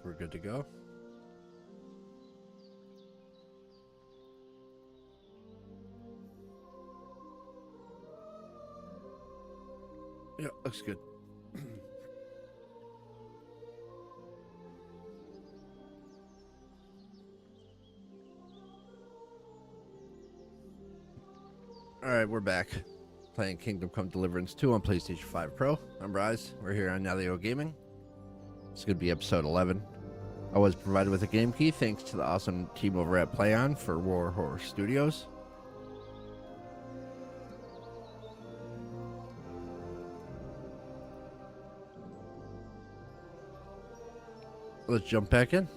we're good to go. Yeah, looks good. Alright, we're back. Playing Kingdom Come Deliverance 2 on PlayStation 5 Pro. I'm Bryce. We're here on Nalio Gaming. It's going to be episode 11. I was provided with a game key thanks to the awesome team over at PLAION for Warhorse Studios. Let's jump back in.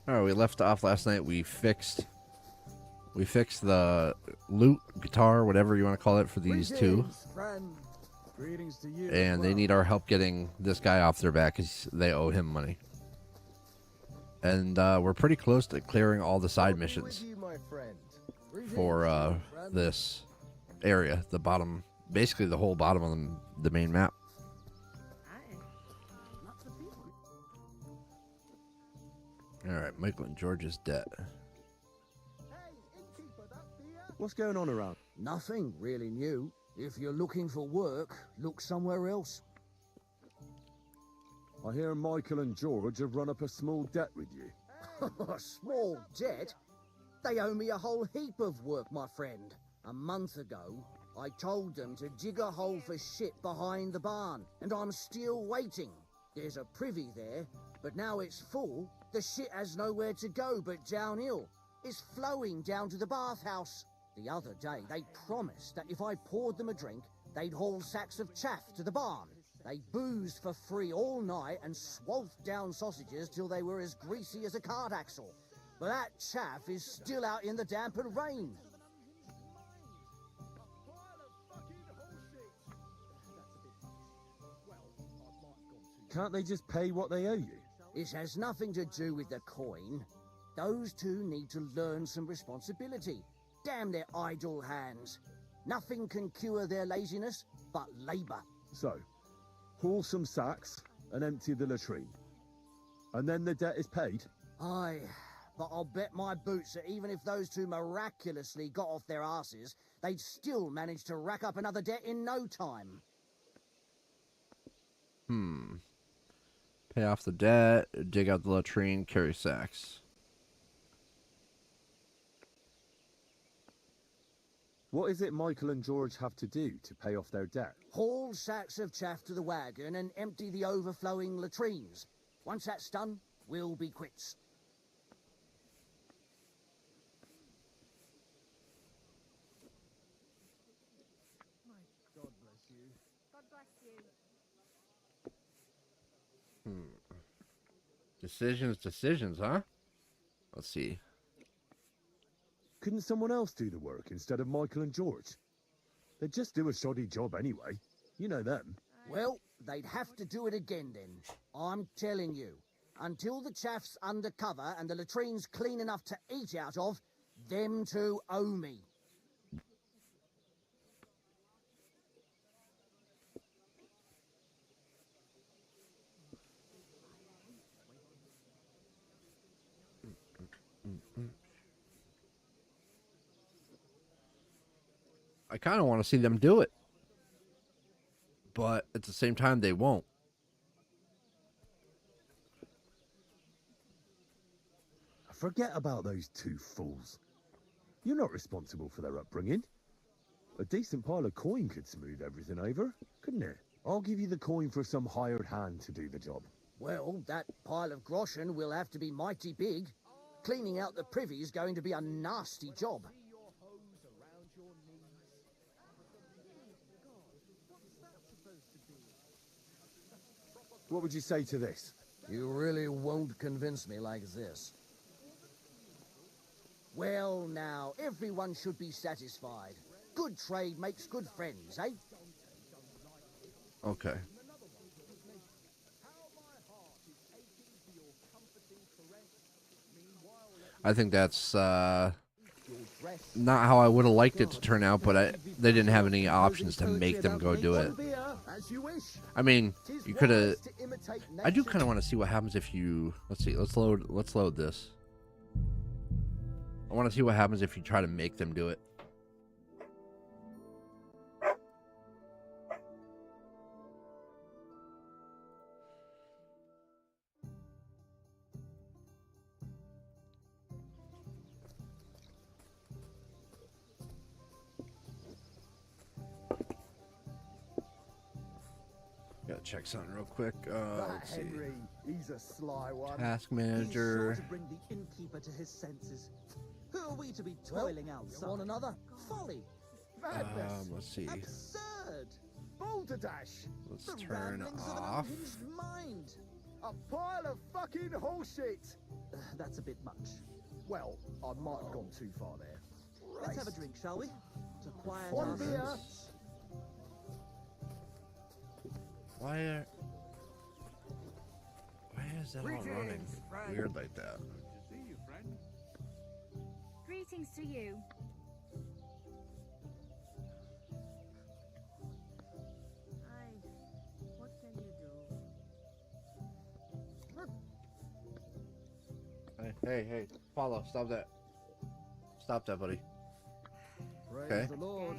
Alright, we left off last night. We fixed the loot, guitar, whatever you want to call it, for these two. And they need our help getting this guy off their back because they owe him money. And we're pretty close to clearing all the side missions for this area. The bottom, basically the whole bottom of the main map. Alright, Michael and George's debt. What's going on around? Nothing really new. If you're looking for work, look somewhere else. I hear Michael and George have run up a small debt with you. A small debt? They owe me a whole heap of work, my friend. A month ago, I told them to dig a hole for shit behind the barn, and I'm still waiting. There's a privy there, but now it's full. The shit has nowhere to go but downhill. It's flowing down to the bathhouse. The other day, they promised that if I poured them a drink, they'd haul sacks of chaff to the barn. They boozed for free all night and swathed down sausages till they were as greasy as a cart axle. But that chaff is still out in the damp and rain. Can't they just pay what they owe you? It has nothing to do with the coin. Those two need to learn some responsibility. Damn their idle hands. Nothing can cure their laziness but labour. So, haul some sacks and empty the latrine. And then the debt is paid? Aye, but I'll bet my boots that even if those two miraculously got off their asses, they'd still manage to rack up another debt in no time. Pay off the debt, dig out the latrine, carry sacks. What is it Michael and George have to do to pay off their debt? Haul sacks of chaff to the wagon and empty the overflowing latrines. Once that's done, we'll be quits. God bless you. God bless you. Decisions, huh? Let's see. Couldn't someone else do the work instead of Michael and George? They'd just do a shoddy job anyway. You know them. Well, they'd have to do it again then. I'm telling you. Until the chaff's undercover and the latrine's clean enough to eat out of, them two owe me. I kind of want to see them do it. But at the same time, they won't. Forget about those two fools. You're not responsible for their upbringing. A decent pile of coin could smooth everything over, couldn't it? I'll give you the coin for some hired hand to do the job. Well, that pile of groschen will have to be mighty big. Cleaning out the privy's going to be a nasty job. What would you say to this? You really won't convince me like this. Well, now, everyone should be satisfied. Good trade makes good friends, eh? Okay. I think that's not how I would have liked it to turn out, but they didn't have any options to make them go do it. I mean, you could have. I do kind of want to see what happens if you. Let's see. Let's load this. I want to see what happens if you try to make them do it. Gotta check something real quick. Let's see. Henry, he's a sly one. Task He's manager. sure to bring the innkeeper to his senses. Who are we to be toiling outside? Want another? Folly. Madness. Let's see. Absurd. Balderdash. Let's The turn ramblings of an off. unhinged mind. A pile of fucking horseshit. That's a bit much. Well, I might have gone too far there. Let's have a drink, shall we? To quiet One our beer. nerves. Why is that all running weird like that? Greetings to you. Aye, what can you do? Hey, follow, stop that. Stop that, buddy. Praise Okay. the Lord.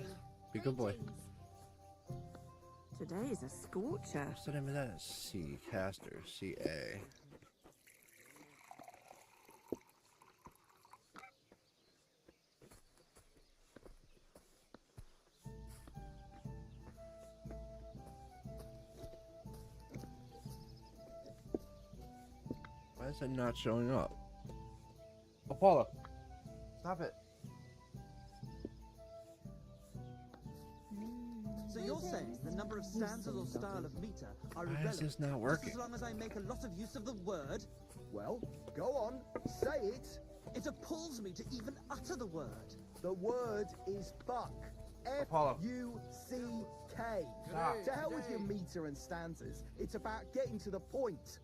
Be a good boy. Greetings. Today is a scorcher. What's the name of that? C. Caster. C-A. Why is it not showing up? Apollo, stop it. So you're saying the number of stanzas or style of meter are Why irrelevant, is this not just working? as long as I make a lot of use of the word? Well, go on. Say it. It appalls me to even utter the word. The word is buck. Apollo. F-U-C-K. Stop. To hell with your meter and stanzas. It's about getting to the point.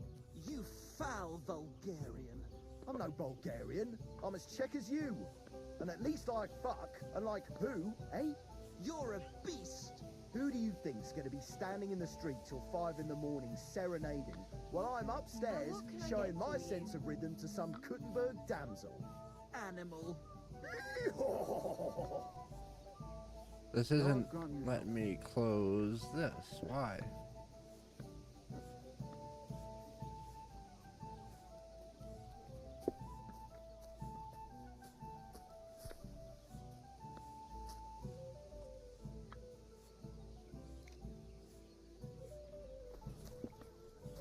You foul Bulgarian. I'm no Bulgarian. I'm as Czech as you. And at least I fuck. And like who, eh? You're a beast. Who do you think's gonna be standing in the street till 5 in the morning serenading while I'm upstairs What can I showing get my for you? sense of rhythm to some Kuttenberg damsel? Animal. This isn't letting me close this. Why?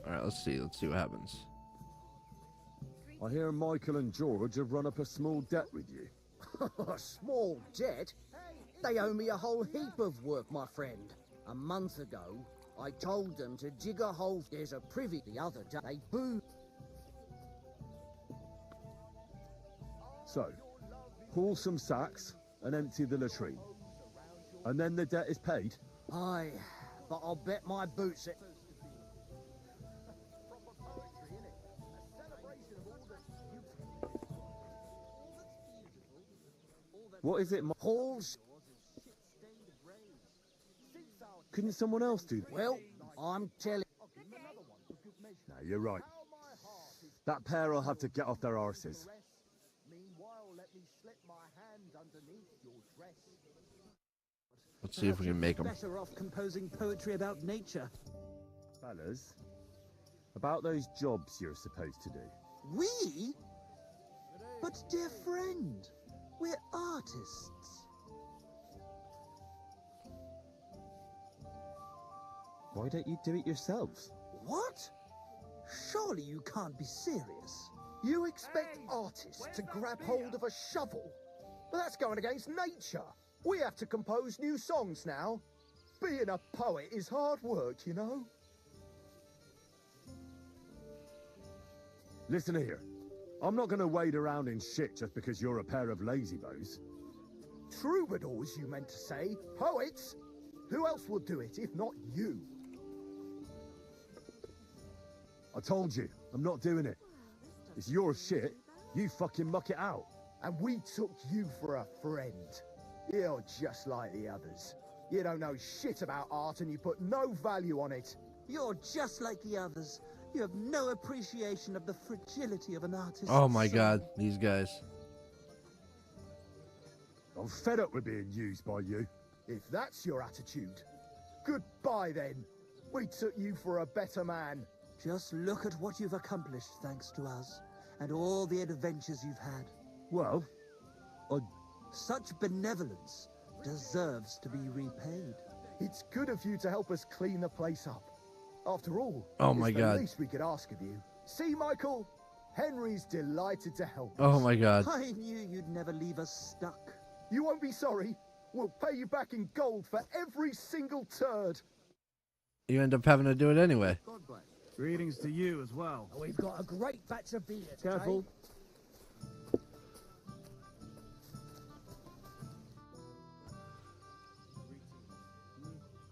Alright, let's see what happens. I hear Michael and George have run up a small debt with you. A small debt? They owe me a whole heap of work, my friend. A month ago, I told them to jig a hole. There's a privy the other day. They booed. So, haul some sacks and empty the latrine. And then the debt is paid. Aye, but I'll bet my boots it. What is it, Halls? Couldn't someone else do that? Well, I'm telling. No, you're right. That pair will have to get off their arses. Meanwhile, let me slip my hand underneath your dress. Let's see if we can make them. Better off composing poetry about nature. Fellas, about those jobs you're supposed to do. We? But dear friend, we're artists. Why don't you do it yourselves? What? Surely you can't be serious. You expect artists to grab hold of a shovel? But that's going against nature. We have to compose new songs now. Being a poet is hard work, you know. Listen here. I'm not going to wade around in shit just because you're a pair of lazybones. Troubadours, you meant to say. Poets? Who else would do it if not you? I told you, I'm not doing it. It's your shit. You fucking muck it out. And we took you for a friend. You're just like the others. You don't know shit about art and you put no value on it. You're just like the others. You have no appreciation of the fragility of an artist's Oh my soul. god, these guys. I'm fed up with being used by you. If that's your attitude, goodbye then. We took you for a better man. Just look at what you've accomplished thanks to us, and all the adventures you've had. Well, Such benevolence deserves to be repaid. It's good of you to help us clean the place up. After all, Oh my it's God. the least we could ask of you. See, Michael? Henry's delighted to help us. Oh my god. I knew you'd never leave us stuck. You won't be sorry. We'll pay you back in gold for every single turd. You end up having to do it anyway. Greetings to you as well. We've got a great batch of beer today. careful.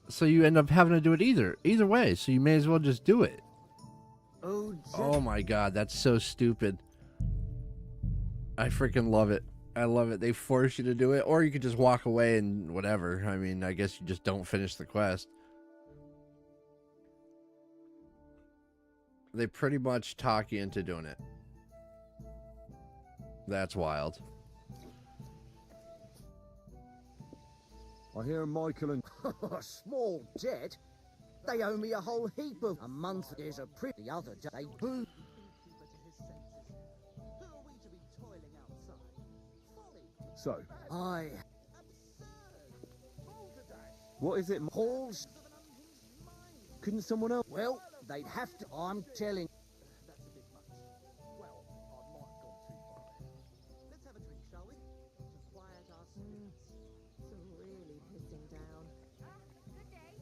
So you end up having to do it either way. So you may as well just do it. Oh, Oh my god, that's so stupid. I freaking love it. I love it. They force you to do it, or you could just walk away and whatever. I mean, I guess you just don't finish the quest. They pretty much talk you into doing it. That's wild. I hear Michael and A small debt? They owe me a whole heap of... A month is a pretty other day. They boo... keeper to his senses. Who are we to be toiling outside? Folly. so. I... What is it? Halls... Couldn't someone else? Well, they'd have to... I'm telling... That's a bit much. Well, I might have gone too far. Let's have a drink, shall we? To quiet our spirits. It's really pissing down. Good day.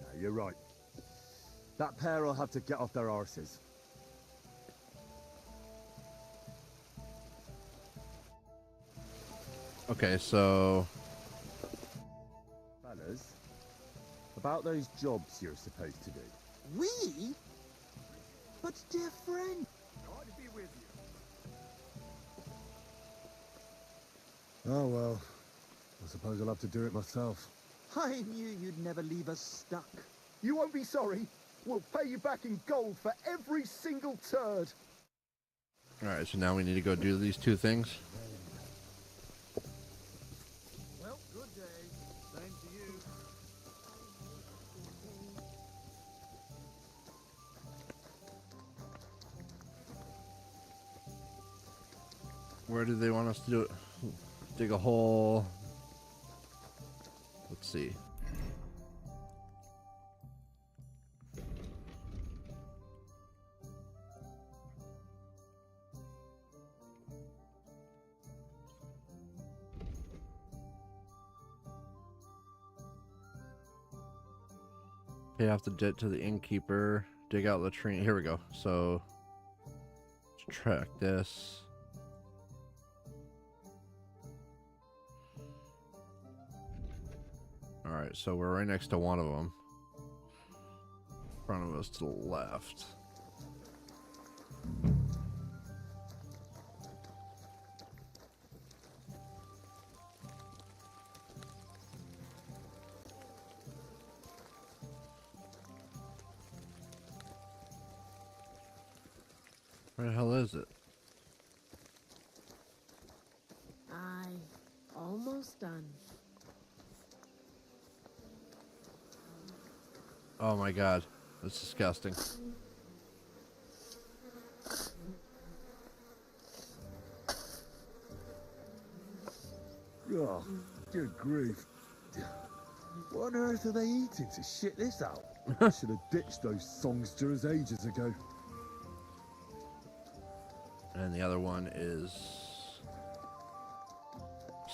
No, you're right. That pair will have to get off their arses. Okay, so Fellas, about those jobs you're supposed to do. We? But dear friend, Oh well, I suppose I'll have to do it myself. I knew you'd never leave us stuck. You won't be sorry. We'll pay you back in gold for every single turd. alright, so now we need to go do these two things. Well, good day. Same to you. Where do they want us to do it? Dig a hole. Let's see. Pay off the debt to the innkeeper. Dig out latrine. Here we go. So, let's track this. Alright, so we're right next to one of them. In front of us to the left. Where the hell is it? Almost done. Oh my god. That's disgusting. Oh, good grief. What on earth are they eating to shit this out? Should have ditched those songsters ages ago. And the other one is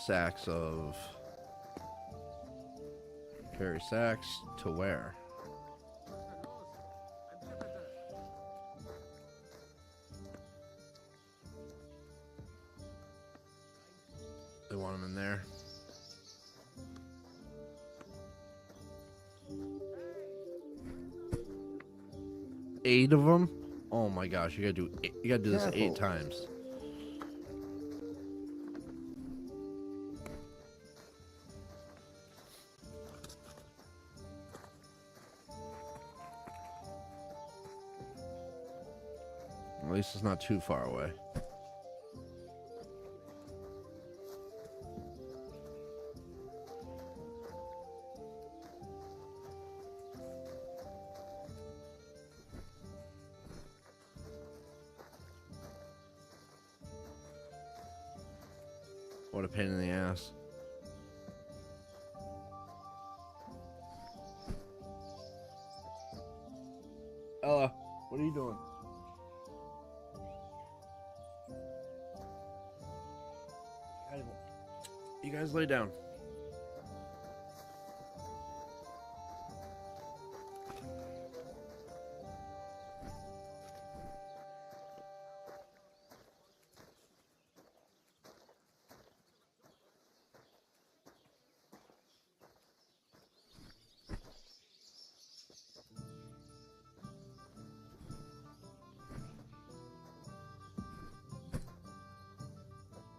sacks of... Carry sacks to where? there. Eight of them? Oh my gosh, you gotta do this 8 times. At least it's not too far away. What a pain in the ass. Ella, what are you doing? You guys lay down.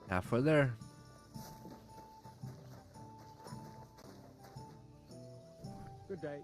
Halfway there. Good day.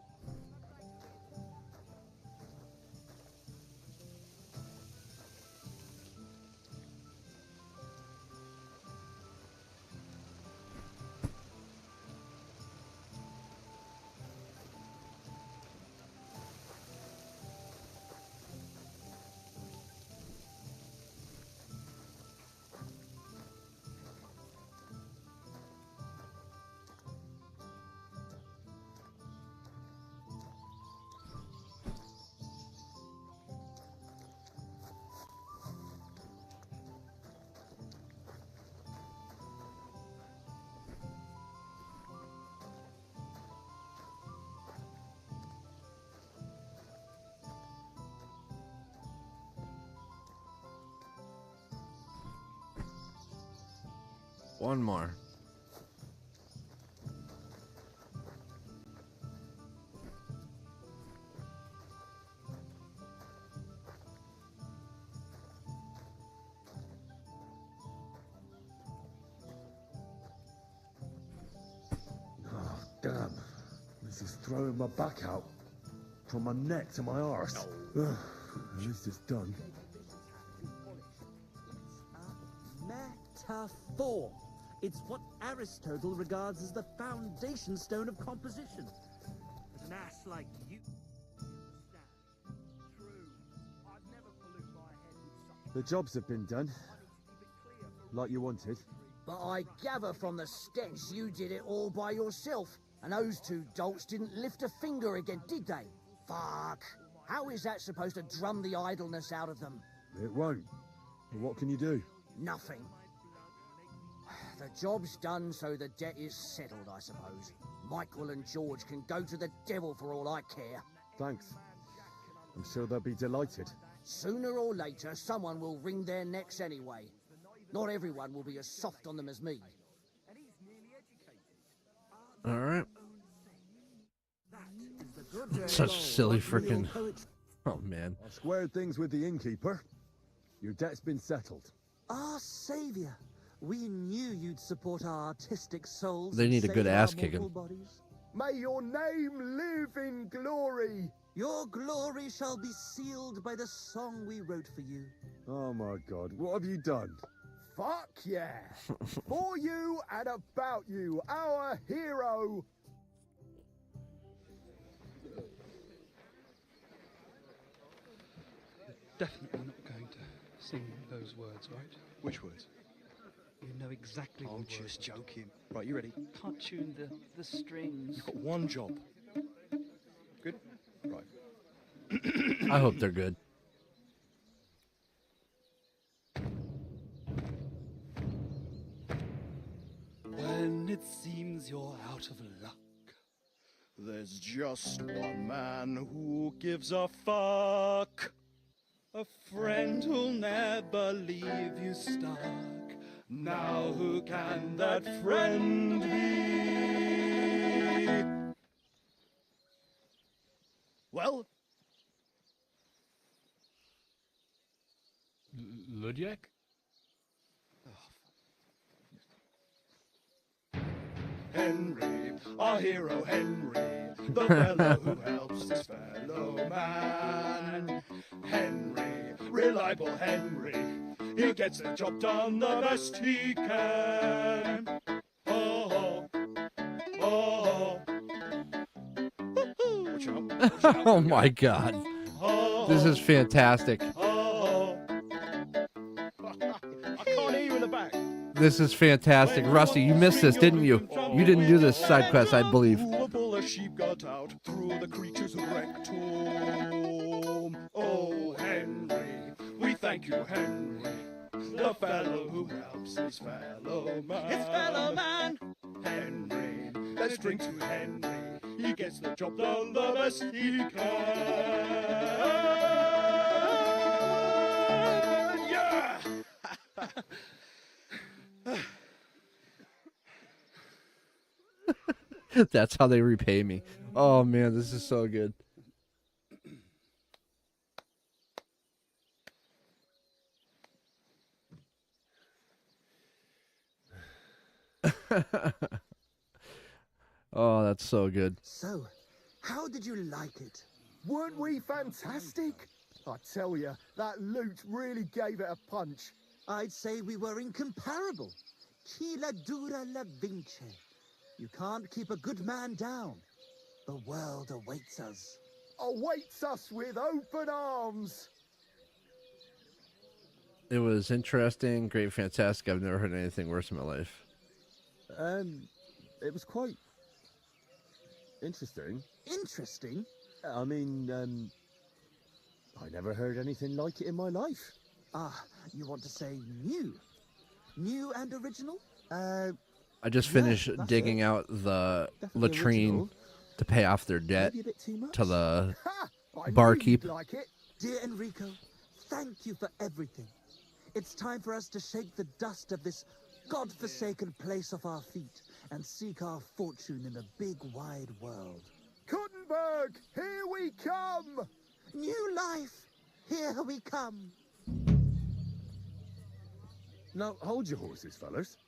One more. Oh, damn. This is throwing my back out. From my neck to my arse. Ugh, at least it's done. Metaphor. It's what Aristotle regards as the foundation stone of composition. But an ass like you understand. True. I'd never pollute my head with such. The jobs have been done. Like you wanted. But I gather from the stench you did it all by yourself. And those two dolts didn't lift a finger again, did they? Fuck. How is that supposed to drum the idleness out of them? It won't. But what can you do? Nothing. The job's done, so the debt is settled, I suppose. Michael and George can go to the devil for all I care. Thanks. I'm sure they'll be delighted. Sooner or later, someone will wring their necks anyway. Not everyone will be as soft on them as me. All right. Such silly freaking. Oh man. I squared things with the innkeeper. Your debt's been settled. Our savior. We knew you'd support our artistic souls. They and need a save good our ass mortal kicking. bodies. May your name live in glory. Your glory shall be sealed by the song we wrote for you. Oh my god, what have you done? Fuck yeah. For you and about you, our hero. Definitely not going to sing those words, right? Which words? You know exactly I'm the just words. joking. Right, you ready? Can't tune the strings. You've got one job. Good? Right. I hope they're good. When it seems you're out of luck, there's just one man who gives a fuck. A friend who'll never leave you stuck Now who can that friend be? Well, Ludiak? Henry, our hero Henry, the fellow who helps his fellow man. Henry, reliable Henry, he gets the job done the best he can. Oh, oh, oh. Watch out, watch out. Oh my god. This is fantastic. Oh. I can't hear you in the back. This is fantastic. Rusty, you missed this, didn't you? You didn't do this side quest, I believe. The sheep got out through the creature's rectum. Oh, Henry, we thank you, Henry, the fellow who helps his fellow man. His fellow man. Henry, let's drink to Henry. He gets the job done the best he can. Yeah. That's how they repay me. Oh man, this is so good. Oh, that's so good. So, how did you like it? Weren't we fantastic? I tell you, that loot really gave it a punch. I'd say we were incomparable. Chi la dura la vince. You can't keep a good man down. The world awaits us. Awaits us with open arms. It was interesting, great, fantastic. I've never heard anything worse in my life. It was quite interesting. Interesting? I mean, I never heard anything like it in my life. Ah, you want to say new? New and original? I just Yeah, finished that's digging it. out the Definitely latrine original. to pay off their debt Maybe a bit too much. to the Ha! I knew barkeep. you'd like it. Dear Enrico, thank you for everything. It's time for us to shake the dust of this godforsaken place off our feet and seek our fortune in the big wide world. Kuttenberg, here we come! New life, here we come. Now, hold your horses, fellas.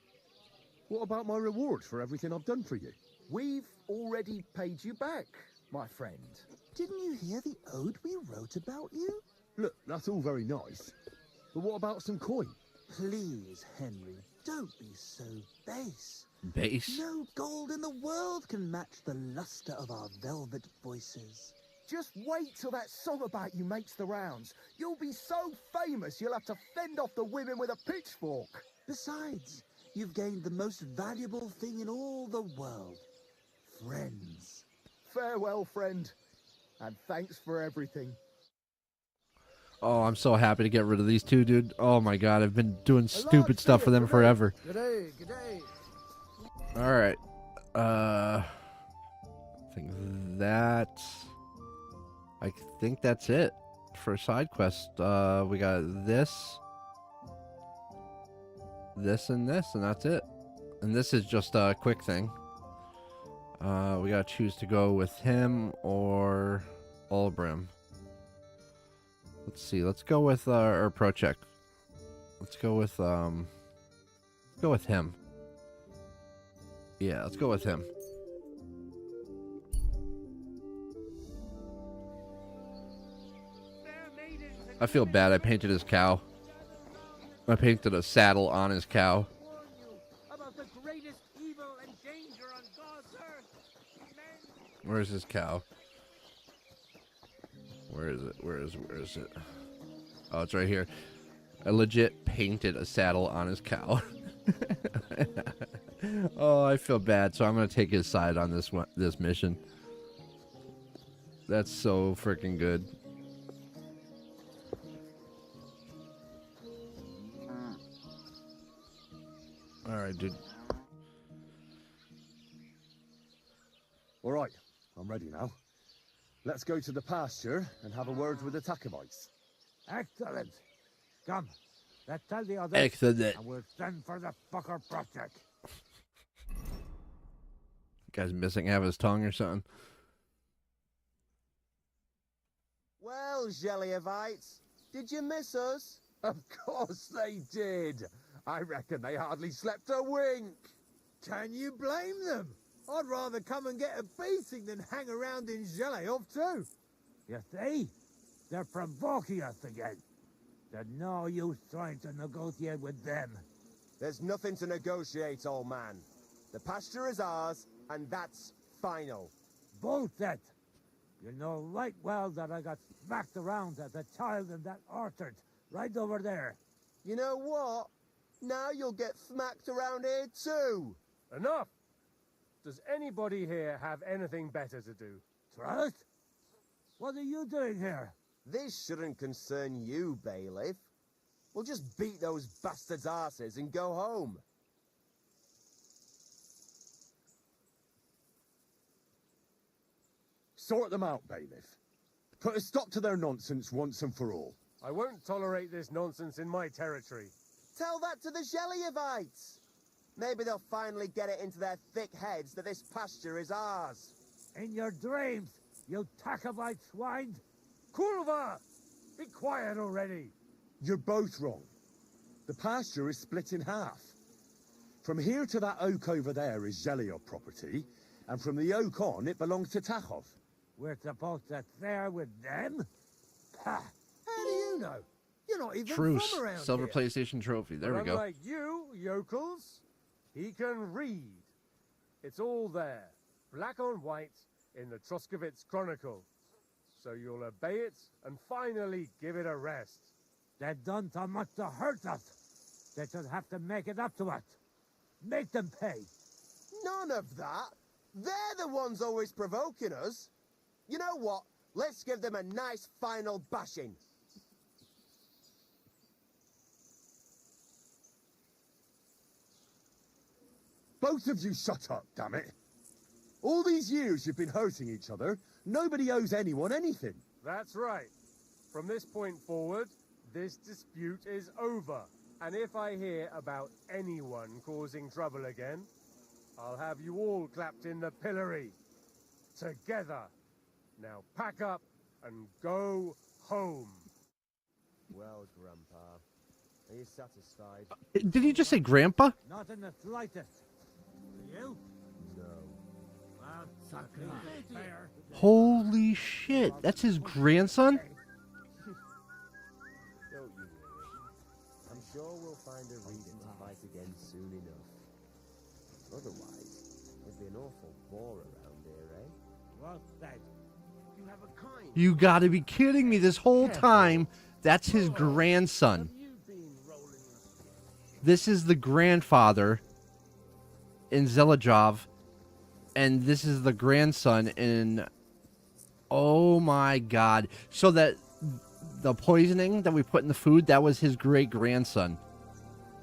What about my reward for everything I've done for you? We've already paid you back, my friend. Didn't you hear the ode we wrote about you? Look, that's all very nice. But what about some coin? Please, Henry, don't be so base. base. No gold in the world can match the luster of our velvet voices. Just wait till that song about you makes the rounds. You'll be so famous you'll have to fend off the women with a pitchfork. Besides, you've gained the most valuable thing in all the world. Friends. Farewell, friend. And thanks for everything. Oh, I'm so happy to get rid of these two, dude. Oh my god, I've been doing stupid stuff for them forever. G'day, g'day. All right. I think that's it for side quest. We got this, and this, and that's it. And this is just a quick thing. We gotta choose to go with him or Olbrim. Let's see. Let's go with our pro check. Let's go with him. Yeah, let's go with him. I feel bad. I painted his cow. I painted a saddle on his cow. About the greatest evil and danger on God's earth. Where's his cow? Where is it? Where is it? Oh, it's right here. I legit painted a saddle on his cow. Oh, I feel bad, so I'm gonna take his side on this mission. That's so freaking good. All right, dude. All right, I'm ready now. Let's go to the pasture and have a word with the Tacomites. Excellent. Come, Let's tell the others, Excellent. and we'll send for the fucker project. Guy's missing half his tongue or something. Well, Jelly-ovites, did you miss us? Of course they did. I reckon they hardly slept a wink. Can you blame them? I'd rather come and get a beating than hang around in Jelly-Ov too. You see? They're provoking us again. There's no use trying to negotiate with them. There's nothing to negotiate, old man. The pasture is ours, and that's final. Bullshit! You know right well that I got smacked around as a child in that orchard, right over there. You know what? Now you'll get smacked around here too. Enough! Does anybody here have anything better to do? Trust? What are you doing here? This shouldn't concern you, bailiff. We'll just beat those bastards' asses and go home. Sort them out, bailiff. Put a stop to their nonsense once and for all. I won't tolerate this nonsense in my territory. Tell that to the Jelly-Ovites. Maybe they'll finally get it into their thick heads that this pasture is ours. In your dreams, you Tacovite swine! Kurva! Be quiet already! You're both wrong. The pasture is split in half. From here to that oak over there is Zeliov property, and from the oak on, it belongs to Tachov. We're supposed to share with them? Ha! How do you know? You're not even Truce. from around Silver here. PlayStation trophy. There But we go. unlike you, yokels, he can read. It's all there, black on white, in the Troskovitz Chronicle. So you'll obey it and finally give it a rest. They've done so much to hurt us. They should have to make it up to us. Make them pay. None of that. They're the ones always provoking us. You know what? Let's give them a nice final bashing. Both of you shut up, damn it. All these years you've been hurting each other, nobody owes anyone anything. That's right. From this point forward, this dispute is over. And if I hear about anyone causing trouble again, I'll have you all clapped in the pillory. Together. Now pack up and go home. Well, Grandpa, are you satisfied? Did he just say grandpa? Not in the slightest. You? No. Well, suck it up. Fair. Holy shit. That's his grandson? Don't you worry. I'm sure we'll find a reason to fight again soon enough. Otherwise, it'd be an awful bore around here, eh? Well said. You have a kind. You gotta be kidding me. This whole time, that's his grandson. This is the grandfather in Zelajov, and this is the grandson in... Oh my god. So that the poisoning that we put in the food, that was his great-grandson.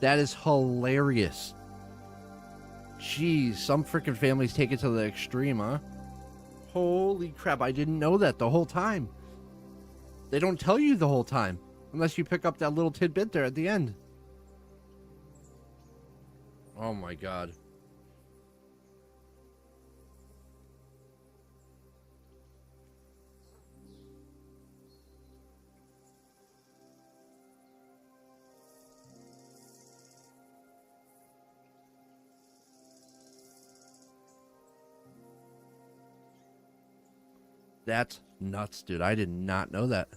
That is hilarious. Jeez, some freaking families take it to the extreme, huh? Holy crap, I didn't know that the whole time. They don't tell you the whole time, unless you pick up that little tidbit there at the end. Oh my god. That's nuts, dude. I did not know that.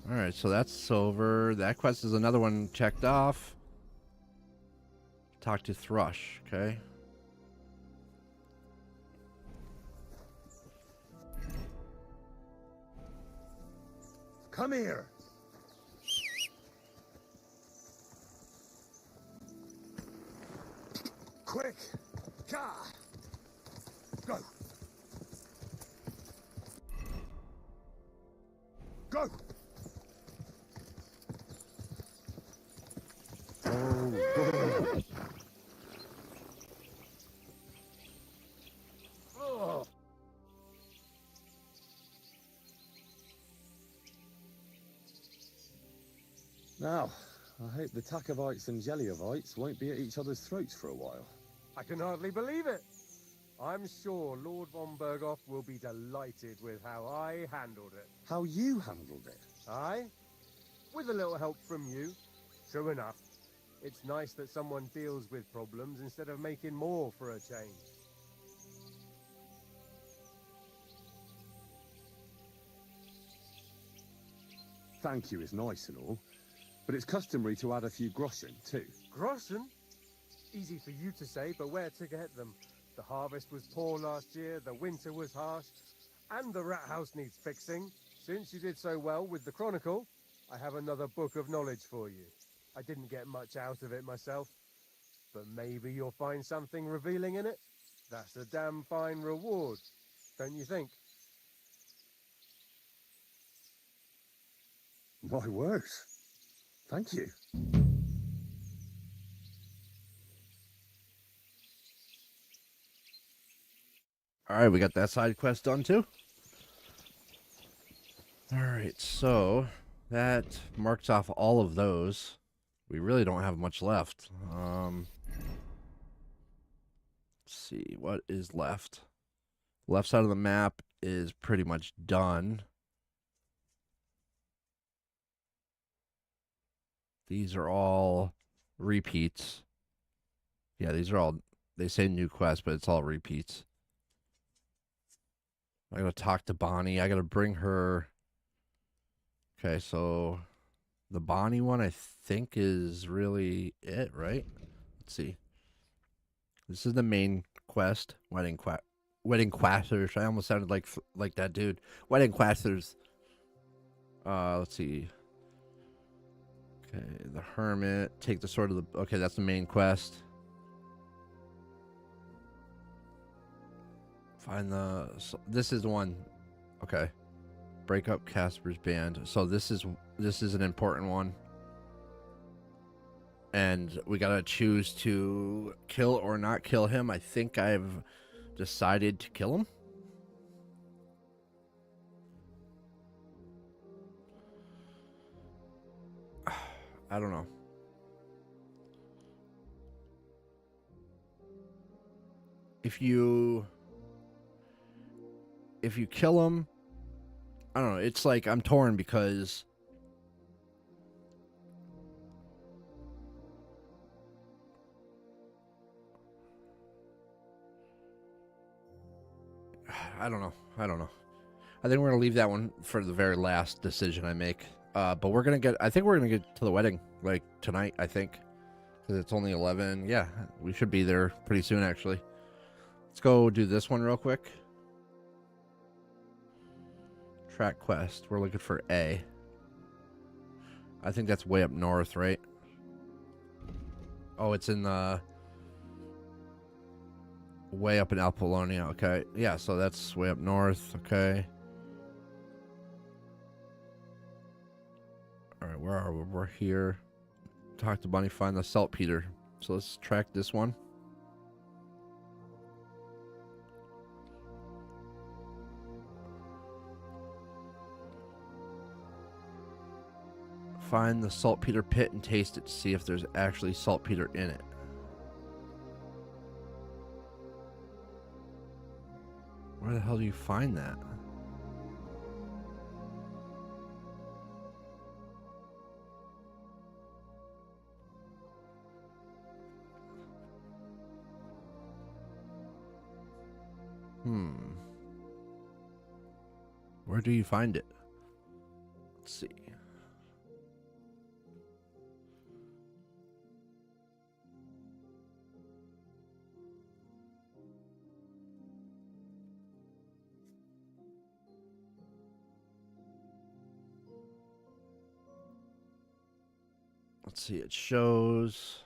Alright, so that's over. That quest is another one checked off. Talk to Thrush, okay. Come here. Quick. Ka. Go. Go. Oh. Now, I hope the Takovites and Jellyovites won't be at each other's throats for a while. I can hardly believe it. I'm sure Lord von Berghoff will be delighted with how I handled it. How you handled it? Aye? With a little help from you. True enough. It's nice that someone deals with problems instead of making more for a change. Thank you is nice and all, but it's customary to add a few groschen, too. Groschen? Easy for you to say, but where to get them? The harvest was poor last year, the winter was harsh, and the rat house needs fixing. Since you did so well with the Chronicle, I have another book of knowledge for you. I didn't get much out of it myself, but maybe you'll find something revealing in it. That's a damn fine reward, don't you think? My word. Thank you. All right, we got that side quest done too. All right, so that marks off all of those. We really don't have much left. Let's see what is left. Left side of the map is pretty much done. These are all repeats. Yeah, these are all, they say new quests, but it's all repeats. I gotta talk to Bonnie. I gotta bring her. Okay, so the Bonnie one I think is really it, right? Let's see. This is the main quest, wedding questers. I almost sounded like that dude. Wedding questers. Let's see. Okay, the hermit. Take the sword of the. Okay, that's the main quest. Find the. So this is the one. Okay. Break up Casper's band. So this is an important one. And we gotta choose to kill or not kill him. I think I've decided to kill him. I don't know. If you kill him, I don't know. It's like I'm torn because I don't know. I think we're gonna leave that one for the very last decision I make. But we're gonna get. I think we're gonna get to the wedding like tonight. I think because it's only 11. Yeah, we should be there pretty soon. Actually, let's go do this one real quick. Track quest. We're looking for A. I think that's way up north, right? Oh, it's in the way up in Apollonia. Okay, yeah. So that's way up north. Okay. All right, where are we? We're here. Talk to Bunny, find the saltpeter. So let's track this one. Find the saltpeter pit and taste it to see if there's actually saltpeter in it. Where the hell do you find that? Where do you find it? Let's see. Let's see, it shows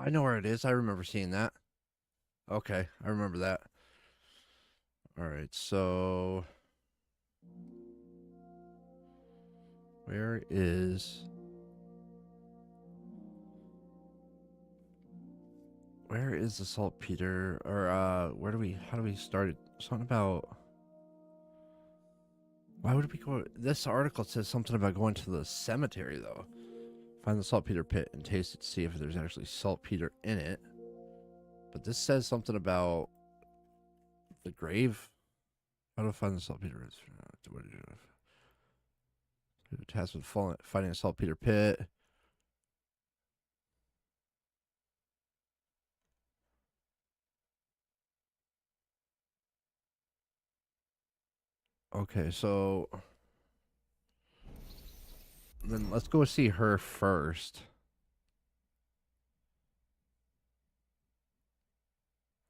I know where it is. I remember seeing that. Okay, I remember that. All right, so where is the saltpeter? Or how do we start it? Something about, why would we go? This article says something about going to the cemetery though. Find the saltpeter pit and taste it to see if there's actually saltpeter in it. But this says something about the grave. How do I find the saltpeter? What did you have? Tasked with finding a saltpeter pit. Okay, so then let's go see her first.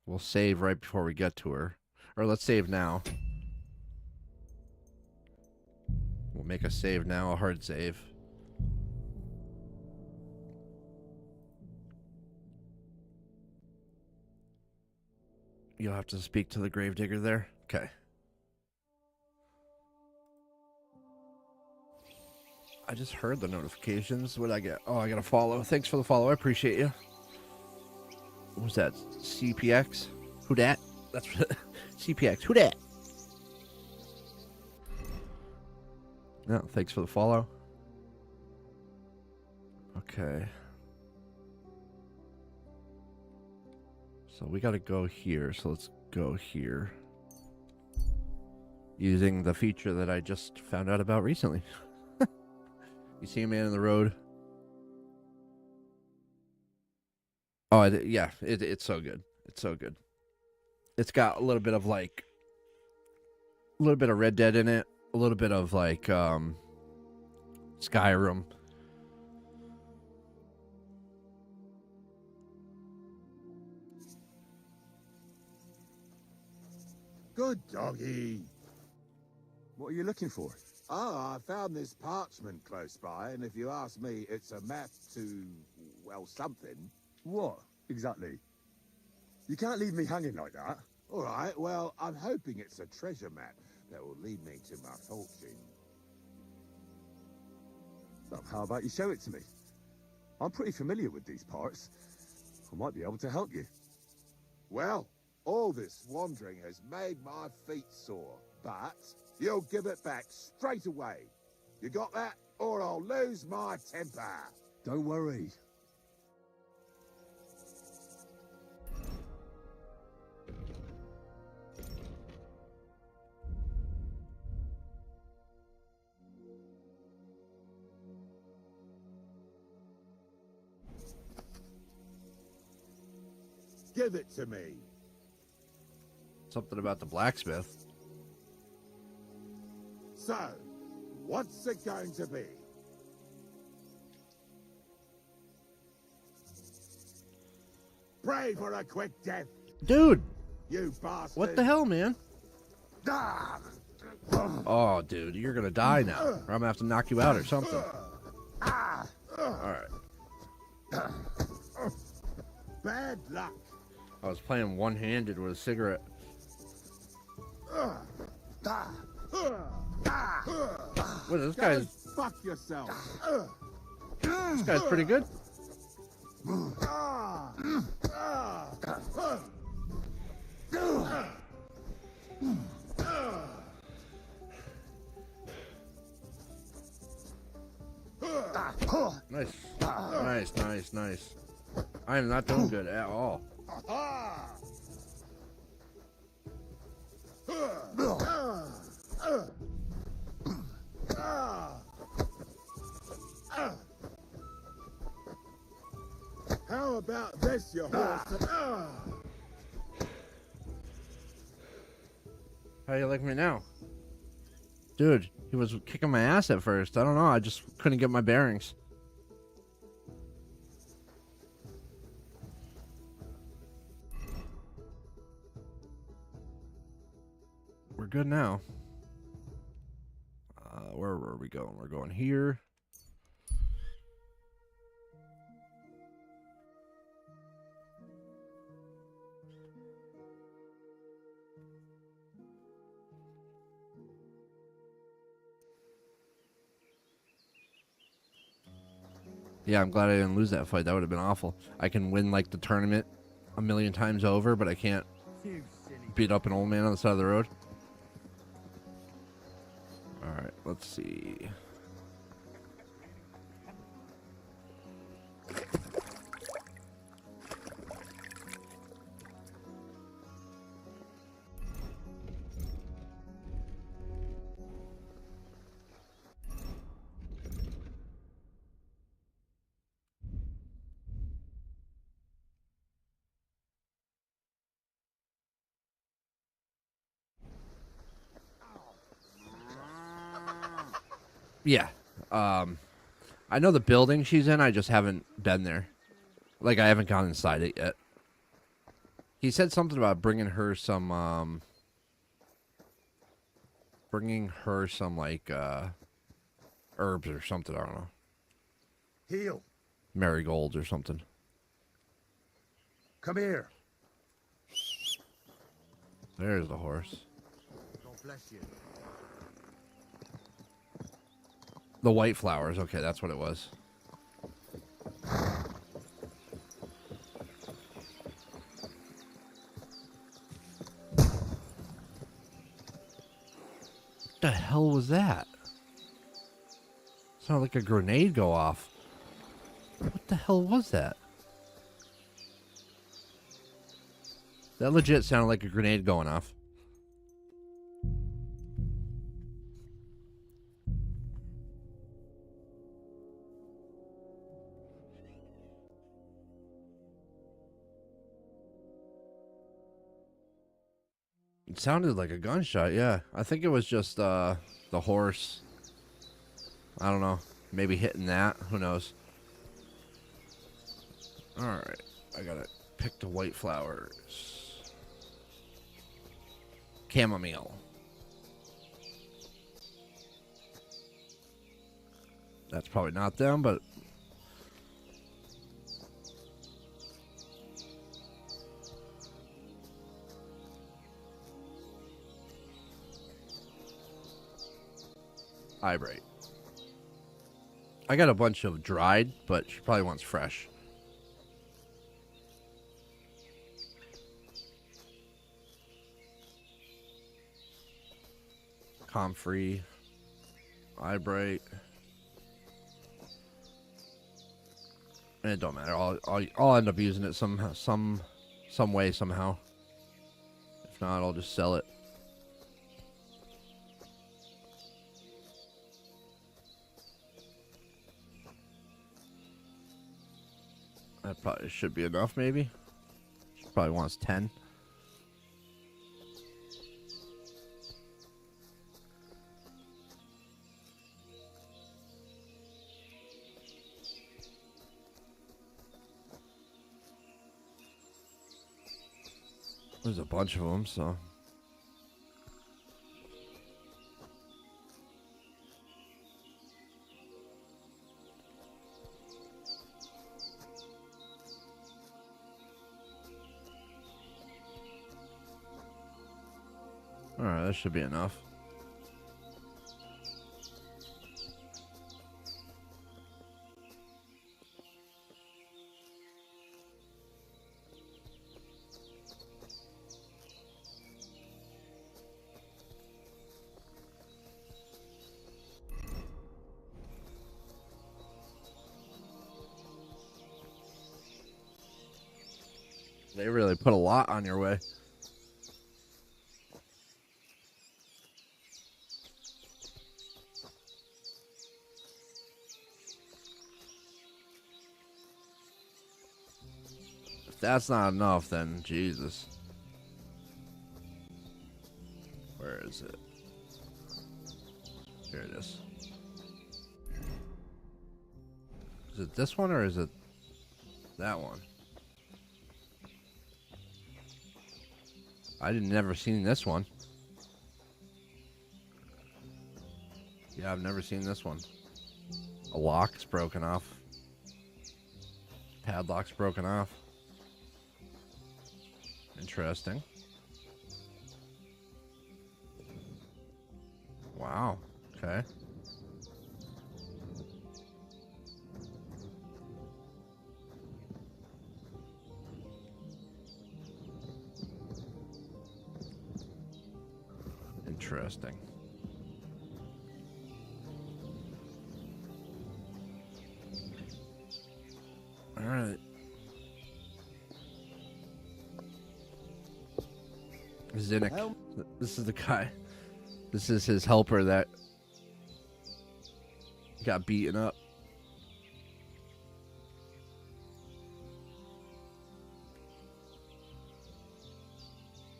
We'll save right before we get to her. Or let's save now. We'll make a save now, a hard save. You'll have to speak to the gravedigger there. Okay. I just heard the notifications. What did I get? Oh, I got a follow. Thanks for the follow. I appreciate you. What was that? CPX? Who dat? That's CPX. Who dat? No, thanks for the follow. Okay. So we got to go here. So let's go here. Using the feature that I just found out about recently. You see a man in the road? Oh, yeah. It's so good. It's so good. It's got a little bit of like, a little bit of Red Dead in it. A little bit of like Skyrim. Good doggy. What are you looking for? Oh, I found this parchment close by, and if you ask me, it's a map to, well, something. What, exactly? You can't leave me hanging like that. All right, well, I'm hoping it's a treasure map that will lead me to my fortune. Well, how about you show it to me? I'm pretty familiar with these parts. I might be able to help you. Well, all this wandering has made my feet sore, but you'll give it back straight away. You got that? Or I'll lose my temper. Don't worry. Give it to me. Something about the blacksmith. So, what's it going to be? Pray for a quick death. Dude! You bastard. What the hell, man? Ah. Oh, dude, you're gonna die now. Or I'm gonna have to knock you out or something. Alright. Bad luck. I was playing one-handed with a cigarette. What is this guy's? Fuck yourself. This guy's pretty good. Nice. Nice, nice, nice. I am not doing good at all. How about this, you horse? How you like me now? Dude, he was kicking my ass at first. I don't know. I just couldn't get my bearings. We're good now. Where were we going? We're going here. Yeah, I'm glad I didn't lose that fight. That would have been awful. I can win like the tournament a million times over, but I can't beat up an old man on the side of the road. All right, let's see. Yeah. I know the building she's in. I just haven't been there. Like, I haven't gone inside it yet. He said something about bringing her some, like, herbs or something. I don't know. Heal. Marigolds or something. Come here. There's the horse. God bless you. The white flowers. Okay, that's what it was. What the hell was that? Sounded like a grenade go off. What the hell was that? That legit sounded like a grenade going off. It sounded like a gunshot, yeah. I think it was just the horse. I don't know. Maybe hitting that. Who knows? Alright. I gotta pick the white flowers. Chamomile. That's probably not them, but... Eyebright. I got a bunch of dried, but she probably wants fresh. Comfrey. Eyebright. And it don't matter. I'll end up using it some way, somehow. If not, I'll just sell it. That probably should be enough, maybe. She probably wants 10. There's a bunch of them, so... Alright, that should be enough. They really put a lot on your way. If that's not enough, then Jesus. Where is it? Here it is. Is it this one or is it that one? I never seen this one. Yeah, I've never seen this one. A lock's broken off. Padlock's broken off. Interesting. Wow. Okay. Interesting. All right. Zinnik. This is the guy. This is his helper that got beaten up.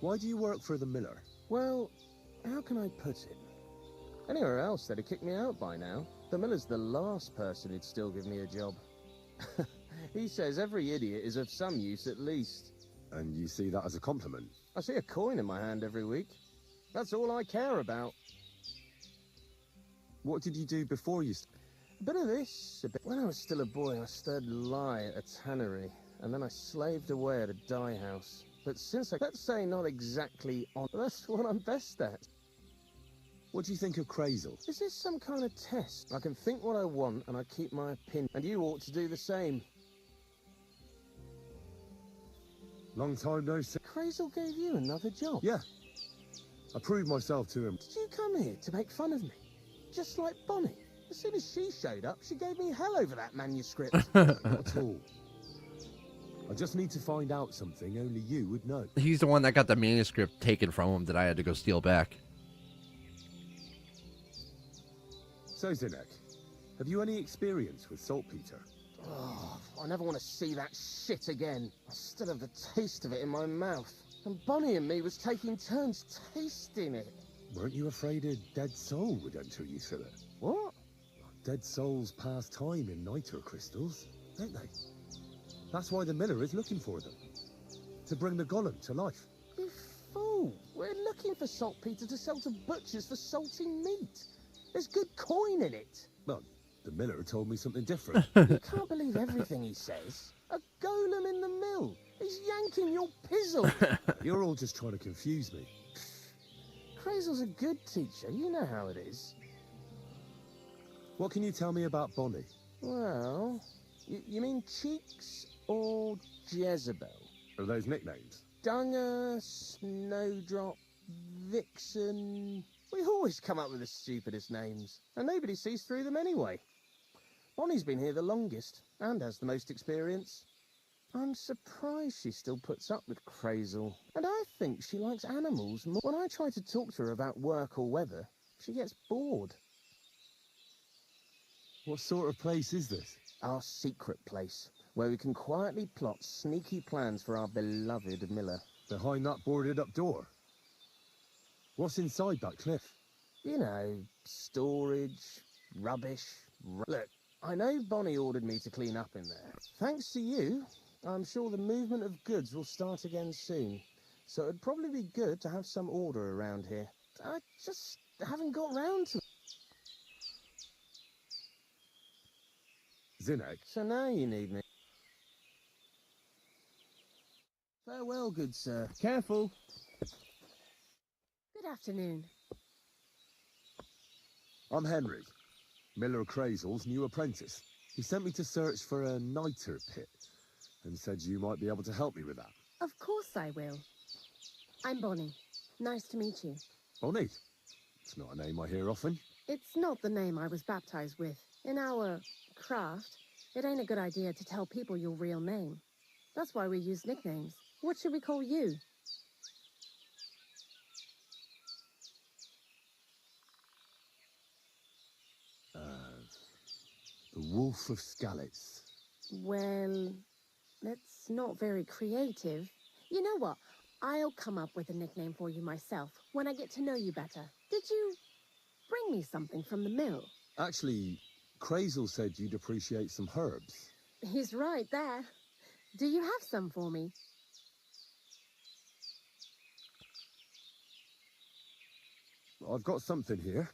Why do you work for the miller? Well, how can I put it? Anywhere else, they'd have kicked me out by now. The miller's the last person who'd still give me a job. He says every idiot is of some use at least. And you see that as a compliment? I see a coin in my hand every week. That's all I care about. What did you do before you... A bit of this, a bit... When I was still a boy, I stirred lye at a tannery, and then I slaved away at a dye house. But since let's say not exactly on... That's what I'm best at. What do you think of Crazel? Is this some kind of test? I can think what I want, and I keep my opinion. And you ought to do the same. Long time no see. Crazel gave you another job? Yeah. I proved myself to him. Did you come here to make fun of me? Just like Bonnie. As soon as she showed up, she gave me hell over that manuscript. Not at all. I just need to find out something only you would know. He's the one that got the manuscript taken from him that I had to go steal back. So, Zinnek, have you any experience with saltpeter? Oh, I never want to see that shit again. I still have the taste of it in my mouth. And Bonnie and me was taking turns tasting it. Weren't you afraid a dead soul would enter you through it? What? Dead souls pass time in niter crystals, don't they? That's why the miller is looking for them. To bring the golem to life. You fool! We're looking for saltpeter to sell to butchers for salting meat. There's good coin in it. Well, the miller told me something different. You can't believe everything he says. A golem in the mill. He's yanking your pizzle. You're all just trying to confuse me. Crazel's a good teacher. You know how it is. What can you tell me about Bonnie? Well, you mean Cheeks or Jezebel? Are those nicknames? Dunger, Snowdrop, Vixen... We always come up with the stupidest names, and nobody sees through them anyway. Bonnie's been here the longest, and has the most experience. I'm surprised she still puts up with Crazel, and I think she likes animals more. When I try to talk to her about work or weather, she gets bored. What sort of place is this? Our secret place, where we can quietly plot sneaky plans for our beloved miller. Behind that boarded up door? What's inside that cliff? You know, storage, rubbish. Look, I know Bonnie ordered me to clean up in there. Thanks to you, I'm sure the movement of goods will start again soon. So it'd probably be good to have some order around here. I just haven't got round to it. Zinnek. So now you need me. Farewell, good sir. Careful. Good afternoon. I'm Henry, Miller Crazel's new apprentice. He sent me to search for a niter pit and said you might be able to help me with that. Of course I will. I'm Bonnie. Nice to meet you. Bonnie? It's not a name I hear often. It's not the name I was baptized with. In our craft, it ain't a good idea to tell people your real name. That's why we use nicknames. What should we call you? The Wolf of Skalitz. Well, that's not very creative. You know what? I'll come up with a nickname for you myself when I get to know you better. Did you bring me something from the mill? Actually, Crazel said you'd appreciate some herbs. He's right there. Do you have some for me? I've got something here.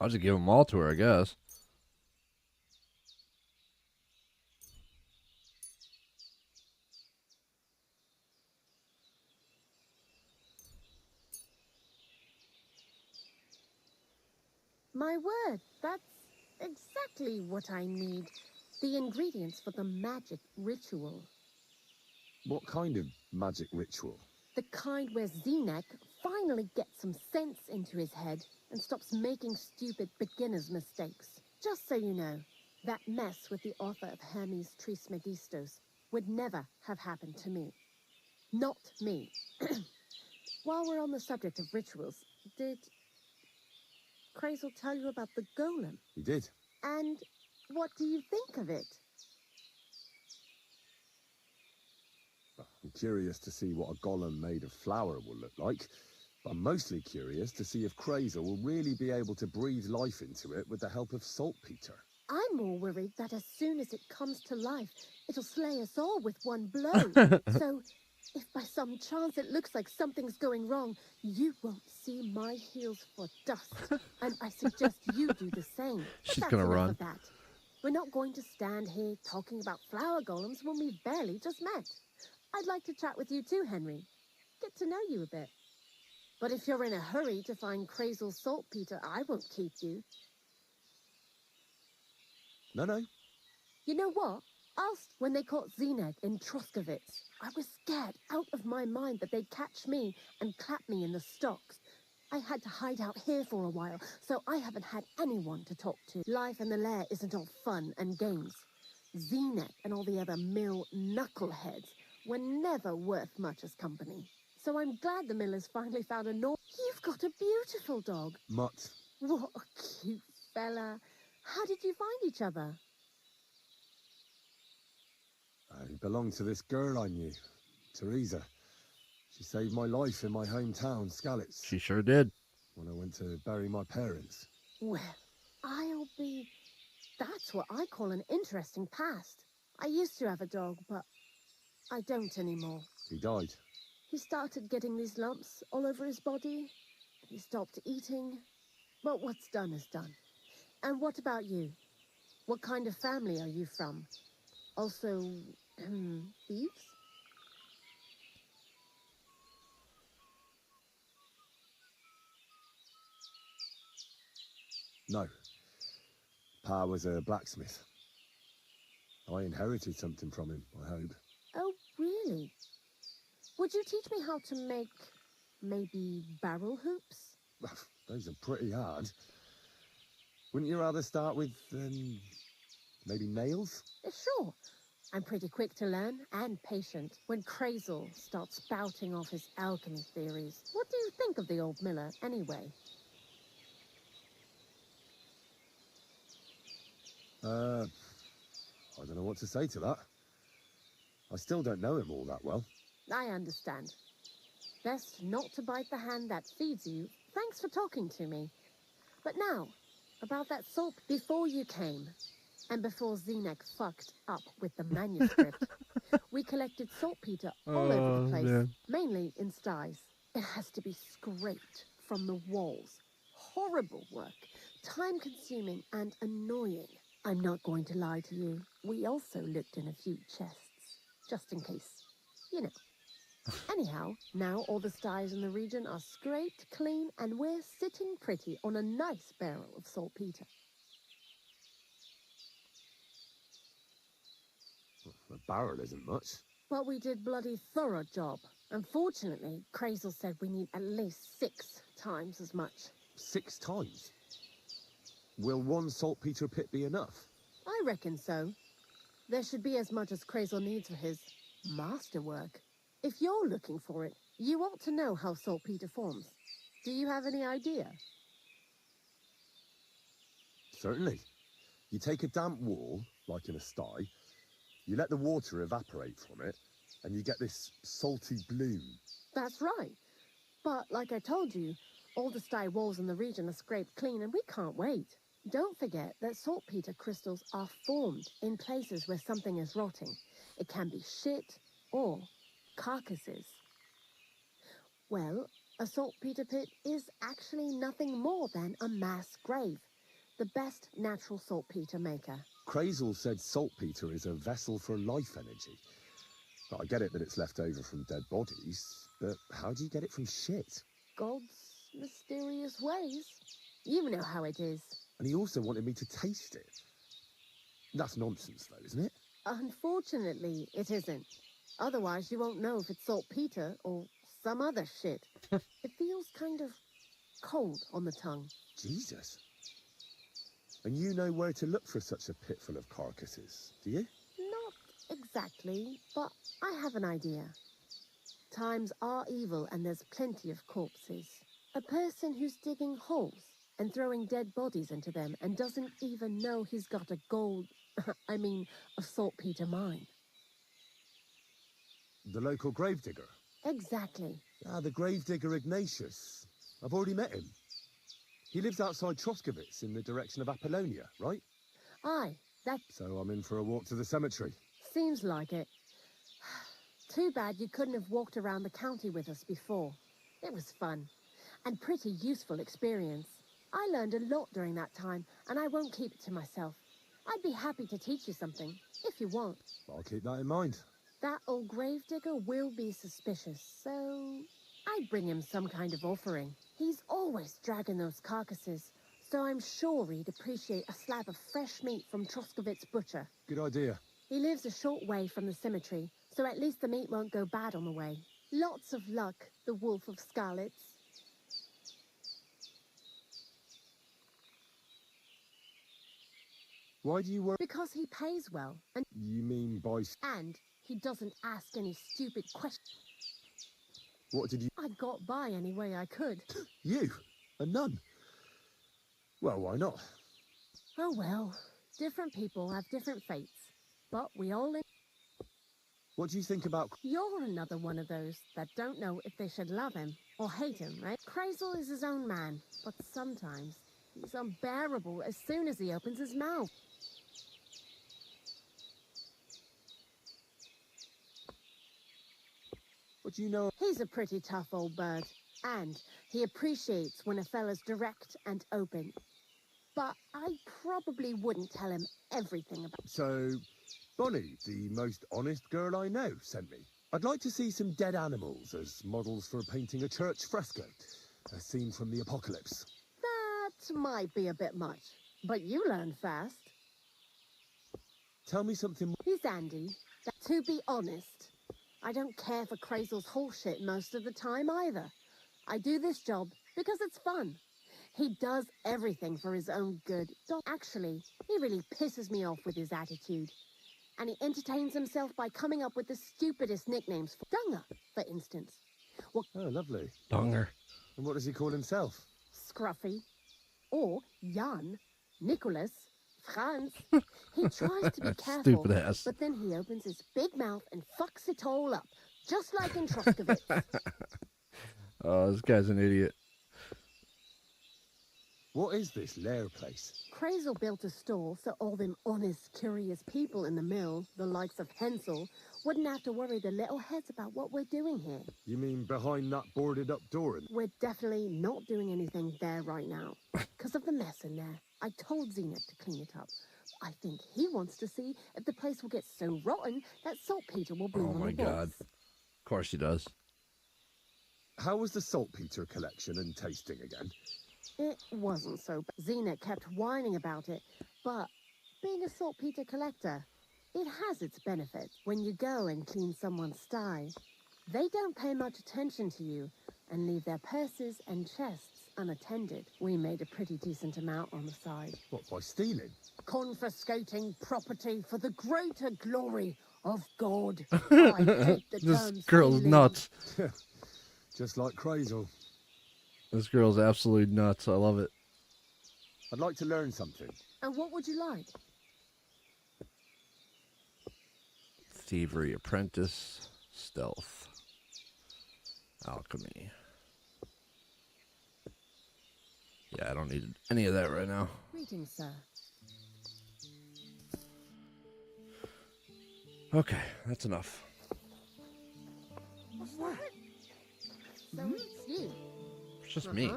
I'll just give them all to her, I guess. My word, that's exactly what I need. The ingredients for the magic ritual. What kind of magic ritual? The kind where Zenek finally gets some sense into his head and stops making stupid beginner's mistakes. Just so you know, that mess with the author of Hermes Trismegistos would never have happened to me. Not me. While we're on the subject of rituals, did Crazel tell you about the golem? He did. And what do you think of it? I'm curious to see what a golem made of flour will look like. But I'm mostly curious to see if Crazel will really be able to breathe life into it with the help of saltpeter. I'm more worried that as soon as it comes to life, it'll slay us all with one blow. So, if by some chance it looks like something's going wrong, you won't see my heels for dust. And I suggest you do the same. She's But gonna that's enough run. of that. We're not going to stand here talking about flower golems when we've barely just met. I'd like to chat with you too, Henry. Get to know you a bit. But if you're in a hurry to find Crazel's saltpeter, I won't keep you. No. You know what? When they caught Zeneg in Troskovitz, I was scared out of my mind that they'd catch me and clap me in the stocks. I had to hide out here for a while, so I haven't had anyone to talk to. Life in the lair isn't all fun and games. Zeneg and all the other mill knuckleheads were never worth much as company. So I'm glad the millers finally found a You've got a beautiful dog. Mutt. What a cute fella. How did you find each other? He belonged to this girl I knew, Teresa. She saved my life in my hometown, Skalitz. She sure did. When I went to bury my parents. Well, that's what I call an interesting past. I used to have a dog, but I don't anymore. He died. He started getting these lumps all over his body. He stopped eating. But what's done is done. And what about you? What kind of family are you from? Also, thieves? No. Pa was a blacksmith. I inherited something from him, I hope. Oh, really? Would you teach me how to make, maybe, barrel hoops? Those are pretty hard. Wouldn't you rather start with, maybe nails? Sure. I'm pretty quick to learn and patient when Crazel starts spouting off his alchemy theories. What do you think of the old miller, anyway? I don't know what to say to that. I still don't know him all that well. I understand. Best not to bite the hand that feeds you. Thanks for talking to me. But now, about that salt before you came, and before Zeneg fucked up with the manuscript, we collected saltpeter all over the place, man. mainly in sties. It has to be scraped from the walls. Horrible work, time-consuming and annoying. I'm not going to lie to you. We also looked in a few chests, just in case. You know. Anyhow, now all the sties in the region are scraped clean and we're sitting pretty on a nice barrel of saltpeter. A barrel isn't much. But we did bloody thorough job. Unfortunately, Crazel said we need at least 6 times as much. 6 times? Will one saltpeter pit be enough? I reckon so. There should be as much as Crazel needs for his masterwork. If you're looking for it, you ought to know how saltpeter forms. Do you have any idea? Certainly. You take a damp wall, like in a sty, you let the water evaporate from it, and you get this salty bloom. That's right. But like I told you, all the sty walls in the region are scraped clean and we can't wait. Don't forget that saltpeter crystals are formed in places where something is rotting. It can be shit or carcasses. Well, a saltpeter pit is actually nothing more than a mass grave. The best natural saltpeter maker. Crazel said saltpeter is a vessel for life energy. But I get it that it's left over from dead bodies, but how do you get it from shit? God's mysterious ways. You know how it is. And he also wanted me to taste it. That's nonsense, though, isn't it? Unfortunately, it isn't. Otherwise, you won't know if it's saltpeter or some other shit. It feels kind of cold on the tongue. Jesus. And you know where to look for such a pit full of carcasses, do you? Not exactly, but I have an idea. Times are evil and there's plenty of corpses. A person who's digging holes and throwing dead bodies into them and doesn't even know he's got a a saltpeter mine. The local gravedigger? Exactly. Ah, the gravedigger Ignatius. I've already met him. He lives outside Troskowitz in the direction of Apollonia, right? Aye, that So I'm in for a walk to the cemetery. seems like it. Too bad you couldn't have walked around the county with us before. It was fun and pretty useful experience. I learned a lot during that time, and I won't keep it to myself. I'd be happy to teach you something, if you want. I'll keep that in mind. That old gravedigger will be suspicious, so I'd bring him some kind of offering. He's always dragging those carcasses, so I'm sure he'd appreciate a slab of fresh meat from Troskowitz Butcher. Good idea. He lives a short way from the cemetery, so at least the meat won't go bad on the way. Lots of luck, the Wolf of Scarlets. Why do you work? Because he pays well, and You mean by... he doesn't ask any stupid questions. What did you... I got by any way I could. You? A nun? Well, why not? Oh well, different people have different fates, but we all... What do you think about... You're another one of those that don't know if they should love him or hate him, right? Crazel is his own man, but sometimes he's unbearable as soon as he opens his mouth. What do you know... He's a pretty tough old bird, and he appreciates when a fella's direct and open. But I probably wouldn't tell him everything about... So, Bonnie, the most honest girl I know, sent me. I'd like to see some dead animals as models for painting a church fresco. A scene from the apocalypse. That might be a bit much, but you learn fast. Tell me something more. He's Andy. To be honest, I don't care for Crazel's horseshit most of the time either. I do this job because it's fun. He does everything for his own good. Actually, he really pisses me off with his attitude. And he entertains himself by coming up with the stupidest nicknames. Dunger, for instance. Oh, lovely. Donger. And what does he call himself? Scruffy. Or Jan, Nicholas, Franz. He tries to be careful, Stupid ass. but then he opens his big mouth and fucks it all up, just like in Troskowitz. Oh, this guy's an idiot. What is this lair place? Crazel built a store so all them honest, curious people in the mill, the likes of Hensel, wouldn't have to worry their little heads about what we're doing here. You mean behind that boarded up door? We're definitely not doing anything there right now, because of the mess in there. I told Zenith to clean it up. I think he wants to see if the place will get so rotten that saltpeter will bloom Oh on my the walls. god. Of course he does. How was the saltpeter collection and tasting again? It wasn't so bad. Xena kept whining about it, but being a saltpeter collector, it has its benefits. When you go and clean someone's sty, they don't pay much attention to you and leave their purses and chests unattended. We made a pretty decent amount on the side. What, by stealing? Confiscating property for the greater glory of God. I hate the This term girl's stealing. nuts. Just like Crazel. This girl's absolutely nuts. I love it. I'd like to learn something. And what would you like? Thievery apprentice. Stealth. Alchemy. Yeah, I don't need any of that right now. Greetings, sir. Okay, that's enough. What's that? So it's you. It's just me.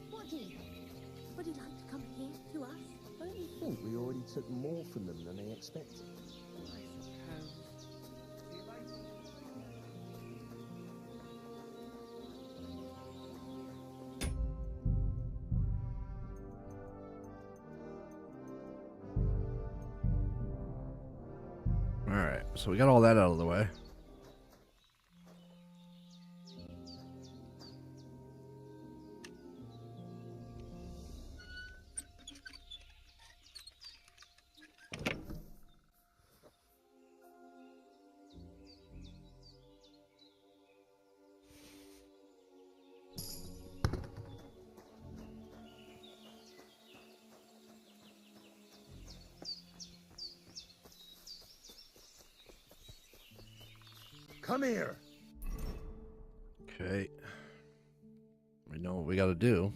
What do you think? Would he like to come here to us? Don't you think we already took more from them than they expected? Alright, so we got all that out of the way. Come here. Okay. We know what we gotta do.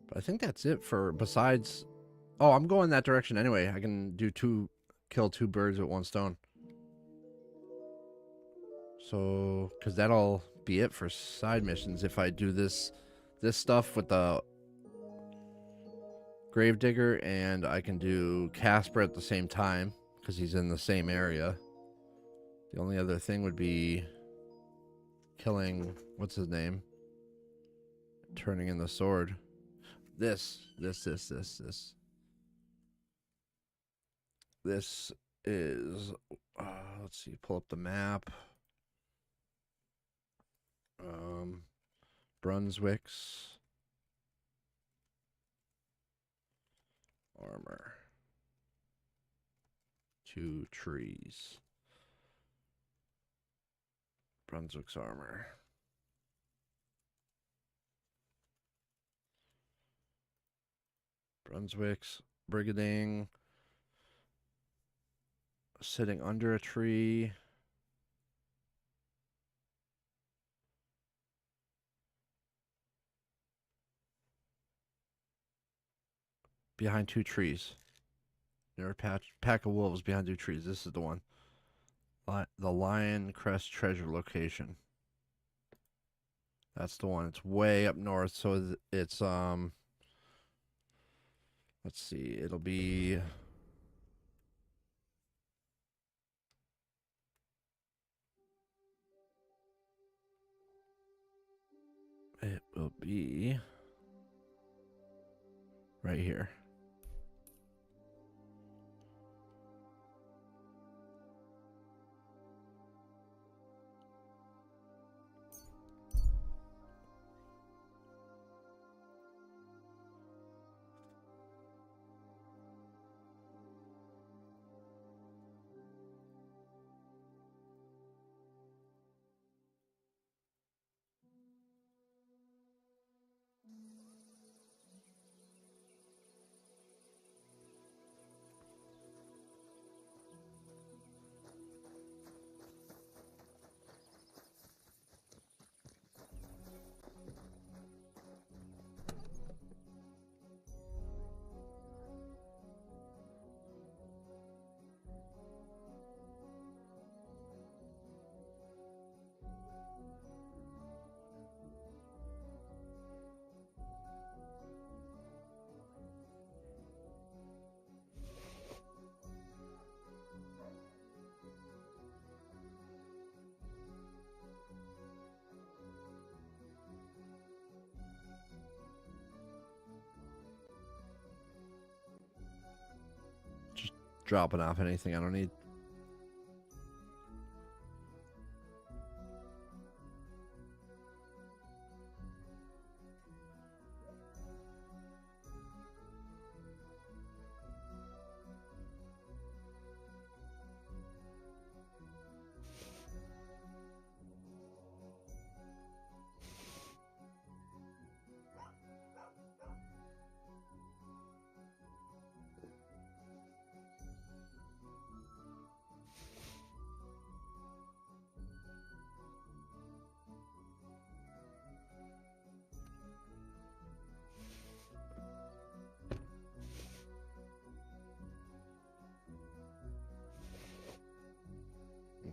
But I think that's it for, besides... Oh, I'm going that direction anyway. I can kill two birds with one stone. So, because that'll be it for side missions if I do this stuff with the Gravedigger, and I can do Casper at the same time because he's in the same area. The only other thing would be killing, what's his name? Turning in the sword. This is, let's see, pull up the map. Brunswick's armor. 2 trees. Brunswick's armor. Brunswick's brigading. Sitting under a tree. Behind 2 trees. There are a pack of wolves behind 2 trees. This is the one. The Lion Crest treasure location. That's the one. It's way up north, so it's let's see. It'll be right here. Dropping off anything I don't need.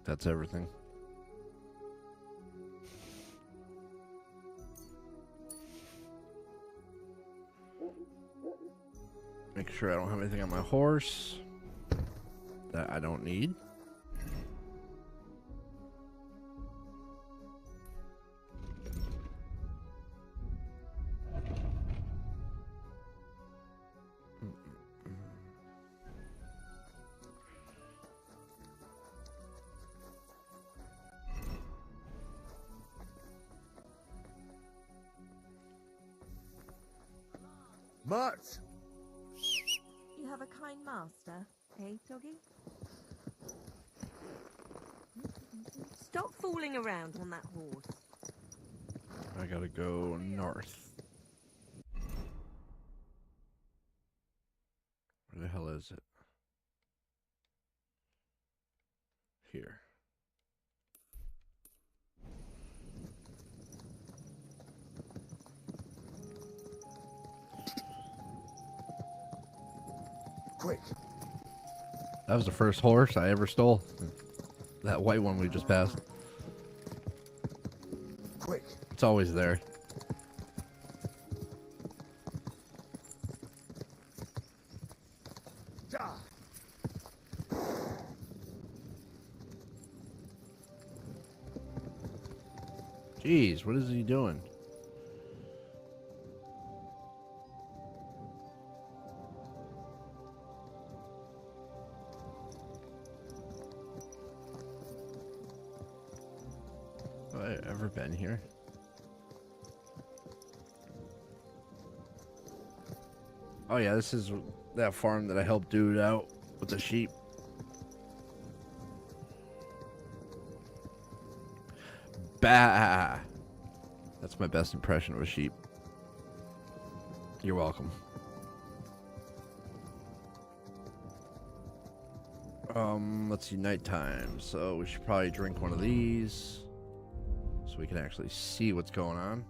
That's everything. Make sure I don't have anything on my horse that I don't need. Mutt! You have a kind master, eh, Doggy? Stop fooling around on that horse. I gotta go north. Where the hell is it? Here. Quick! That was the first horse I ever stole. That white one we just passed. Quick! It's always there. Jeez, what is he doing? Have I ever been here? Oh yeah, this is that farm that I helped dude out with the sheep. Bah! That's my best impression of a sheep. You're welcome. Let's see, nighttime. So we should probably drink one of these so we can actually see what's going on.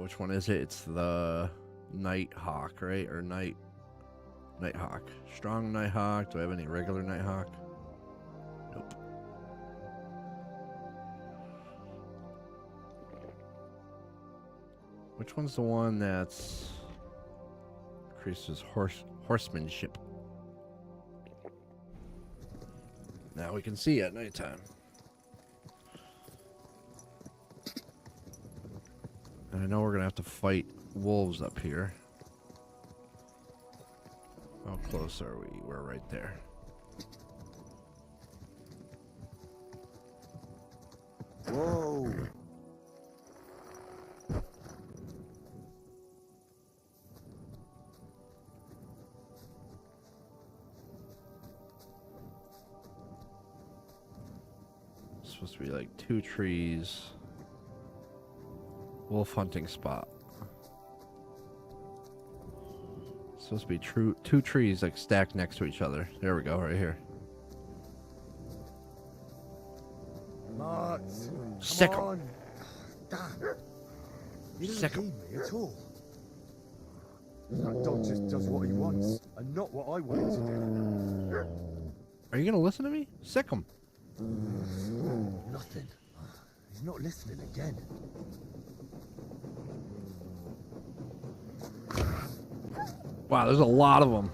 Which one is it? It's the Night Hawk, right? Or Night Hawk. Strong Night Hawk. Do I have any regular Night Hawk? Nope. Which one's the one that's increases horsemanship? Now we can see at nighttime. And I know we're gonna have to fight wolves up here. How close are we? We're right there. Whoa! It's supposed to be like 2 trees. Wolf hunting spot. It's supposed to be 2 trees like stacked next to each other. There we go, right here. Mutt! Sick 'em. on! Damn! You Sick don't 'em. need me at all. That dog just does what he wants, and not what I want him to do. Are you gonna listen to me? Sick 'em. Nothing. He's not listening again. Wow, there's a lot of them.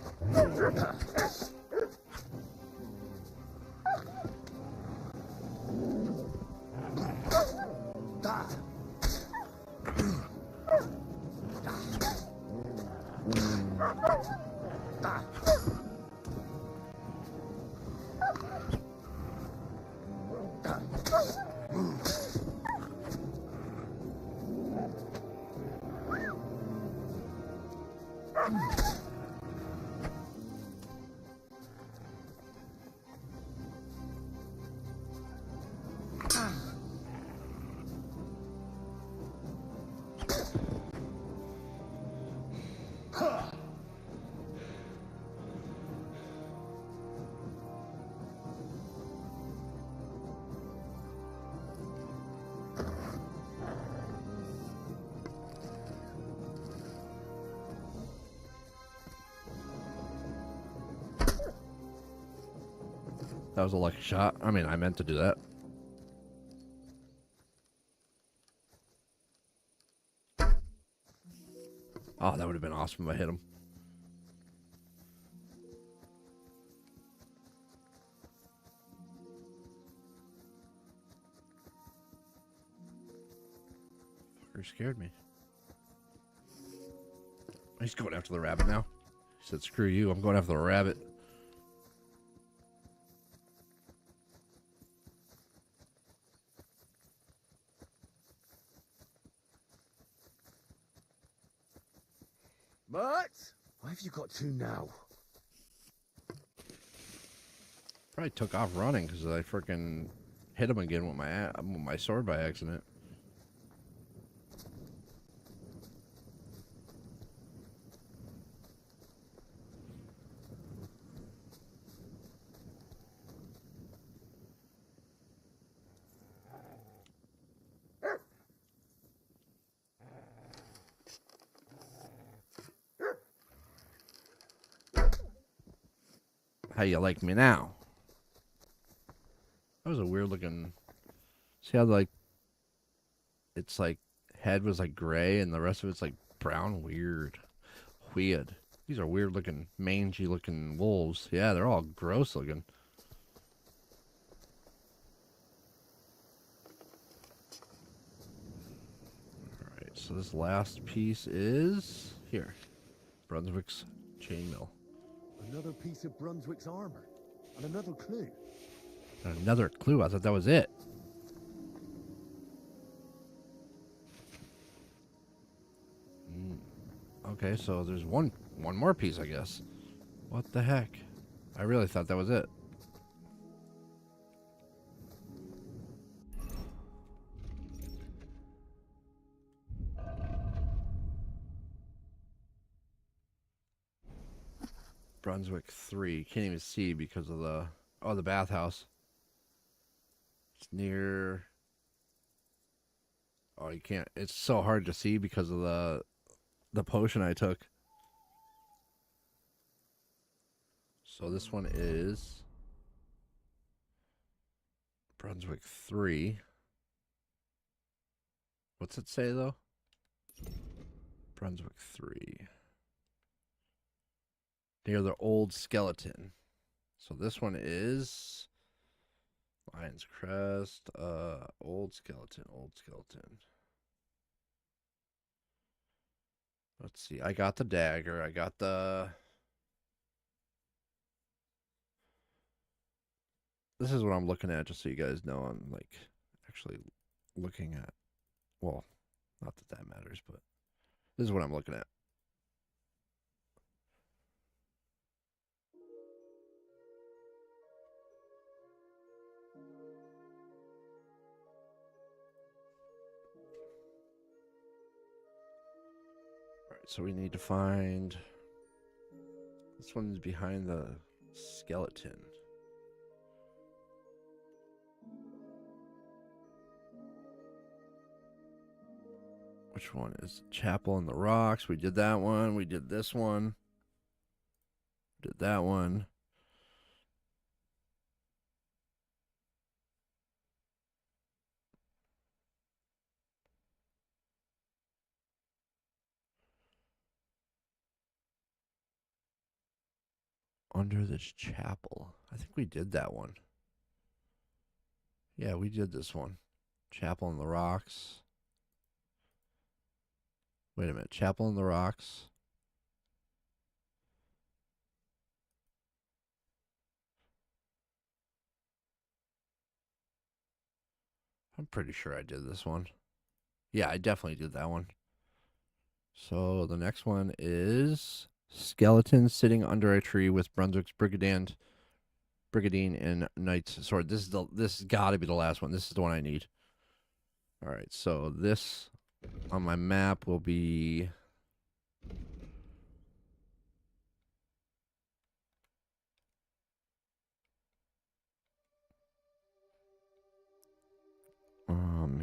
That was a lucky shot. I mean, I meant to do that. Oh, that would have been awesome if I hit him. Fucker scared me. He's going after the rabbit now. He said, screw you, I'm going after the rabbit. But why have you got to now? Probably took off running because I freaking hit him again with my sword by accident. How you like me now? That was a weird looking. See how like it's like head was like gray and the rest of it's like brown. Weird. These are weird looking, mangy looking wolves. Yeah, they're all gross looking. Alright, so this last piece is here. Brunswick's chainmail. Another piece of Brunswick's armor. And another clue. Another clue. I thought that was it. Okay, so there's one more piece, I guess. What the heck? I really thought that was it. Brunswick 3. Can't even see because of the bathhouse. It's near. Oh, you can't. It's so hard to see because of the potion I took. So this one is Brunswick 3. What's it say though? Brunswick 3. Near the old skeleton. So this one is Lion's Crest, old skeleton. Let's see. I got the dagger. I got the. This is what I'm looking at, just so you guys know. I'm like actually looking at. Well, not that that matters, but this is what I'm looking at. So we need to find. This one's behind the skeleton. Which one is Chapel in the Rocks? We did that one. We did this one. Did that one. Under this chapel. I think we did that one. Yeah, we did this one. Chapel in the Rocks. Wait a minute. Chapel in the Rocks. I'm pretty sure I did this one. Yeah, I definitely did that one. So the next one is skeleton sitting under a tree with Brunswick's Brigandine and Knight's sword. This has got to be the last one. This is the one I need. All right, so this on my map will be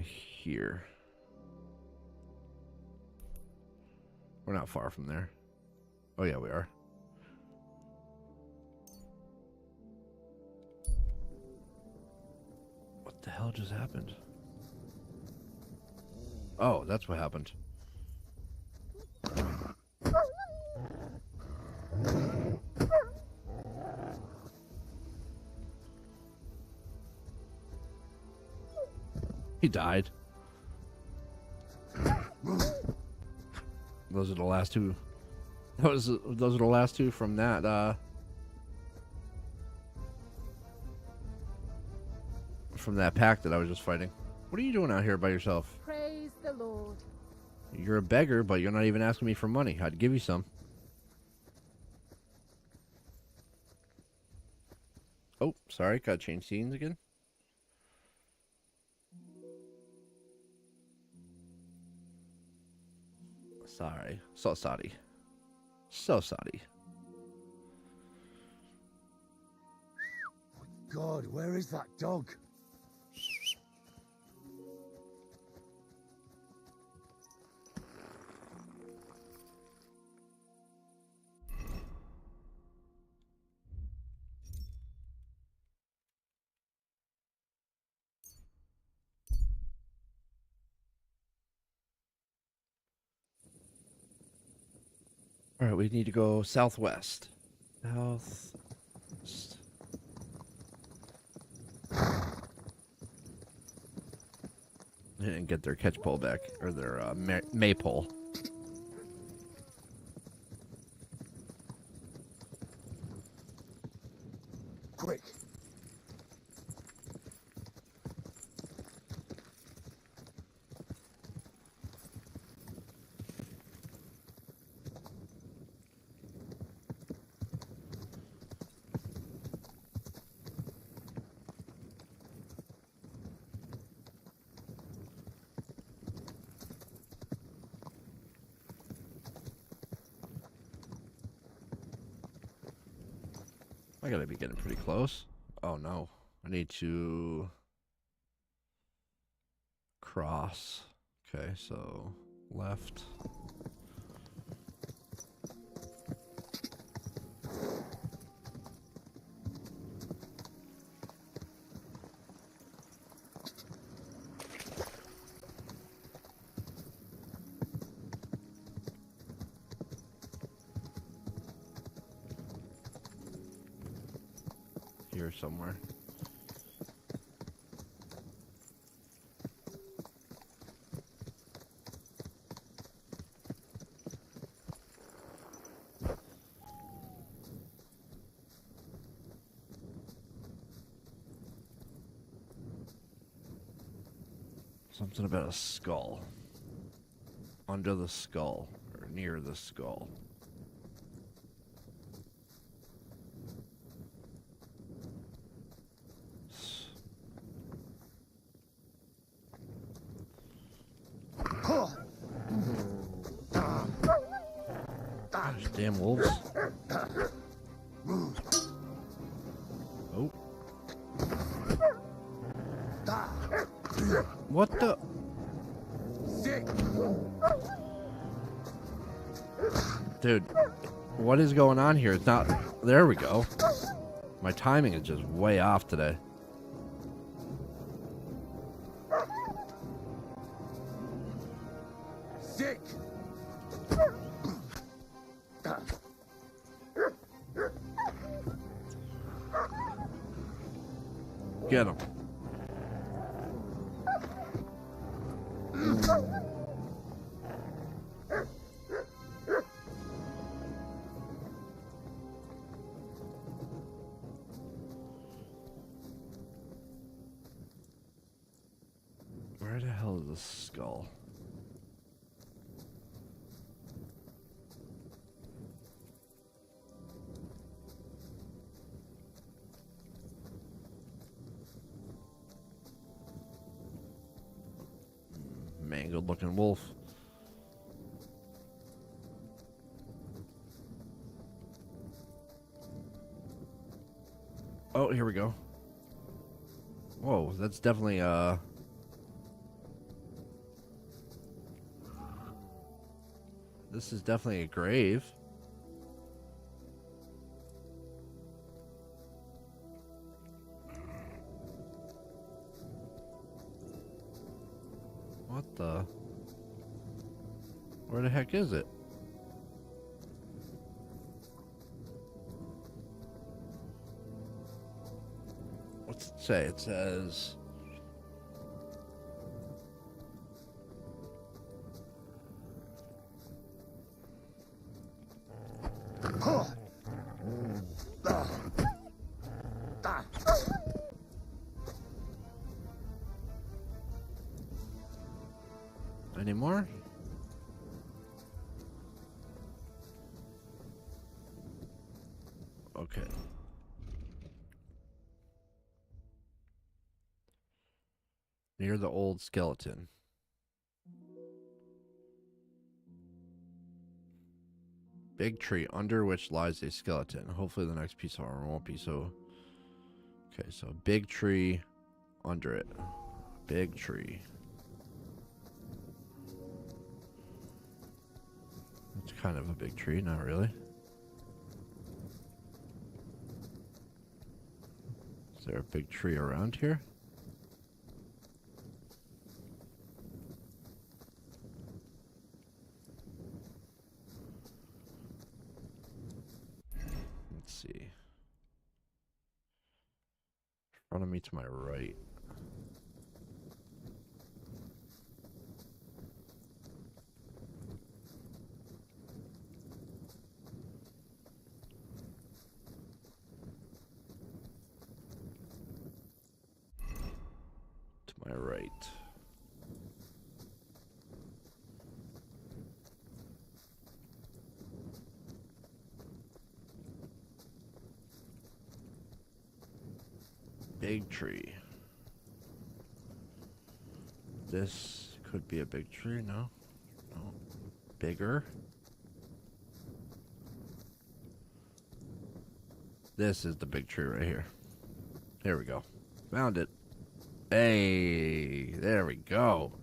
here. We're not far from there. Oh yeah, we are. What the hell just happened? Oh, that's what happened. He died. Those are the last two. Those are the last two from that pack that I was just fighting. What are you doing out here by yourself? Praise the Lord. You're a beggar, but you're not even asking me for money. I'd give you some. Oh, sorry. Gotta change scenes again. Sorry. So sorry. So sorry. God, where is that dog? All right, we need to go southwest. South. And get their catch pole back, or their maypole. Quick. I gotta be getting pretty close. Oh no. I need to cross. Okay, so left. Here somewhere. Something about a skull. Under the skull, or near the skull. Gosh, damn wolves. Oh. What the? Dude, what is going on here? It's not... There we go. My timing is just way off today. Sick. Get him. Where the hell is the skull? Mangled looking wolf. Oh, here we go. Whoa, that's definitely this is definitely a grave. What the? Where the heck is it? What's it say? It says... Any more? Okay. Near the old skeleton. Big tree under which lies a skeleton. Hopefully the next piece of armor won't be so... Okay, so big tree under it. Big tree. It's kind of a big tree, not really. Is there a big tree around here? Let's see. In front of me to my right. To my right. Big tree. This could be a big tree, no? No. Bigger. This is the big tree right here. There we go. Found it. Hey, there we go.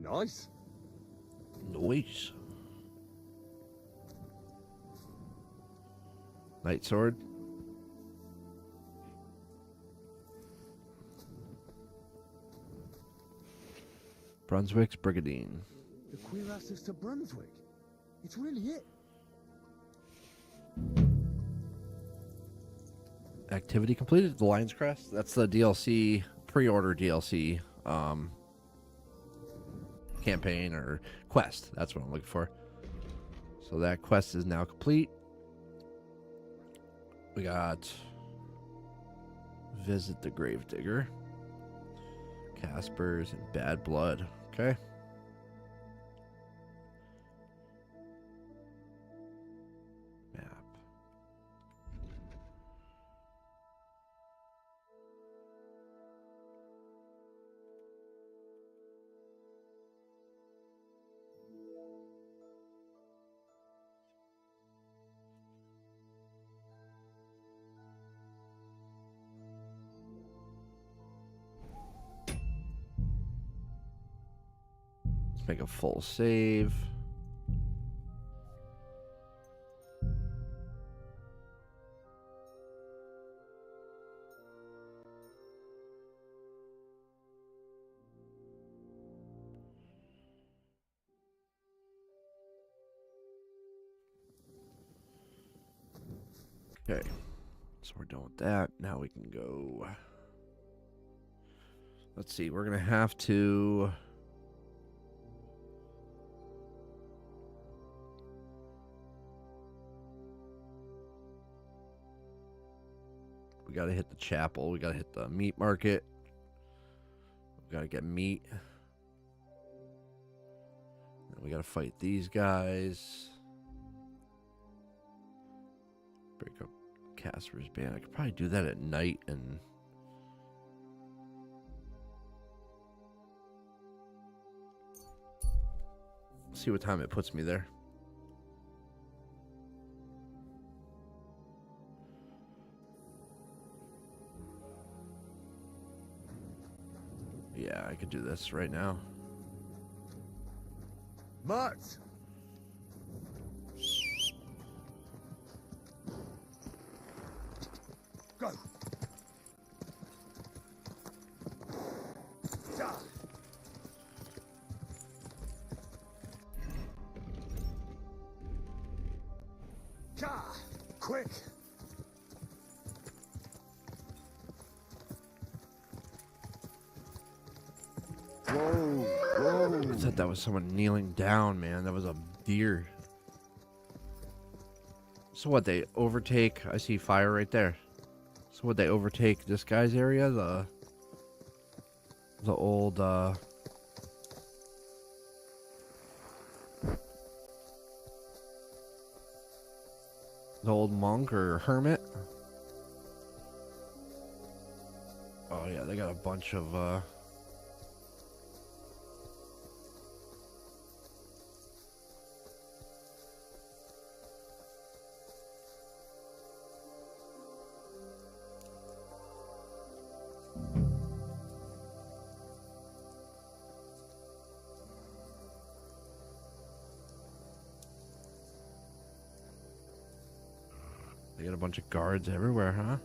Nice. Nice. Night sword. Brunswick's Brigadine. The cuirass to Brunswick. It's really it. Activity completed. The Lion's Crest. That's the DLC, pre-order DLC campaign or quest. That's what I'm looking for. So that quest is now complete. We got Visit the Gravedigger, Caspers, and Bad Blood. Okay. Map. Let's make a full save. Okay, so we're done with that. Now we can go. Let's see, we're gonna have to. We gotta hit the chapel. We gotta hit the meat market. We gotta get meat. And we gotta fight these guys. Break up Casper's band. I could probably do that at night and see what time it puts me there. Yeah, I could do this right now. Mutt! Go! Ja. Gah! Quick! Whoa! Whoa! I thought that was someone kneeling down, man. That was a deer. So what, they overtake? I see fire right there. So what, they overtake this guy's area? The old, the old monk or hermit? Oh yeah, they got a bunch of, they got a bunch of guards everywhere, huh?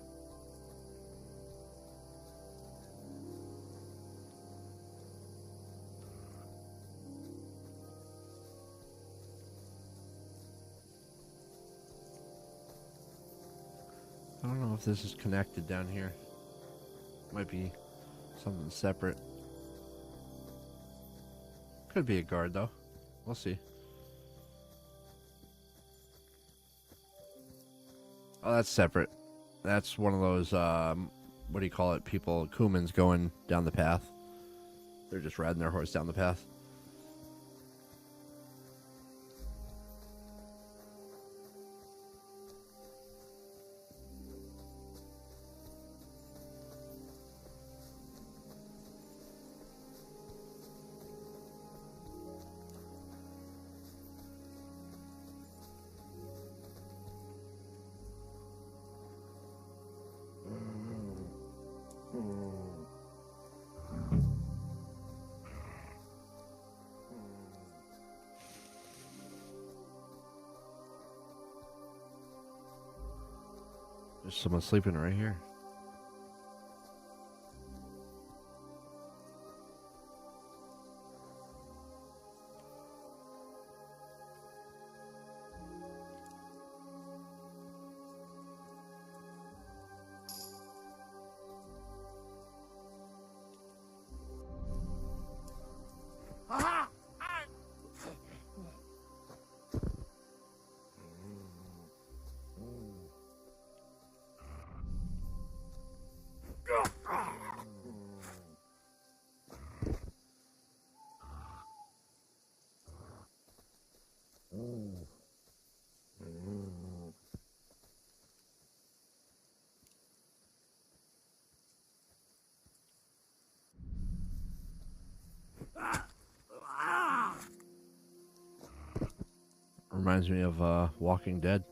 I don't know if this is connected down here. Might be something separate. Could be a guard though. We'll see. Oh, that's separate. That's one of those, what do you call it? People, Kumans going down the path. They're just riding their horse down the path. There's someone sleeping right here. Reminds me of Walking Dead.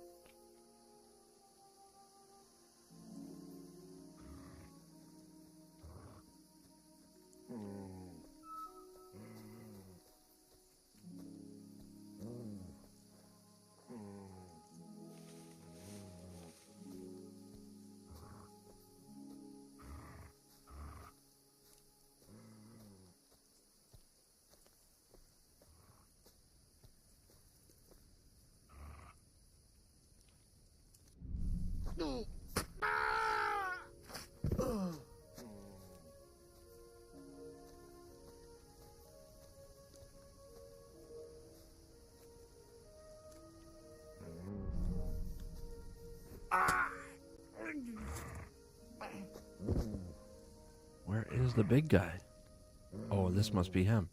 Where is the big guy? Oh, this must be him.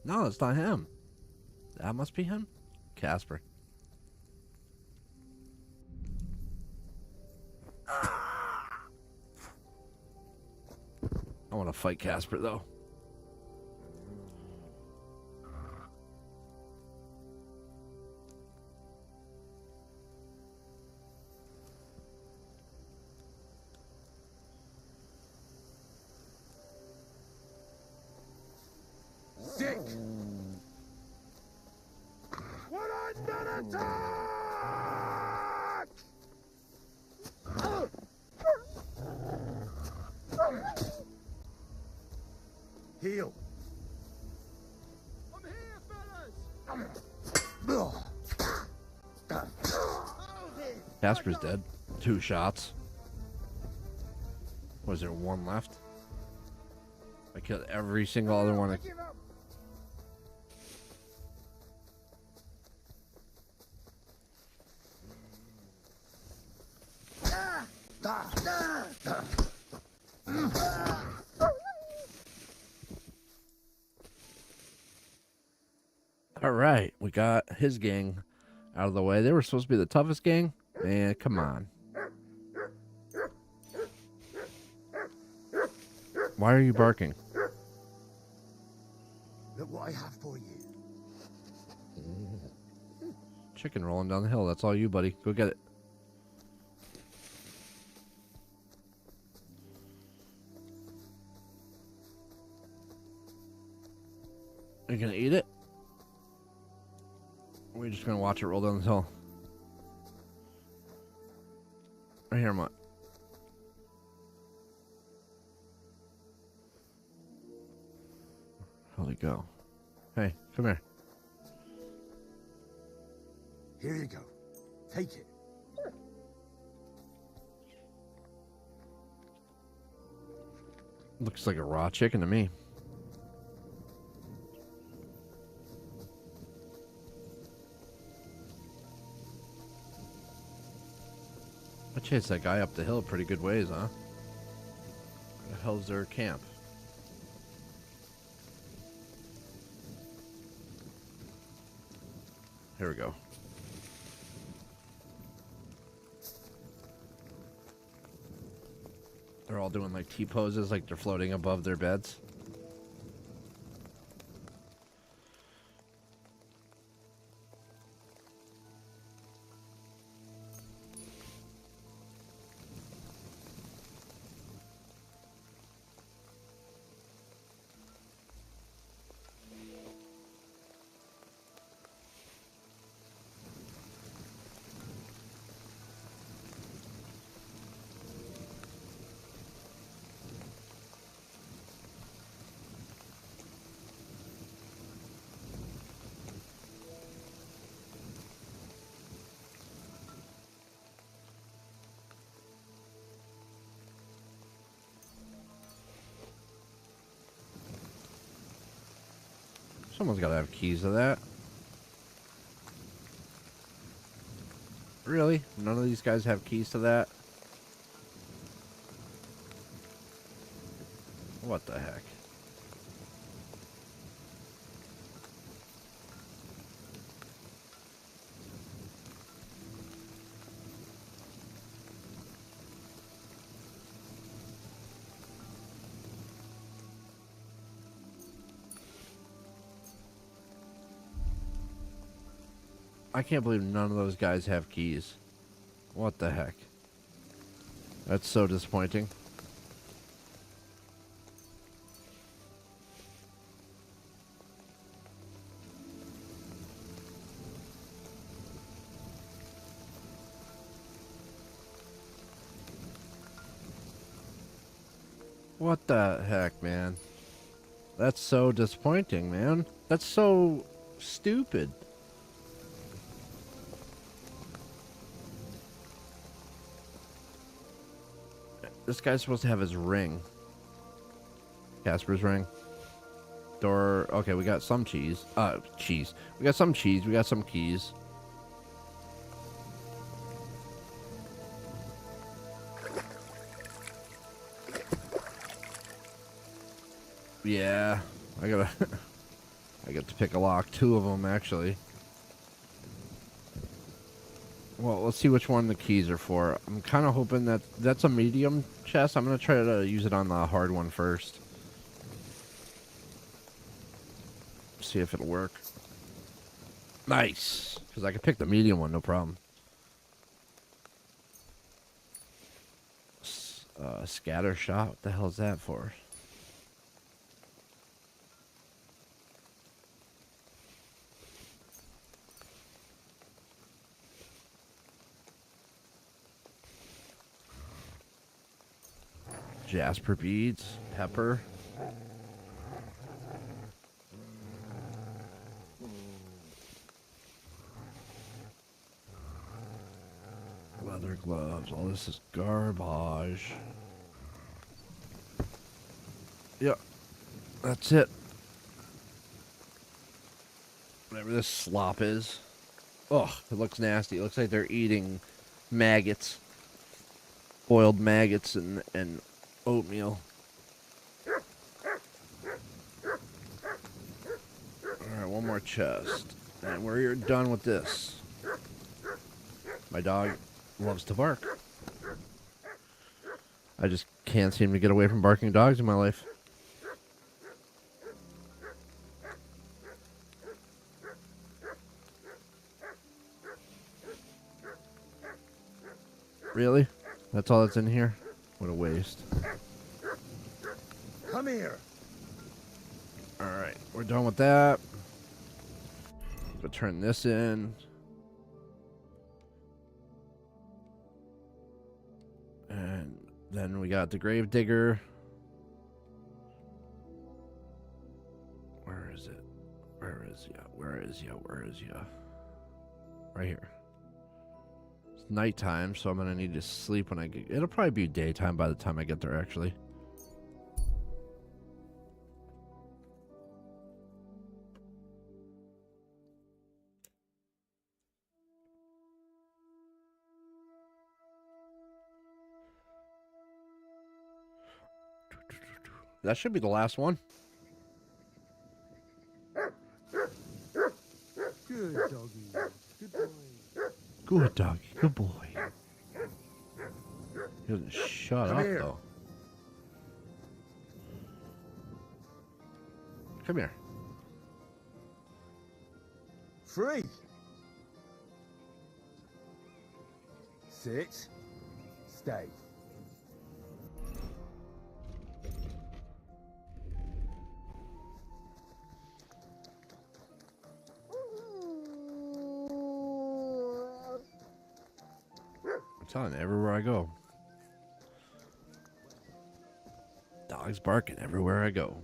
No, it's not him. That must be him. Casper. I want to fight Casper, though. Sick! We're under attack! Heal. I'm here, fellas! Casper's dead. 2 shots. Was there 1 left? I killed every single other one. All right, we got his gang out of the way. They were supposed to be the toughest gang. Man, come on. Why are you barking? Look what I have for you. Chicken rolling down the hill. That's all you, buddy. Go get it. Are you gonna eat it? Or are we just gonna watch it roll down the hill? Right here, Mutt. Where'd he go? Hey, come here. Here you go. Take it. Looks like a raw chicken to me. I chased that guy up the hill pretty good ways, huh? Where the hell's their camp? Here we go. They're all doing like T-poses, like they're floating above their beds. Someone's got to have keys to that. Really? None of these guys have keys to that? What the heck? I can't believe none of those guys have keys. What the heck? That's so disappointing. What the heck, man? That's so disappointing, man. That's so stupid. This guy's supposed to have his ring. Casper's ring. Door. Okay, we got some cheese. Cheese. We got some cheese. We got some keys. Yeah, I gotta. I get to pick a lock. 2 of them, actually. Well, let's see which one the keys are for. I'm kind of hoping that that's a medium chest. I'm going to try to use it on the hard one first. See if it'll work. Nice. Because I can pick the medium one, no problem. Scatter shot? What the hell is that for? Jasper beads, pepper. Leather gloves. All this is garbage. Yep. That's it. Whatever this slop is. Ugh, it looks nasty. It looks like they're eating maggots. Boiled maggots and oatmeal. Alright, one more chest. And we're done with this. My dog loves to bark. I just can't seem to get away from barking dogs in my life. Really? That's all that's in here? What a waste. Come here. Alright, we're done with that. We'll turn this in. And then we got the grave digger. Where is it? Where is ya? Where is ya? Where is ya? Right here. It's nighttime, so I'm gonna need to sleep when I get. It'll probably be daytime by the time I get there, actually. That should be the last one. Good doggy. Good boy. Good doggy. Good boy. He doesn't shut up, here. though. Come here. Free. Sit. Stay. I'm telling you, everywhere I go. Dogs barking everywhere I go.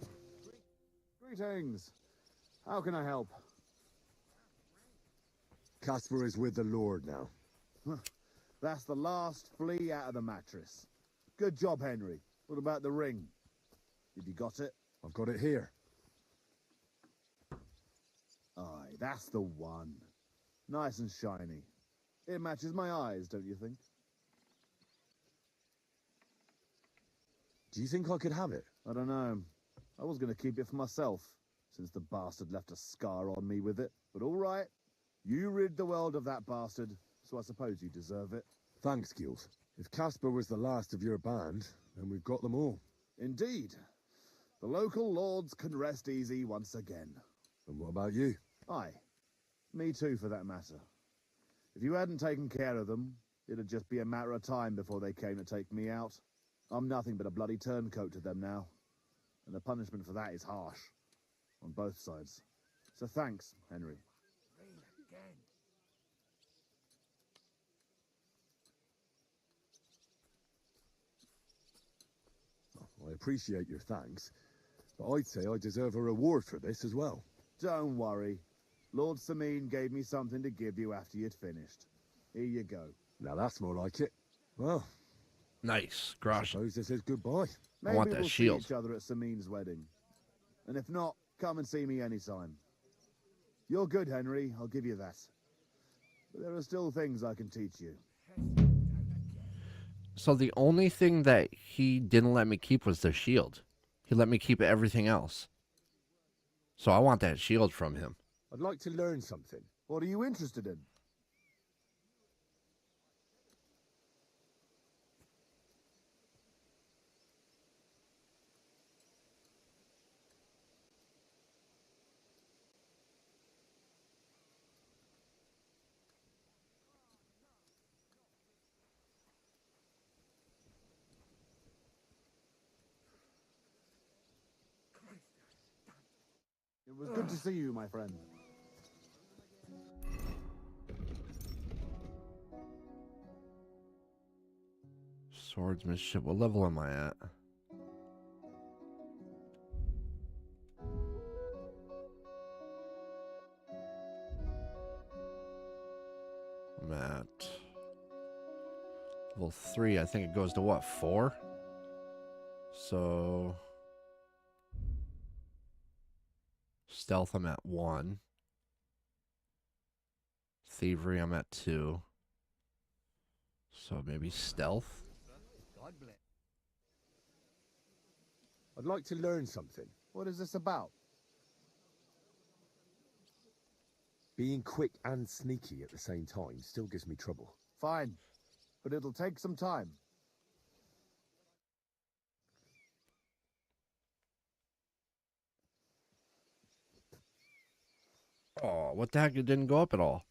Greetings. How can I help? Casper is with the Lord now. That's the last flea out of the mattress. Good job, Henry. What about the ring? Have you got it? I've got it here. Aye, that's the one. Nice and shiny. It matches my eyes, don't you think? Do you think I could have it? I don't know. I was going to keep it for myself, since the bastard left a scar on me with it. But all right, you rid the world of that bastard, so I suppose you deserve it. Thanks, Gills. If Casper was the last of your band, then we've got them all. Indeed. The local lords can rest easy once again. And what about you? Aye. Me too, for that matter. If you hadn't taken care of them, it'd just be a matter of time before they came to take me out. I'm nothing but a bloody turncoat to them now. And the punishment for that is harsh. On both sides. So thanks, Henry. I appreciate your thanks, but I'd say I deserve a reward for this as well. Don't worry. Lord Samine gave me something to give you after you'd finished. Here you go. Now that's more like it. Well, Nice. I Grosh. suppose this is goodbye. I want Maybe that we'll shield. see each other at Samine's wedding. And if not, come and see me anytime. You're good, Henry. I'll give you that. But there are still things I can teach you. So the only thing that he didn't let me keep was the shield. He let me keep everything else. So I want that shield from him. I'd like to learn something. What are you interested in? It was good to see you, my friend. Swordsmanship. What level am I at? I'm at Level 3, I think it goes to what, 4? So stealth, I'm at 1. Thievery, I'm at 2. So maybe stealth? I'd like to learn something. What is this about? Being quick and sneaky at the same time still gives me trouble. Fine, but it'll take some time. Oh, what the heck? It didn't go up at all.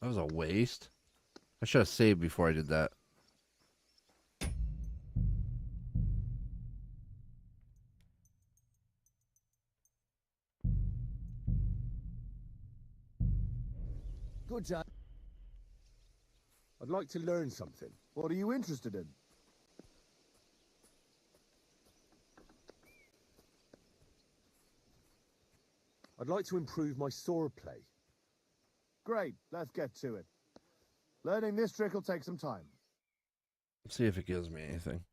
That was a waste. I should have saved before I did that. Good job. I'd like to learn something. What are you interested in? I'd like to improve my sword play. Great, let's get to it. Learning this trick will take some time. Let's see if it gives me anything.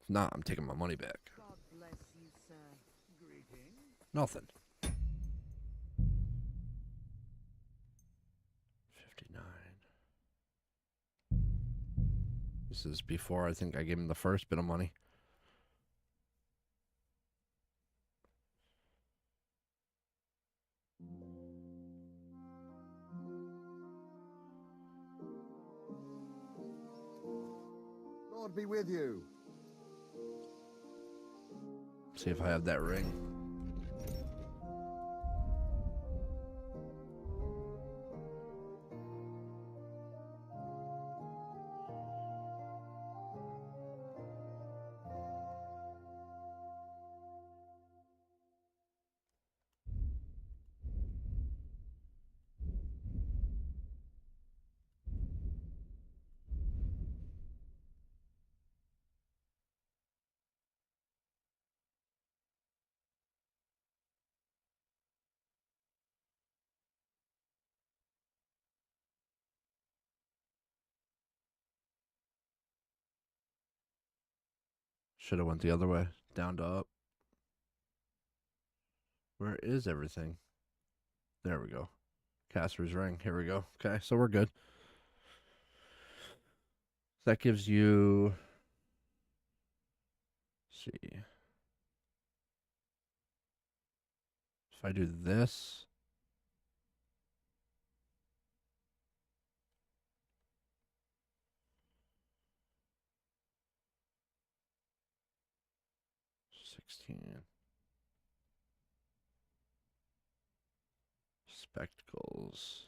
If not, I'm taking my money back. God bless you, sir. Greetings. Nothing. 59. This is before I think I gave him the first bit of money. Lord be with you. See if I have that ring. Should have went the other way. Down to up. Where is everything? There we go. Casper's ring. Here we go. Okay, so we're good. That gives you... Let's see. If I do this... Spectacles.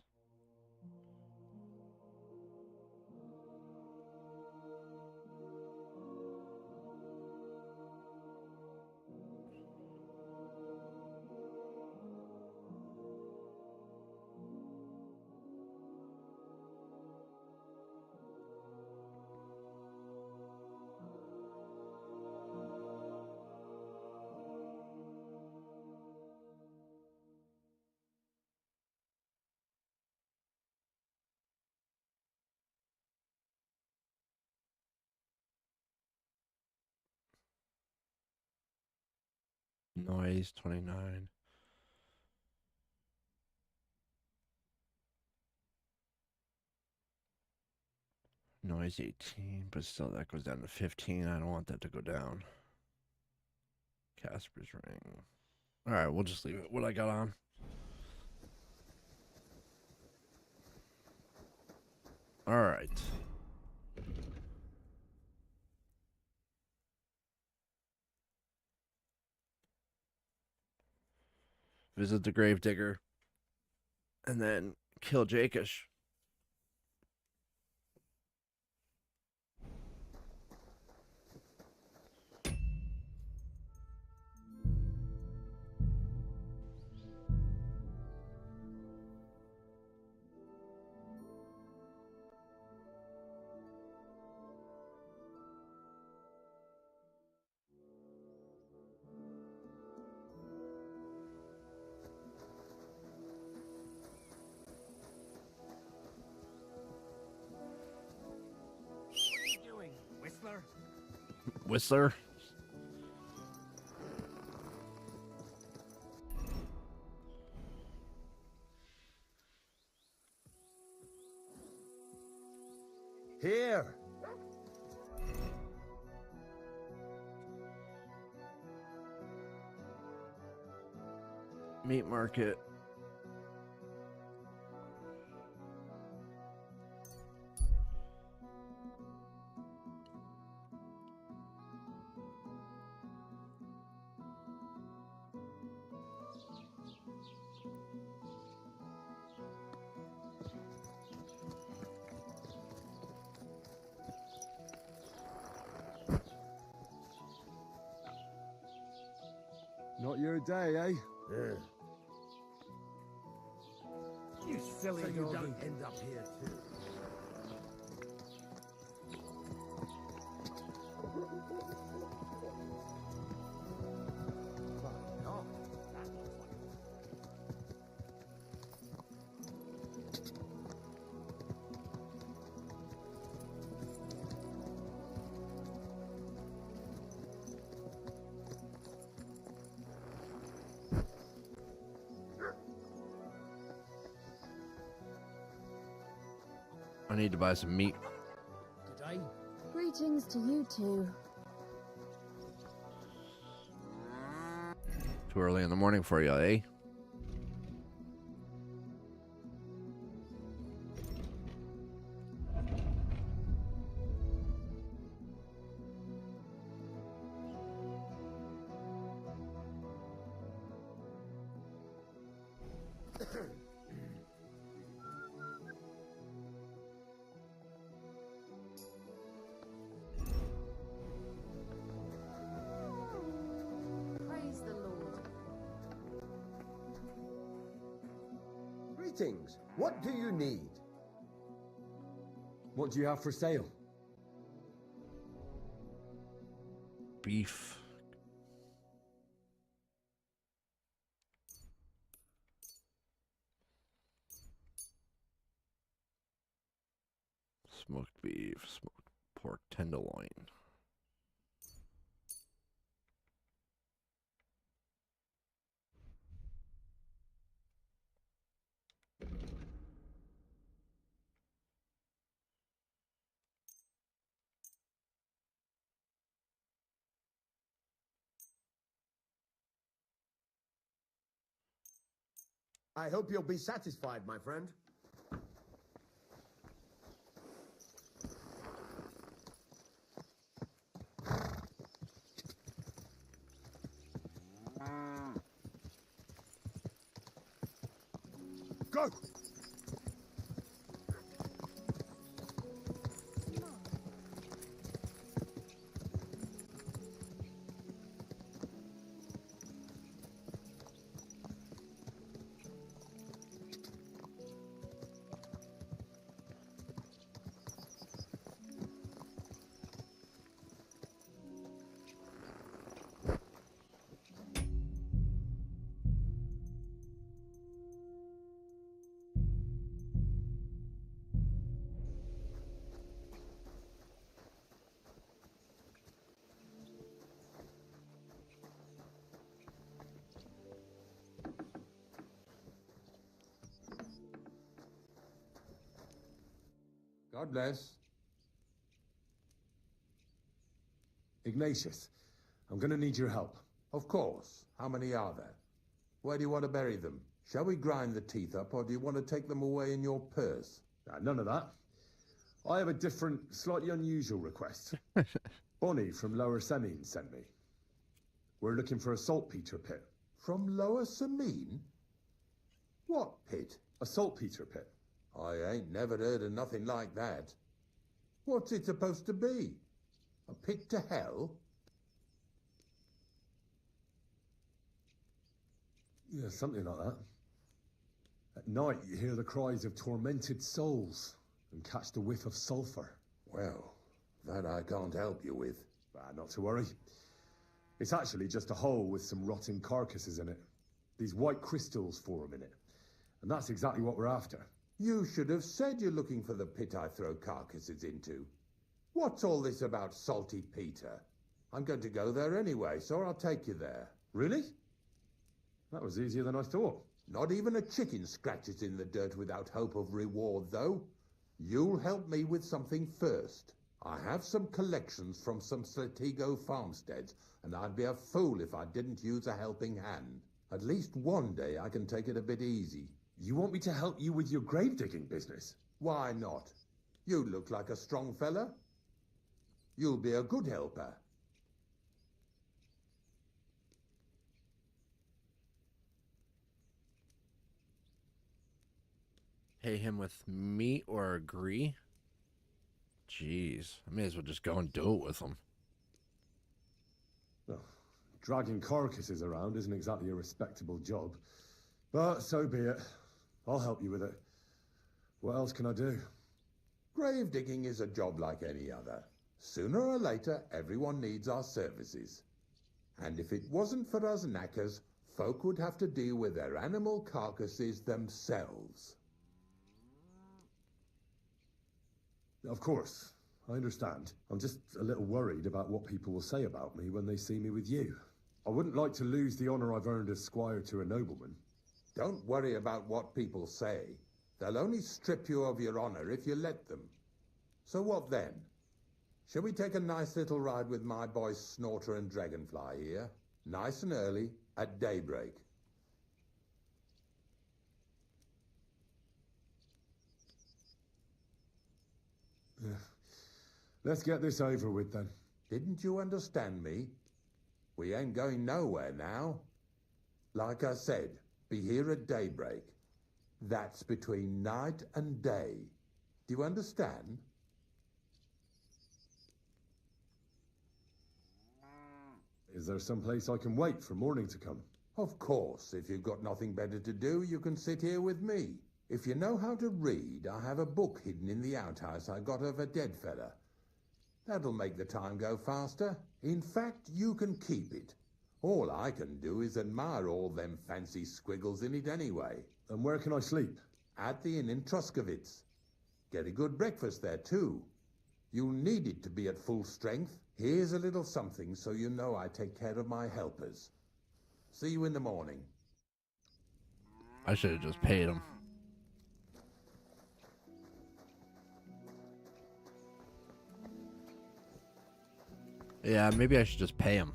Noise 29. Noise 18, but still that goes down to 15. I don't want that to go down. Casper's ring. All right, we'll just leave it. What I got on. All right. Visit the Gravedigger. And then kill Jakish. Whistler. Here. Meat market. Not your day, eh? You silly so you don't end up here too. I need to buy some meat. Good day. Greetings to you two. Too early in the morning for you, eh? Praise the Lord. Greetings. What do you need? What do you have for sale? Beef. Smoked beef, smoked pork tenderloin. I hope you'll be satisfied, my friend. Go! God bless. Ignatius, I'm gonna need your help. Of course. How many are there? Where do you want to bury them? Shall we grind the teeth up, or do you want to take them away in your purse? None of that. I have a different, slightly unusual request. Bonnie from Lower Semine sent me. We're looking for a saltpeter pit. From Lower Semine? What pit? A saltpeter pit. I ain't never heard of nothing like that. What's it supposed to be? A pit to hell? Yeah, something like that. At night, you hear the cries of tormented souls and catch the whiff of sulphur. Well, that I can't help you with. Not to worry. It's actually just a hole with some rotting carcasses in it. These white crystals form in it. And that's exactly what we're after. You should have said you're looking for the pit I throw carcasses into. What's all this about Salty Peter? I'm going to go there anyway, so I'll take you there. Really? That was easier than I thought. Not even a chicken scratches in the dirt without hope of reward, though. You'll help me with something first. I have some collections from some Slatigo farmsteads, and I'd be a fool if I didn't use a helping hand. At least one day I can take it a bit easy. You want me to help you with your grave digging business? Why not? You look like a strong fella. You'll be a good helper. Pay him with meat or agree? Jeez, I may as well just go and do it with him. Well, dragging carcasses around isn't exactly a respectable job. But so be it. I'll help you with it. What else can I do? Grave digging is a job like any other. Sooner or later, everyone needs our services. And if it wasn't for us knackers, folk would have to deal with their animal carcasses themselves. Of course, I understand. I'm just a little worried about what people will say about me when they see me with you. I wouldn't like to lose the honor I've earned as squire to a nobleman. Don't worry about what people say. They'll only strip you of your honor if you let them. So what then? Shall we take a nice little ride with my boys Snorter and Dragonfly here? Nice and early, at daybreak. Let's get this over with then. Didn't you understand me? We ain't going nowhere now. Like I said, be here at daybreak. That's between night and day. Do you understand? Is there some place I can wait for morning to come? Of course, if you've got nothing better to do, you can sit here with me. If you know how to read, I have a book hidden in the outhouse I got of a dead fella. That'll make the time go faster. In fact, you can keep it. All I can do is admire all them fancy squiggles in it anyway. And where can I sleep? At the inn in Truskowitz. Get a good breakfast there, too. You'll need it to be at full strength. Here's a little something so you know I take care of my helpers. See you in the morning. I should have just paid him. Yeah, maybe I should just pay him.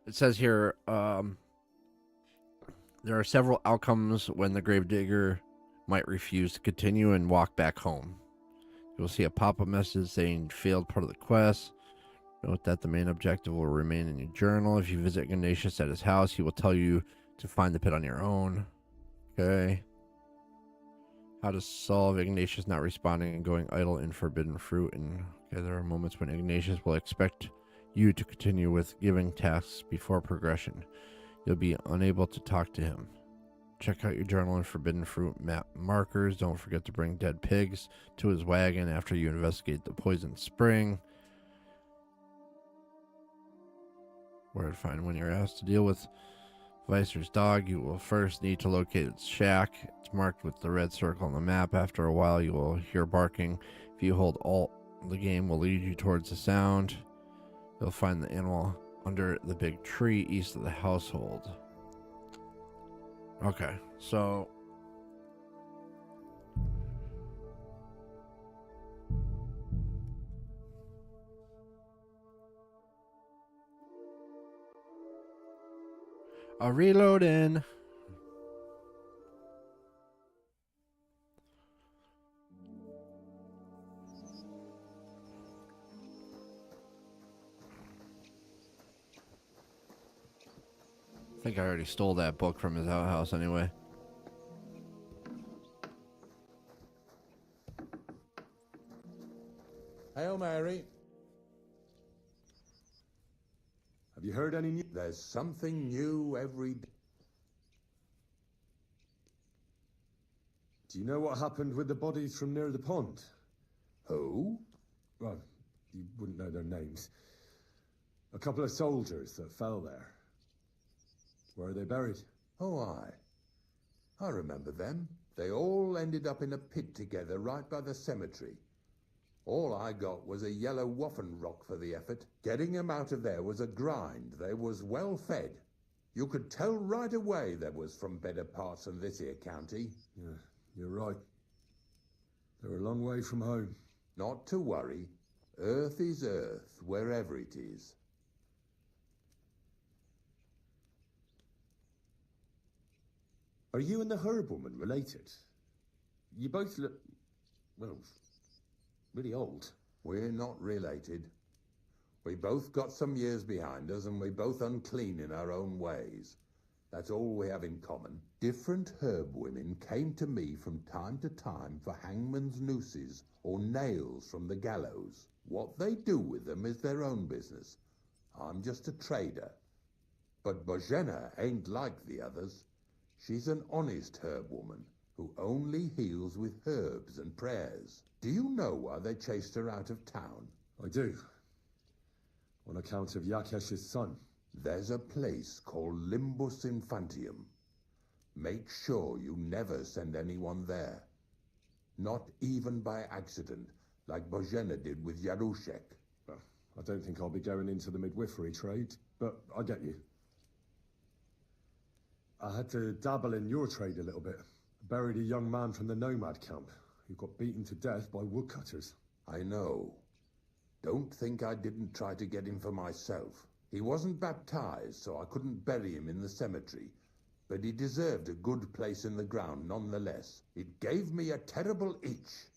It says here, there are several outcomes when the gravedigger might refuse to continue and walk back home. You'll see a pop-up message saying failed part of the quest. Note that the main objective will remain in your journal. If you visit Ignatius at his house, he will tell you to find the pit on your own. Okay. How to solve Ignatius not responding and going idle in forbidden fruit. And okay, there are moments when Ignatius will expect you to continue with giving tasks before progression. You'll be unable to talk to him. Check out your journal and forbidden fruit map markers. Don't forget to bring dead pigs to his wagon after you investigate the poison spring. Where to find when you're asked to deal with Vicer's dog, you will first need to locate its shack. It's marked with the red circle on the map. After a while, you will hear barking. If you hold Alt, the game will lead you towards the sound. You'll find the animal under the big tree east of the household. Okay, so I'll reload in. I think I already stole that book from his outhouse anyway. Hail Mary. Have you heard any news? There's something new every day. Do you know what happened with the bodies from near the pond? Who? Well, you wouldn't know their names. A couple of soldiers that fell there. Where are they buried? Oh, I remember them. They all ended up in a pit together right by the cemetery. All I got was a yellow waffen rock for the effort. Getting them out of there was a grind. They was well fed. You could tell right away they was from better parts than this here county. Yeah, you're right. They're a long way from home. Not to worry. Earth is earth, wherever it is. Are you and the herb woman related? You both look, well, really old. We're not related. We both got some years behind us, and we're both unclean in our own ways. That's all we have in common. Different herb women came to me from time to time for hangman's nooses or nails from the gallows. What they do with them is their own business. I'm just a trader. But Bozhena ain't like the others. She's an honest herb woman who only heals with herbs and prayers. Do you know why they chased her out of town? I do. On account of Yakesh's son. There's a place called Limbus Infantium. Make sure you never send anyone there. Not even by accident, like Bozhena did with Yarushek. Well, I don't think I'll be going into the midwifery trade, but I get you. I had to dabble in your trade a little bit. Buried a young man from the nomad camp who got beaten to death by woodcutters. I know. Don't think I didn't try to get him for myself. He wasn't baptized, so I couldn't bury him in the cemetery. But he deserved a good place in the ground nonetheless. It gave me a terrible itch.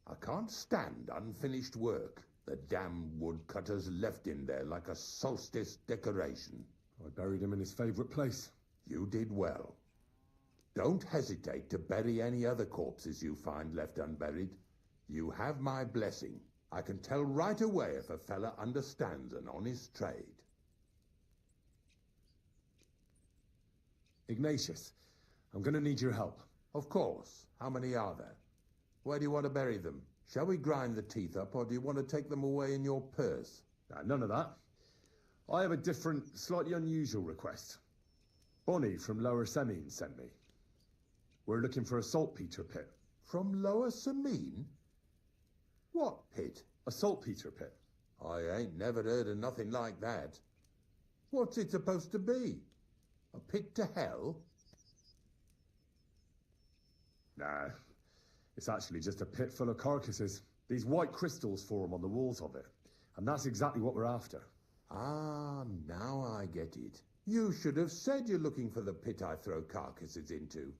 I can't stand unfinished work. The damn woodcutters left him there like a solstice decoration. I buried him in his favorite place. You did well. Don't hesitate to bury any other corpses you find left unburied. You have my blessing. I can tell right away if a fella understands an honest trade. Ignatius, I'm going to need your help. Of course. How many are there? Where do you want to bury them? Shall we grind the teeth up, or do you want to take them away in your purse? None of that. I have a different, slightly unusual request. Bonnie from Lower Semine sent me. We're looking for a saltpeter pit. From Lower Semine? What pit? A saltpeter pit. I ain't never heard of nothing like that. What's it supposed to be? A pit to hell? Nah, it's actually just a pit full of carcasses. These white crystals form on the walls of it. And that's exactly what we're after. Ah, now I get it. You should have said you're looking for the pit I throw carcasses into.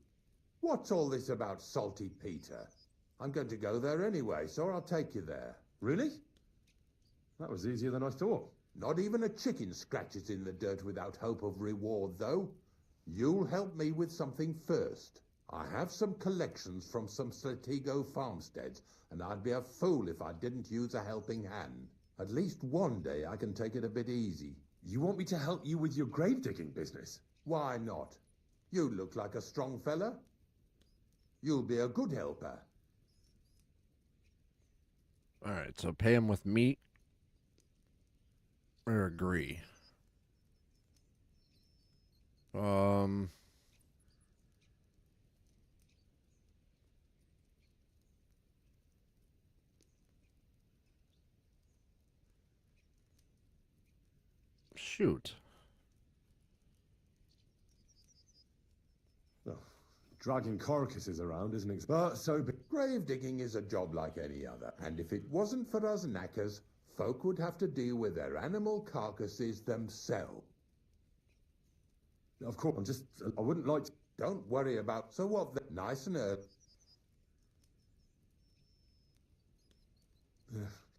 What's all this about Salty Peter? I'm going to go there anyway, so I'll take you there. Really? That was easier than I thought. Not even a chicken scratches in the dirt without hope of reward, though. You'll help me with something first. I have some collections from some Stratego farmsteads, and I'd be a fool if I didn't use a helping hand. At least one day I can take it a bit easy. You want me to help you with your grave digging business? Why not? You look like a strong fella. You'll be a good helper. All right, so pay him with meat or agree. Shoot. Oh, dragging carcasses around isn't but so big. Grave digging is a job like any other, and if it wasn't for us knackers, folk would have to deal with their animal carcasses themselves. Of course, I wouldn't like to... Don't worry about... So what, nice and early.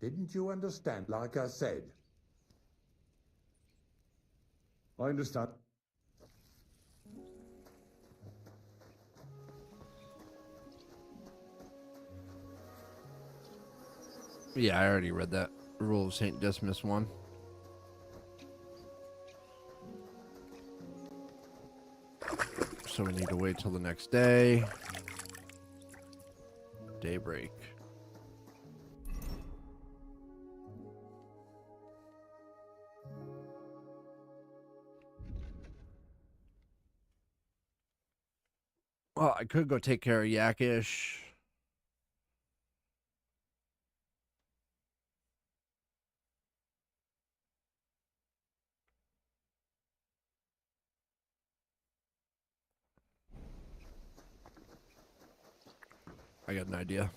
Didn't you understand, like I said? I understand. Yeah, I already read that. Rule of St. Dismas 1. So we need to wait till the next day. Daybreak. Well, I could go take care of Yakish. I got an idea.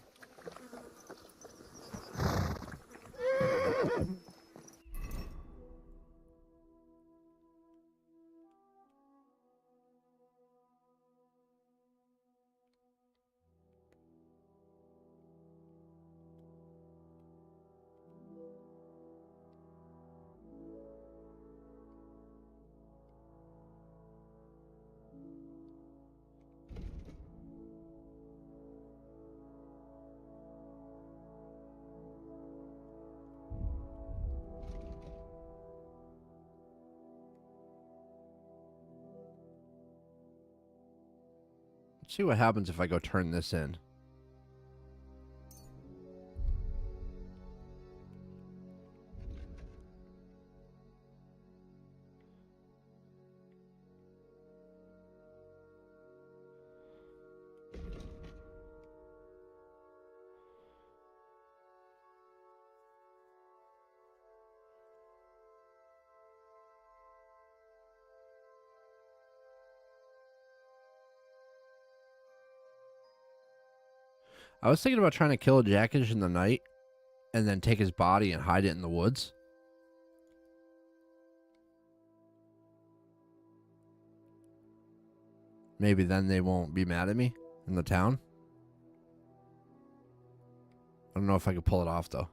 Let's see what happens if I go turn this in. I was thinking about trying to kill Jackish in the night and then take his body and hide it in the woods. Maybe then they won't be mad at me in the town. I don't know if I could pull it off, though.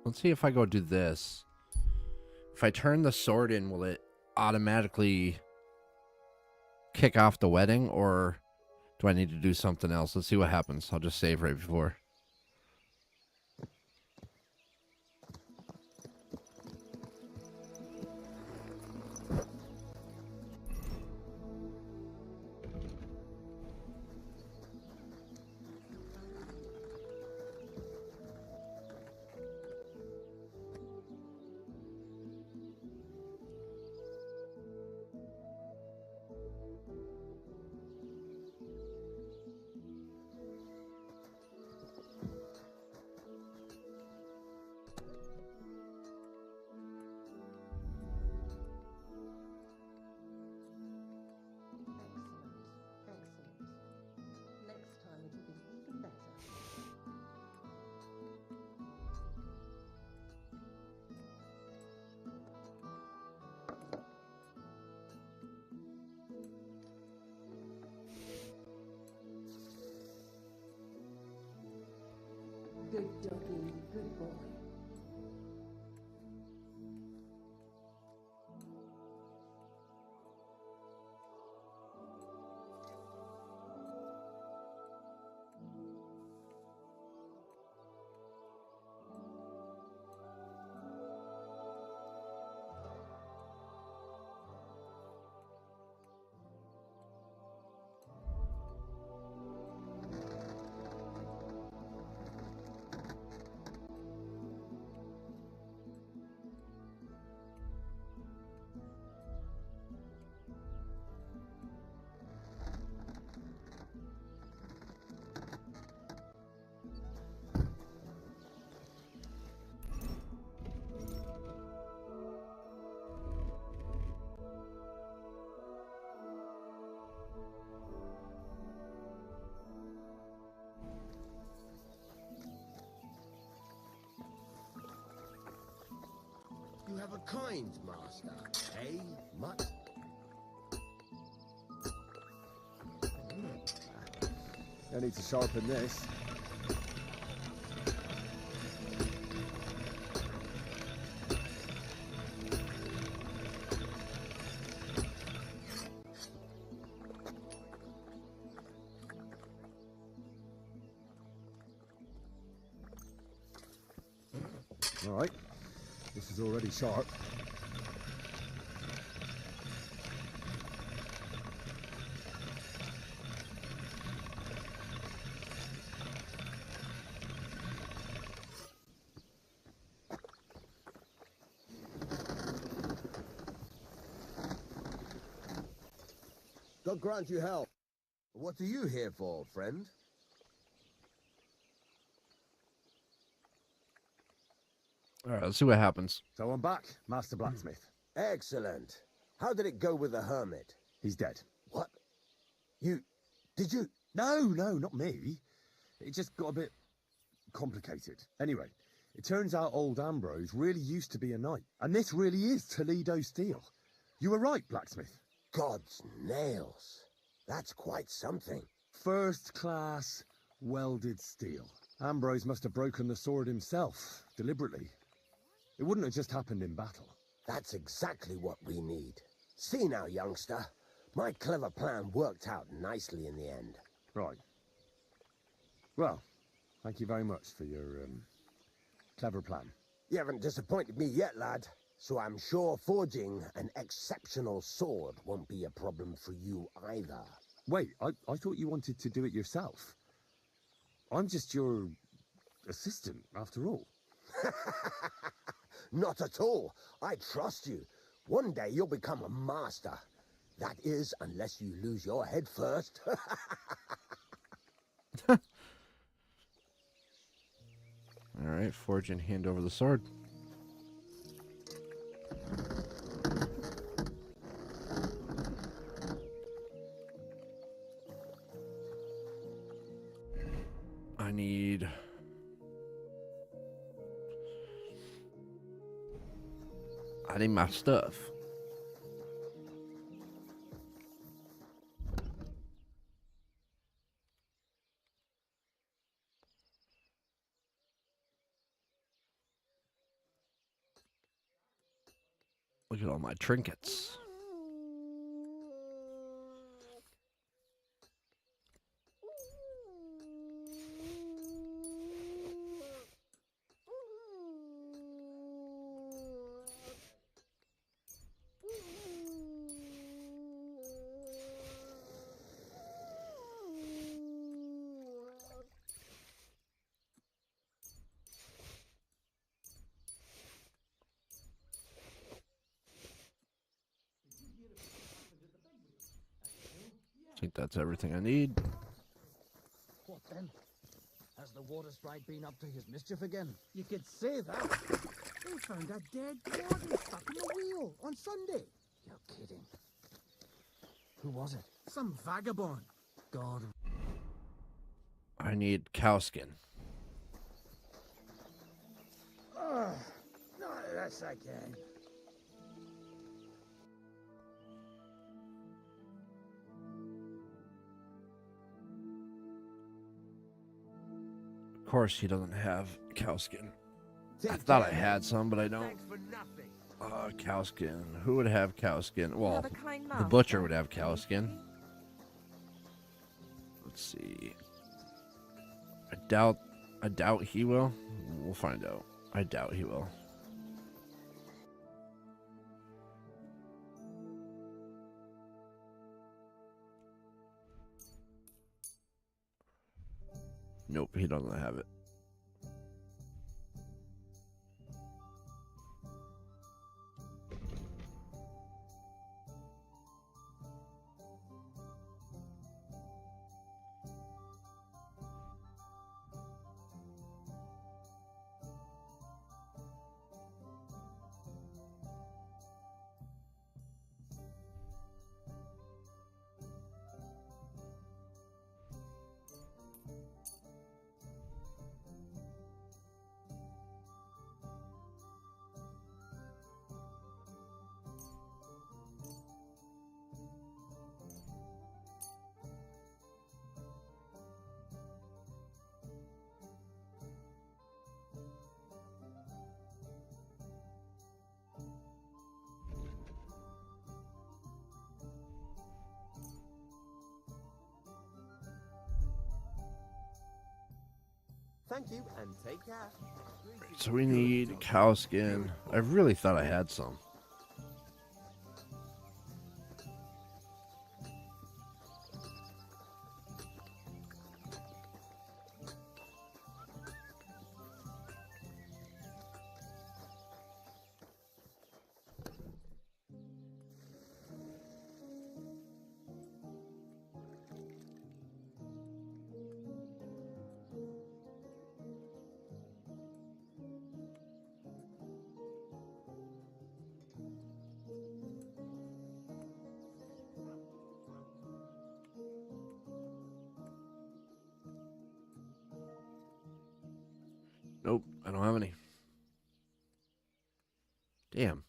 Let's see if I go do this. If I turn the sword in, will it automatically kick off the wedding, or do I need to do something else? Let's see what happens. I'll just save right before. Good doggy, good boy. You have a kind master, eh? Much. No need to sharpen this. All right, this is already sharp. God grant you help. What are you here for, friend? All right, let's see what happens. So I'm back, Master Blacksmith. Excellent. How did it go with the hermit? He's dead. What? Did you? No, not me. It just got a bit complicated. Anyway, it turns out old Ambrose really used to be a knight. And this really is Toledo steel. You were right, Blacksmith. God's nails. That's quite something. First class welded steel. Ambrose must have broken the sword himself, deliberately. It wouldn't have just happened in battle. That's exactly what we need. See now, youngster. My clever plan worked out nicely in the end. Right. Well, thank you very much for your, clever plan. You haven't disappointed me yet, lad. So I'm sure forging an exceptional sword won't be a problem for you either. Wait, I thought you wanted to do it yourself. I'm just your assistant, after all. Not at all. I trust you. One day you'll become a master. That is, unless you lose your head first. All right, forge and hand over the sword. I need... my stuff. Look at all my trinkets. I think that's everything I need. What then? Has the water sprite been up to his mischief again? You could say that. They found a dead body stuck in the wheel on Sunday. You're kidding. Who was it? Some vagabond. God. I need cow skin. Not unless I can. Of course, he doesn't have cow skin. I thought I had some, but I don't. Cow skin. Who would have cow skin? Well, the butcher would have cow skin. Let's see. I doubt he will. We'll find out. I doubt he will. Nope, he doesn't have it. Thank you, and take care. So we need cow skin. I really thought I had some. Nope, I don't have any. Damn.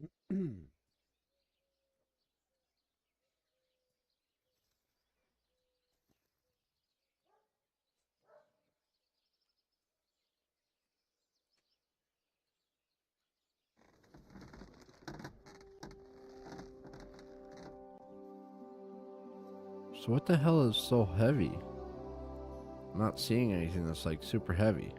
So what the hell is so heavy? I'm not seeing anything that's like super heavy.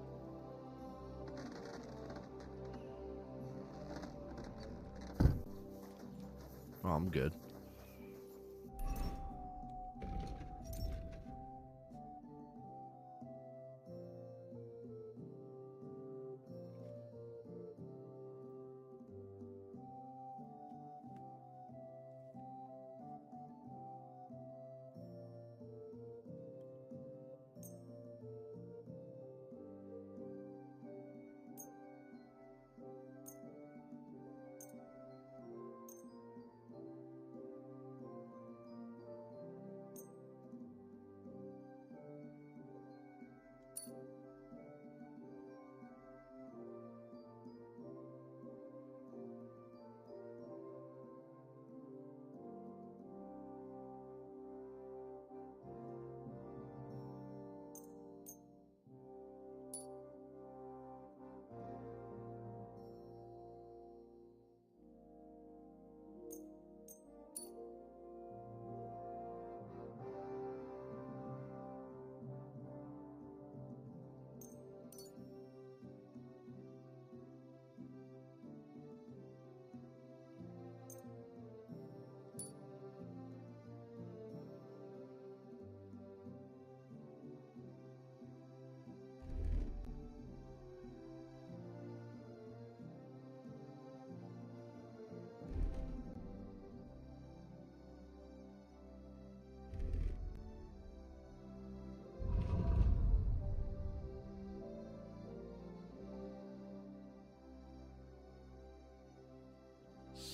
Oh, I'm good.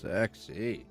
Sexy.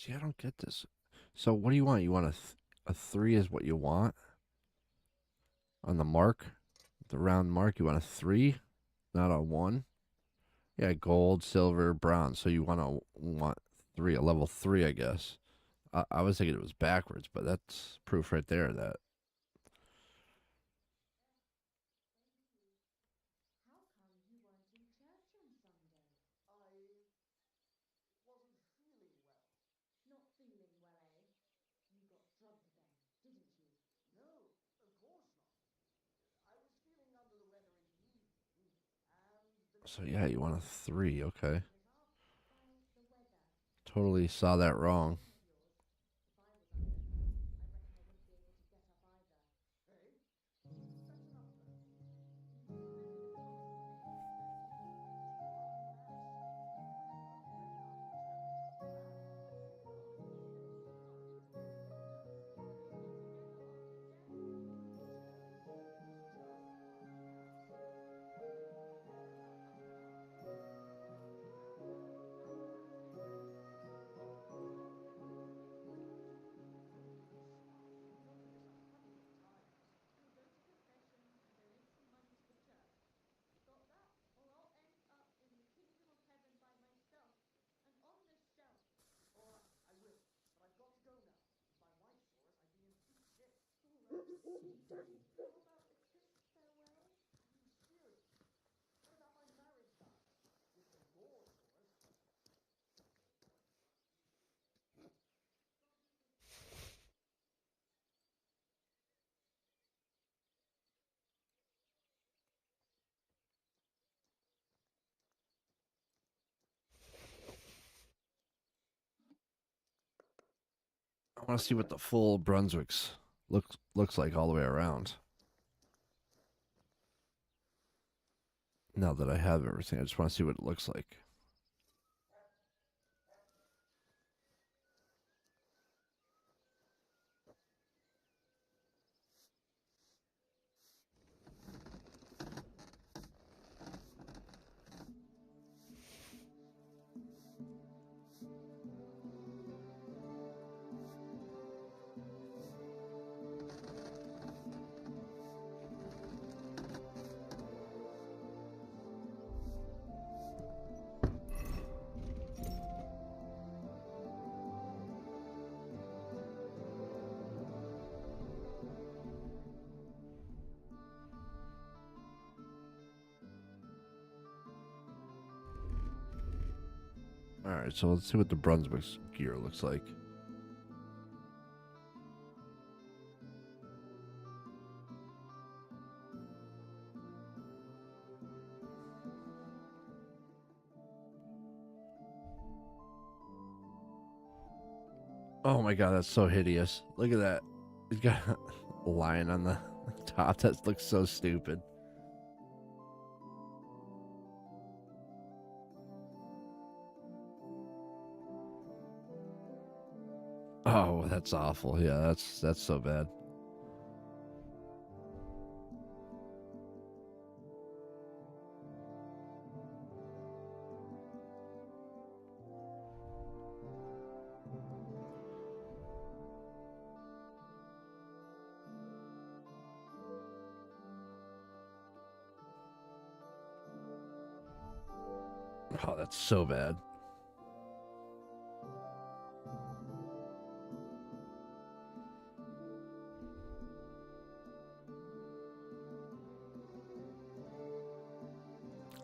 See, I don't get this. So what do you want? You want a 3 is what you want? On the mark? The round mark, you want a 3? Not a 1? Yeah, gold, silver, bronze. So you want 3, a level 3, I guess. I was thinking it was backwards, but that's proof right there that. Not feeling well, eh? You got drugged then, didn't you? No, of course not. I was feeling under the weather in the evening, and So yeah, you want a 3, okay. By the weather. Totally saw that wrong. If I was under her, I reckon I wouldn't be able to get up either. Hey, that's enough of that. You remember the promise we made at the first meeting? Oh, yes. I forgot to bring enough stuff to help you out. Well, then start. We'll be all together after death. You'll go to confession and donate some money to the church. Got that? Or I'll end up in the kingdom of heaven by myself and on this shelf. All right, I will. But I've got to go now. If my wife saw us, I'd be in deep shit. All right, silly daddy. How about a kiss farewell? Are you serious? What about my marriage vows? If the law saw us. I want to see what the full Brunswick's looks like all the way around. Now that I have everything, I just want to see what it looks like. Alright, so let's see what the Brunswick's gear looks like. Oh my god, that's so hideous. Look at that. He's got a lion on the top. That looks so stupid. Oh, that's awful. Yeah, that's so bad. Oh, that's so bad.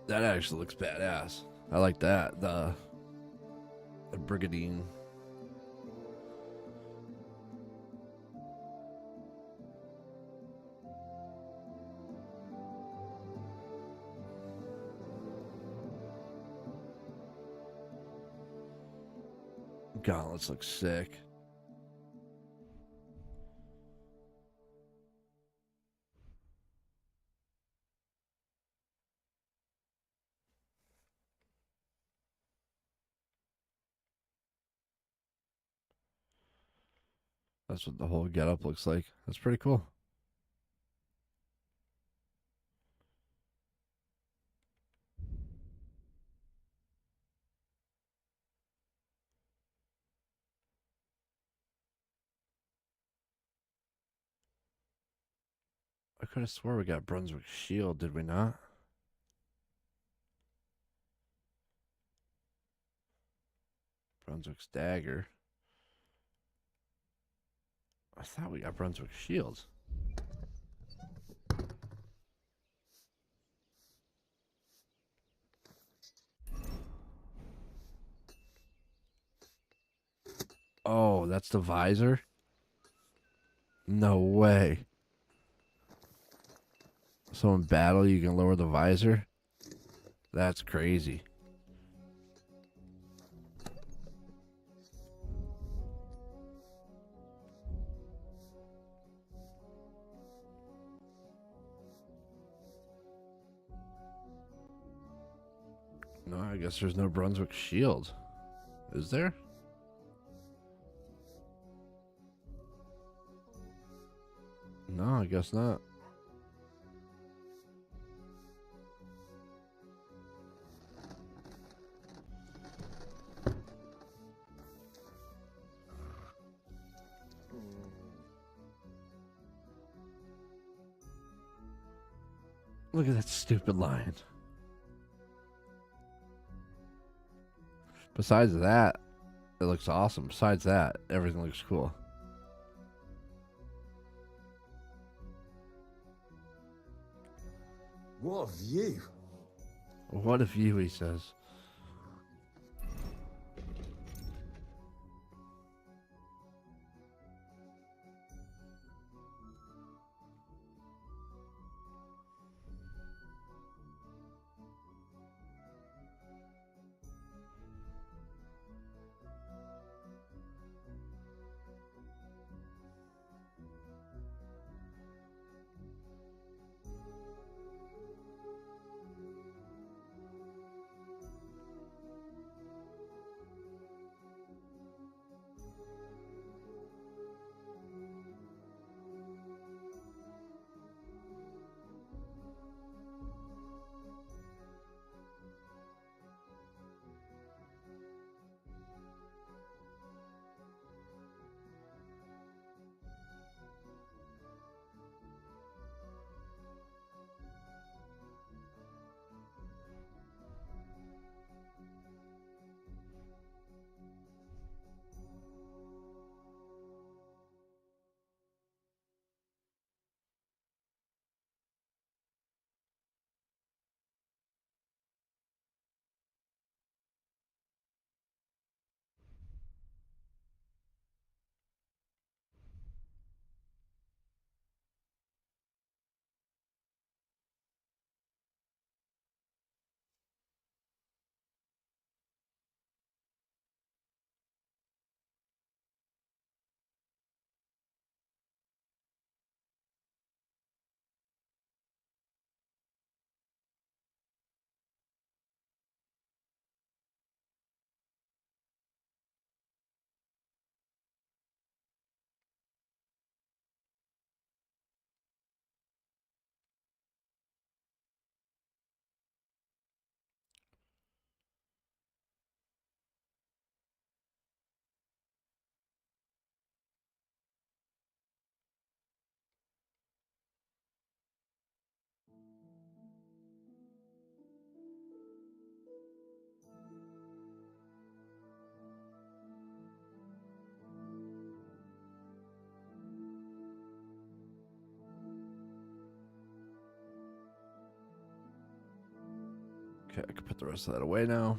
That actually looks badass. I like that. The Brigandine. Gauntlets look sick. That's what the whole getup looks like. That's pretty cool. I could have swore we got Brunswick Shield, did we not? Brunswick's Dagger. I thought we got Brunswick Shield. Oh, that's the visor? No way. So in battle, you can lower the visor? That's crazy. No, I guess there's no Brunswick Shield. Is there? No, I guess not. Look at that stupid lion. Besides that, it looks awesome. Besides that, everything looks cool. What a view. What a view, he says. Okay, I can put the rest of that away now.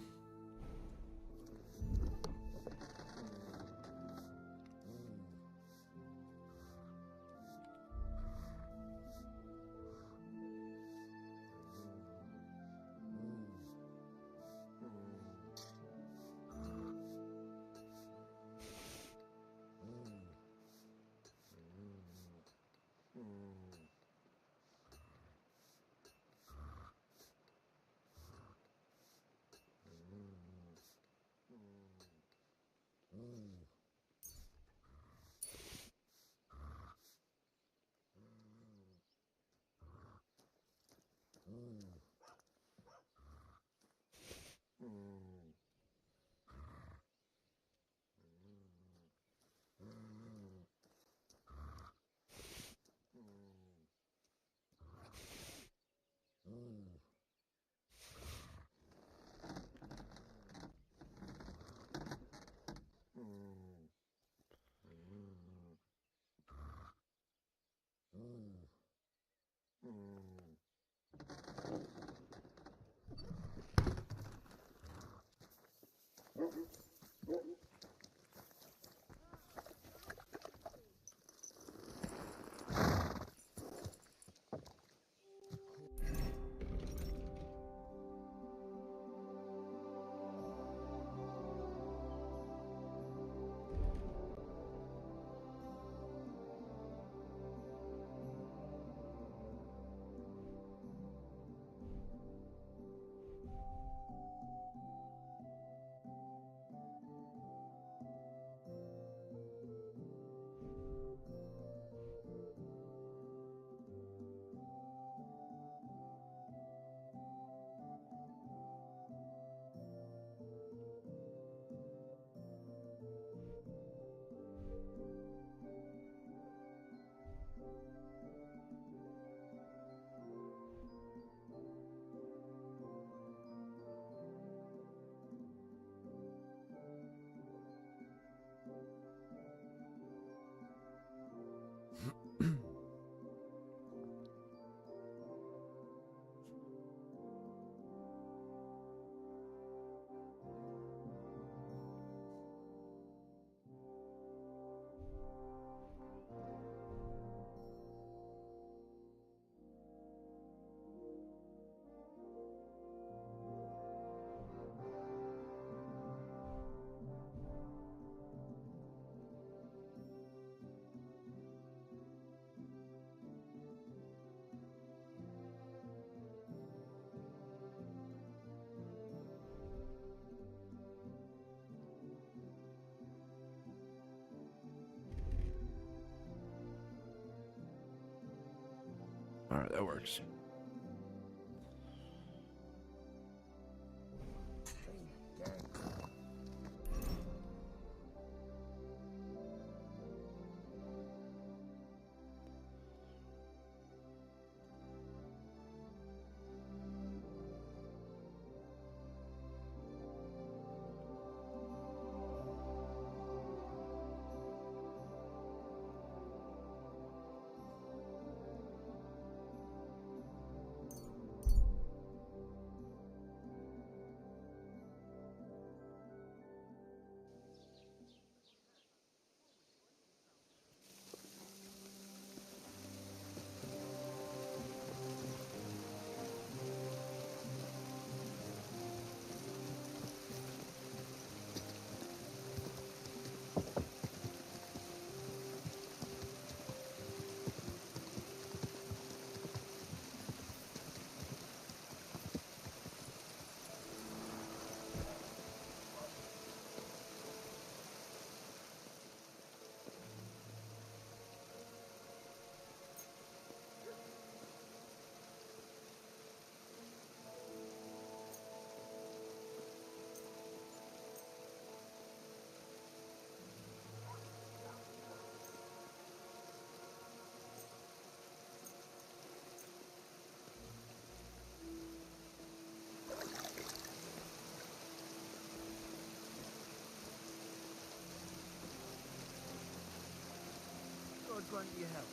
All right, that works. God grant you help.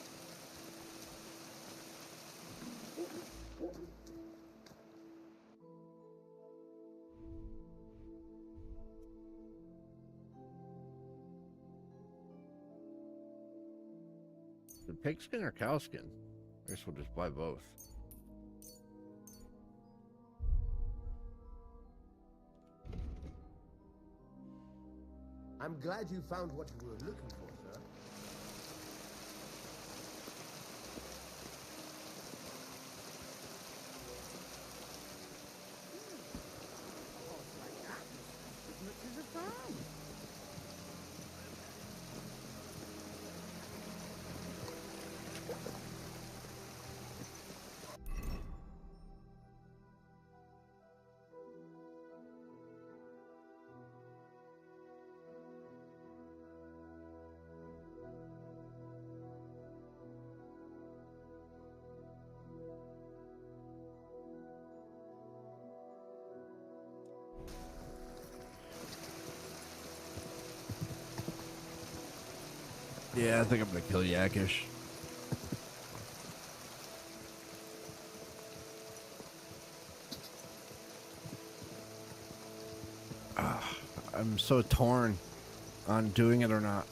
The pigskin or cowskin? I guess we'll just buy both. I'm glad you found what you were looking for, sir. As much as a farm. Yeah, I think I'm gonna kill Yakish. I'm I'm so torn on doing it or not.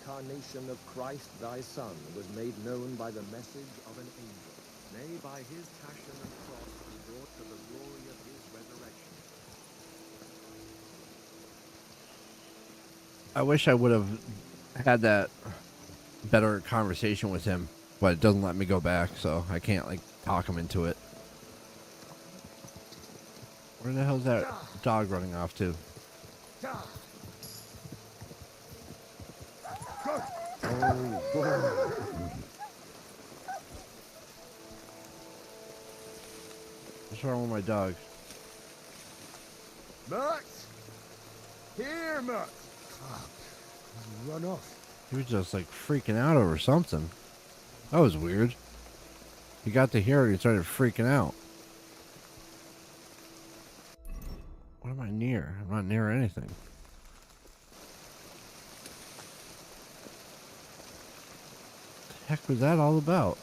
Incarnation of Christ thy Son was made known by the message of an angel. Nay, by his passion and cross be brought to the glory of his resurrection. I wish I would have had that better conversation with him, but it doesn't let me go back, so I can't like talk him into it. Where the hell's that dog running off to? What's wrong with my dog? Mutt! Here, Mutt! Fuck. Run off. He was just like freaking out over something. That was weird. He got to hear it, he started freaking out. What am I near? I'm not near anything. What the heck was that all about?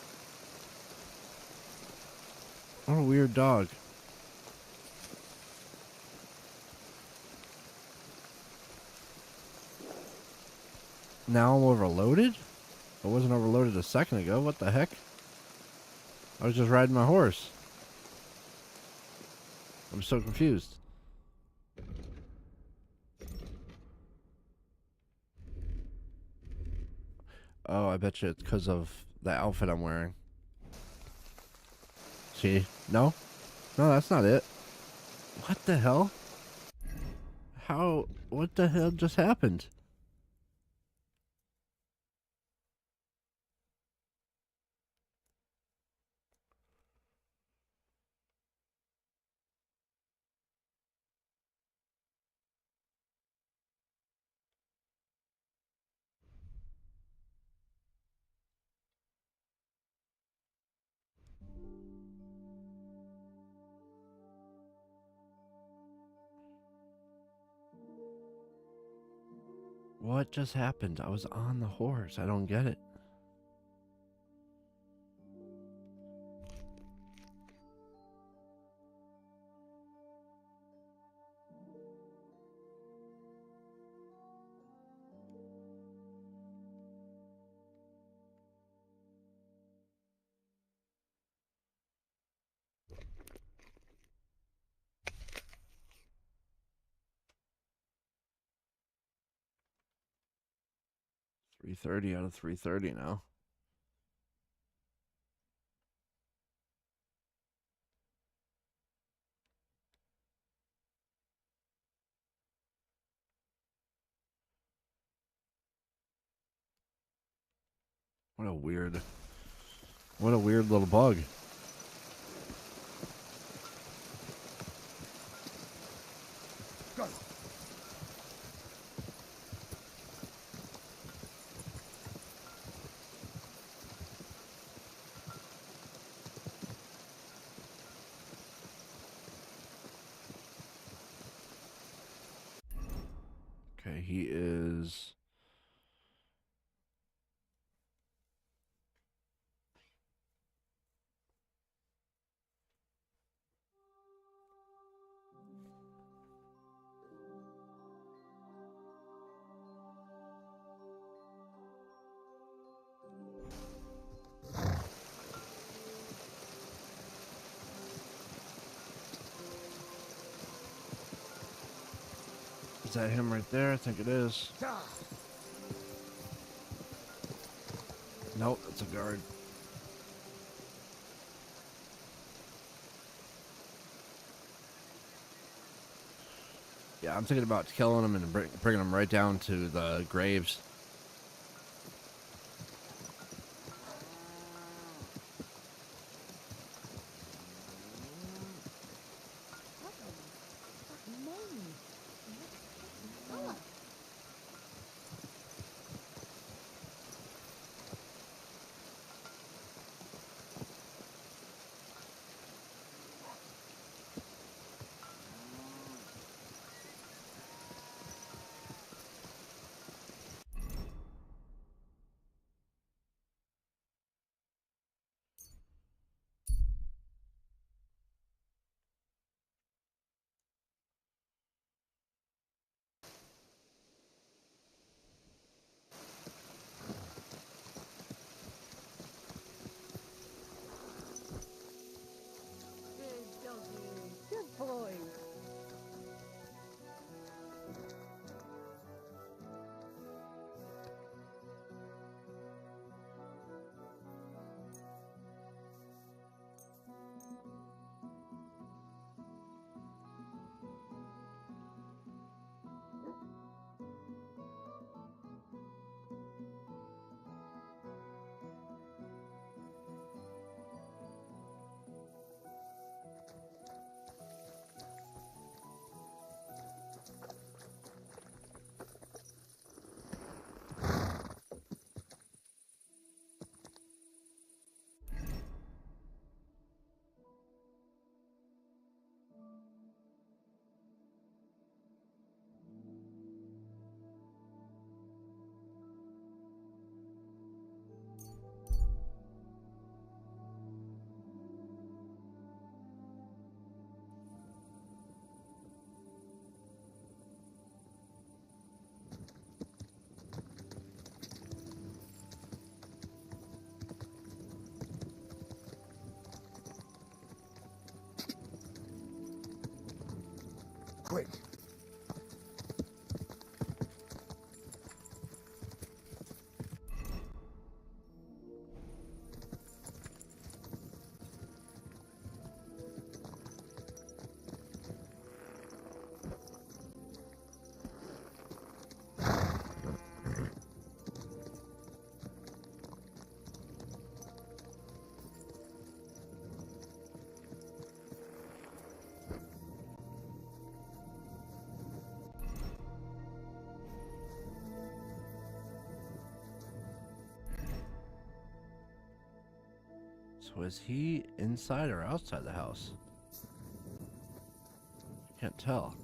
What a weird dog. Now I'm overloaded? I wasn't overloaded a second ago. What the heck? I was just riding my horse. I'm so confused. Oh, I bet you it's because of the outfit I'm wearing. See? No? No, that's not it. What the hell? How? What the hell just happened? What just happened? I was on the horse. I don't get it. .330 out of 330 now. What a weird little bug. Go. Okay, he is... Is that him right there? I think it is. Nope, it's a guard. Yeah, I'm thinking about killing him and bringing him right down to the graves. quick. So is he inside or outside the house? Can't tell.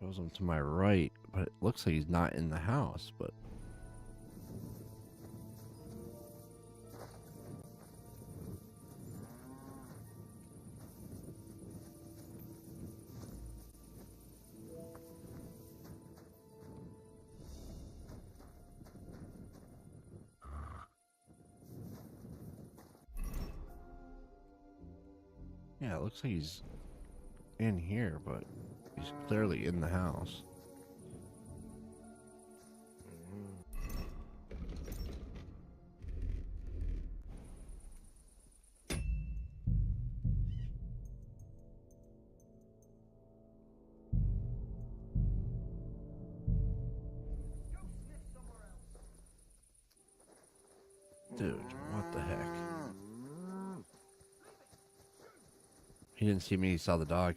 Shows him to my right, but it looks like he's not in the house, but yeah, it looks like he's in here, but he's clearly in the house. Dude, what the heck? He didn't see me, he saw the dog.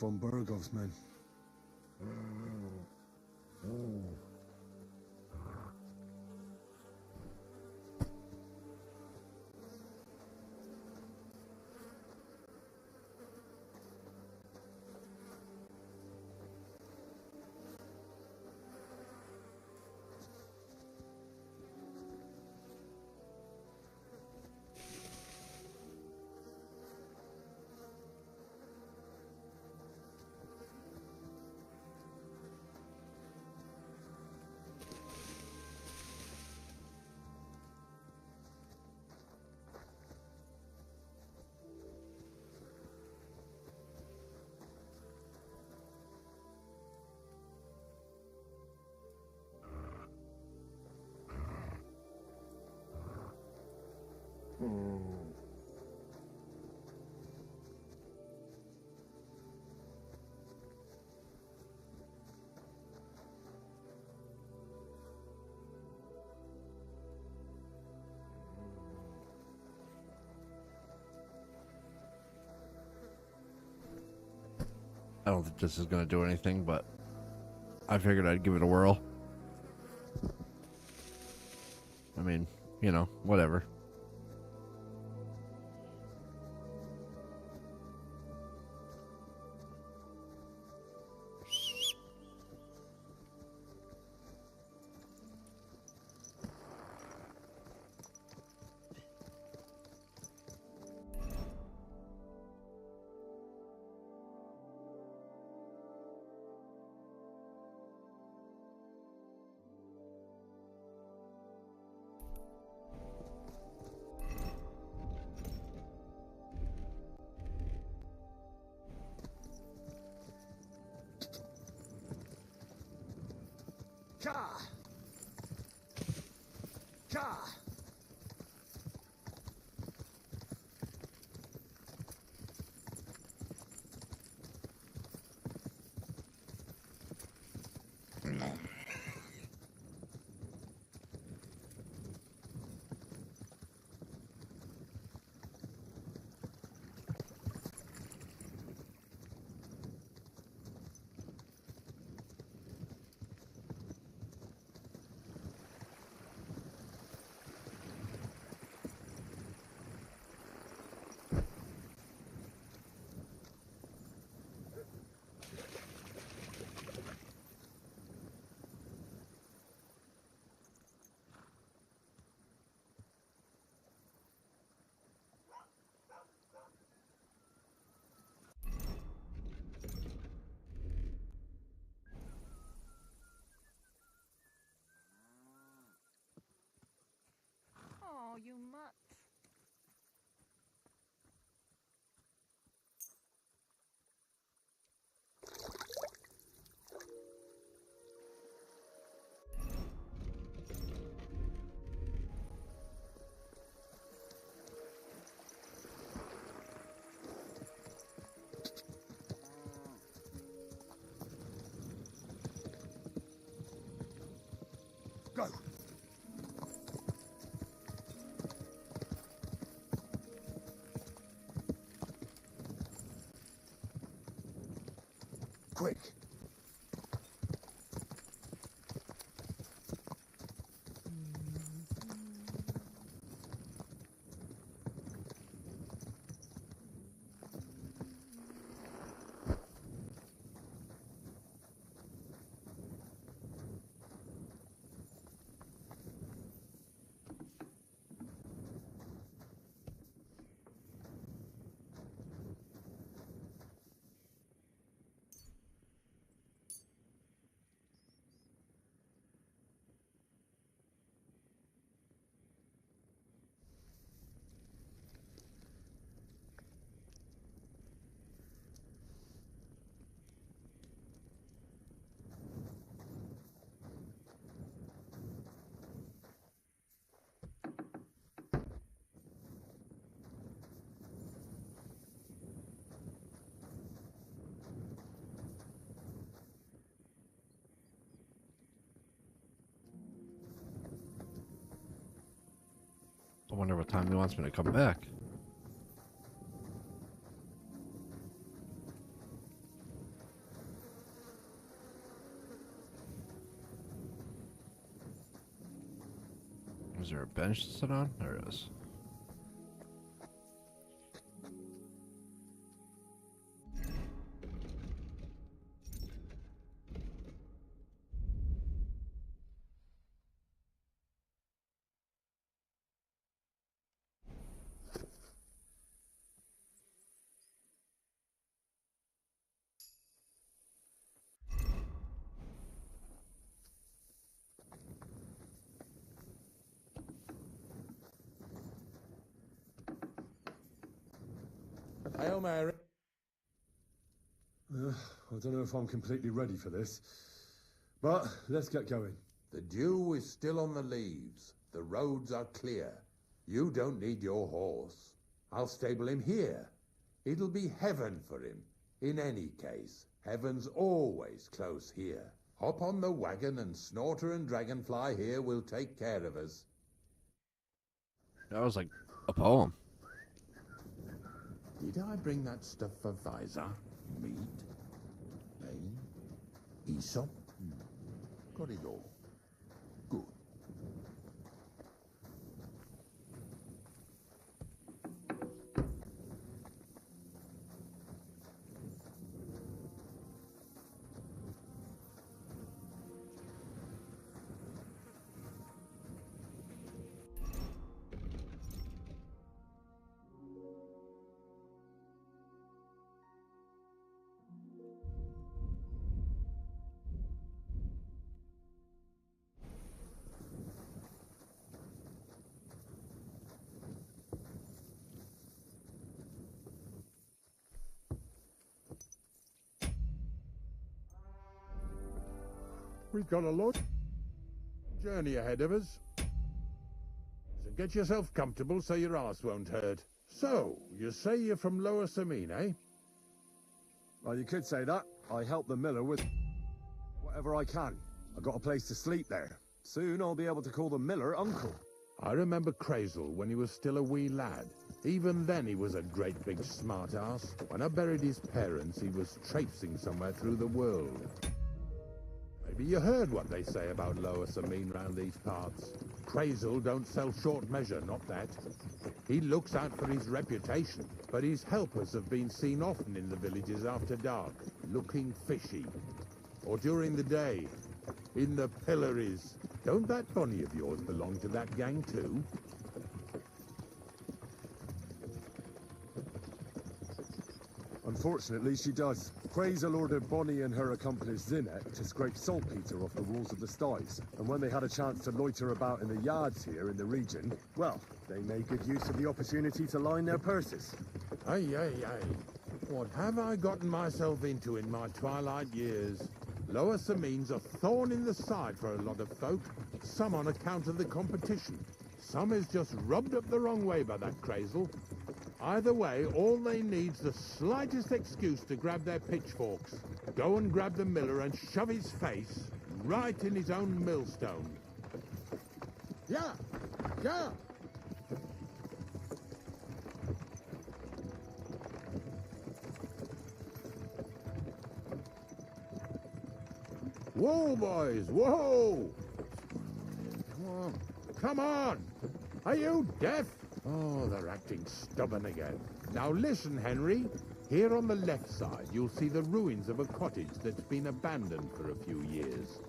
von Burgov's men. I don't think this is going to do anything, but I figured I'd give it a whirl. I mean, you know, whatever. Ka! Ka! Oh, you mutt. Go! Quick! I wonder what time he wants me to come back. there a bench to sit on? There it is. Hail Mary. I don't know if I'm completely ready for this, but let's get going. The dew is still on the leaves. The roads are clear. You don't need your horse. I'll stable him here. It'll be heaven for him. In any case, heaven's always close here. Hop on the wagon and Snorter and Dragonfly here will take care of us. That was like a poem. Did I bring that stuff for Visor? Meat? Plain? Aesop? Got it all. Good. We've got a long journey ahead of us. So get yourself comfortable so your arse won't hurt. So, you say you're from Lower Samine, eh? Well, you could say that. I help the miller with whatever I can. I got a place to sleep there. Soon I'll be able to call the miller uncle. I remember Crazel when he was still a wee lad. Even then he was a great big smart-ass. When I buried his parents, he was traipsing somewhere through the world. Maybe you heard what they say about Lower Samine round these parts. Crazel don't sell short measure, not that. He looks out for his reputation, but his helpers have been seen often in the villages after dark, looking fishy. Or during the day, in the pillories. Don't that Bonnie of yours belong to that gang too? Unfortunately, she does. Crazel ordered Bonnie and her accomplice Zinnet to scrape saltpeter off the walls of the sties. And when they had a chance to loiter about in the yards here in the region, well, they made good use of the opportunity to line their purses. Aye, aye, aye. What have I gotten myself into in my twilight years? Lower Samine's a thorn in the side for a lot of folk, some on account of the competition. Some is just rubbed up the wrong way by that Crazel. Either way, all they need's the slightest excuse to grab their pitchforks, go and grab the miller and shove his face right in his own millstone. Yeah, yeah. Whoa, boys, whoa! Come on, come on! Are you deaf? Oh, they're acting stubborn again. Now listen, Henry. Here on the left side, you'll see the ruins of a cottage that's been abandoned for a few years.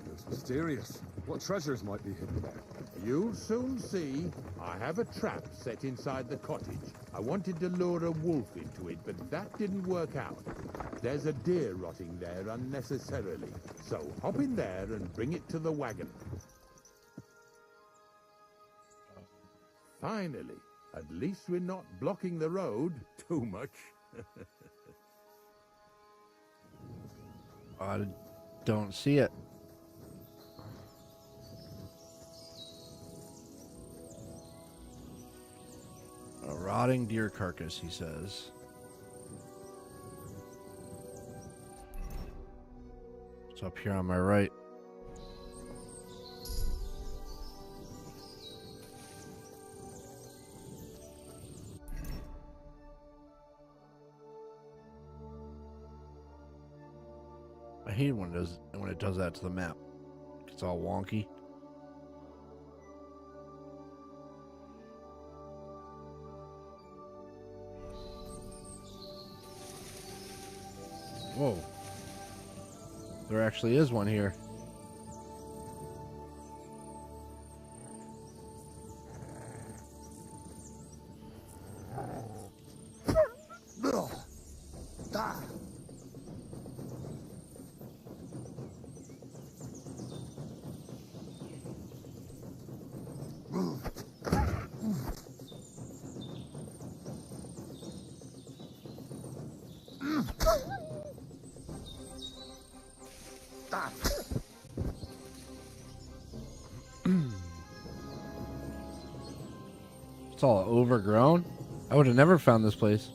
Looks mysterious. What treasures might be hidden there? You'll soon see. I have a trap set inside the cottage. I wanted to lure a wolf into it, but that didn't work out. There's a deer rotting there unnecessarily. So hop in there and bring it to the wagon. Finally, at least we're not blocking the road too much. I don't see it. A rotting deer carcass, he says. It's up here on my right. I hate when it does that to the map. It's all wonky. Whoa. There actually is one here. It's all overgrown. I would have never found this place.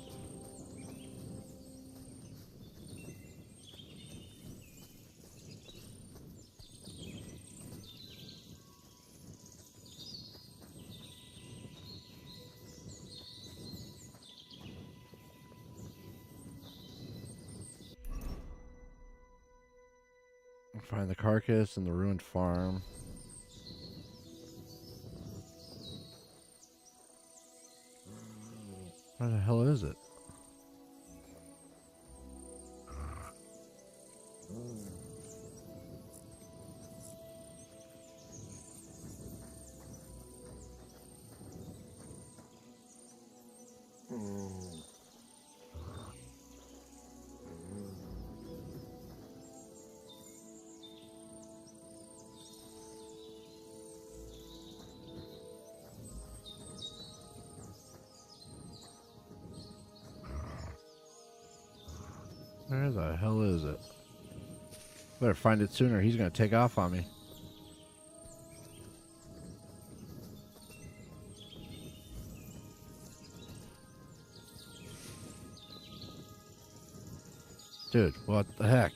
Find the carcass and the ruined farm. Where the hell is it? Where the hell is it? Better find it sooner. He's going to take off on me. Dude, what the heck?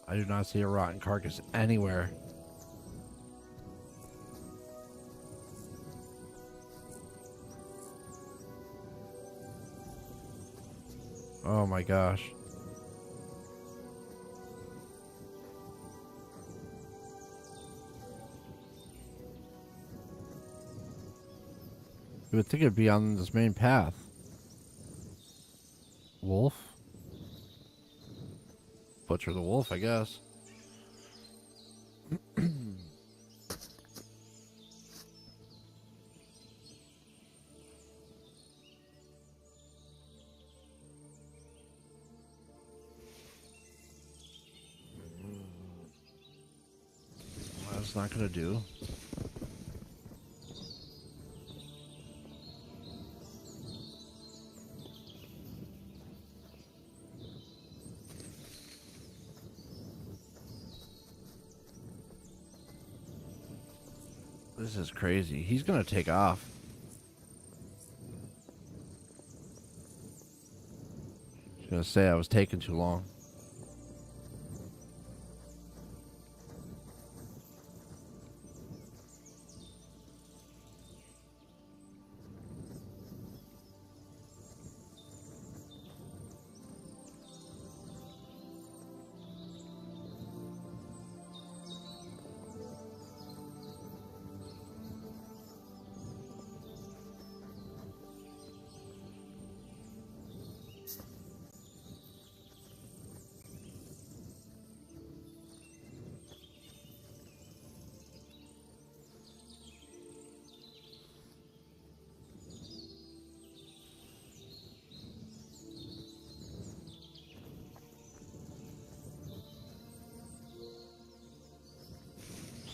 I do not see a rotten carcass anywhere. Oh my gosh. You would think it'd be on this main path. Wolf? Butcher the wolf, I guess. That's not gonna do. This is crazy. He's gonna take off. I was gonna say I was taking too long.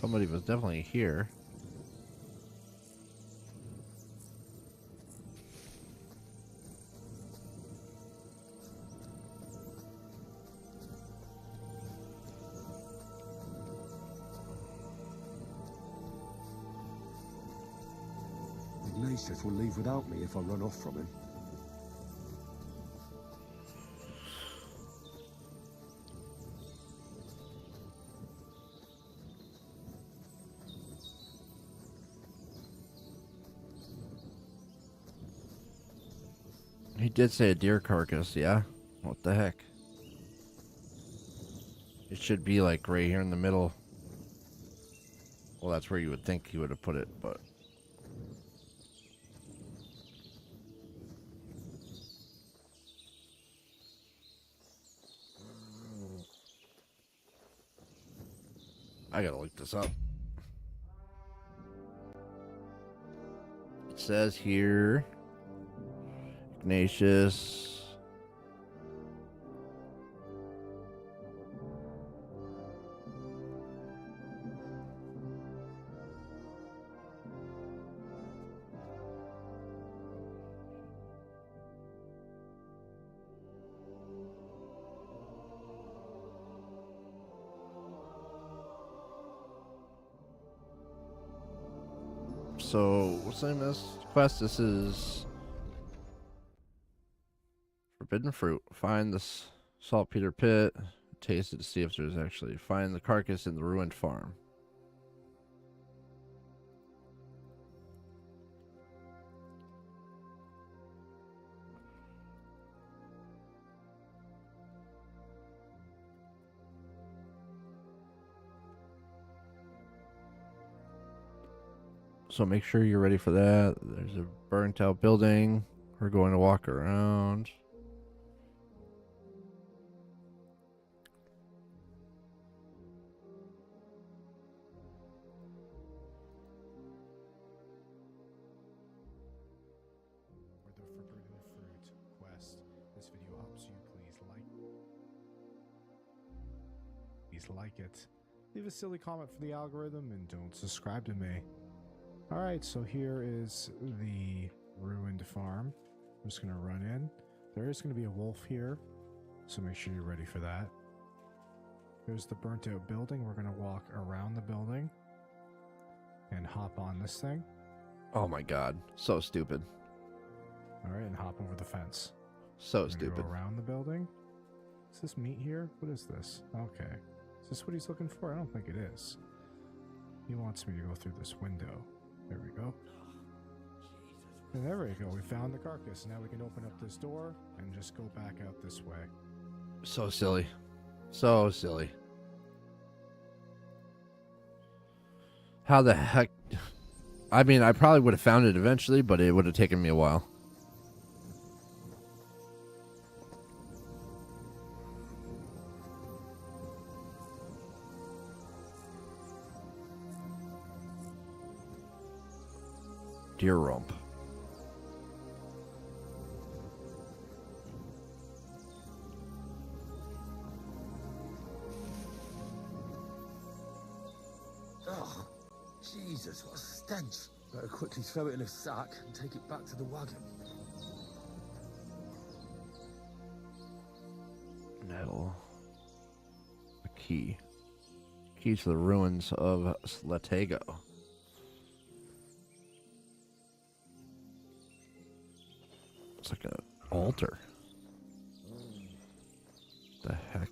Somebody was definitely here. Ignatius will leave without me if I run off from him. did say a deer carcass, yeah? What the heck? It should be like right here in the middle. Well, that's where you would think he would have put it, but... I gotta look this up. It says here... Ignatius... So, what's the name of this quest? This is Forbidden Fruit. Find the saltpeter pit. Taste it to see if there's actually... Find the carcass in the ruined farm. So make sure you're ready for that. There's a burnt out building. We're going to walk around. For the Forbidden Fruit quest, this video helps you, please like it. Leave a silly comment for the algorithm and don't subscribe to me. Alright, so here is the ruined farm. I'm just going to run in. There is going to be a wolf here, so make sure you're ready for that. There's the burnt out building. We're going to walk around the building and hop on this thing. Oh my god, so stupid. Alright, and hop over the fence. So stupid. Go around the building. Is this meat here? What is this? Okay. Is this what he's looking for? I don't think it is. He wants me to go through this window. There we go. And there we go. We found the carcass. Now we can open up this door and just go back out this way. So silly. So silly. How the heck... I mean, I probably would have found it eventually, but it would have taken me a while. Deer rump. Oh, Jesus, what a stench. Better quickly throw it in a sack and take it back to the wagon. Nettle. A key. Key to the ruins of Slatego. It's like an altar. The heck?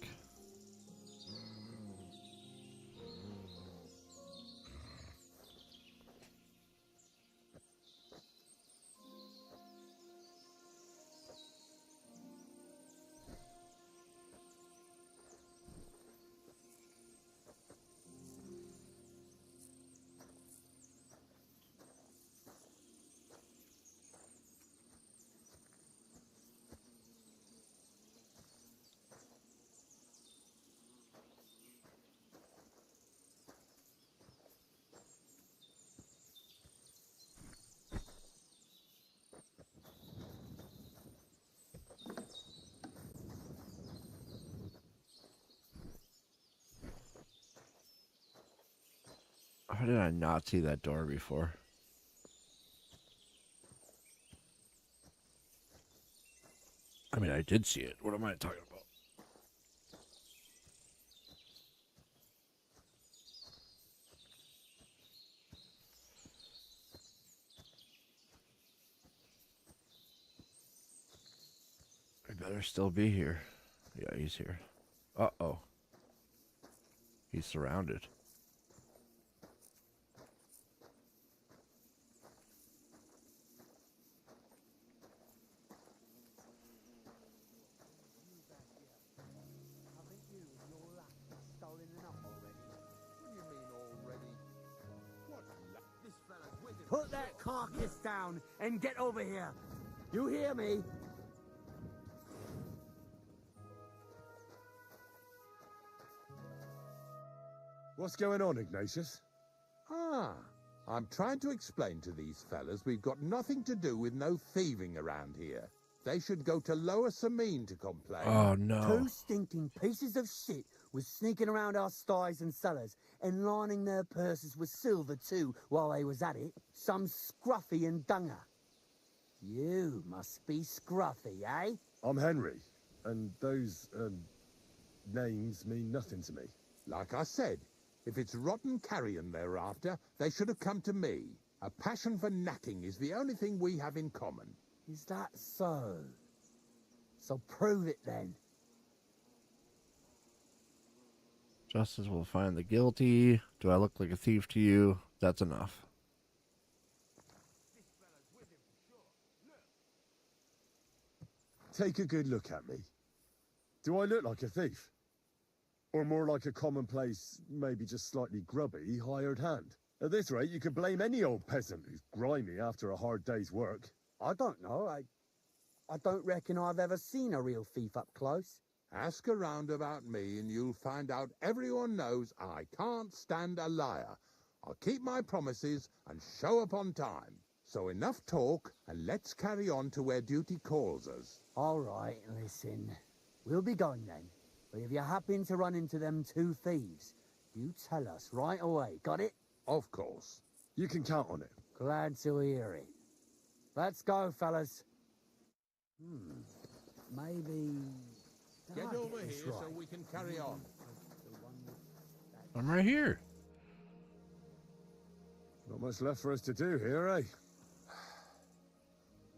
How did I not see that door before? I mean, I did see it. What am I talking about? I better still be here. Yeah, he's here. Uh-oh. He's surrounded. down and get over here. You hear me? What's going on, Ignatius? Ah, I'm trying to explain to these fellas we've got nothing to do with no thieving around here. They should go to Lower Samine to complain. Oh, no. Two stinking pieces of shit was sneaking around our sties and cellars and lining their purses with silver too while they was at it. Some scruffy and dunger. You must be scruffy, eh? I'm Henry, and those, names mean nothing to me. Like I said, if it's rotten carrion they're after, they should have come to me. A passion for knacking is the only thing we have in common. Is that so? So prove it then. Justice will find the guilty. Do I look like a thief to you? That's enough. Take a good look at me. Do I look like a thief? Or more like a commonplace, maybe just slightly grubby, hired hand? At this rate, you could blame any old peasant who's grimy after a hard day's work. I don't know. I don't reckon I've ever seen a real thief up close. Ask around about me and you'll find out everyone knows I can't stand a liar. I'll keep my promises and show up on time. So enough talk and let's carry on to where duty calls us. All right, listen. We'll be going then. But if you happen to run into them two thieves, you tell us right away. Got it? Of course. You can count on it. Glad to hear it. Let's go, fellas. Maybe... Get over here so we can carry on. I'm right here. Not much left for us to do here, eh?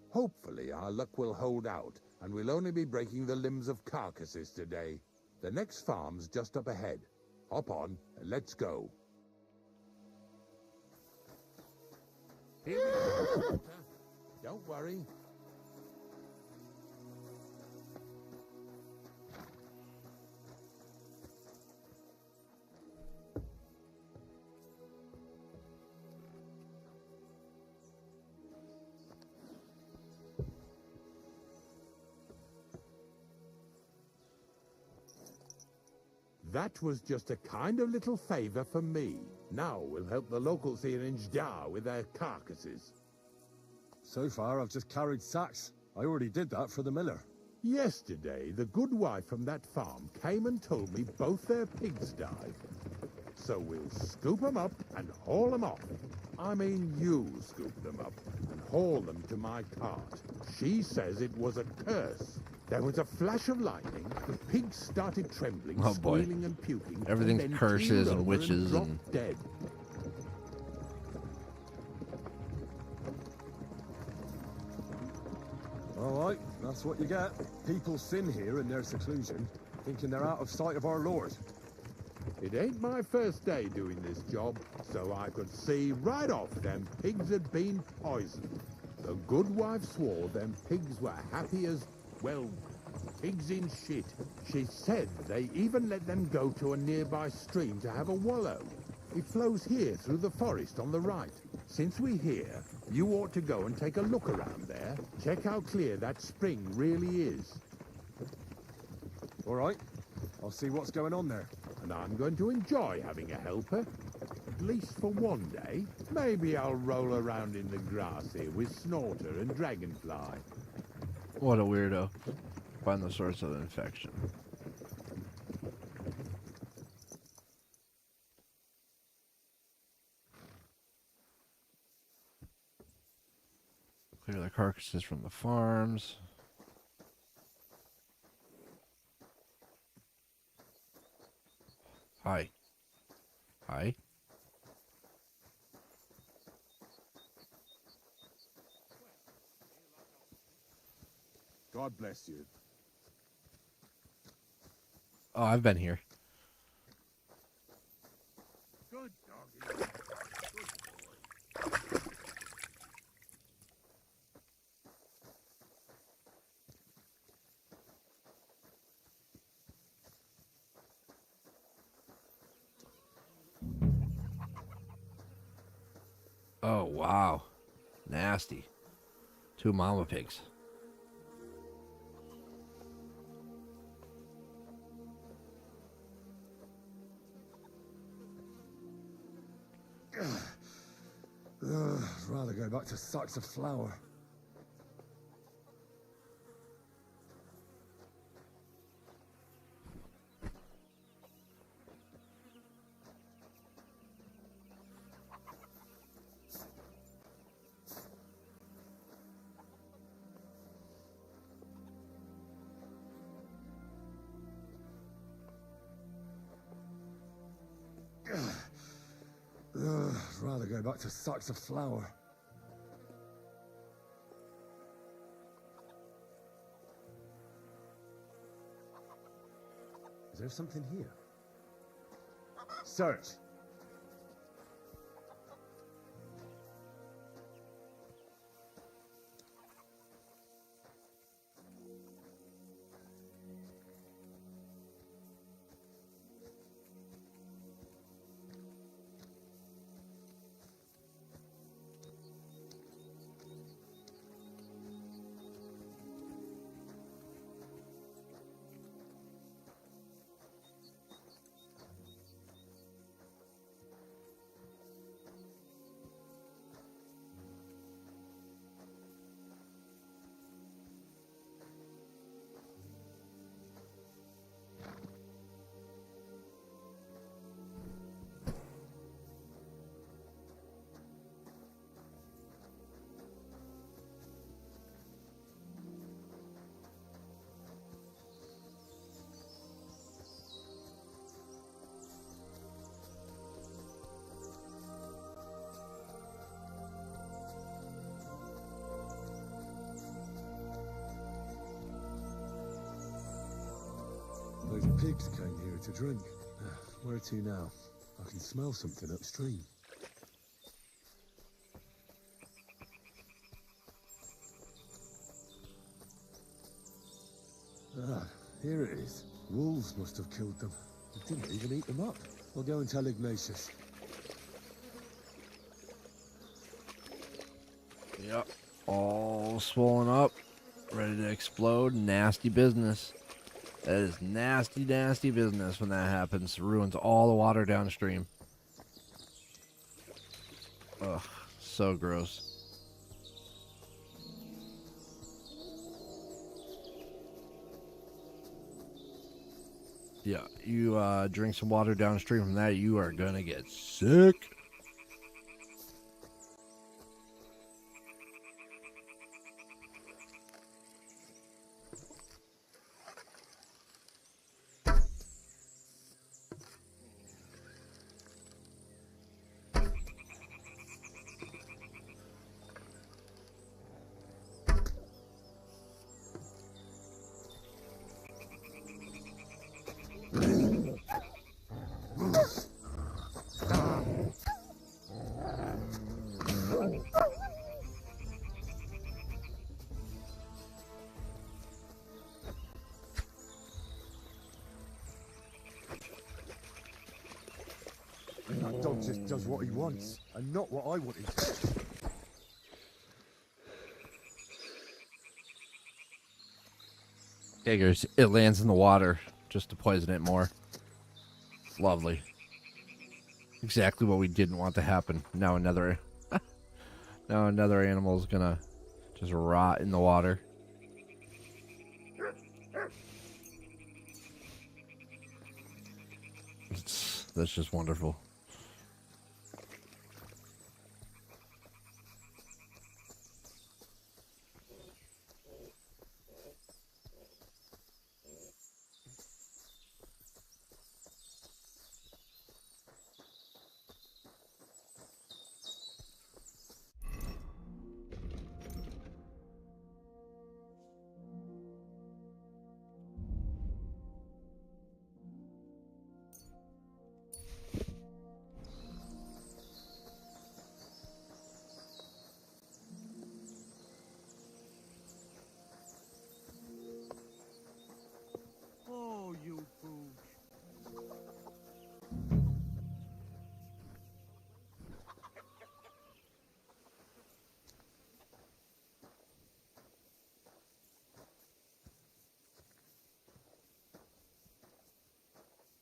Hopefully our luck will hold out, and we'll only be breaking the limbs of carcasses today. The next farm's just up ahead. Hop on, and let's go. Here we go, Doctor. Don't worry. That was just a kind of little favor for me. Now we'll help the locals here in Jdar with their carcasses. So far, I've just carried sacks. I already did that for the miller. Yesterday, the good wife from that farm came and told me both their pigs died. So we'll scoop them up and haul them off. I mean, you scoop them up and haul them to my cart. She says it was a curse. There was a flash of lightning, the pigs started trembling, Oh boy. squealing and puking. Everything's and then curses keeled and over witches dropped and... dead. All right, that's what you get. People sin here in their seclusion, thinking they're out of sight of our Lord. It ain't my first day doing this job, so I could see right off them pigs had been poisoned. The good wife swore them pigs were happy as, well, pigs in shit. She said they even let them go to a nearby stream to have a wallow. It flows here through the forest on the right. Since we're here, you ought to go and take a look around there. Check how clear that spring really is. All right, I'll see what's going on there. And I'm going to enjoy having a helper. At least for one day. Maybe I'll roll around in the grass here with Snorter and Dragonfly. What a weirdo. Find the source of the infection. Clear the carcasses from the farms. Hi. Hi. God bless you. Oh, I've been here. Good doggy. Oh, wow. Nasty. 2 mama pigs. I'd rather go back to sacks of flour. I'd rather go back to sacks of flour. Is there something here? Search! Those pigs came here to drink. Where to now? I can smell something upstream. Ah, here it is. Wolves must have killed them. They didn't even eat them up. I'll go and tell Ignatius. Yep. All swollen up. Ready to explode. Nasty business. That is nasty, nasty business when that happens. Ruins all the water downstream. Ugh. So gross. Yeah, you drink some water downstream from that, you are gonna get sick. That dog just does what he wants, and not what I wanted. Figures it lands in the water just to poison it more. Lovely. Exactly what we didn't want to happen. Now another animal is gonna just rot in the water. That's just wonderful.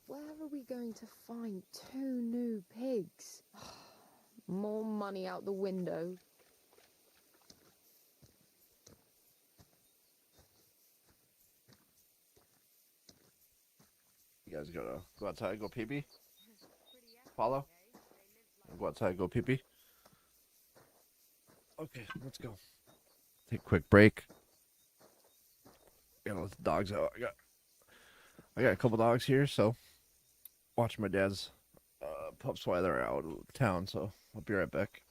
Where are we going to find 2 new pigs? More money out the window. You guys gotta go outside, go pee-pee? Follow? Go outside, go pee-pee? Okay, let's go. Take a quick break. Gotta let the dogs out. I got a couple dogs here, so watching my dad's pups while they're out of town, so I'll be right back.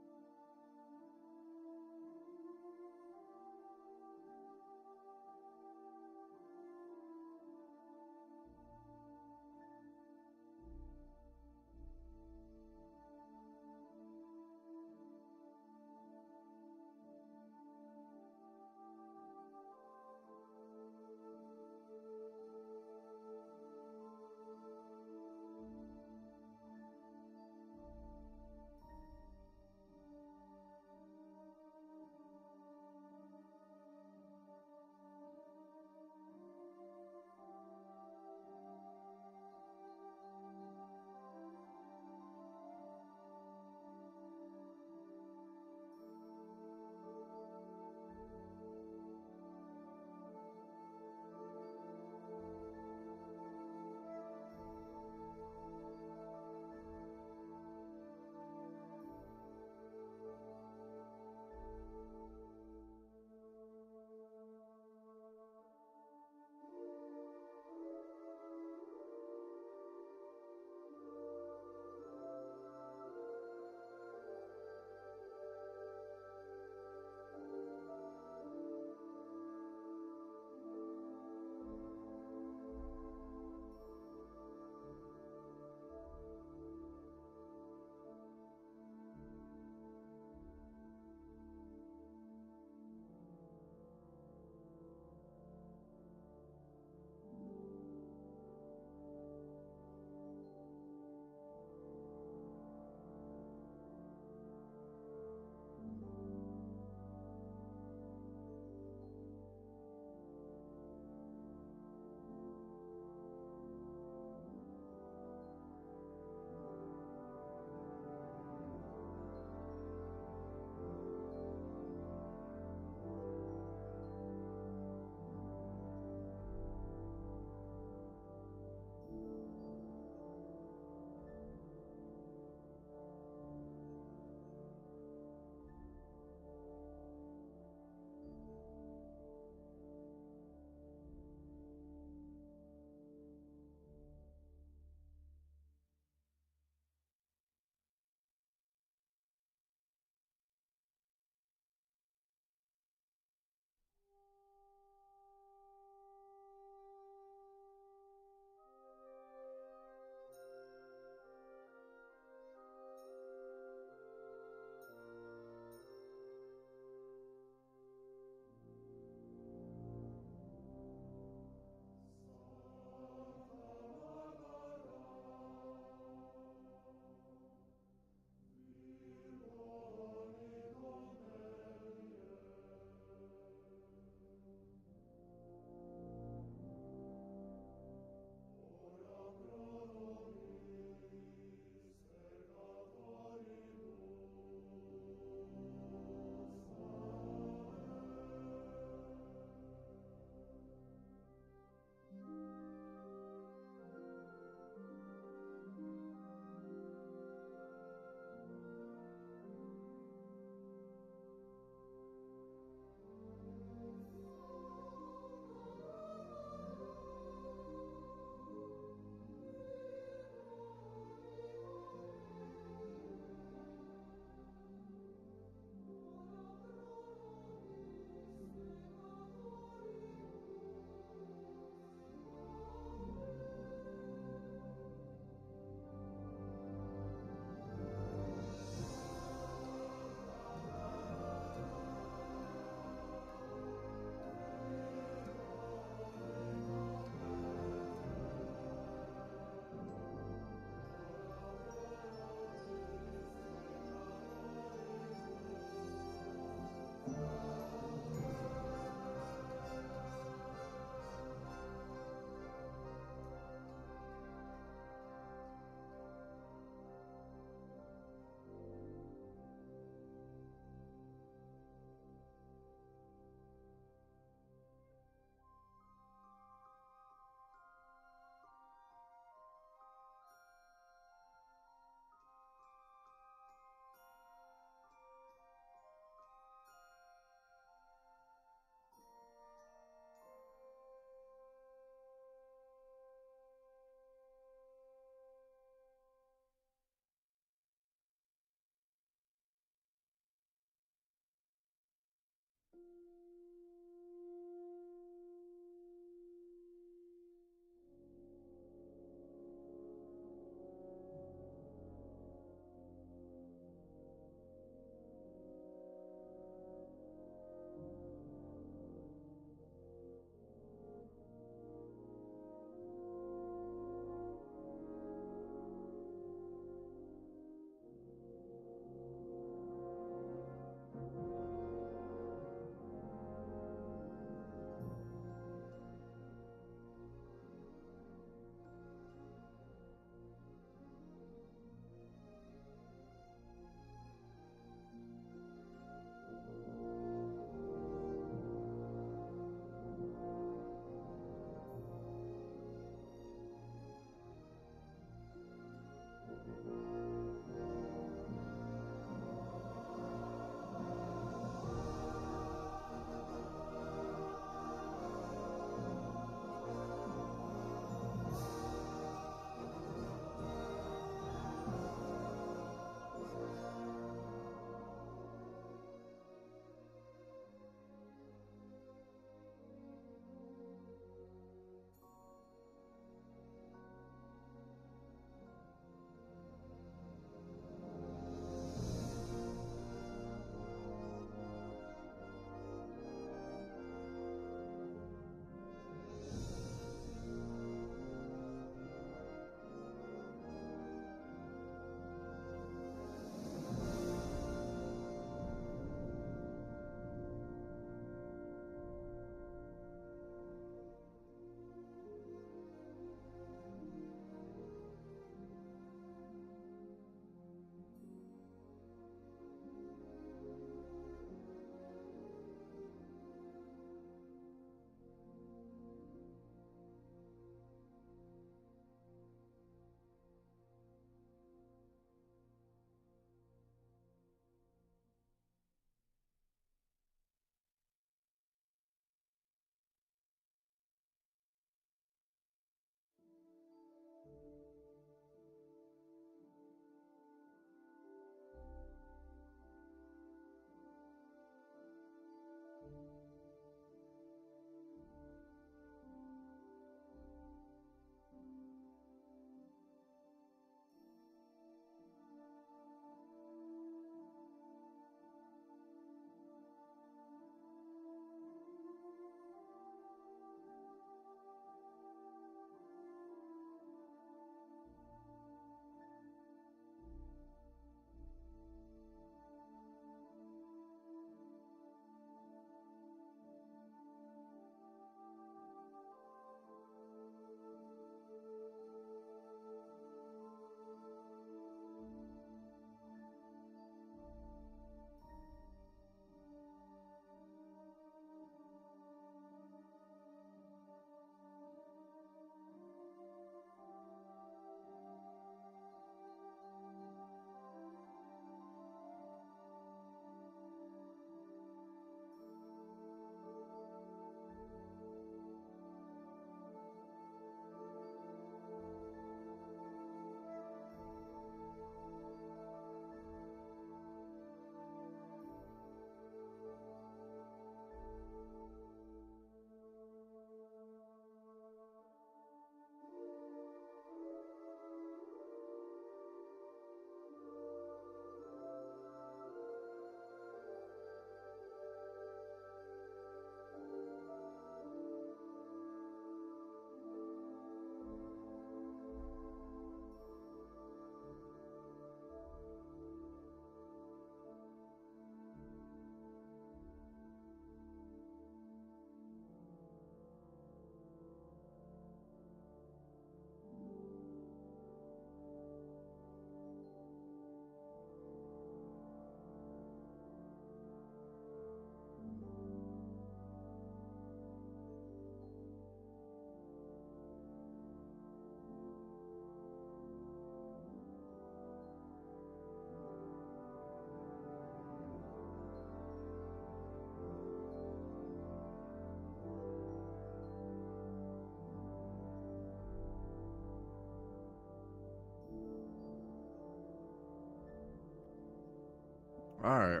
Alright.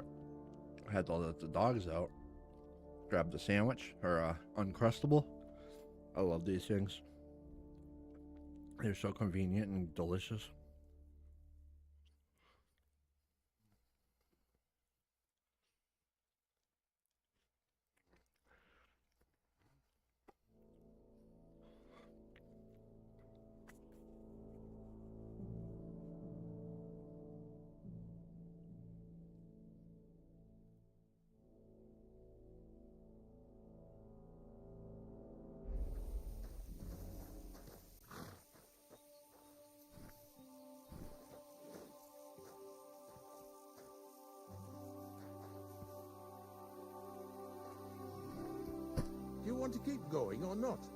I had to let the dogs out. Grab the sandwich, or Uncrustable. I love these things. They're so convenient and delicious. Do you want to keep going or not?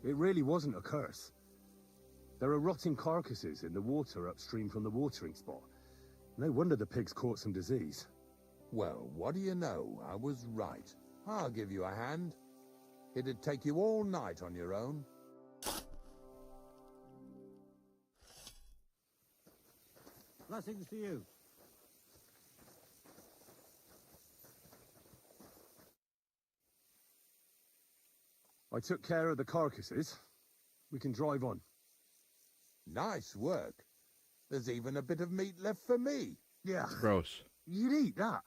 It really wasn't a curse. There are rotting carcasses in the water upstream from the watering spot. No wonder the pigs caught some disease. Well, what do you know? I was right. I'll give you a hand. It'd take you all night on your own. Blessings to you. I took care of the carcasses. We can drive on. Nice work. There's even a bit of meat left for me. Yeah. Gross. You'd eat that.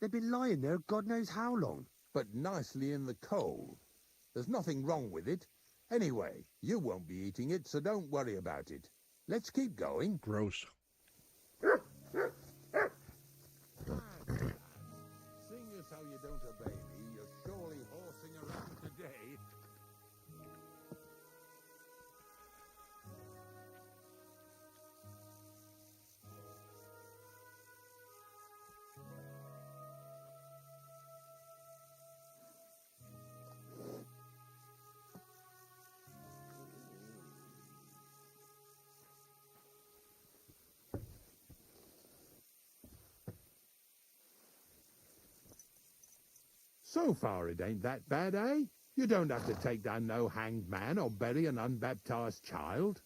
They've been lying there God knows how long. But nicely in the cold. There's nothing wrong with it. Anyway, you won't be eating it, so don't worry about it. Let's keep going. Gross. Seeing as how you don't obey me, you're surely horsing around today. So far it ain't that bad, eh? You don't have to take down no hanged man or bury an unbaptized child.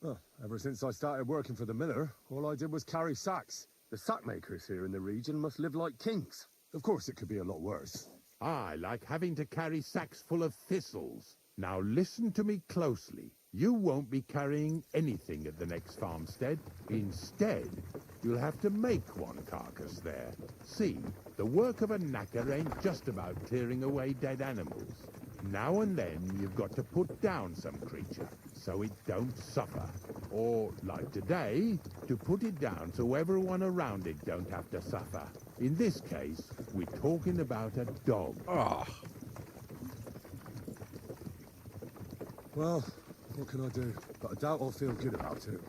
Well, ever since I started working for the miller, all I did was carry sacks. The sack makers here in the region must live like kings. Of course, it could be a lot worse. I like having to carry sacks full of thistles. Now listen to me closely. You won't be carrying anything at the next farmstead. Instead, you'll have to make one carcass there. See, the work of a knacker ain't just about clearing away dead animals. Now and then you've got to put down some creature so it don't suffer. Or, like today, to put it down so everyone around it don't have to suffer. In this case, we're talking about a dog. Oh. Well, what can I do? But I doubt I'll feel good about it.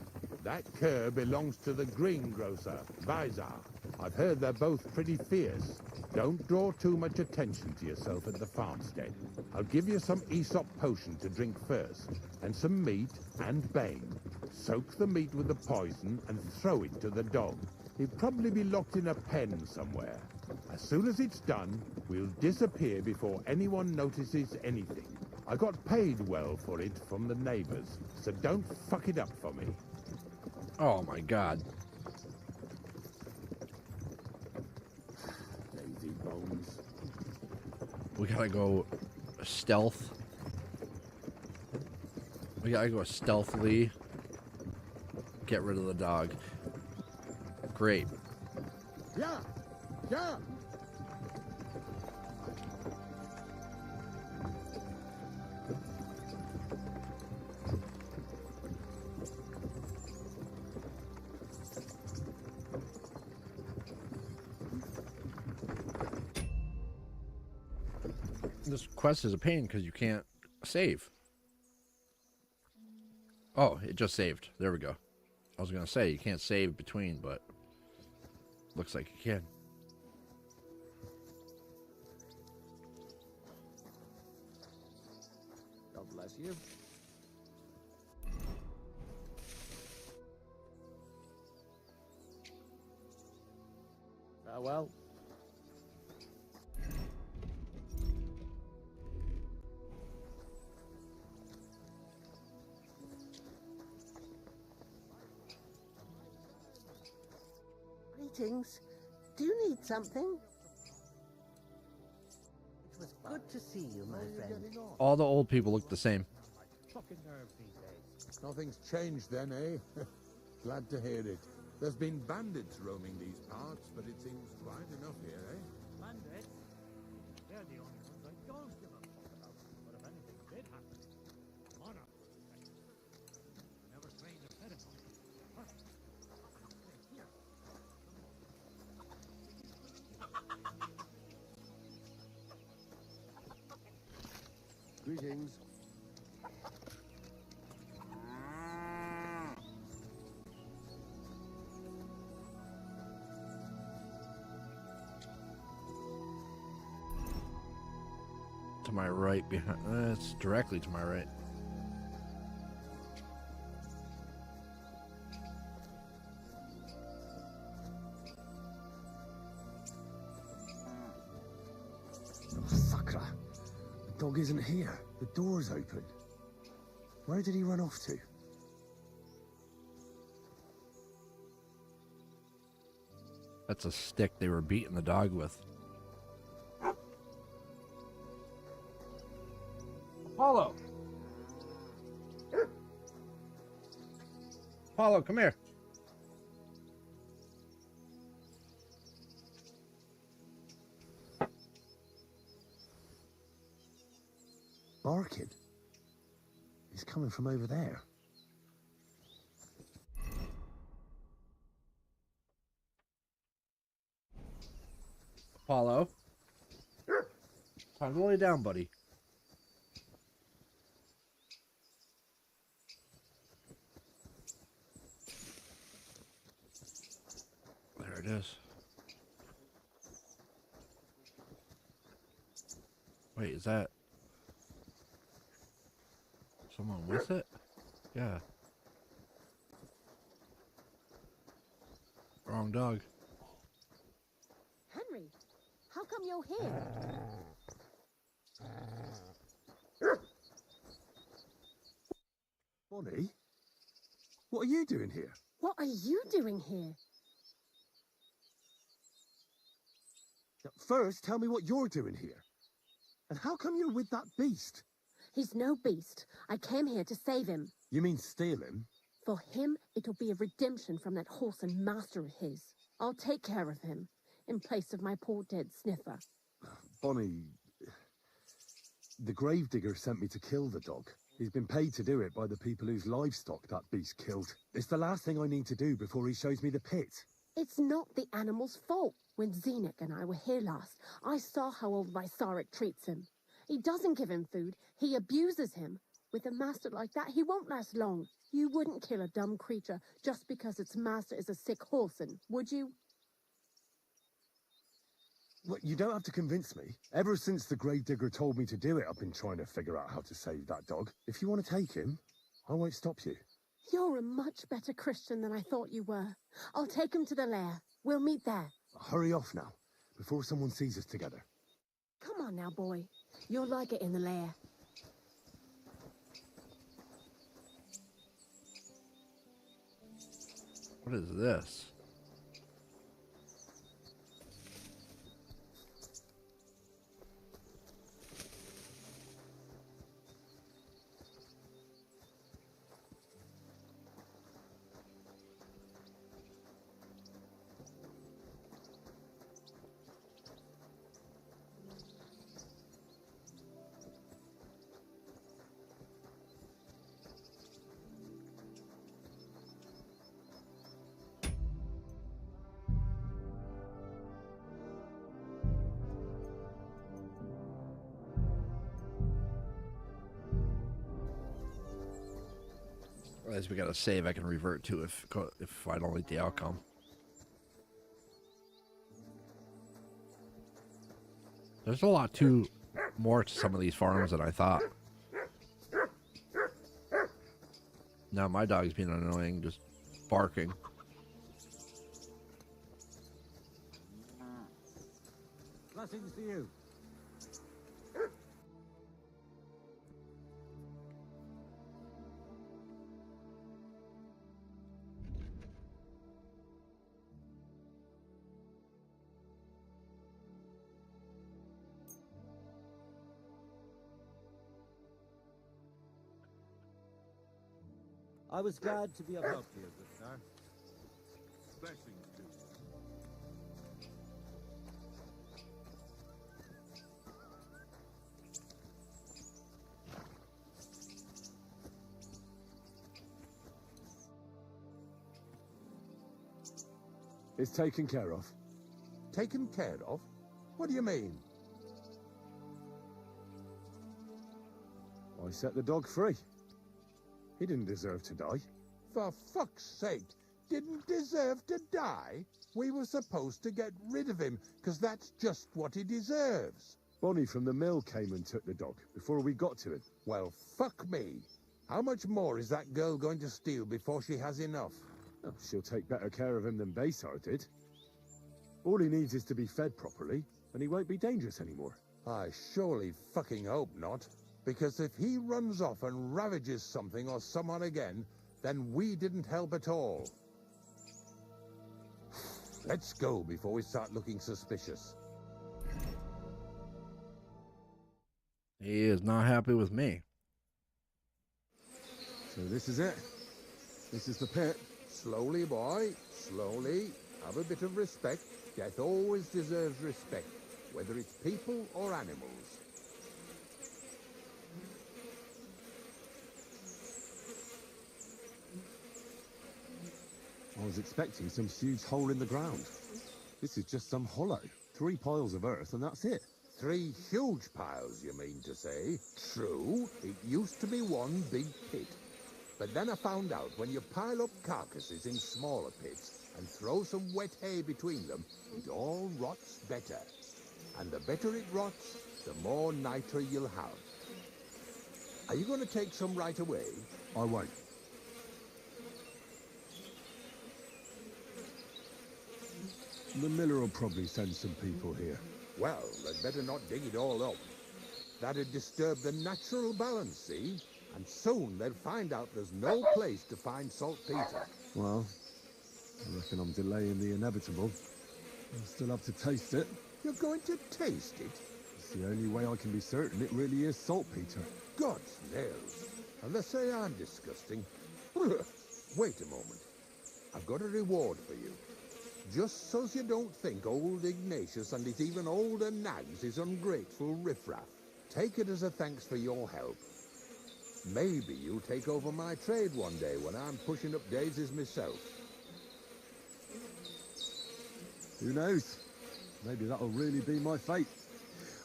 That cur belongs to the greengrocer, Vizar. I've heard they're both pretty fierce. Don't draw too much attention to yourself at the farmstead. I'll give you some Aesop potion to drink first, and some meat and bane. Soak the meat with the poison and throw it to the dog. He'll probably be locked in a pen somewhere. As soon as it's done, we'll disappear before anyone notices anything. I got paid well for it from the neighbors, so don't fuck it up for me. Oh my god. Lazy bones. We gotta go stealth. We gotta go stealthily. Get rid of the dog. Great. Yeah! Yeah! This quest is a pain because you can't save. Oh, it just saved. There we go. I was gonna say you can't save between, but looks like you can. God bless you. Farewell. Greetings. Do you need something? It was good to see you, my friend. All the old people look the same. Fucking nerves these days. Nothing's changed then, eh? Glad to hear it. There's been bandits roaming these parts, but it seems quiet enough here, eh? Bandits? They're the only ones I don't give a fuck about. But if anything did happen, Monarch will protect us. Never trained or fed enough. Huh? Here. Greetings. To my right, behind. It's directly to my right. Sakra! The dog isn't here. The door's open. Where did he run off to? That's a stick they were beating the dog with. Apollo! Apollo, come here. Barking. He's coming from over there. Apollo. Time to lay down, buddy. There it is. Wait, is that someone with it? Yeah. Wrong dog. Henry, how come you're here? Bonnie? What are you doing here? What are you doing here? First, tell me what you're doing here. And how come you're with that beast? He's no beast. I came here to save him. You mean steal him? For him, it'll be a redemption from that horse and master of his. I'll take care of him, in place of my poor dead sniffer. Bonnie, the gravedigger sent me to kill the dog. He's been paid to do it by the people whose livestock that beast killed. It's the last thing I need to do before he shows me the pit. It's not the animal's fault. When Zenik and I were here last, I saw how old Vysarik treats him. He doesn't give him food, he abuses him. With a master like that, he won't last long. You wouldn't kill a dumb creature just because its master is a sick horseman, would you? Well, you don't have to convince me. Ever since the gravedigger told me to do it, I've been trying to figure out how to save that dog. If you want to take him, I won't stop you. You're a much better Christian than I thought you were. I'll take him to the lair. We'll meet there. Hurry off now, before someone sees us together. Come on now, boy. You'll like it in the lair. What is this? As we got a save I can revert to if I don't like the outcome. There's a lot more to some of these farms than I thought. Now my dog's being annoying, just barking. Blessings to you. I was glad to be of help to you, good sir. Blessings to you. It's taken care of. Taken care of? What do you mean? I set the dog free. He didn't deserve to die. For fuck's sake, didn't deserve to die? We were supposed to get rid of him, because that's just what he deserves. Bonnie from the mill came and took the dog before we got to him. Well, fuck me. How much more is that girl going to steal before she has enough? Oh, she'll take better care of him than Baysar did. All he needs is to be fed properly, and he won't be dangerous anymore. I surely fucking hope not. Because if he runs off and ravages something or someone again, then we didn't help at all. Let's go before we start looking suspicious. He is not happy with me. So this is it. This is the pit. Slowly, boy. Slowly. Have a bit of respect. Death always deserves respect, whether it's people or animals. I was expecting some huge hole in the ground. This is just some hollow. 3 piles of earth and that's it. 3 huge piles, you mean to say? True, it used to be one big pit. But then I found out when you pile up carcasses in smaller pits and throw some wet hay between them, it all rots better. And the better it rots, the more niter you'll have. Are you going to take some right away? I won't. The miller will probably send some people here. Well, they'd better not dig it all up. That'd disturb the natural balance, see? And soon they'll find out there's no place to find saltpeter. Well, I reckon I'm delaying the inevitable. I'll still have to taste it. You're going to taste it? It's the only way I can be certain it really is saltpeter. God's nails. And they say I'm disgusting. Wait a moment. I've got a reward for you. Just so's you don't think old Ignatius and his even older nags is ungrateful riffraff. Take it as a thanks for your help. Maybe you'll take over my trade one day when I'm pushing up daisies myself. Who knows? Maybe that'll really be my fate.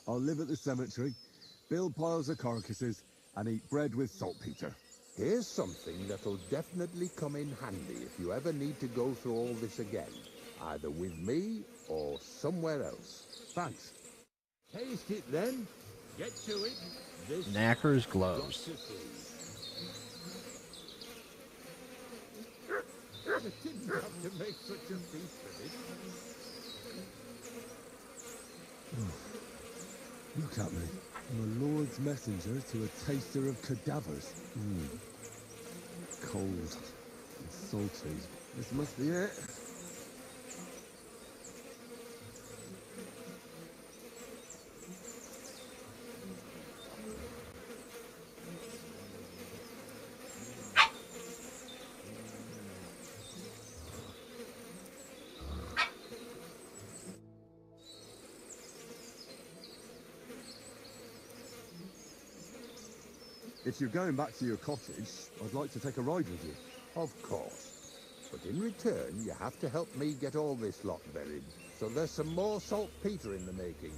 I'll live at the cemetery, build piles of carcasses, and eat bread with saltpeter. Here's something that'll definitely come in handy if you ever need to go through all this again. Either with me or somewhere else. Thanks. Taste it then. Get to it. This Knacker's gloves. You didn't have to make such a feast of it. Look at me. I'm a Lord's messenger to a taster of cadavers. Cold and salty. This must be it. If you're going back to your cottage, I'd like to take a ride with you. Of course. But in return, you have to help me get all this lot buried. So there's some more saltpeter in the making.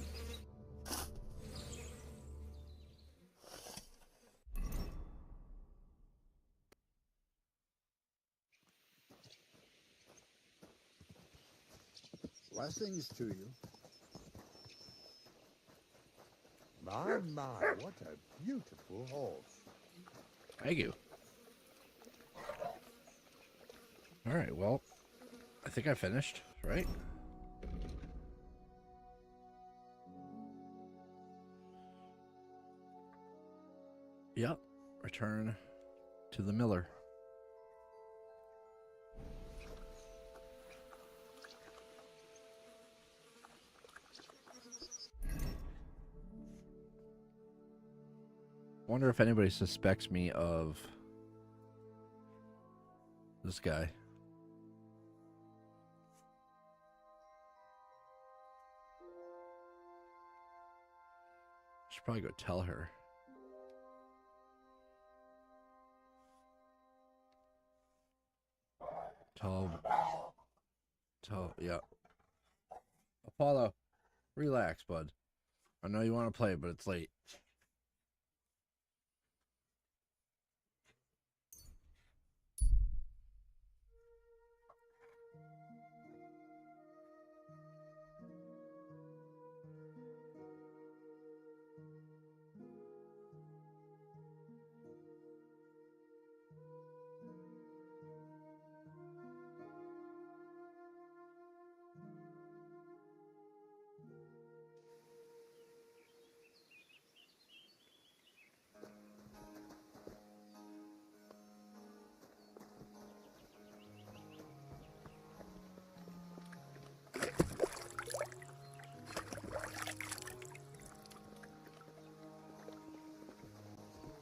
Blessings to you. My, what a beautiful horse. Thank you. All right, well, I think I finished, right? Yep. Return to the miller. Wonder if anybody suspects me of This guy. Should probably go tell her. Yeah. Apollo, relax, bud. I know you want to play, but it's late.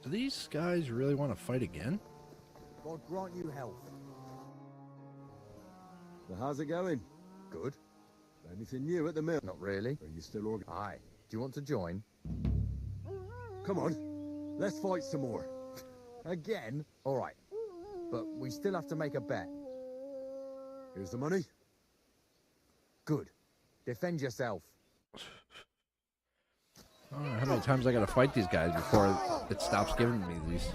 Do these guys really want to fight again? God grant you health. So how's it going? Good. Anything new at the mill? Not really. Are you still organized? Aye. Do you want to join? Come on. Let's fight some more. Again? All right. But we still have to make a bet. Here's the money. Good. Defend yourself. I don't know how many times I gotta fight these guys before it stops giving me these.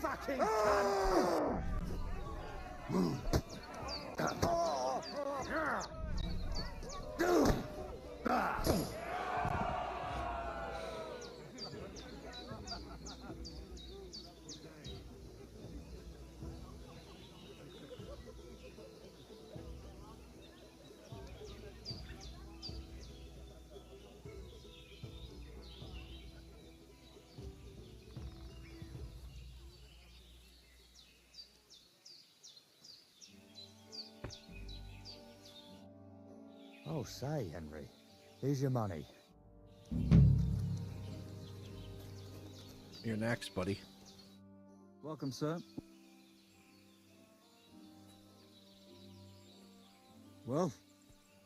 Fucking cunt! Oh, say, Henry. Here's your money. You're next, buddy. Welcome, sir. Well,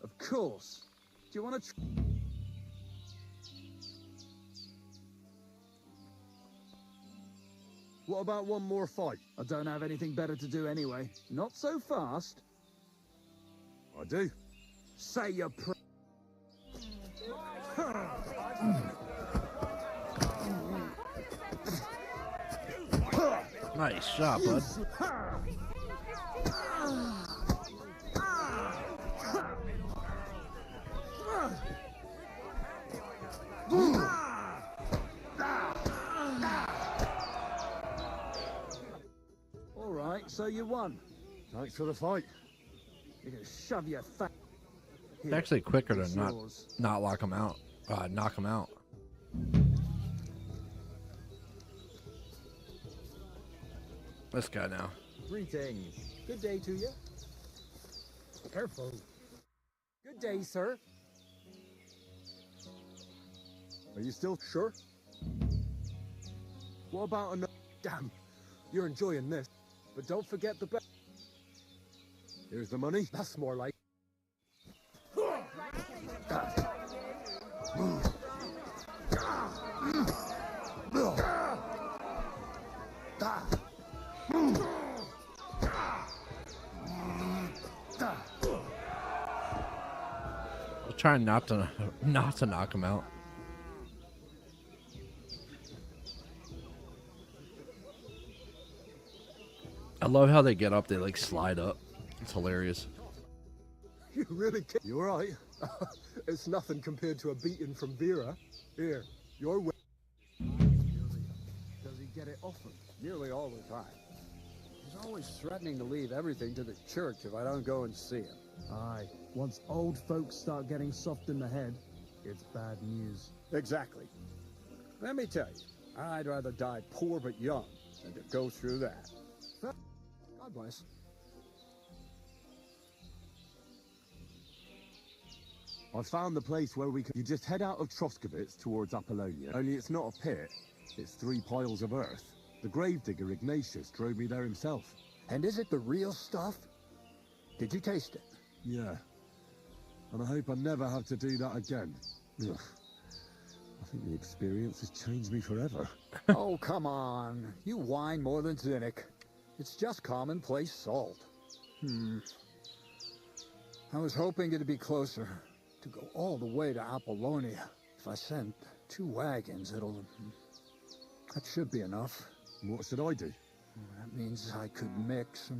of course. Do you want to... What about one more fight? I don't have anything better to do anyway. Not so fast. I do. Say your pr... Nice shot, bud. All right, so you won. Thanks for the fight. You can shove your fat... It's actually quicker to not lock him out. Knock him out. This guy now. Greetings. Good day to you. Careful. Good day, sir. Are you still sure? What about another? Damn, you're enjoying this. But don't forget the bet. Here's the money. That's more like. I'll try not to knock him out. I love how they get up, they like slide up. It's hilarious. You really can't. You alright? It's nothing compared to a beating from Vera. Here, your way. Does he get it often? Nearly all the time. He's always threatening to leave everything to the church if I don't go and see him. Aye. Once old folks start getting soft in the head, it's bad news. Exactly. Let me tell you, I'd rather die poor but young than to go through that. God bless. I found the place where we can... You just head out of Troskovitz towards Apollonia. Only it's not a pit, it's 3 piles of earth. The gravedigger Ignatius drove me there himself. And is it the real stuff? Did you taste it? Yeah. And I hope I never have to do that again. Ugh. I think the experience has changed me forever. Oh, come on. You whine more than Zinnik. It's just commonplace salt. I was hoping it'd be closer. To go all the way to Apollonia. If I send 2 wagons, that should be enough. What should I do? That means I could mix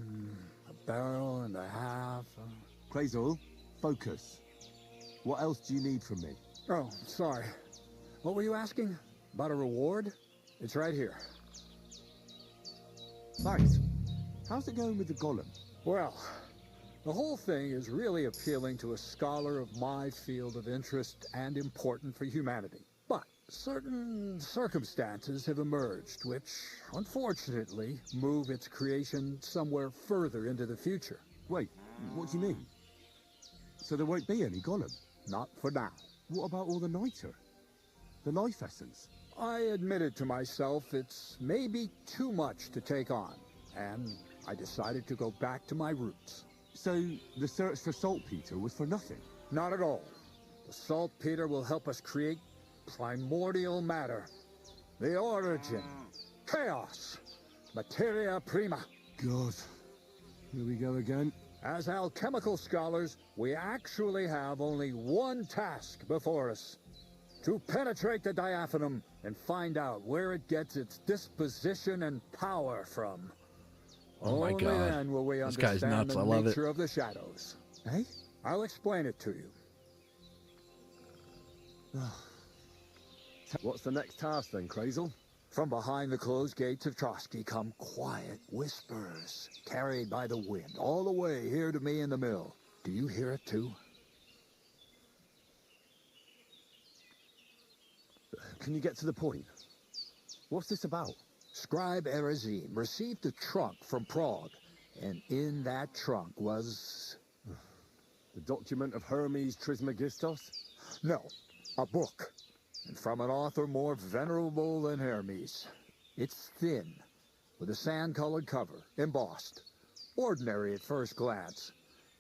a barrel and a half. Crazel, focus. What else do you need from me? Oh, sorry. What were you asking? About a reward? It's right here. Thanks. How's it going with the golem? Well, the whole thing is really appealing to a scholar of my field of interest and important for humanity. But certain circumstances have emerged which, unfortunately, move its creation somewhere further into the future. Wait, what do you mean? So there won't be any golem? Not for now. What about all the niter? The life essence? I admitted to myself it's maybe too much to take on, and I decided to go back to my roots. So the search for saltpeter was for nothing? Not at all. The saltpeter will help us create primordial matter. The origin. Chaos. Materia prima. God. Here we go again. As alchemical scholars, we actually have only one task before us. To penetrate the diaphanum and find out where it gets its disposition and power from. Oh my Only God. then will we This guy's understand nuts. the I love it. nature of the shadows. Eh? I'll explain it to you. What's the next task then, Crazel? From behind the closed gates of Trotsky come quiet whispers, carried by the wind, all the way here to me in the mill. Do you hear it too? Can you get to the point? What's this about? Scribe Erezim received a trunk from Prague, and in that trunk was... The document of Hermes Trismegistos? No, a book. And from an author more venerable than Hermes. It's thin, with a sand-colored cover, embossed. Ordinary at first glance,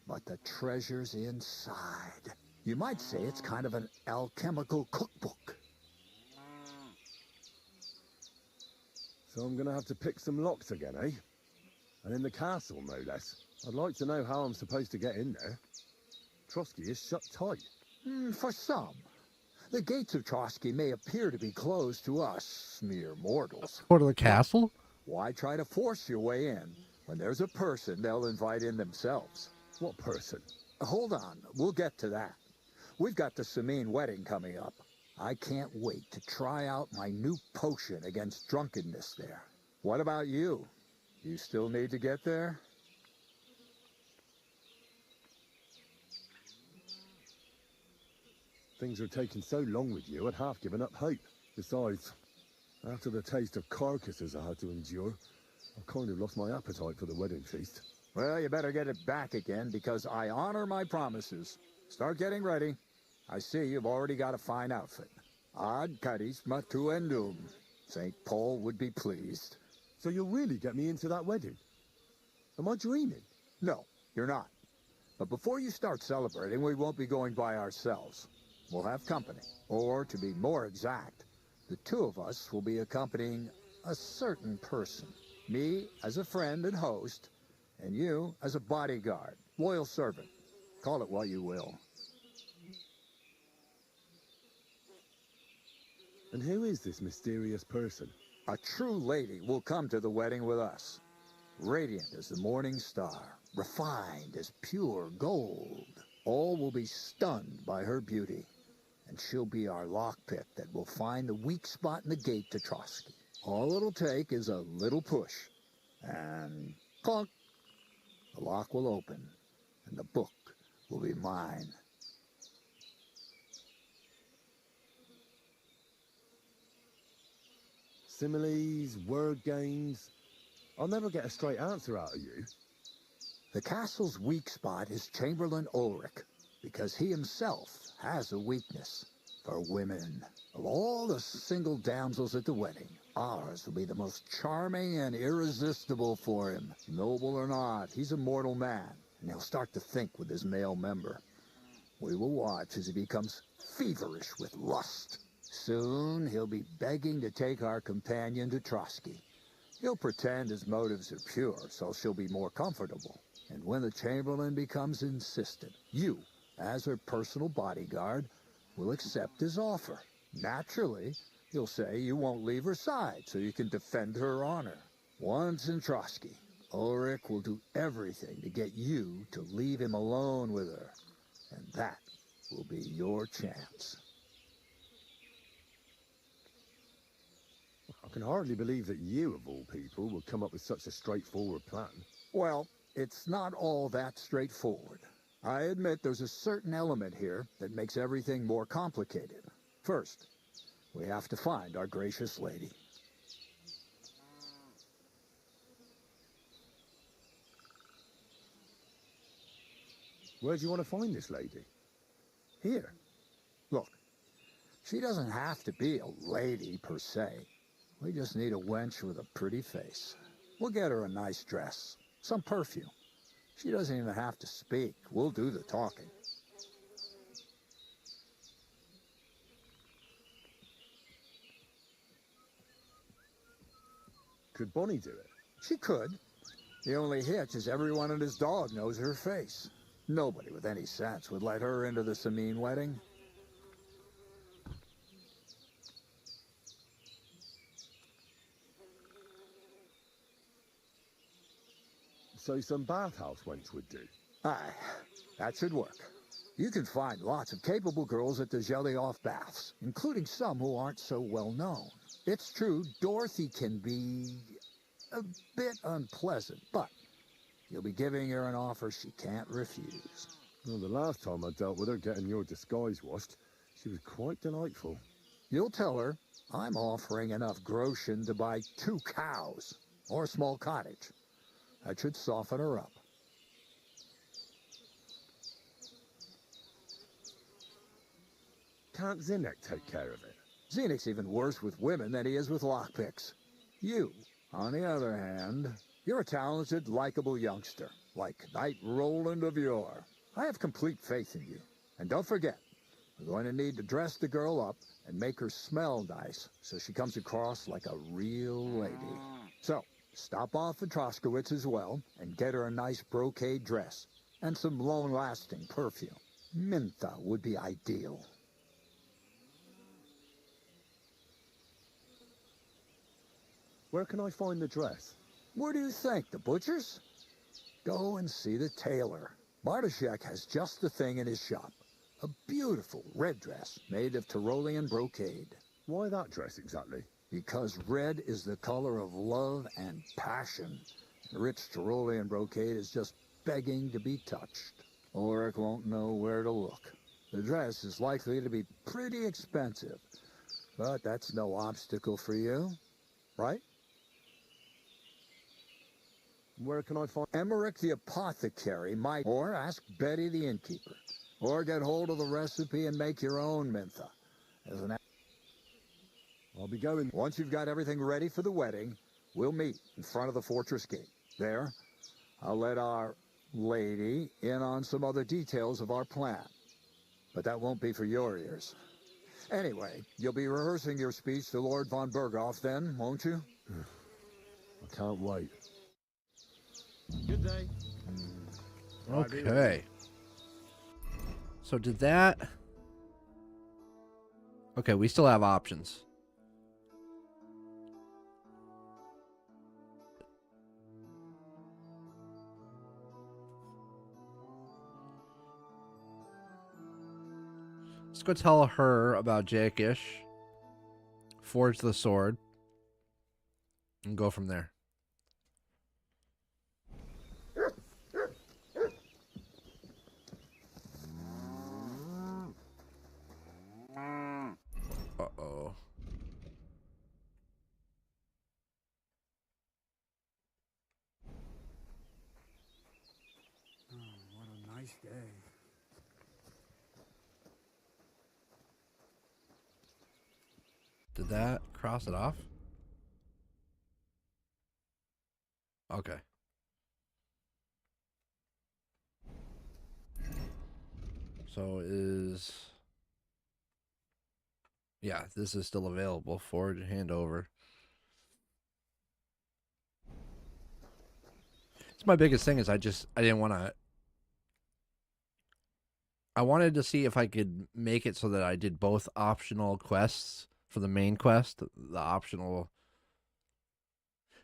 but the treasure's inside. You might say it's kind of an alchemical cookbook. So I'm gonna have to pick some locks again, eh? And in the castle, no less. I'd like to know how I'm supposed to get in there. Trotsky is shut tight. For some. The gates of Trotsky may appear to be closed to us, mere mortals. Go to the castle? Why try to force your way in when there's a person they'll invite in themselves? What person? Hold on, we'll get to that. We've got the Samine wedding coming up. I can't wait to try out my new potion against drunkenness there. What about you? You still need to get there? Things are taking so long with you, I'd half given up hope. Besides, after the taste of carcasses I had to endure, I've kind of lost my appetite for the wedding feast. Well, you better get it back again, because I honor my promises. Start getting ready. I see you've already got a fine outfit. Ad charisma tuendum. St. Paul would be pleased. So you'll really get me into that wedding? Am I dreaming? No, you're not. But before you start celebrating, we won't be going by ourselves. We'll have company. Or, to be more exact, the 2 of us will be accompanying a certain person. Me as a friend and host, and you as a bodyguard, loyal servant. Call it what you will. And who is this mysterious person? A true lady will come to the wedding with us. Radiant as the morning star, refined as pure gold. All will be stunned by her beauty. And she'll be our lockpick that will find the weak spot in the gate to Trotsky. All it'll take is a little push. And clunk! The lock will open, and the book will be mine. Similes, word games. I'll never get a straight answer out of you. The castle's weak spot is Chamberlain Ulrich, because he himself has a weakness for women. Of all the single damsels at the wedding, ours will be the most charming and irresistible for him. Noble or not, he's a mortal man, and he'll start to think with his male member. We will watch as he becomes feverish with lust. Soon he'll be begging to take our companion to Trotsky. He'll pretend his motives are pure, so she'll be more comfortable. And when the Chamberlain becomes insistent, you, as her personal bodyguard, will accept his offer. Naturally, you'll say you won't leave her side so you can defend her honor. Once in Trotsky, Ulrich will do everything to get you to leave him alone with her. And that will be your chance. I can hardly believe that you, of all people, would come up with such a straightforward plan. Well, it's not all that straightforward. I admit there's a certain element here that makes everything more complicated. First, we have to find our gracious lady. Where do you want to find this lady? Here. Look, she doesn't have to be a lady per se. We just need a wench with a pretty face. We'll get her a nice dress, some perfume. She doesn't even have to speak. We'll do the talking. Could Bonnie do it? She could. The only hitch is everyone and his dog knows her face. Nobody with any sense would let her into the Sameen wedding. So some bathhouse wench would do? Aye, that should work. You can find lots of capable girls at the Jelly-Off baths, including some who aren't so well known. It's true, Dorothy can be a bit unpleasant, but you'll be giving her an offer she can't refuse. Well, the last time I dealt with her getting your disguise washed, she was quite delightful. You'll tell her I'm offering enough groschen to buy 2 cows or a small cottage. That should soften her up. Can't Zinnek take care of it? Zenek's even worse with women than he is with lockpicks. You, on the other hand, you're a talented, likable youngster, like Knight Roland of yore. I have complete faith in you. And don't forget, we're going to need to dress the girl up and make her smell nice so she comes across like a real lady. So, stop off at Troskowitz as well and get her a nice brocade dress and some long-lasting perfume. Mintha would be ideal. Where can I find the dress? Where do you think? The butcher's? Go and see the tailor. Bartoszek has just the thing in his shop. A beautiful red dress made of Tyrolean brocade. Why that dress exactly? Because red is the color of love and passion. And rich Tyrolean brocade is just begging to be touched. Ulrich won't know where to look. The dress is likely to be pretty expensive, but that's no obstacle for you, right? Where can I find... Emmerich the apothecary might... Or ask Betty the innkeeper. Or get hold of the recipe and make your own mintha. As an... I'll be going... Once you've got everything ready for the wedding, we'll meet in front of the fortress gate. There, I'll let our lady in on some other details of our plan. But that won't be for your ears. Anyway, you'll be rehearsing your speech to Lord von Berghoff then, won't you? I can't wait. Good day. Okay. So did that... Okay, we still have options. Let's go tell her about Jakish, forge the sword, and go from there. Uh-oh. Did that cross it off? Okay. So is... Yeah, this is still available. Forward, hand over. It's my biggest thing is I didn't want to... I wanted to see if I could make it so that I did both optional quests for the main quest, the optional...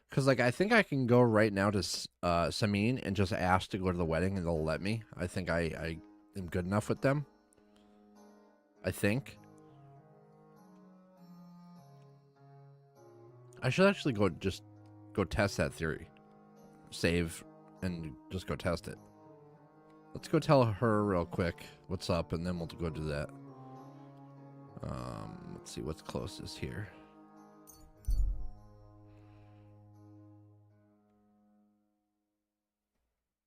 Because, like, I think I can go right now to Samin and just ask to go to the wedding and they'll let me. I think I am good enough with them. I think. I should actually go test that theory. Save and just go test it. Let's go tell her real quick what's up and then we'll go do that. Let's see what's closest here.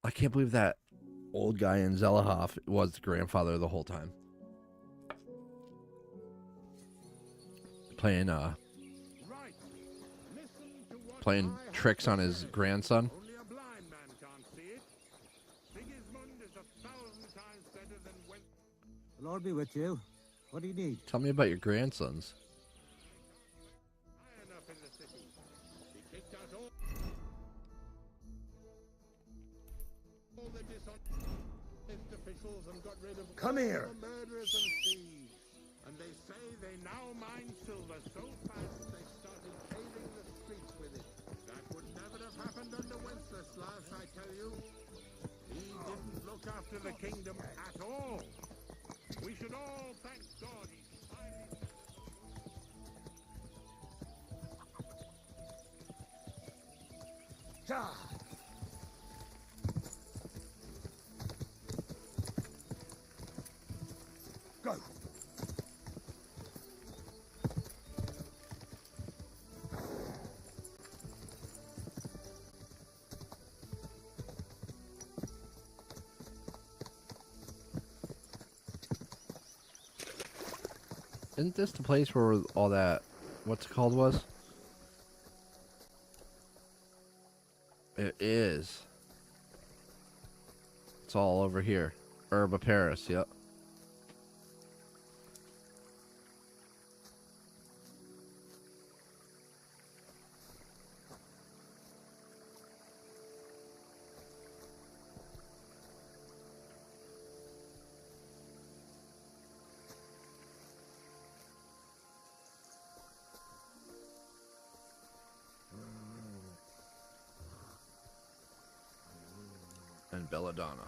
I can't believe that old guy in Zelahoff was the grandfather the whole time. Playing tricks on his grandson. Only a blind man can't see it. Sigismund is 1,000 times better than when... The Lord be with you. What do you need? Tell me about your grandsons. High enough in the city. He kicked out all the dishonest officials and got rid of Come all here. the murderers and thieves. And they say they now mine silver so fast they started paving the streets with it. That would never have happened under Wenceslas, I tell you. He didn't look after the kingdom at all. We should all thank God he's finally... Go. Isn't this the place where all that, what's it called, was? It is. It's all over here. Herb of Paris, yep. And Belladonna.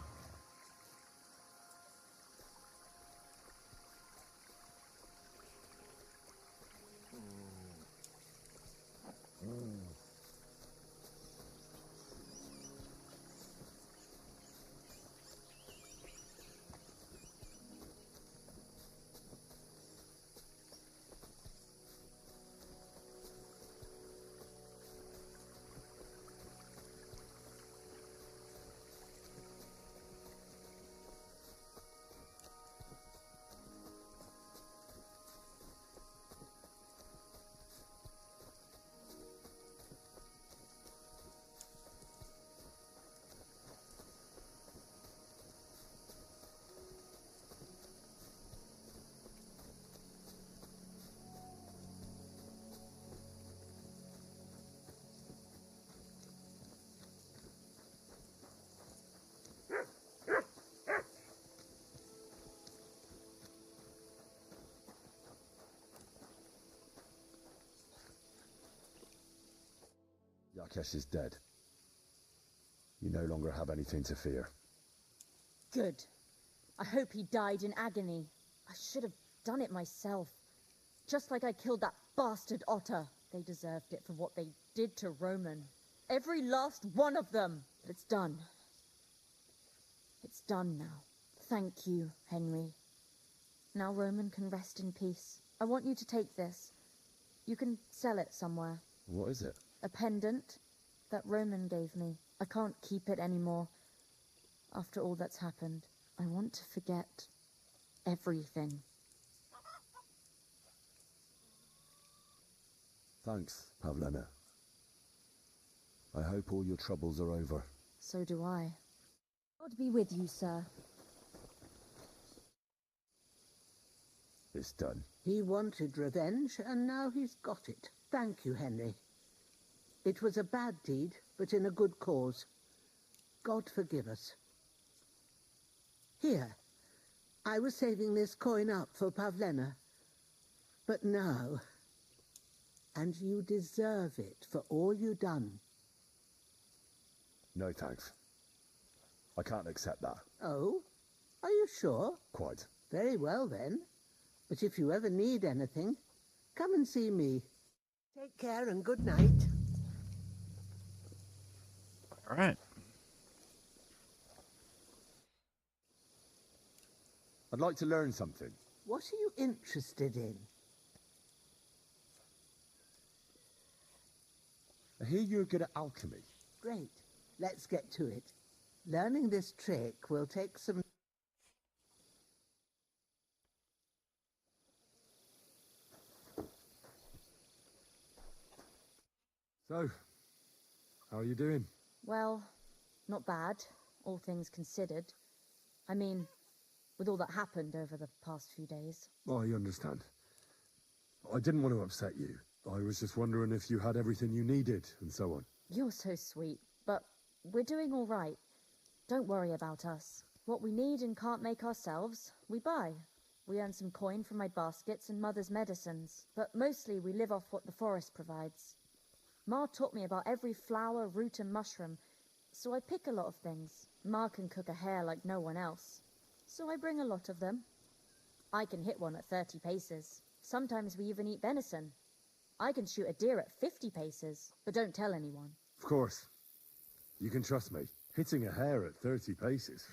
Yakesh is dead. You no longer have anything to fear. Good. I hope he died in agony. I should have done it myself. Just like I killed that bastard otter. They deserved it for what they did to Roman. Every last one of them. But it's done. It's done now. Thank you, Henry. Now Roman can rest in peace. I want you to take this. You can sell it somewhere. What is it? A pendant that Roman gave me. I can't keep it anymore. After all that's happened, I want to forget everything. Thanks, Pavlena. I hope all your troubles are over. So do I. God be with you, sir. It's done. He wanted revenge, and now he's got it. Thank you, Henry. It was a bad deed, but in a good cause. God forgive us. Here, I was saving this coin up for Pavlena. But now... And you deserve it for all you done. No thanks. I can't accept that. Oh? Are you sure? Quite. Very well, then. But if you ever need anything, come and see me. Take care and good night. All right. I'd like to learn something. What are you interested in? I hear you're good at alchemy. Great. Let's get to it. Learning this trick will take some... So, how are you doing? Well, not bad, all things considered. I mean, with all that happened over the past few days. I understand. I didn't want to upset you. I was just wondering if you had everything you needed, and so on. You're so sweet, but we're doing all right. Don't worry about us. What we need and can't make ourselves, we buy. We earn some coin from my baskets and Mother's medicines, but mostly we live off what the forest provides. Ma taught me about every flower, root and mushroom, so I pick a lot of things. Ma can cook a hare like no one else, so I bring a lot of them. I can hit one at 30 paces. Sometimes we even eat venison. I can shoot a deer at 50 paces, but don't tell anyone. Of course. You can trust me. Hitting a hare at 30 paces,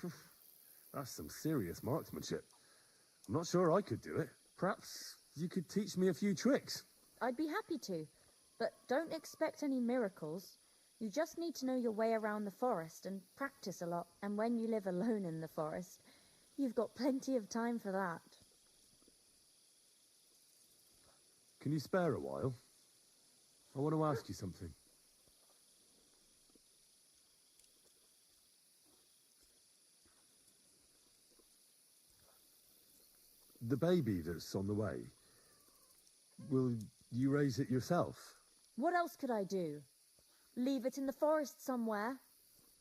that's some serious marksmanship. I'm not sure I could do it. Perhaps you could teach me a few tricks. I'd be happy to, but don't expect any miracles. You just need to know your way around the forest and practice a lot. And when you live alone in the forest, you've got plenty of time for that. Can you spare a while? I want to ask you something. The baby that's on the way, will you raise it yourself? What else could I do? Leave it in the forest somewhere?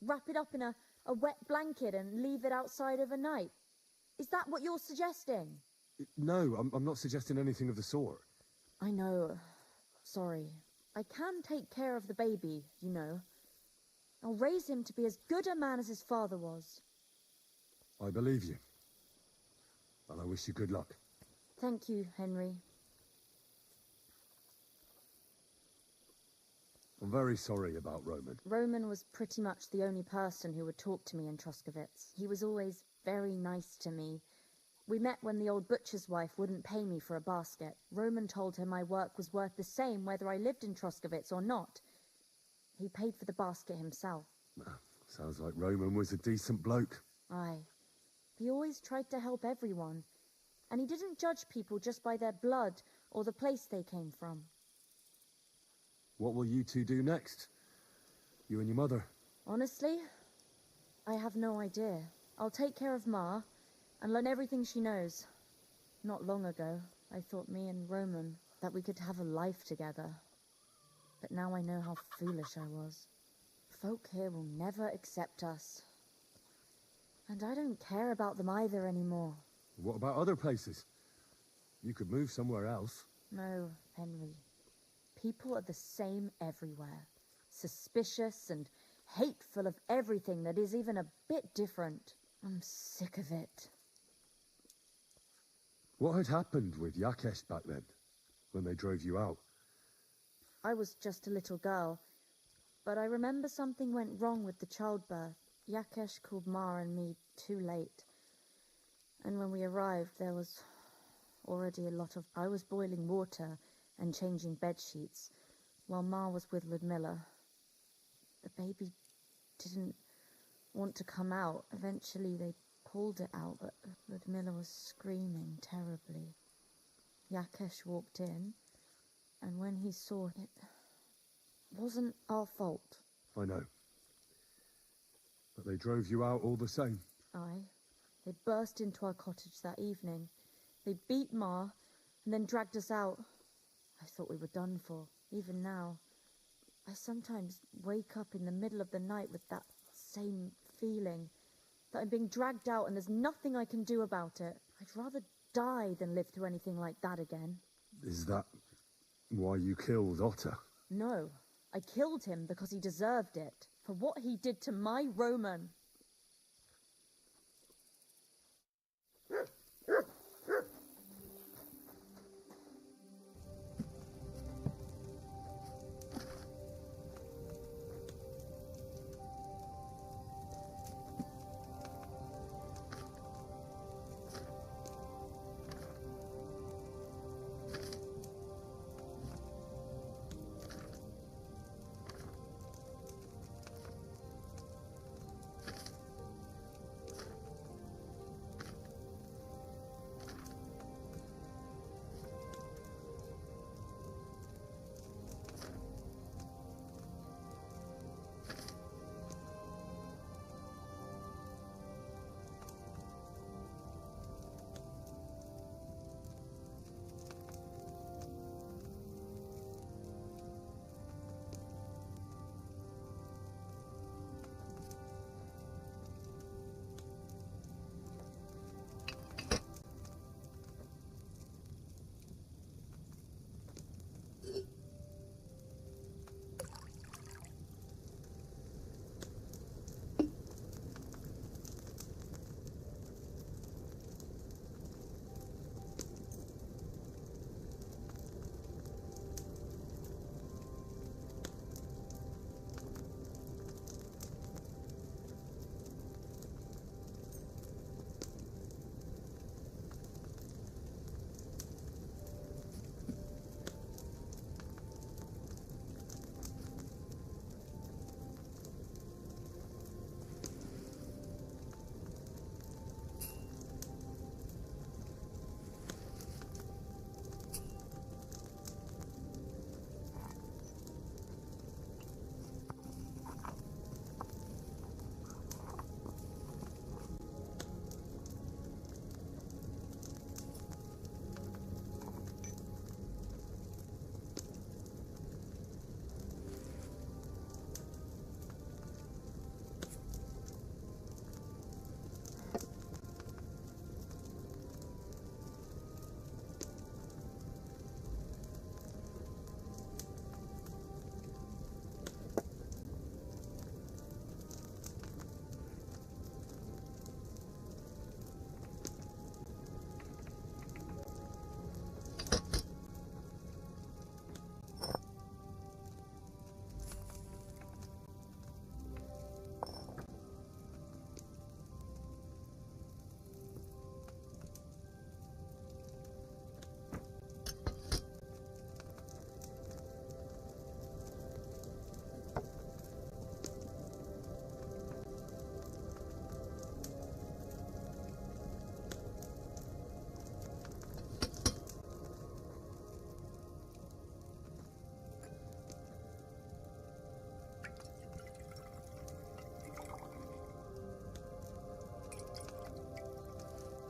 Wrap it up in a wet blanket and leave it outside overnight? Is that what you're suggesting? No, I'm not suggesting anything of the sort. I know. Sorry. I can take care of the baby, you know. I'll raise him to be as good a man as his father was. I believe you. And I wish you good luck. Thank you, Henry. I'm very sorry about Roman. Roman was pretty much the only person who would talk to me in Troskovitz. He was always very nice to me. We met when the old butcher's wife wouldn't pay me for a basket. Roman told her my work was worth the same whether I lived in Troskovitz or not. He paid for the basket himself. Sounds like Roman was a decent bloke. Aye. He always tried to help everyone. And he didn't judge people just by their blood or the place they came from. What will you two do next? You and your mother? Honestly, I have no idea. I'll take care of Ma and learn everything she knows. Not long ago, I thought me and Roman that we could have a life together. But now I know how foolish I was. Folk here will never accept us. And I don't care about them either anymore. What about other places? You could move somewhere else. No, Henry. People are the same everywhere. Suspicious and hateful of everything that is even a bit different. I'm sick of it. What had happened with Yakesh back then, when they drove you out? I was just a little girl, but I remember something went wrong with the childbirth. Yakesh called Ma and me too late. And when we arrived, there was already a lot of... I was boiling water and changing bed sheets, while Ma was with Ludmilla. The baby didn't want to come out. Eventually they pulled it out, but Ludmilla was screaming terribly. Yakesh walked in, And when he saw it, wasn't our fault. I know. But they drove you out all the same. Aye. They burst into our cottage that evening. They beat Ma, and then dragged us out. I thought we were done for, even now. I sometimes wake up in the middle of the night with that same feeling, that I'm being dragged out and there's nothing I can do about it. I'd rather die than live through anything like that again. Is that why you killed Otter? No, I killed him because he deserved it, for what he did to my Roman.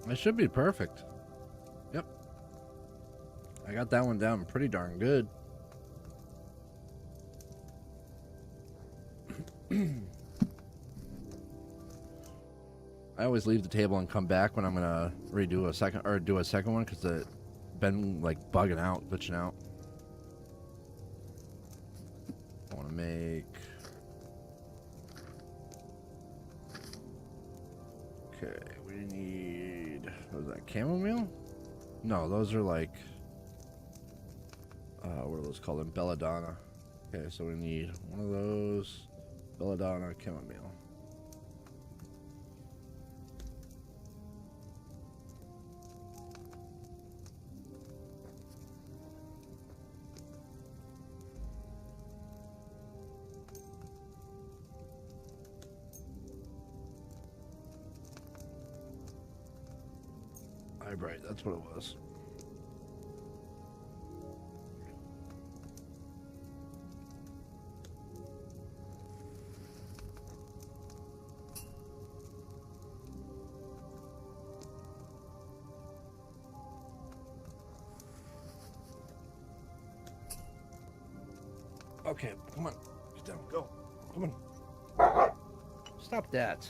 It should be perfect. Yep. I got that one down pretty darn good. I always leave the table and come back when I'm gonna redo a second or do a second one because it's been like bugging out, glitching out. I want to make. Okay, we need. What is that? Chamomile? No, those are like. What are those called? In belladonna. Okay, so we need one of those. Belladonna, chamomile. Right, that's what it was. Okay, come on. Get down. Go. Come on. Stop that.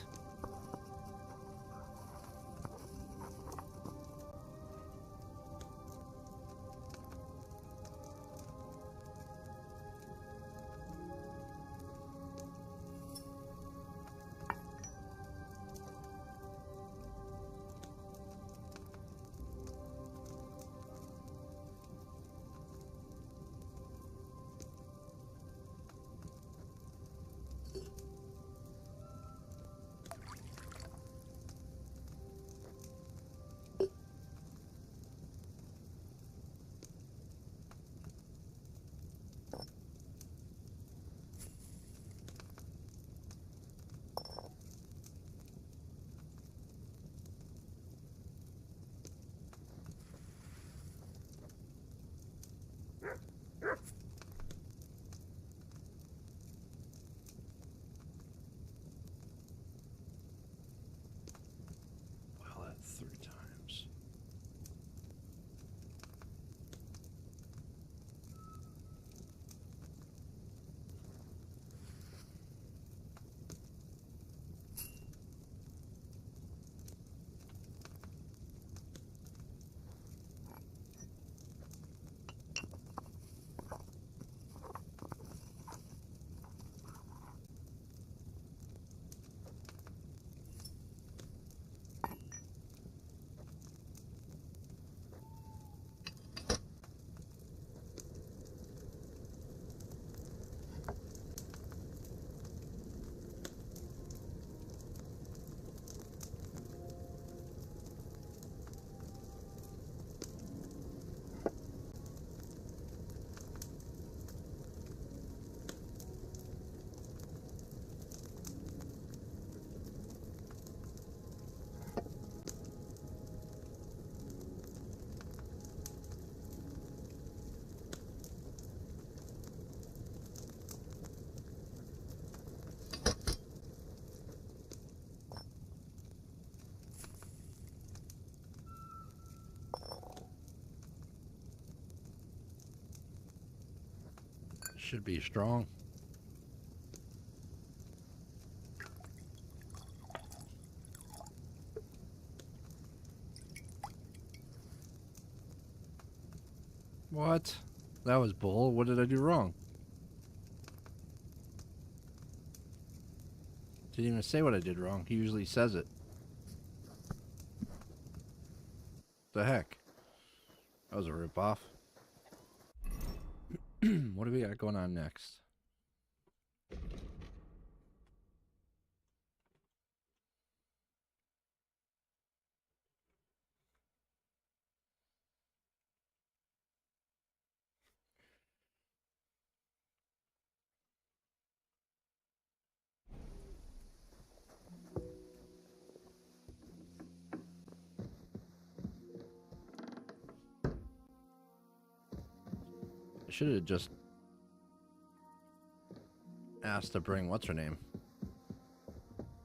Well, that's 3 times. Should be strong. What? That was bull. What did I do wrong? Didn't even say what I did wrong. He usually says it. The heck? That was a ripoff. What do we got going on next? I should have just asked to bring what's her name.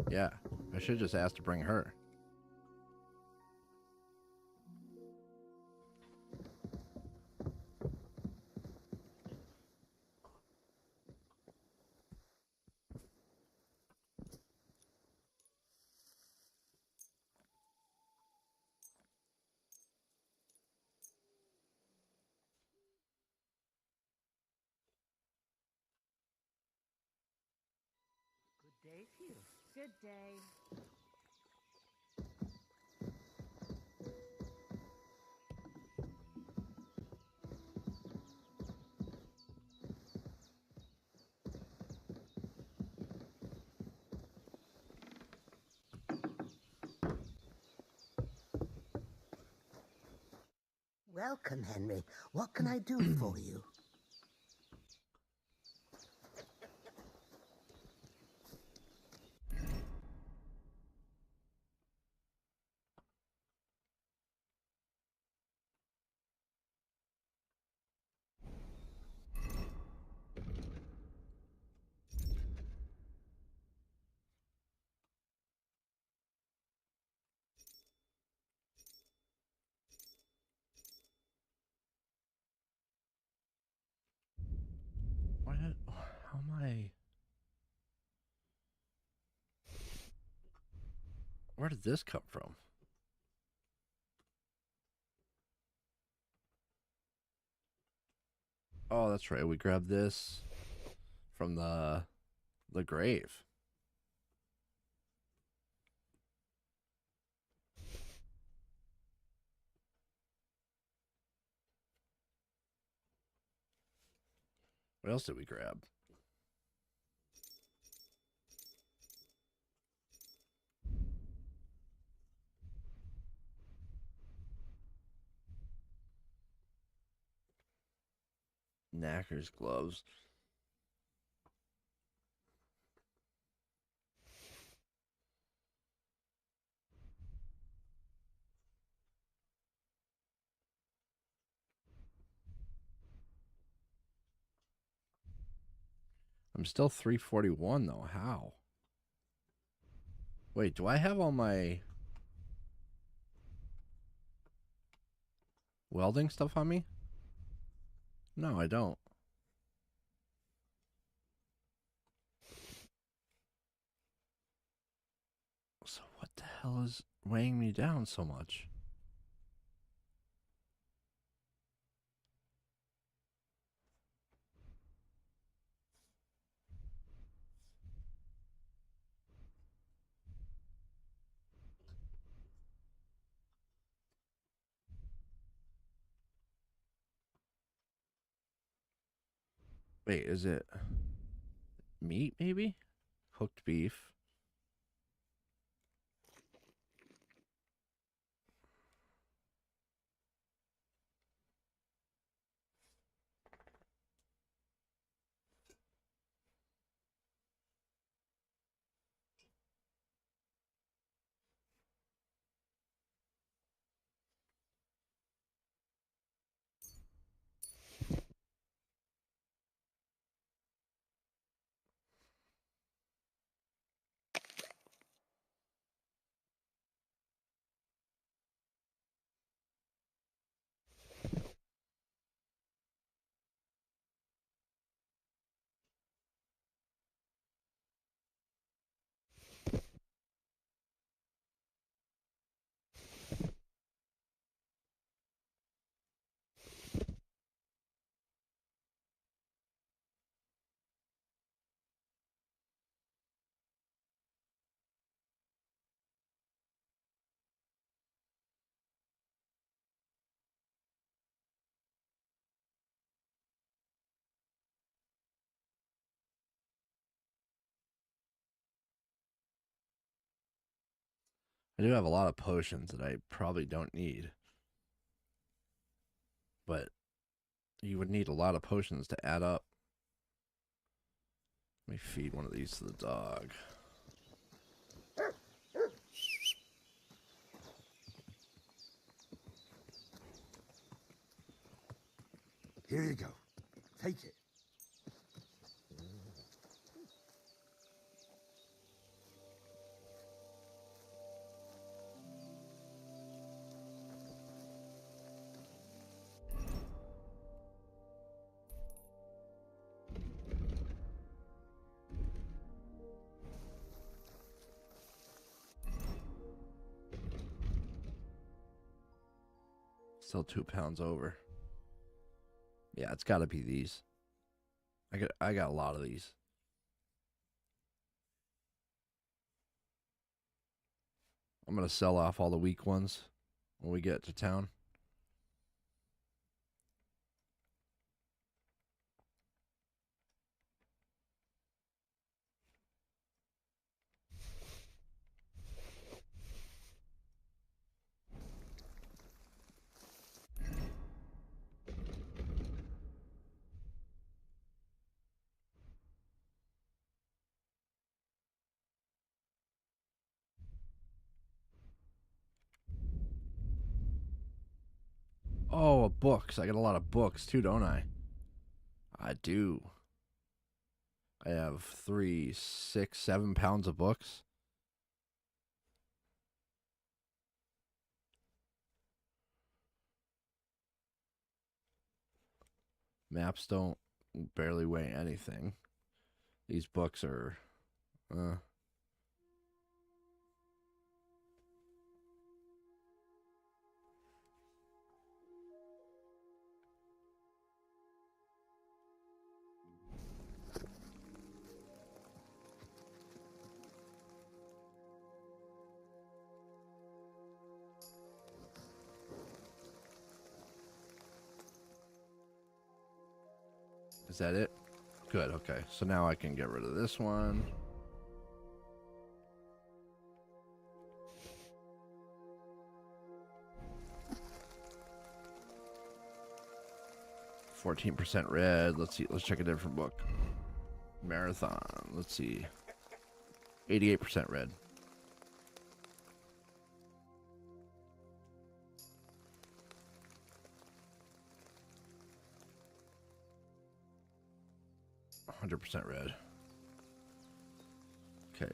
Yeah, I should have just asked to bring her. Good day to you. Good day. Welcome, Henry. What can I do for you? How am I? Where did this come from? Oh, that's right. We grabbed this from the grave. What else did we grab? Knacker's gloves. I'm still 341 though. How? Wait, do I have all my welding stuff on me? No, I don't. So what the hell is weighing me down so much? Wait, is it meat maybe? Cooked beef. I do have a lot of potions that I probably don't need. But you would need a lot of potions to add up. Let me feed one of these to the dog. Here you go. Take it. Still 2 pounds over. Yeah, it's got to be these. I got a lot of these. I'm going to sell off all the weak ones when we get to town. Oh, books. I got a lot of books too, don't I? I do. I have 3, 6, 7 pounds of books. Maps don't barely weigh anything. These books are... Is that it? Good, okay. So now I can get rid of this one. %14 red. Let's see. Let's check a different book. Marathon. Let's see. 88% red. %100 red. Okay.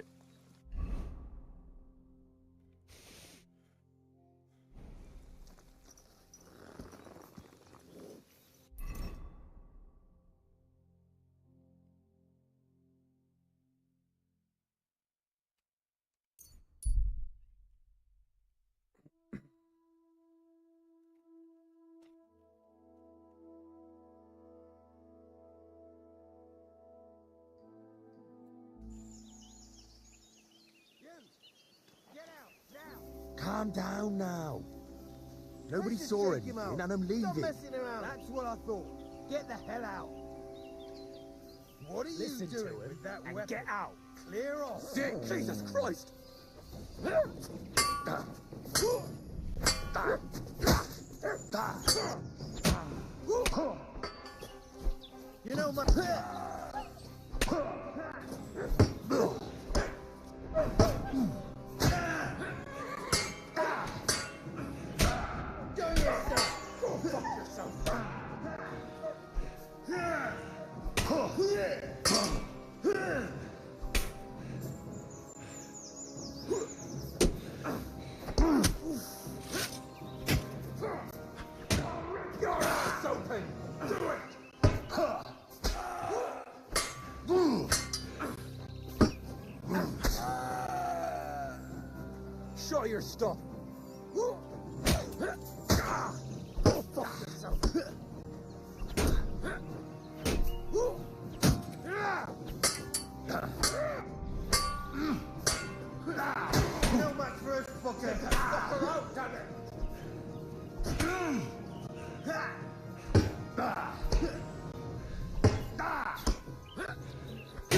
Calm down now. Nobody Let's just saw take him anything out. and I'm leaving. Stop messing around. That's what I thought. Get the hell out. What are Listen you to doing him with that and weapon? get out. Clear off. Sick. Jesus Christ. You know my... Your ass open. Do it. Show your stuff. Go fuck yourself. No match for us fucker. Knock her out, damn it.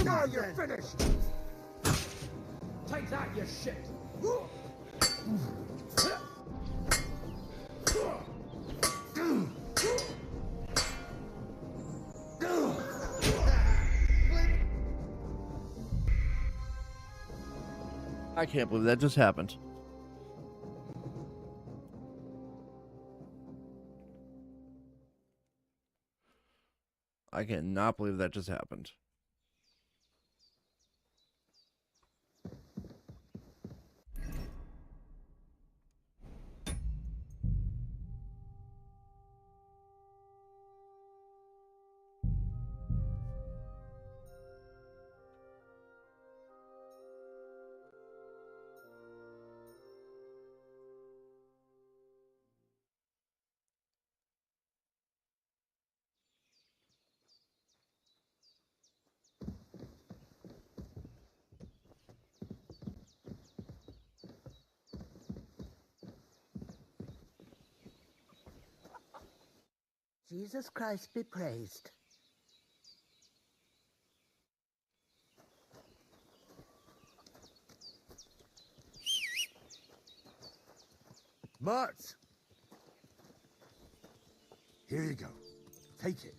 Now you're finished. Take that, you shit. I can't believe that just happened. I cannot believe that just happened. Jesus Christ be praised. Mart! Here you go. Take it.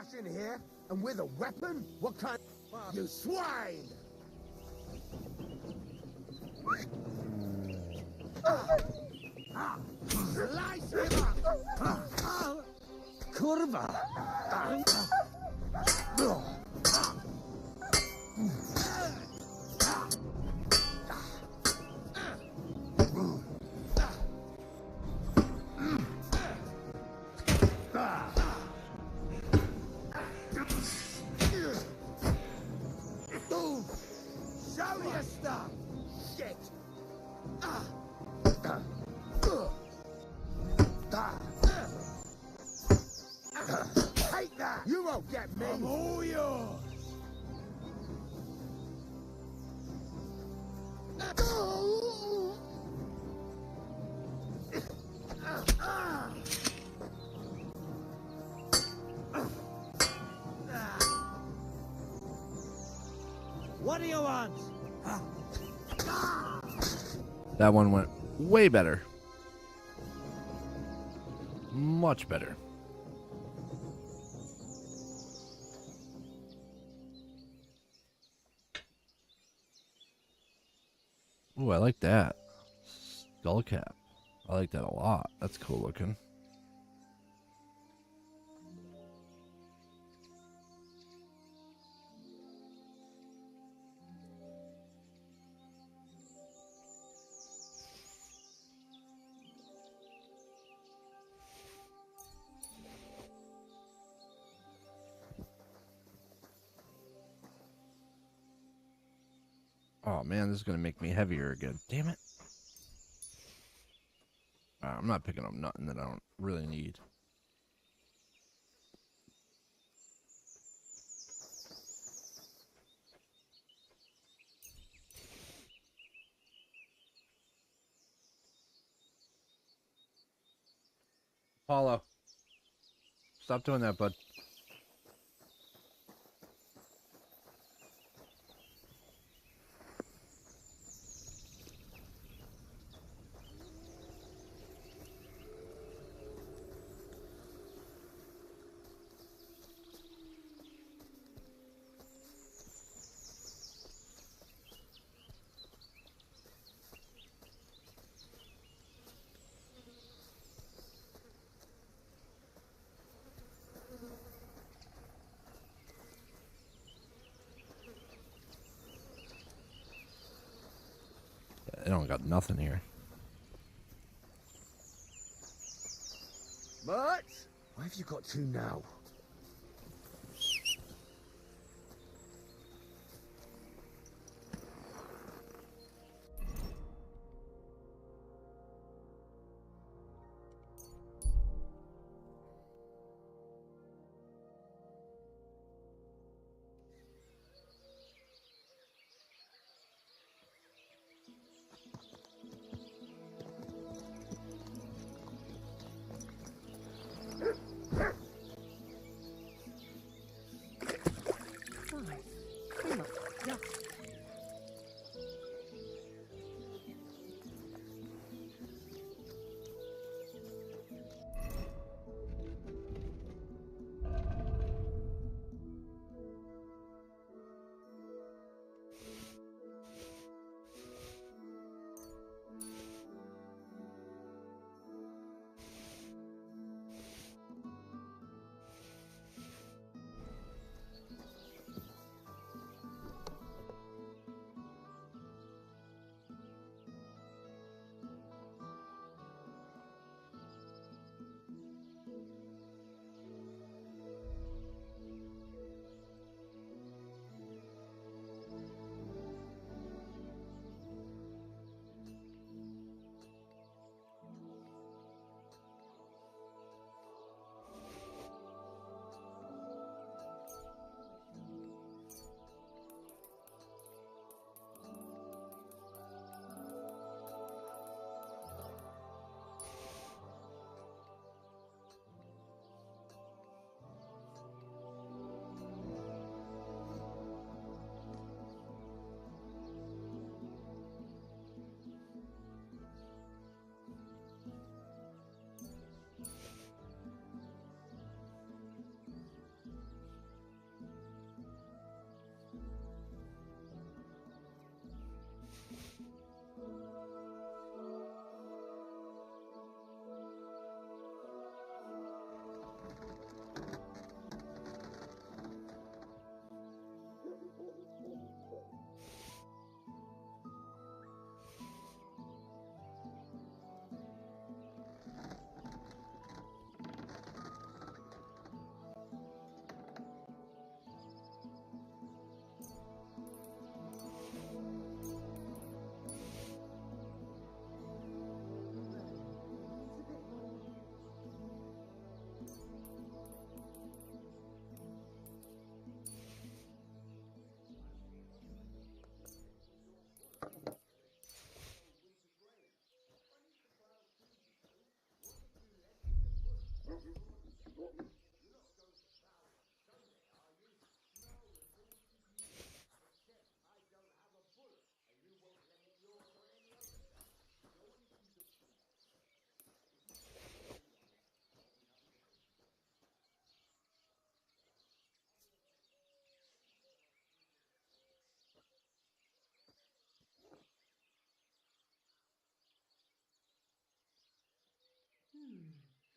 bash in here? And with a weapon? What kind? You swine! Slice him up! Kurva! Boom! Show your stuff! Shit! Take that! You won't get me! I'm all yours! What do you want? That one went way better. Much better. Ooh, I like that. Skull cap. I like that a lot. That's cool looking. Oh man, this is gonna make me heavier again. Damn it. I'm not picking up nothing that I don't really need. Paulo, stop doing that, bud. I don't got nothing here. But why have you got two now?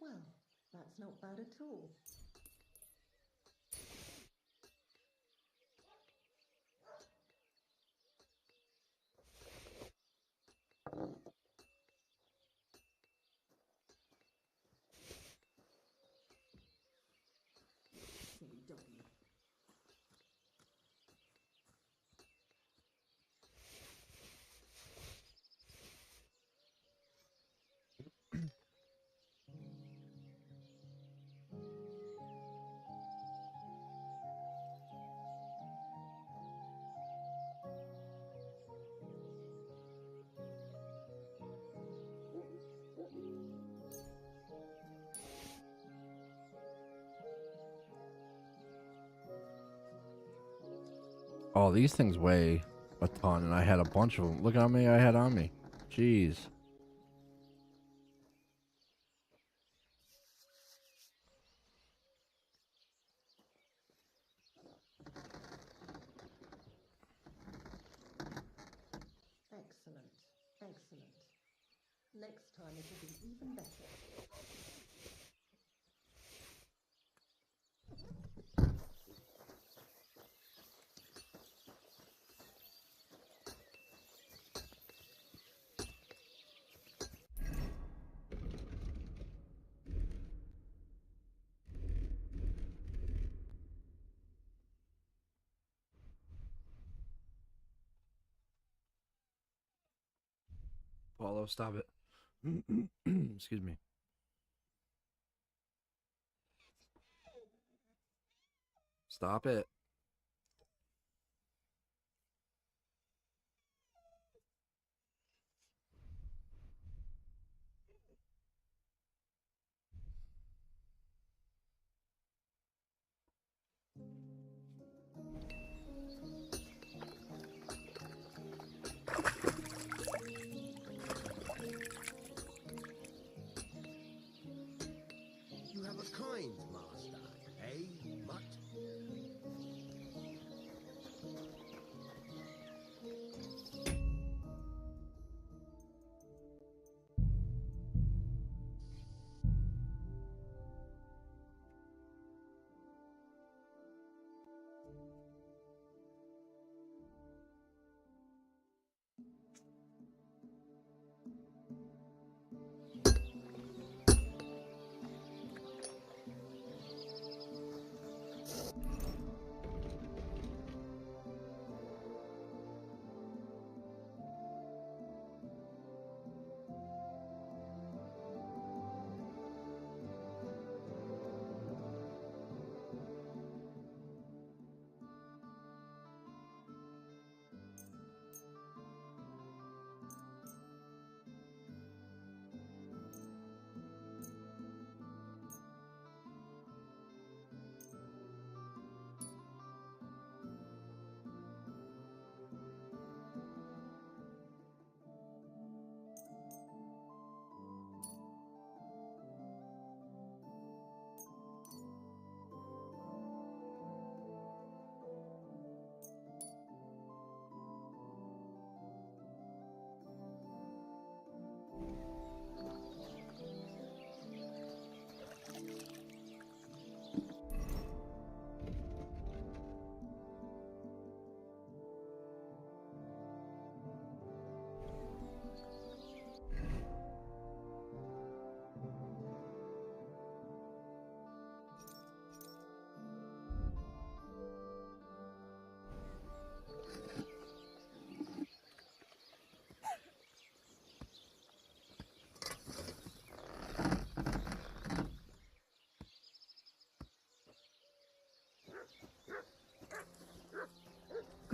Well, that's not bad at all. Silly doggy. Oh, these things weigh a ton, and I had a bunch of them. Look how many I had on me. Jeez. Excellent. Excellent. Next time it will be even better. Paulo, stop it. Excuse me. Stop it. You have a kind master, eh, mutt?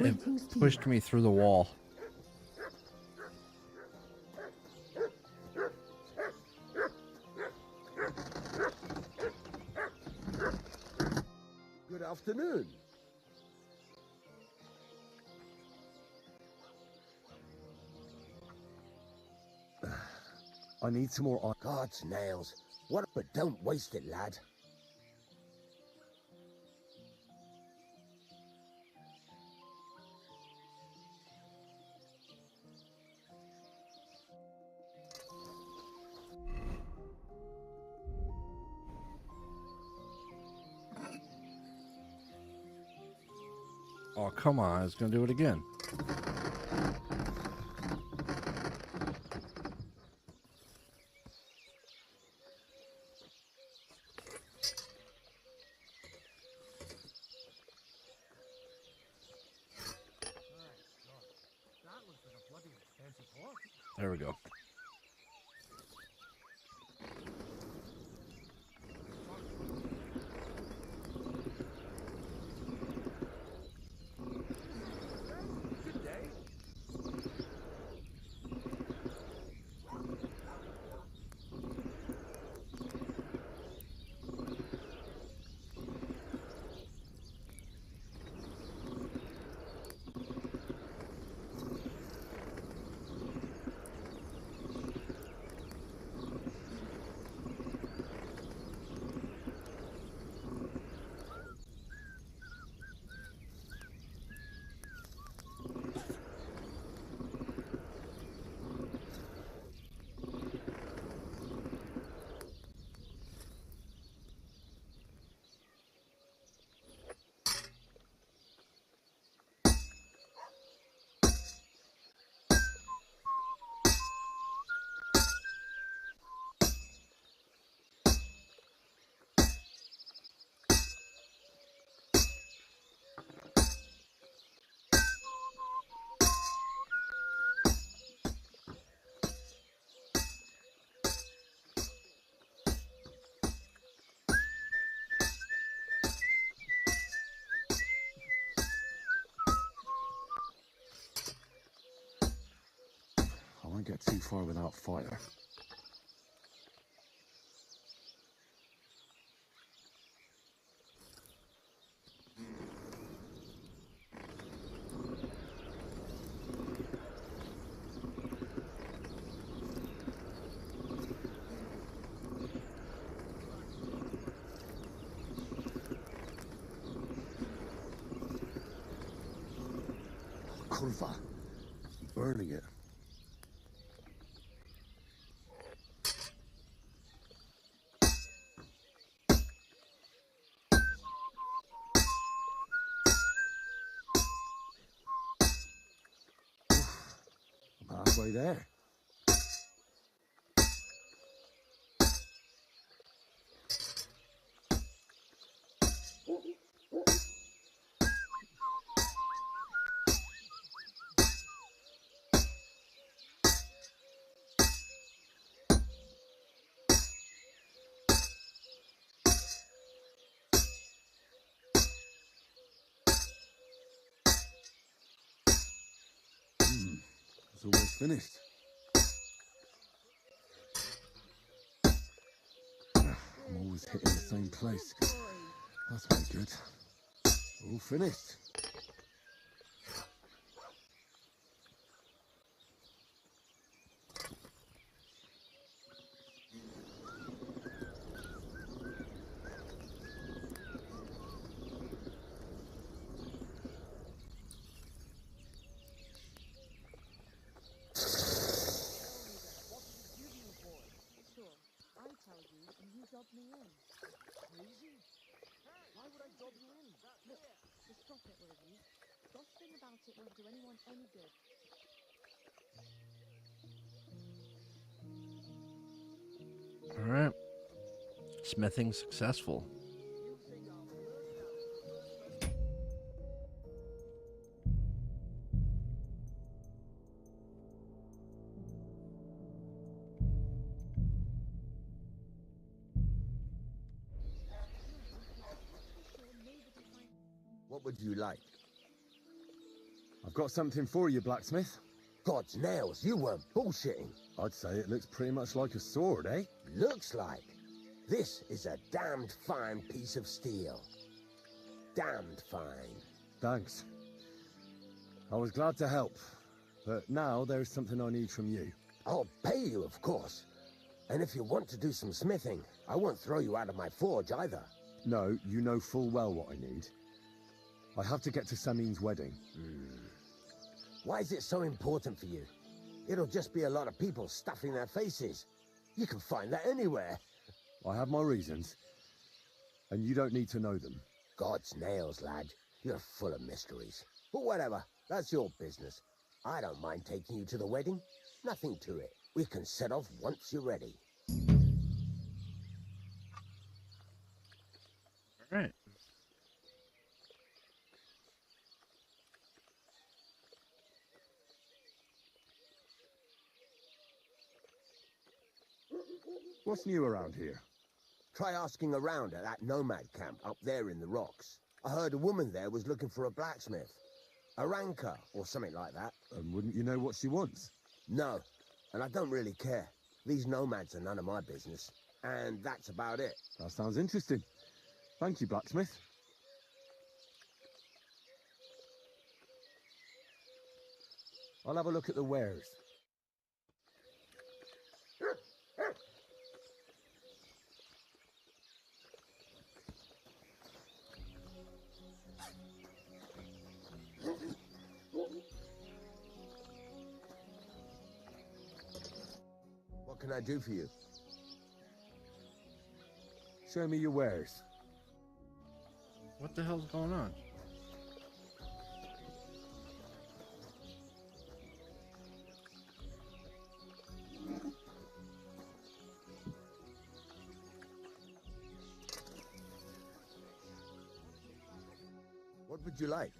It pushed me through the wall. Good afternoon. I need some more. God's nails. What? But don't waste it, lad. Oh, come on. I was going to do it again. That looks like a bloody expensive horse. There we go. Good day. I won't get too far without fire. Kurva. Burning it. I'm halfway there. It's almost finished. I'm always hitting the same place. That's very good. All finished. Sure, I tell you and you dob me in. Crazy? Why would I dob you in? Look, just drop it, will you? Gossiping about it won't do anyone any good. All right. Smithing successful. What would you like? I've got something for you, blacksmith. God's nails, you weren't bullshitting. I'd say it looks pretty much like a sword, eh? Looks like. This is a damned fine piece of steel. Damned fine. Thanks. I was glad to help, but now there's something I need from you. I'll pay you, of course. And if you want to do some smithing, I won't throw you out of my forge either. No, you know full well what I need. I have to get to Samin's wedding. Why is it so important for you? It'll just be a lot of people stuffing their faces. You can find that anywhere. I have my reasons, and you don't need to know them. God's nails, lad. You're full of mysteries. But whatever, that's your business. I don't mind taking you to the wedding. Nothing to it. We can set off once you're ready. All right. What's new around here? Try asking around at that nomad camp up there in the rocks. I heard a woman there was looking for a blacksmith. A ranker or something like that. And wouldn't you know what she wants? No, and I don't really care. These nomads are none of my business. And that's about it. That sounds interesting. Thank you, blacksmith. I'll have a look at the wares. What can I do for you? Show me your wares. What the hell's going on? What would you like?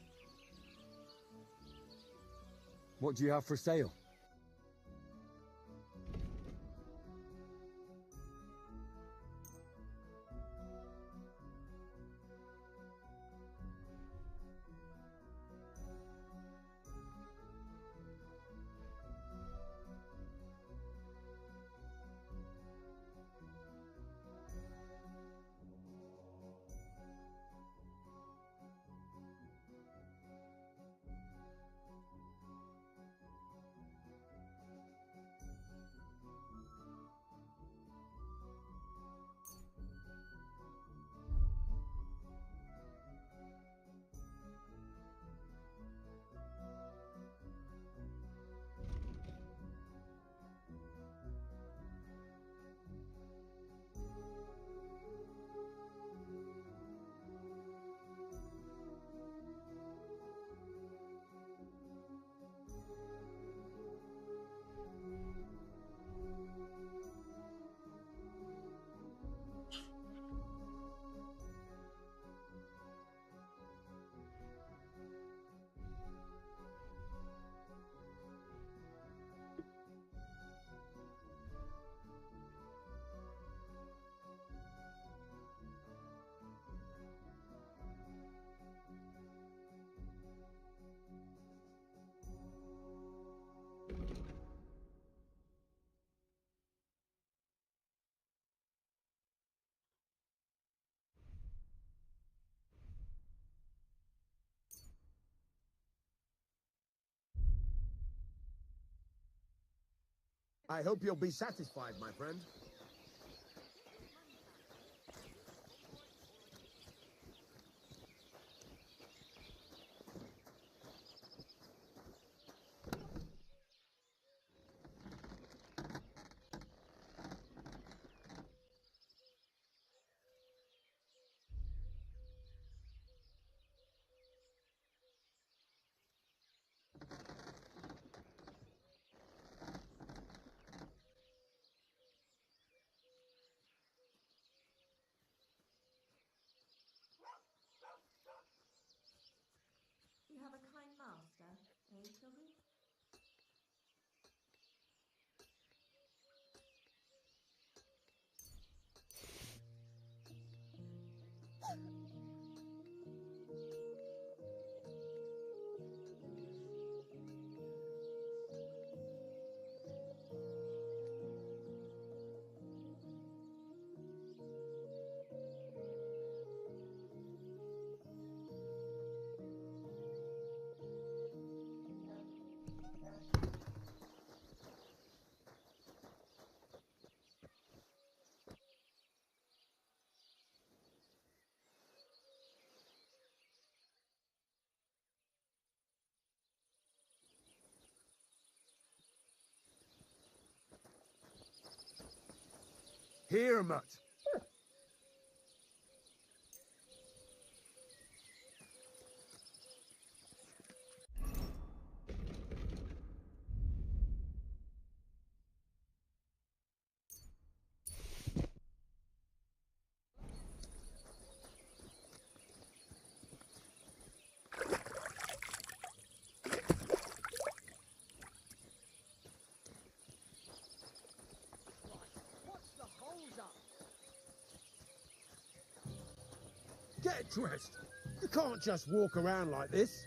What do you have for sale? I hope you'll be satisfied, my friend. You have a kind master, eh, Toby? Here, mutt. dressed. You can't just walk around like this.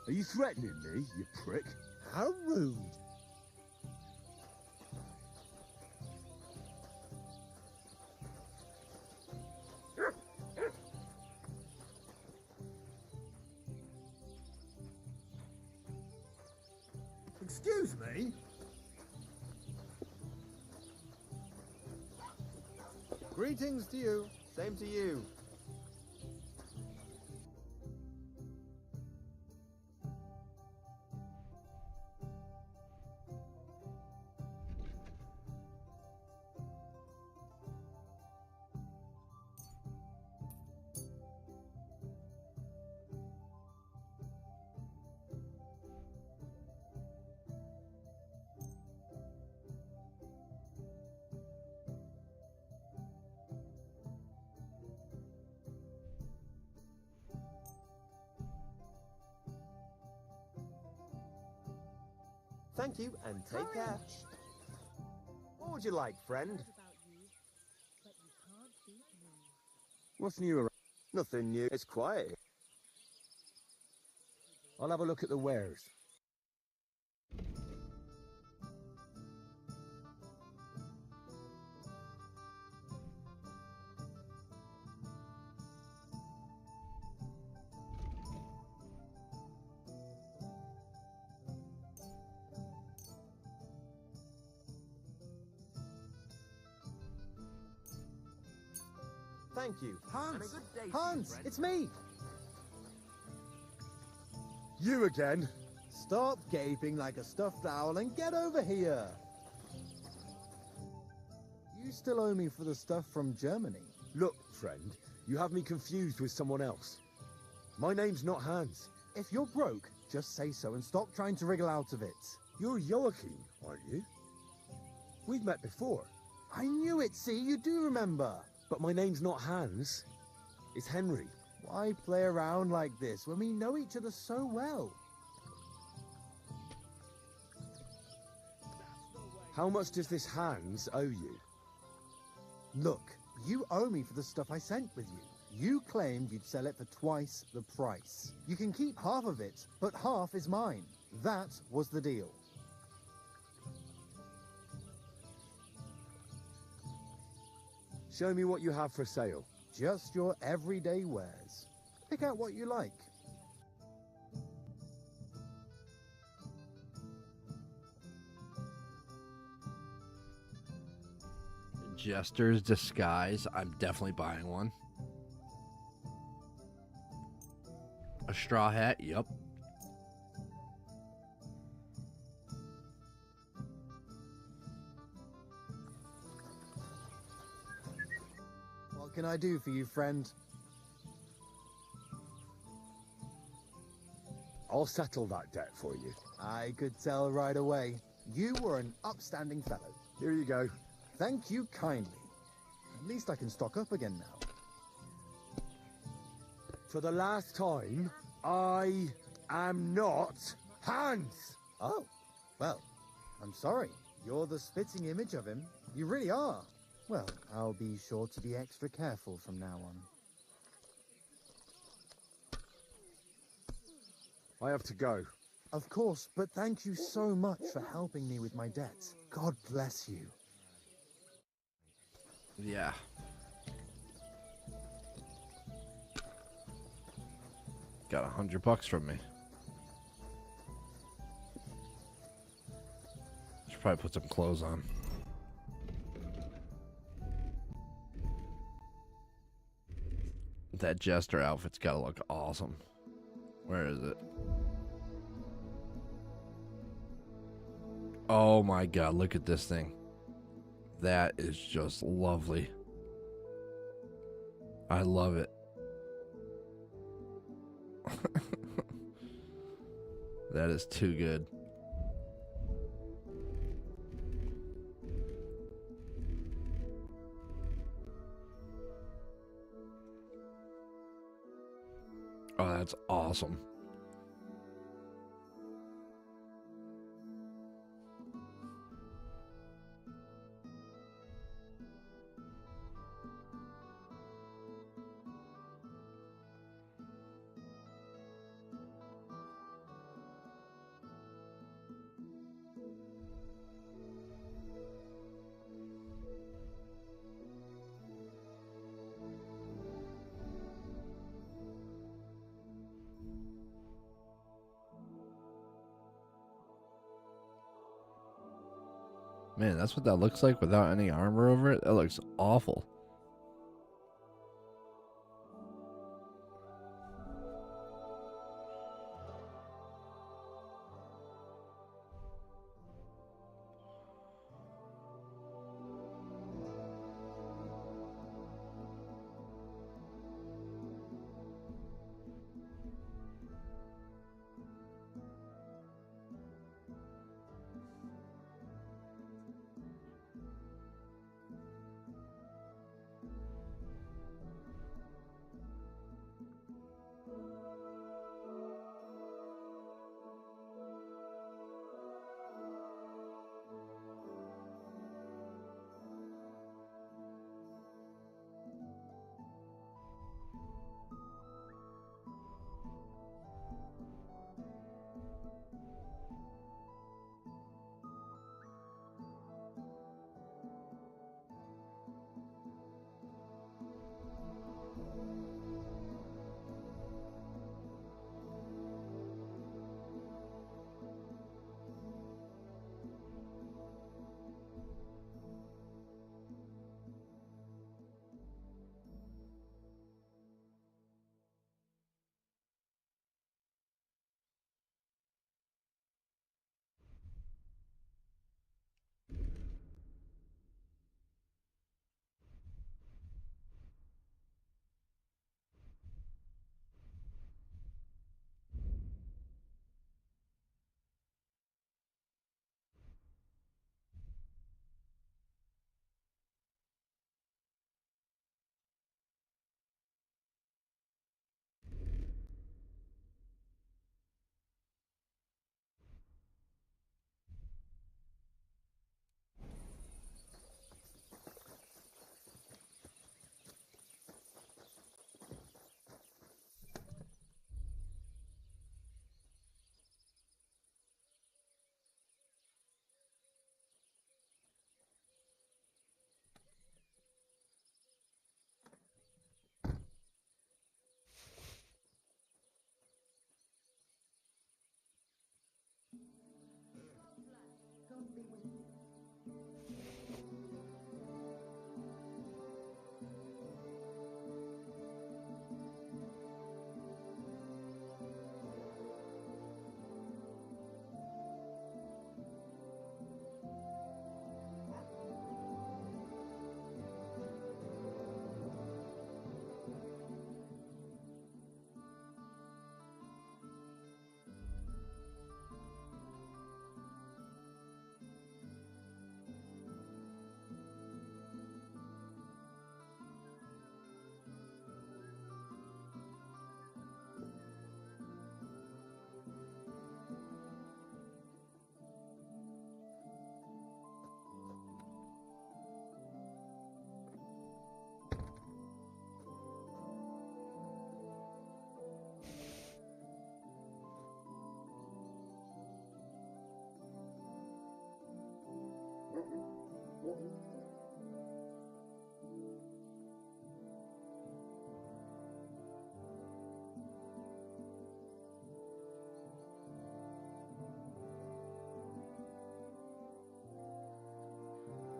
Are you threatening me, you prick? How rude. Excuse me? Greetings to you. Same to you. Thank you, and take care. What would you like, friend? What's new around? Nothing new. It's quiet. I'll have a look at the wares. Thank you. Hans! And a good day to you, Hans! friend. It's me! You again? Stop gaping like a stuffed owl and get over here! You still owe me for the stuff from Germany. Look, friend, you have me confused with someone else. My name's not Hans. If you're broke, just say so and stop trying to wriggle out of it. You're Joachim, aren't you? We've met before. I knew it, see? You do remember. But my name's not Hans. It's Henry. Why play around like this when we know each other so well? How much does this Hans owe you? Look, you owe me for the stuff I sent with you. You claimed you'd sell it for twice the price. You can keep half of it, but half is mine. That was the deal. Show me what you have for sale. Just your everyday wares. Pick out what you like. Jester's disguise. I'm definitely buying one. A straw hat. Yep. What can I do for you, friend? I'll settle that debt for you. I could tell right away. You were an upstanding fellow. Here you go. Thank you kindly. At least I can stock up again now. For the last time, I am not Hans! Oh, well, I'm sorry. You're the spitting image of him. You really are. Well, I'll be sure to be extra careful from now on. I have to go. Of course, but thank you so much for helping me with my debt. God bless you. Yeah. Got $100 from me. Should probably put some clothes on. That Jester outfit's gotta look awesome. Where is it? Oh my god, look at this thing. That is just lovely. I love it. That is too good. Oh, that's awesome. Man, that's what that looks like without any armor over it. That looks awful.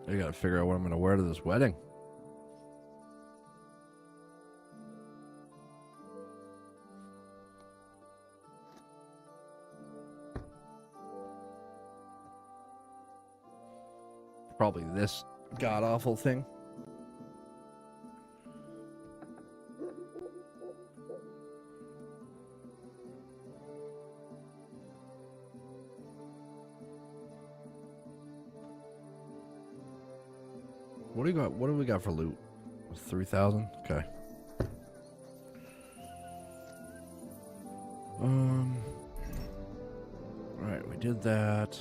I gotta figure out what I'm gonna wear to this wedding. Probably this god-awful thing. What do you got? What do we got for loot? 3,000? Okay. Alright, we did that.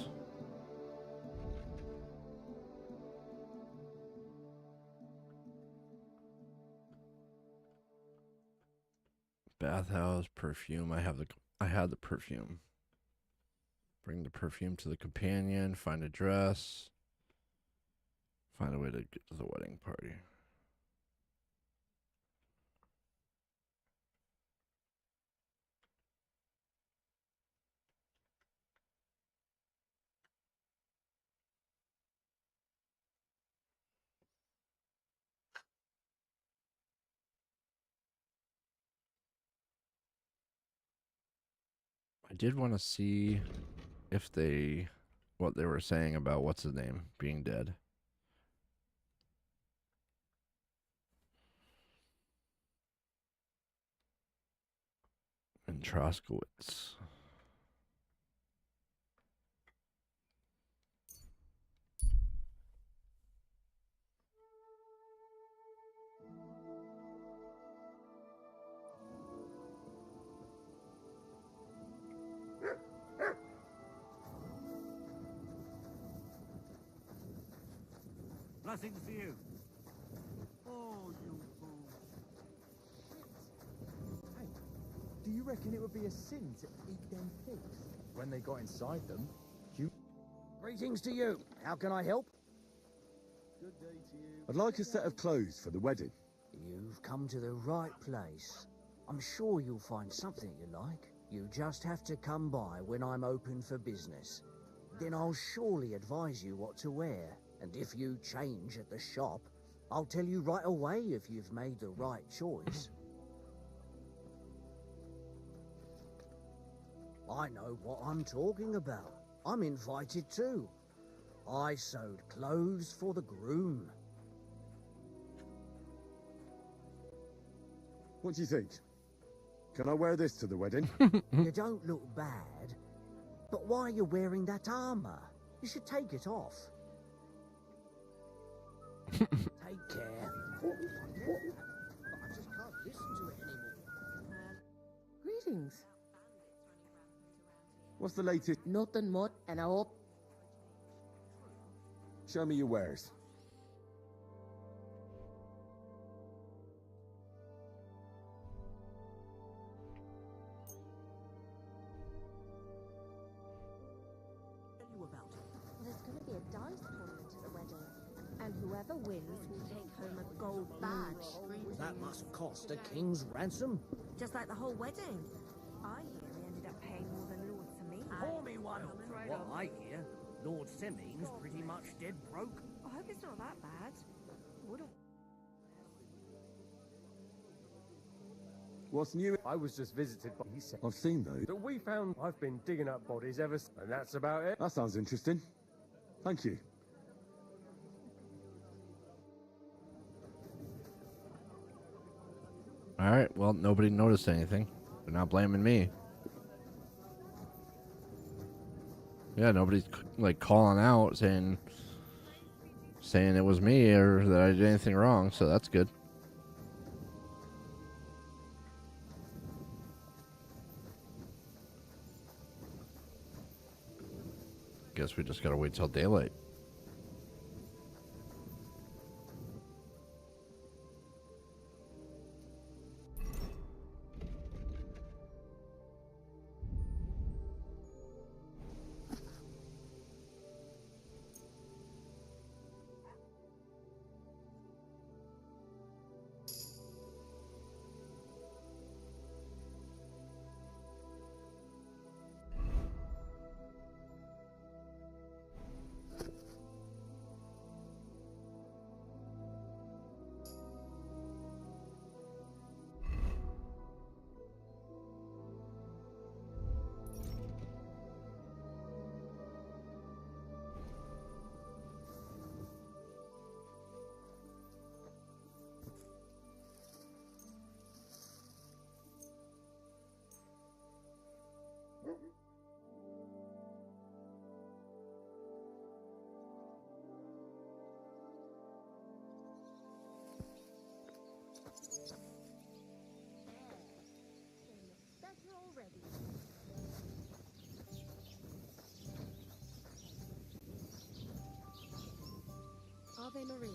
Bathhouse, perfume. I had the perfume. Bring the perfume to the companion, find a dress. Find a way to get to the wedding party. I did want to see if what they were saying about what's his name being dead. And Troskowitz. Blessings to you. Oh, you fool. Hey, do you reckon it would be a sin to eat them pigs? When they got inside them, Greetings to you. How can I help? Good day to you. I'd like a set of clothes for the wedding. You've come to the right place. I'm sure you'll find something you like. You just have to come by when I'm open for business. Then I'll surely advise you what to wear. And if you change at the shop, I'll tell you right away if you've made the right choice. I know what I'm talking about. I'm invited too. I sewed clothes for the groom. What do you think? Can I wear this to the wedding? You don't look bad. But why are you wearing that armor? You should take it off. Take care. I just can't listen to it anymore. Greetings. What's the latest? Nothing more, and I hope. Show me your wares. Tell you about it. There's going to be a dice tournament at the wedding, and whoever wins will take home a gold badge. That must cost a king's ransom. Just like the whole wedding. I hear he ended up paying more than Lord Samin. Pour me one. From what I hear, Lord Semin's pretty much dead broke. I hope it's not that bad. Wouldn't. What's new? I was just visited by... He said I've seen those. that we found... I've been digging up bodies ever since, and that's about it. That sounds interesting. Thank you. All right. Well, nobody noticed anything. They're not blaming me. Yeah, nobody's like calling out saying it was me or that I did anything wrong, so that's good. Guess we just gotta wait till daylight. Better already. Ave Maria.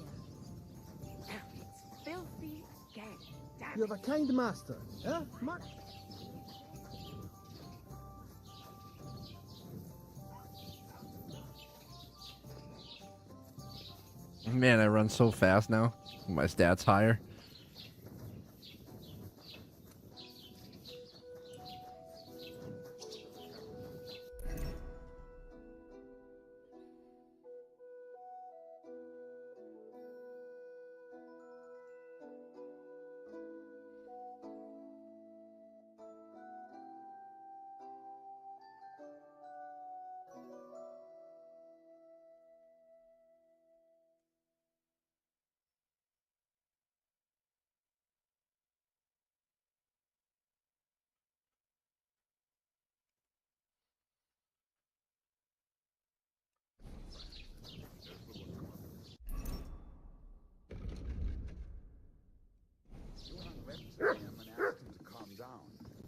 It's filthy again. Damn You have a kind master, huh? Man, I run so fast now. My stats higher.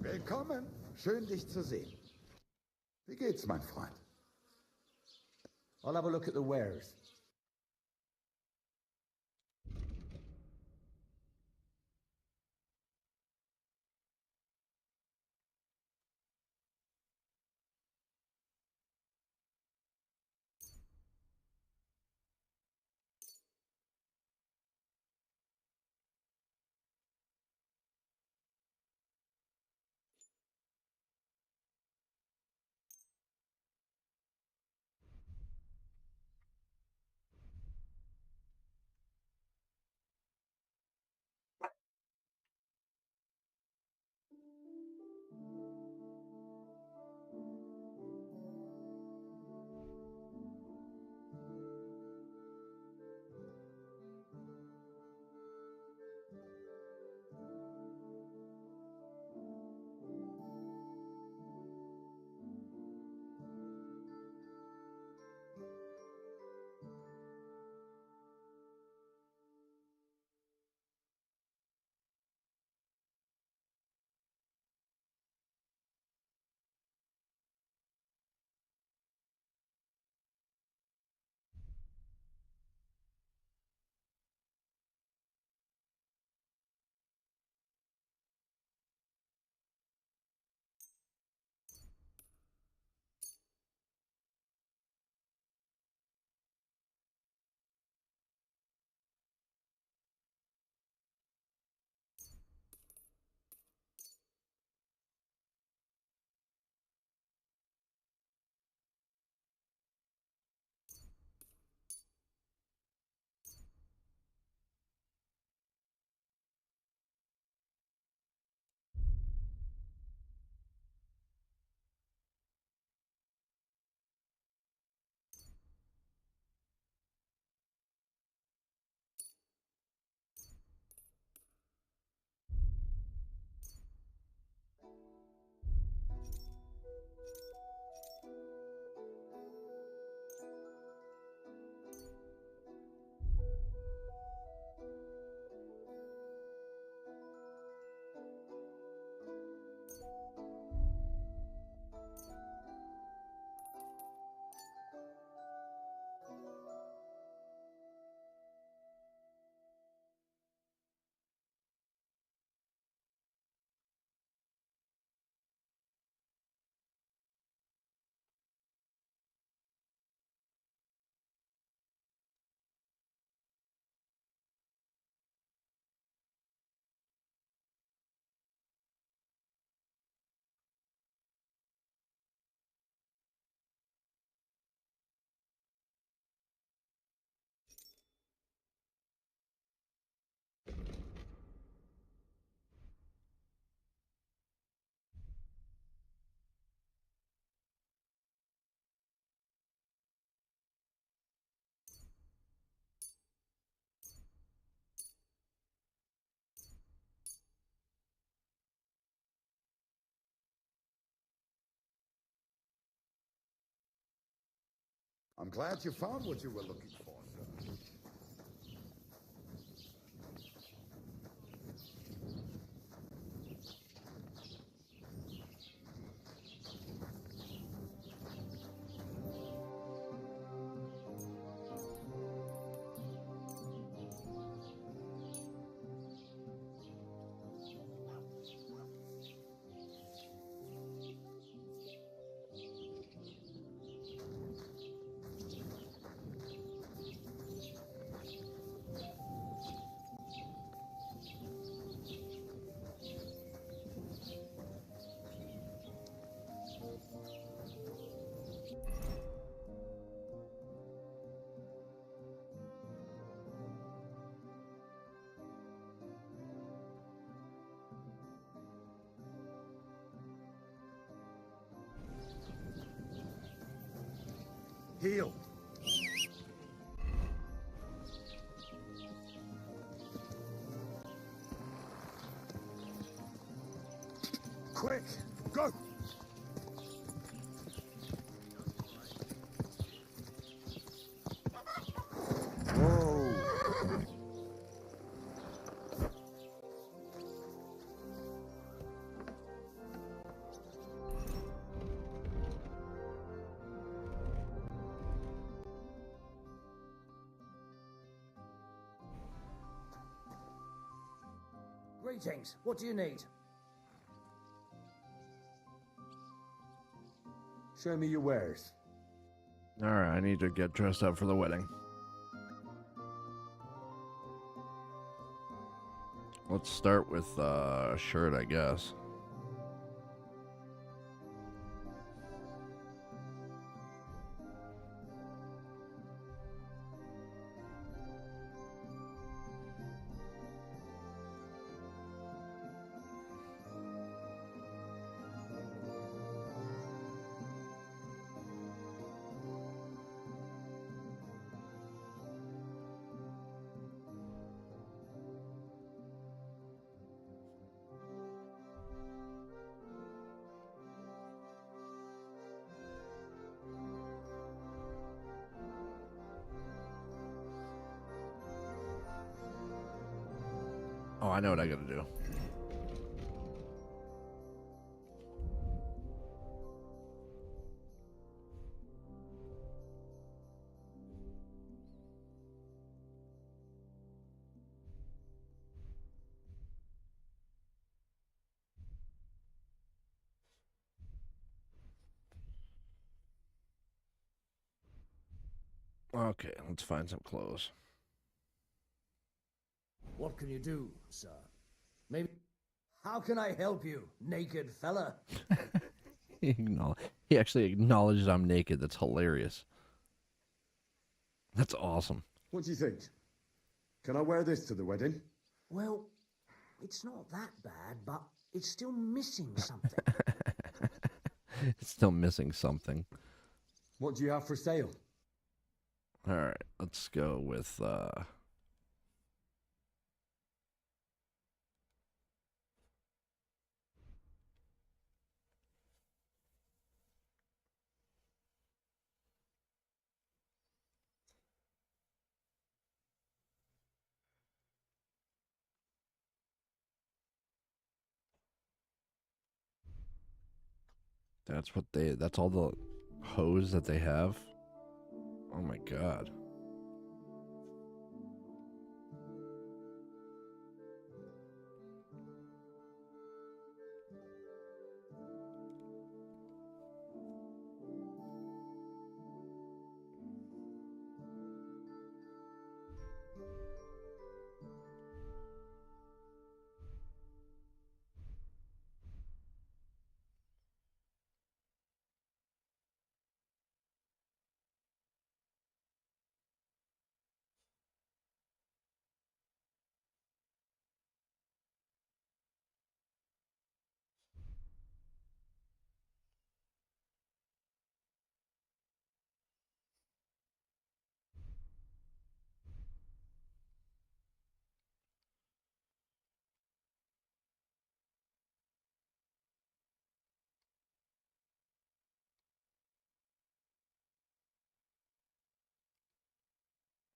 Willkommen. Schön, dich zu sehen. Wie geht's, mein Freund? I'll have a look at the wares. I'm glad you found what you were looking for, sir. Heal. Quick, go! Whoa! Greetings. What do you need? Show me your wares. Alright, I need to get dressed up for the wedding. Let's start with a shirt, I guess. Oh, I know what I gotta do. Okay, let's find some clothes. What can you do, sir? Maybe... How can I help you, naked fella? He actually acknowledged I'm naked. That's hilarious. That's awesome. What do you think? Can I wear this to the wedding? Well, it's not that bad, but it's still missing something. It's still missing something. What do you have for sale? Alright, let's go with that's all the hose that they have. Oh my god.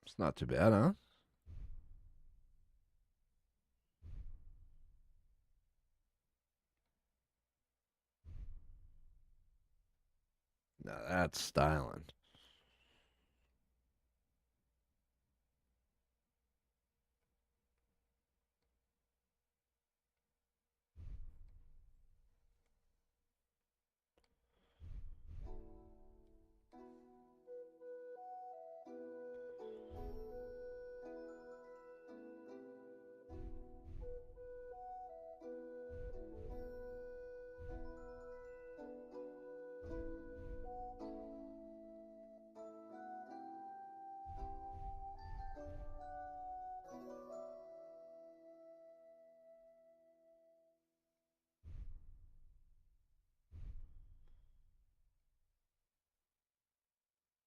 It's not too bad, huh? Now that's styling.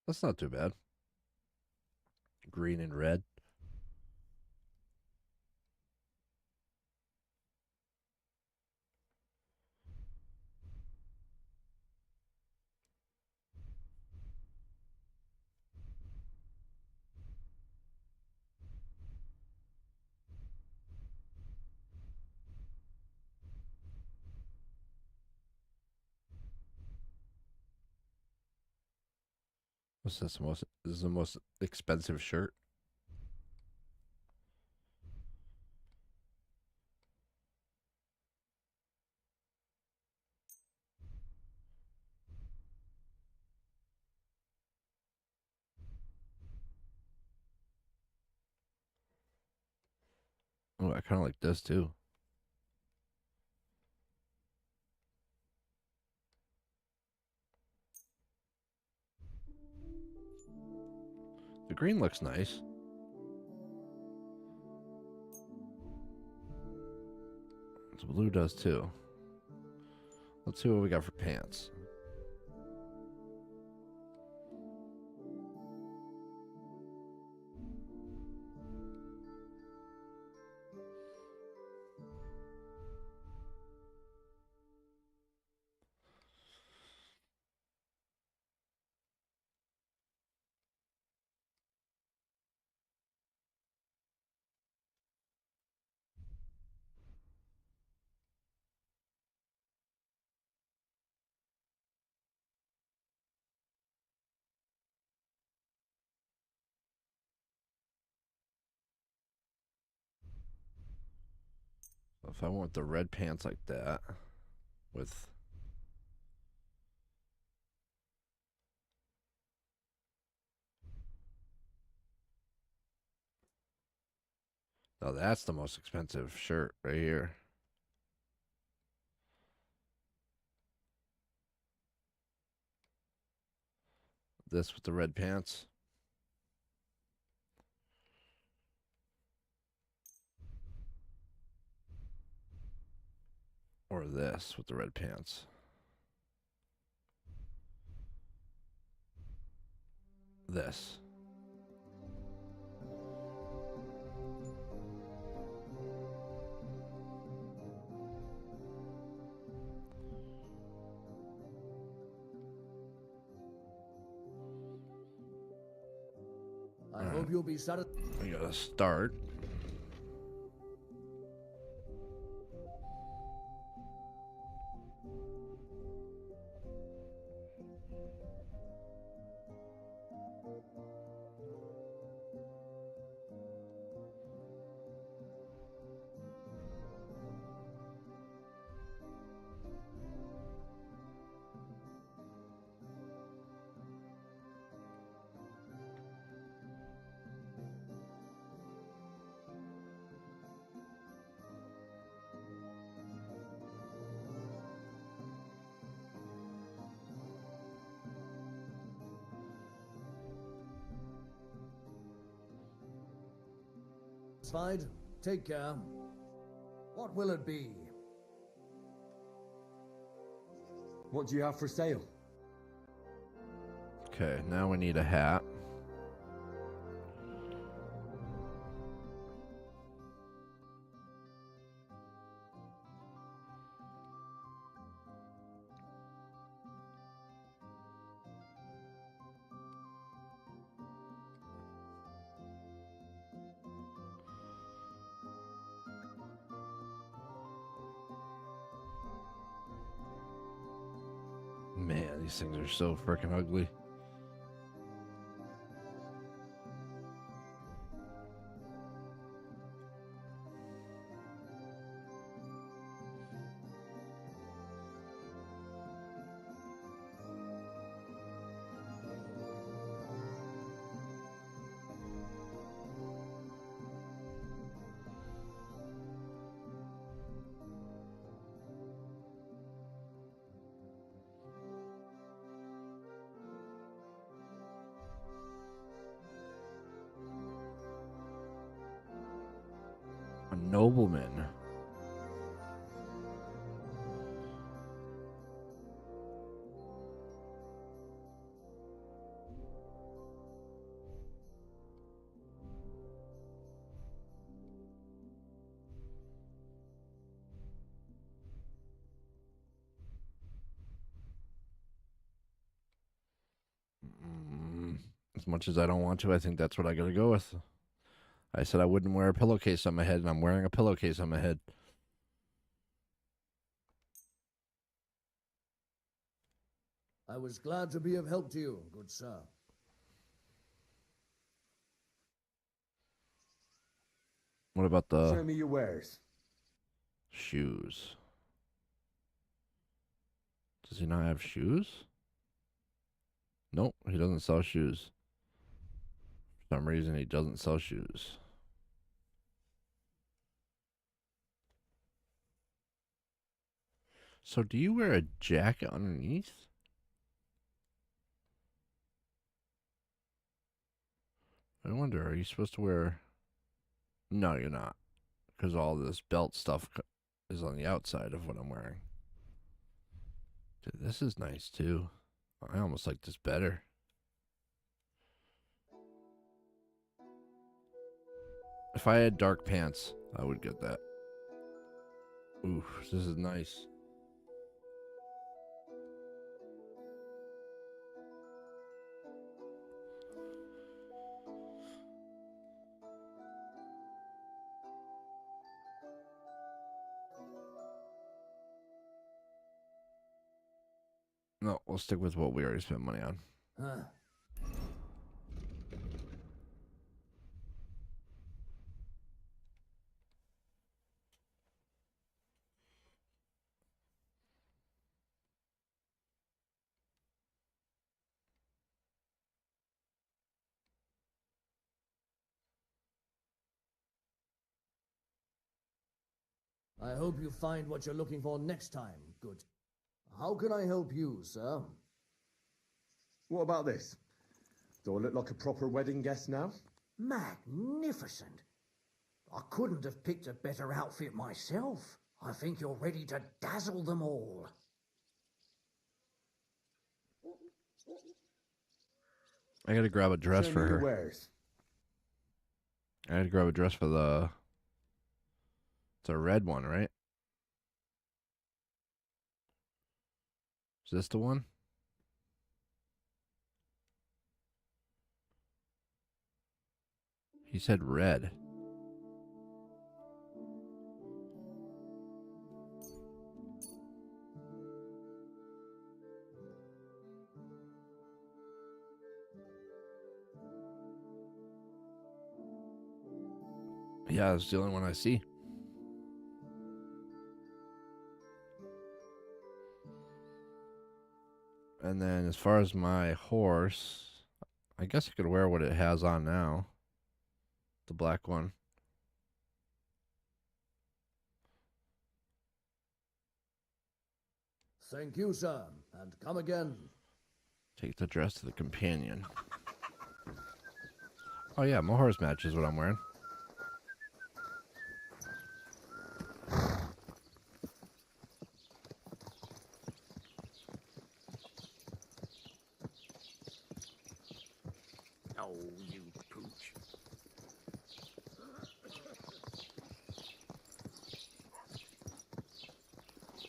That's not too bad. Green and red. What's this most? This is the most expensive shirt. I kind of like this too. The green looks nice. The blue does too. Let's see what we got for pants. If I want the red pants like that with oh, that's the most expensive shirt right here. This with the red pants. Or this with the red pants. This. I hope you'll be satisfied. We gotta start. Take care. What will it be? What do you have for sale? Okay, now we need a hat. Man, these things are so freaking ugly. A nobleman. As much as I don't want to, I think that's what I gotta go with. I said I wouldn't wear a pillowcase on my head, and I'm wearing a pillowcase on my head. I was glad to be of help to you, good sir. What about the Show me your wares. shoes? Does he not have shoes? Nope, he doesn't sell shoes. For some reason, he doesn't sell shoes. So do you wear a jacket underneath? I wonder, are you supposed to wear... No, you're not. Because all this belt stuff is on the outside of what I'm wearing. Dude, this is nice too. I almost like this better. If I had dark pants, I would get that. Ooh, this is nice. No, we'll stick with what we already spent money on. I hope you find what you're looking for next time. Good. How can I help you, sir? What about this? Do I look like a proper wedding guest now? Magnificent. I couldn't have picked a better outfit myself. I think you're ready to dazzle them all. I gotta grab a dress Show for me your her. wares. I gotta grab a dress for the... It's a red one, right? Is this the one? He said red. Yeah, it's the only one I see. And then as far as my horse, I guess I could wear what it has on now. The black one. Thank you, sir, and come again. Take the dress to the companion. Oh yeah, my horse matches what I'm wearing. Oh, you pooch.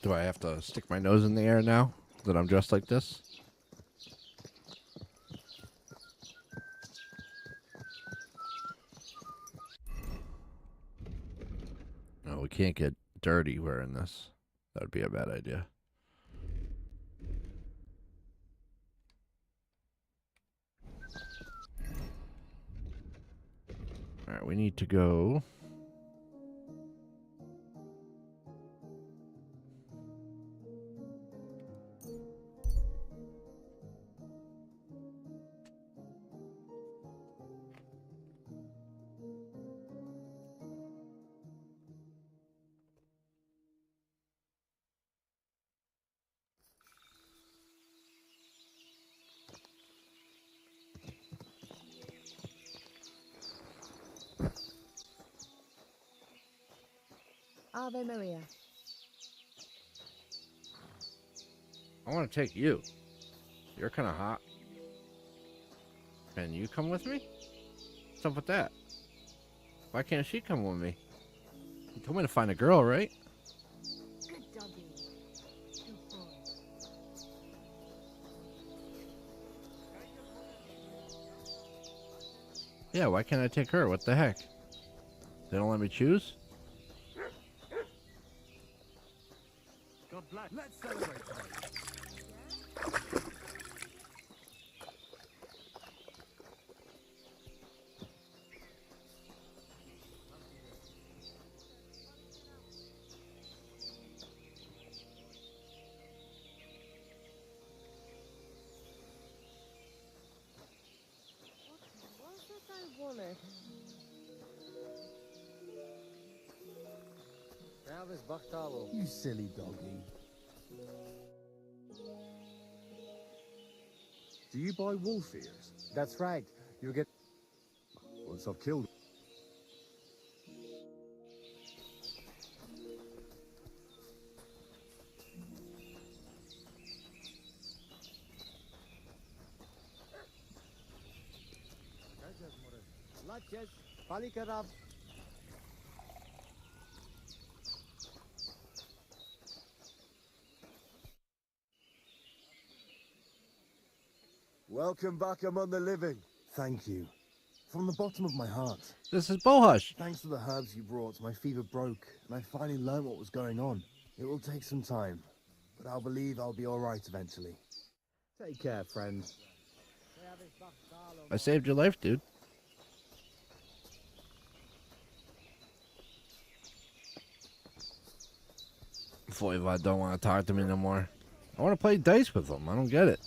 Do I have to stick my nose in the air now that I'm dressed like this? No, we can't get dirty wearing this. That would be a bad idea. Alright, we need to go... Ave Maria. I want to take you. You're kind of hot. Can you come with me? What's up with that? Why can't she come with me? You told me to find a girl, right? Good doggy. Good boy. Yeah, why can't I take her? What the heck? They don't let me choose? God bless. Let's celebrate today. What was it I wanted? You silly doggy. Do you buy wolf ears? That's right. You get... Once I've killed... Laches, Palikarab. Welcome back among the living. Thank you. From the bottom of my heart. This is Bohush. Thanks to the herbs you brought, my fever broke, and I finally learned what was going on. It will take some time, but I'll believe I'll be alright eventually. Take care, friend. I saved your life, dude. Voivod don't want to talk to me no more. I want to play dice with him. I don't get it.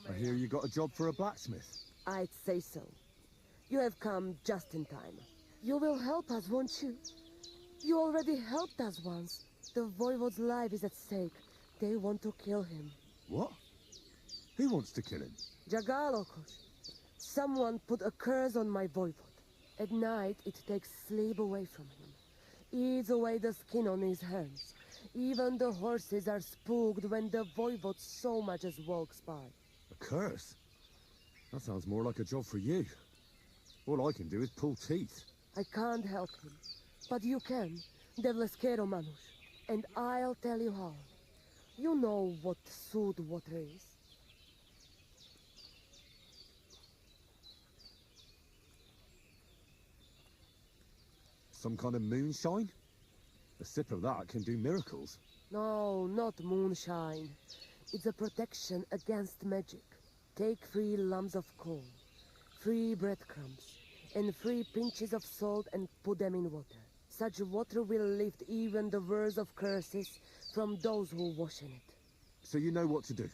I hear you got a job for a blacksmith. I'd say so. You have come just in time. You will help us, won't you? You already helped us once. The Voivod's life is at stake. They want to kill him. What? Who wants to kill him? Jagalokos. Someone put a curse on my Voivod. At night, it takes sleep away from him. Eats away the skin on his hands. Even the horses are spooked when the Voivod so much as walks by. A curse? That sounds more like a job for you. All I can do is pull teeth. I can't help him, but you can, Devleskero Manush, and I'll tell you how. You know what sooth water is? Some kind of moonshine? A sip of that can do miracles. No, not moonshine. It's a protection against magic. Take 3 lumps of coal, 3 breadcrumbs, and 3 pinches of salt and put them in water. Such water will lift even the worst of curses from those who wash in it. So you know what to do.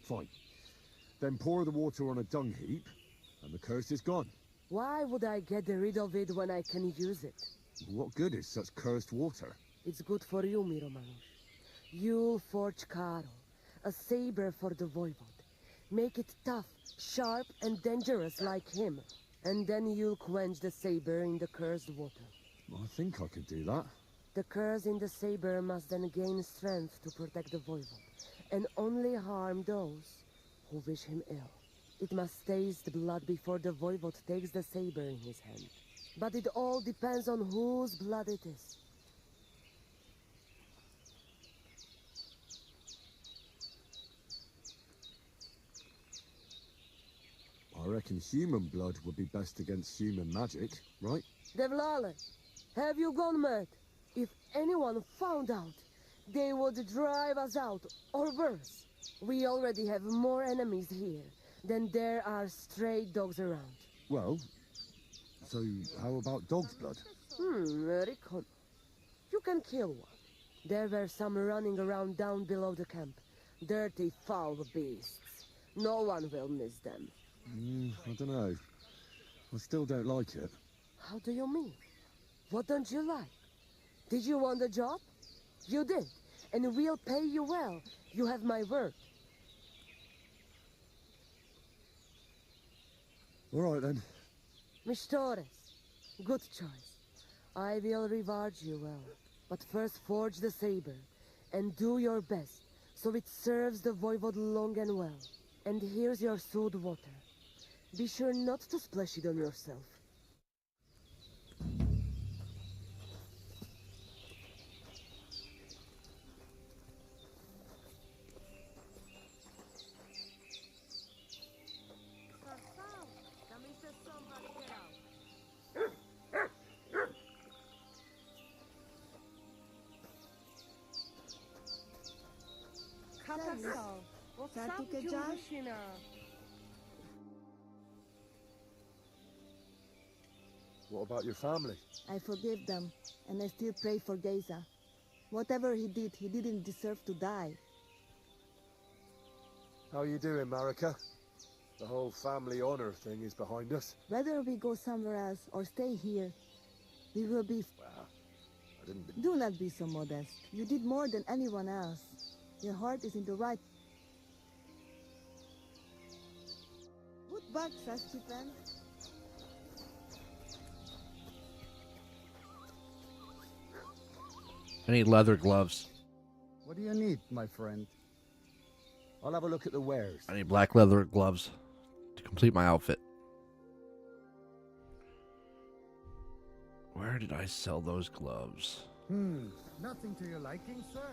Fine. Then pour the water on a dung heap, and the curse is gone. Why would I get rid of it when I can use it? What good is such cursed water? It's good for you, Miromanush. You'll forge Karol, a saber for the Voivod. Make it tough, sharp, and dangerous like him. And then you'll quench the saber in the cursed water. I think I could do that. The curse in the saber must then gain strength to protect the Voivod, and only harm those who wish him ill. It must taste blood before the Voivod takes the saber in his hand. But it all depends on whose blood it is. I reckon human blood would be best against human magic, right? Devlale, have you gone mad? If anyone found out, they would drive us out, or worse. We already have more enemies here than there are stray dogs around. Well, so how about dog's blood? Recon. You can kill one. There were some running around down below the camp. Dirty, foul beasts. No one will miss them. I don't know. I still don't like it. How do you mean? What don't you like? Did you want the job? You did. And we'll pay you well. You have my word. All right, then. Mistores. Good choice. I will reward you well. But first forge the saber. And do your best, so it serves the Voivod long and well. And here's your soothe water. Be sure not to splash it on yourself. What about your family? I forgive them, and I still pray for Geza. Whatever he didn't deserve to die. How you doing, Marika? The whole family honor thing is behind us. Whether we go somewhere else or stay here, we will be... Well, I didn't... Do not be so modest. You did more than anyone else. Your heart is in the right... Put back, Sastipan. I need leather gloves. What do you need, my friend? I'll have a look at the wares. I need black leather gloves to complete my outfit. Where did I sell those gloves? Nothing to your liking, sir?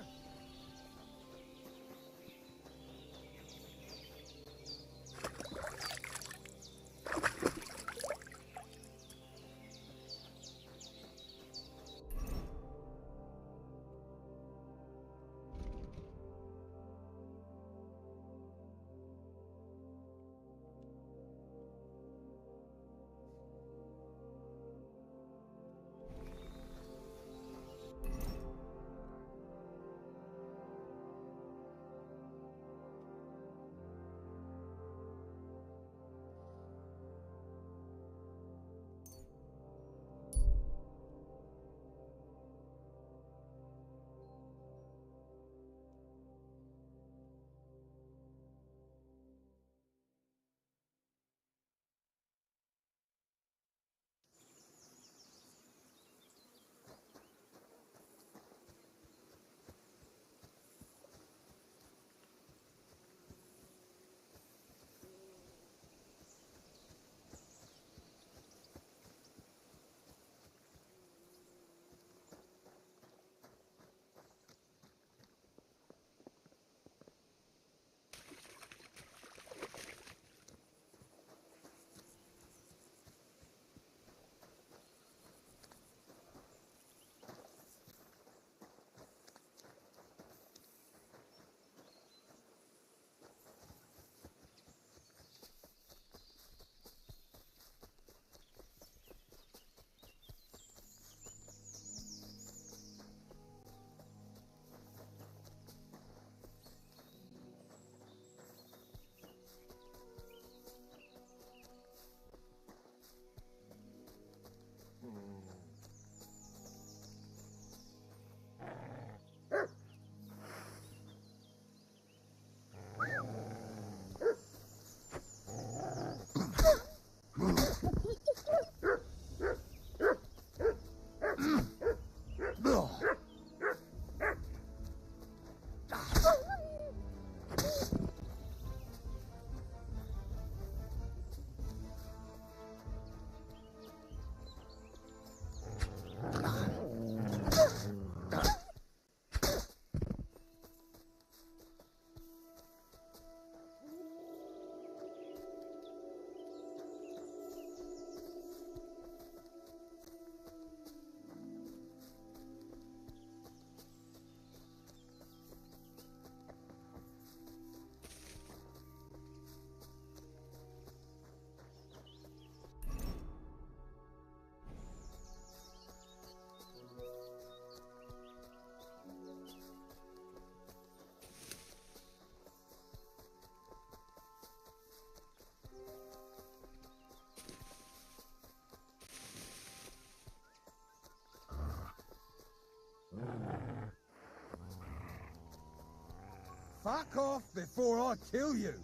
Fuck off before I kill you!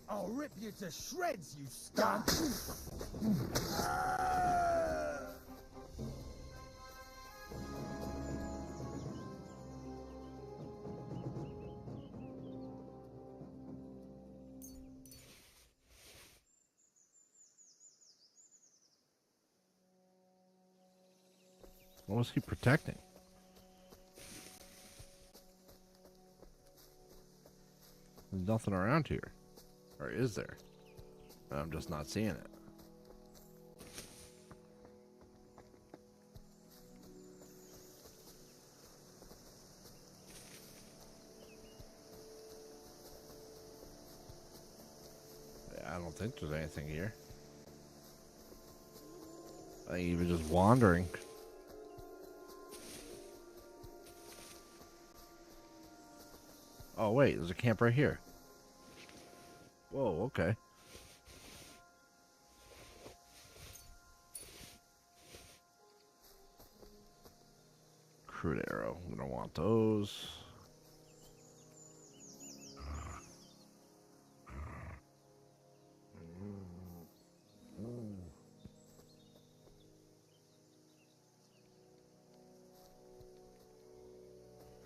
I'll rip you to shreds, you skunk! What was he protecting? There's nothing around here. Or is there? I'm just not seeing it. I don't think there's anything here. I think he was just wandering. Oh wait, there's a camp right here. Whoa, okay. crude arrow. I'm gonna want those.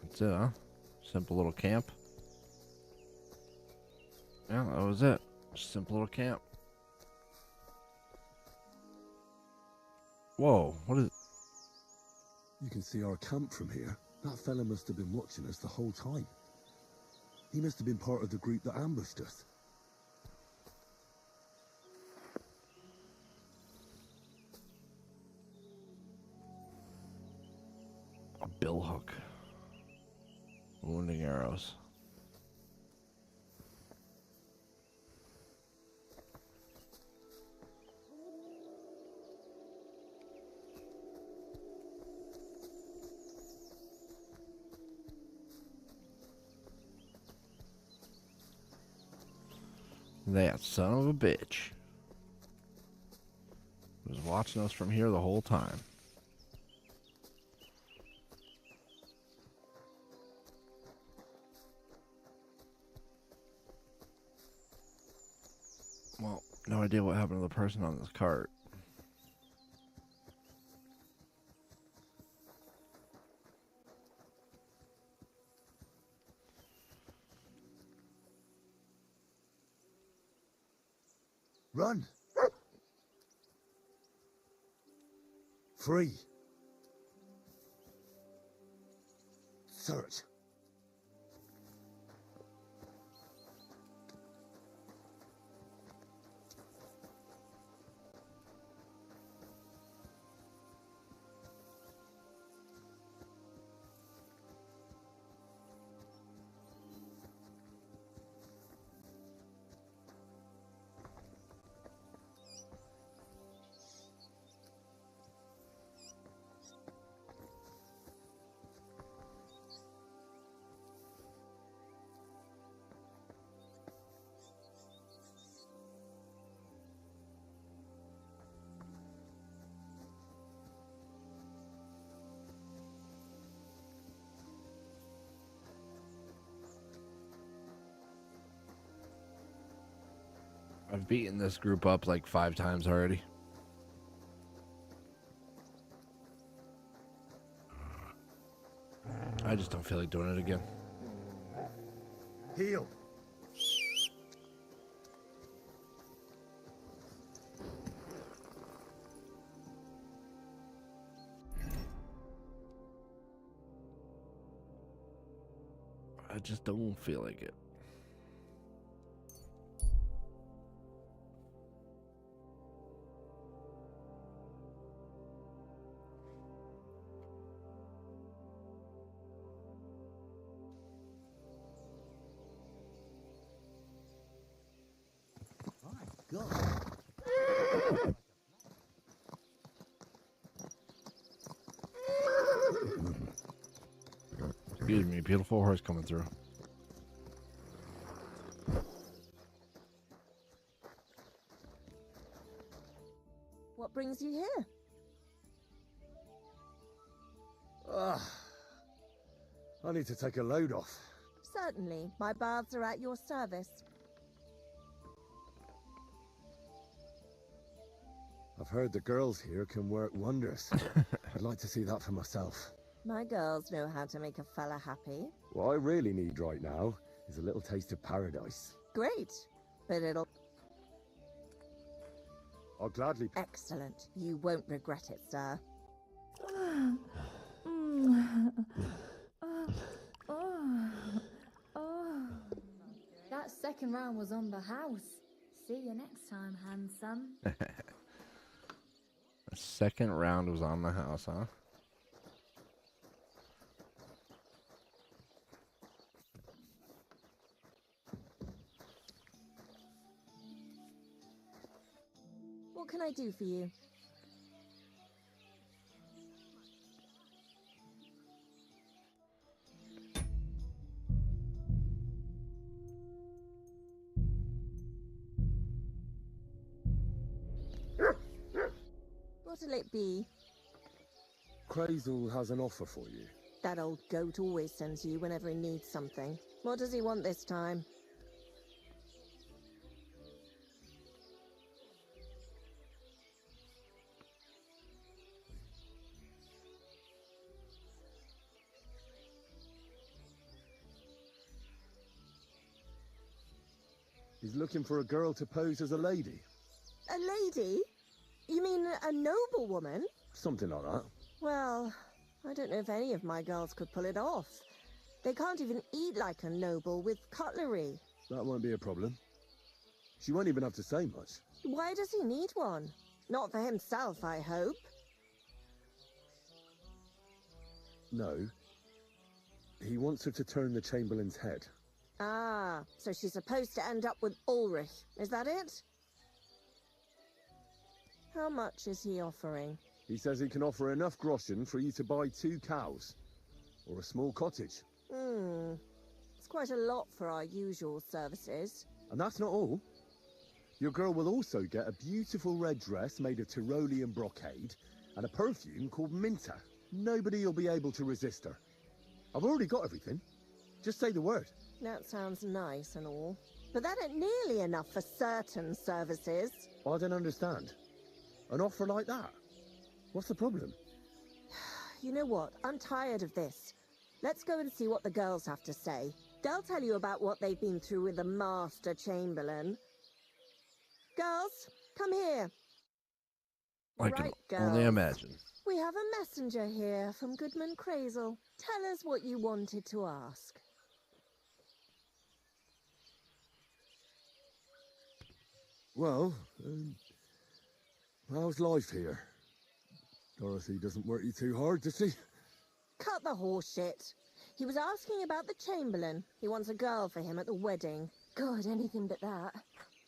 That's it, huh? Simple little camp. Yeah, that was it. Simple little camp. Whoa, what is it? You can see our camp from here. That fella must have been watching us the whole time. He must have been part of the group that ambushed us. A billhook. Wounding arrows. That son of a bitch was watching us from here the whole time. Well, no idea what happened to the person on this cart. Run! Free! Search! I've beaten this group up like 5 times already. I just don't feel like doing it again. Heal! I just don't feel like it. Excuse me, beautiful horse coming through. What brings you here? Ugh. I need to take a load off. Certainly. My baths are at your service. I've heard the girls here can work wonders. I'd like to see that for myself. My girls know how to make a fella happy. What I really need right now is a little taste of paradise. Great. But it'll... I'll gladly... Excellent. You won't regret it, sir. That second round was on the house. See you next time, handsome. The second round was on the house, huh? What can I do for you? What'll it be? Crazel has an offer for you. That old goat always sends you whenever he needs something. What does he want this time? He's looking for a girl to pose as a lady. A lady? You mean a noblewoman? Something like that. Well, I don't know if any of my girls could pull it off. They can't even eat like a noble with cutlery. That won't be a problem. She won't even have to say much. Why does he need one? Not for himself, I hope. No. He wants her to turn the Chamberlain's head. Ah, so she's supposed to end up with Ulrich. Is that it? How much is he offering? He says he can offer enough groschen for you to buy 2 cows. Or a small cottage. It's quite a lot for our usual services. And that's not all. Your girl will also get a beautiful red dress made of Tyrolean brocade and a perfume called Minta. Nobody will be able to resist her. I've already got everything. Just say the word. That sounds nice and all. But that ain't nearly enough for certain services. I don't understand. An offer like that? What's the problem? You know what? I'm tired of this. Let's go and see what the girls have to say. They'll tell you about what they've been through with the Master Chamberlain. Girls, come here. I can only imagine. We have a messenger here from Goodman Crazel. Tell us what you wanted to ask. Well, how's life here? Dorothy doesn't work you too hard, does she? Cut the horse shit. He was asking about the Chamberlain. He wants a girl for him at the wedding. God, anything but that.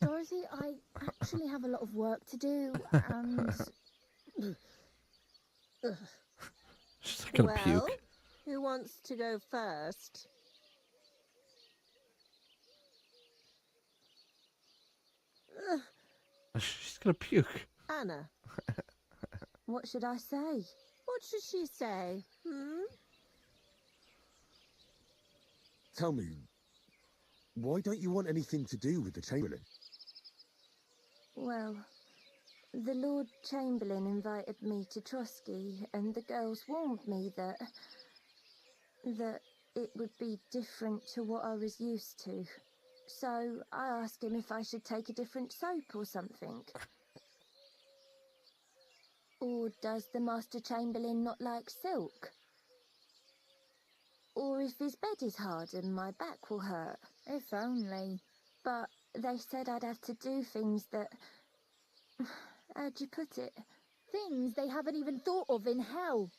Dorothy, I actually have a lot of work to do, and... She's gonna puke. Who wants to go first? She's gonna puke. Anna. What should I say? What should she say? Tell me, why don't you want anything to do with the Chamberlain? Well, the Lord Chamberlain invited me to Trotsky, and the girls warned me that it would be different to what I was used to. So I asked him if I should take a different soap or something. Or does the Master Chamberlain not like silk? Or if his bed is hard and my back will hurt. If only. But they said I'd have to do things that... How'd you put it? Things they haven't even thought of in hell.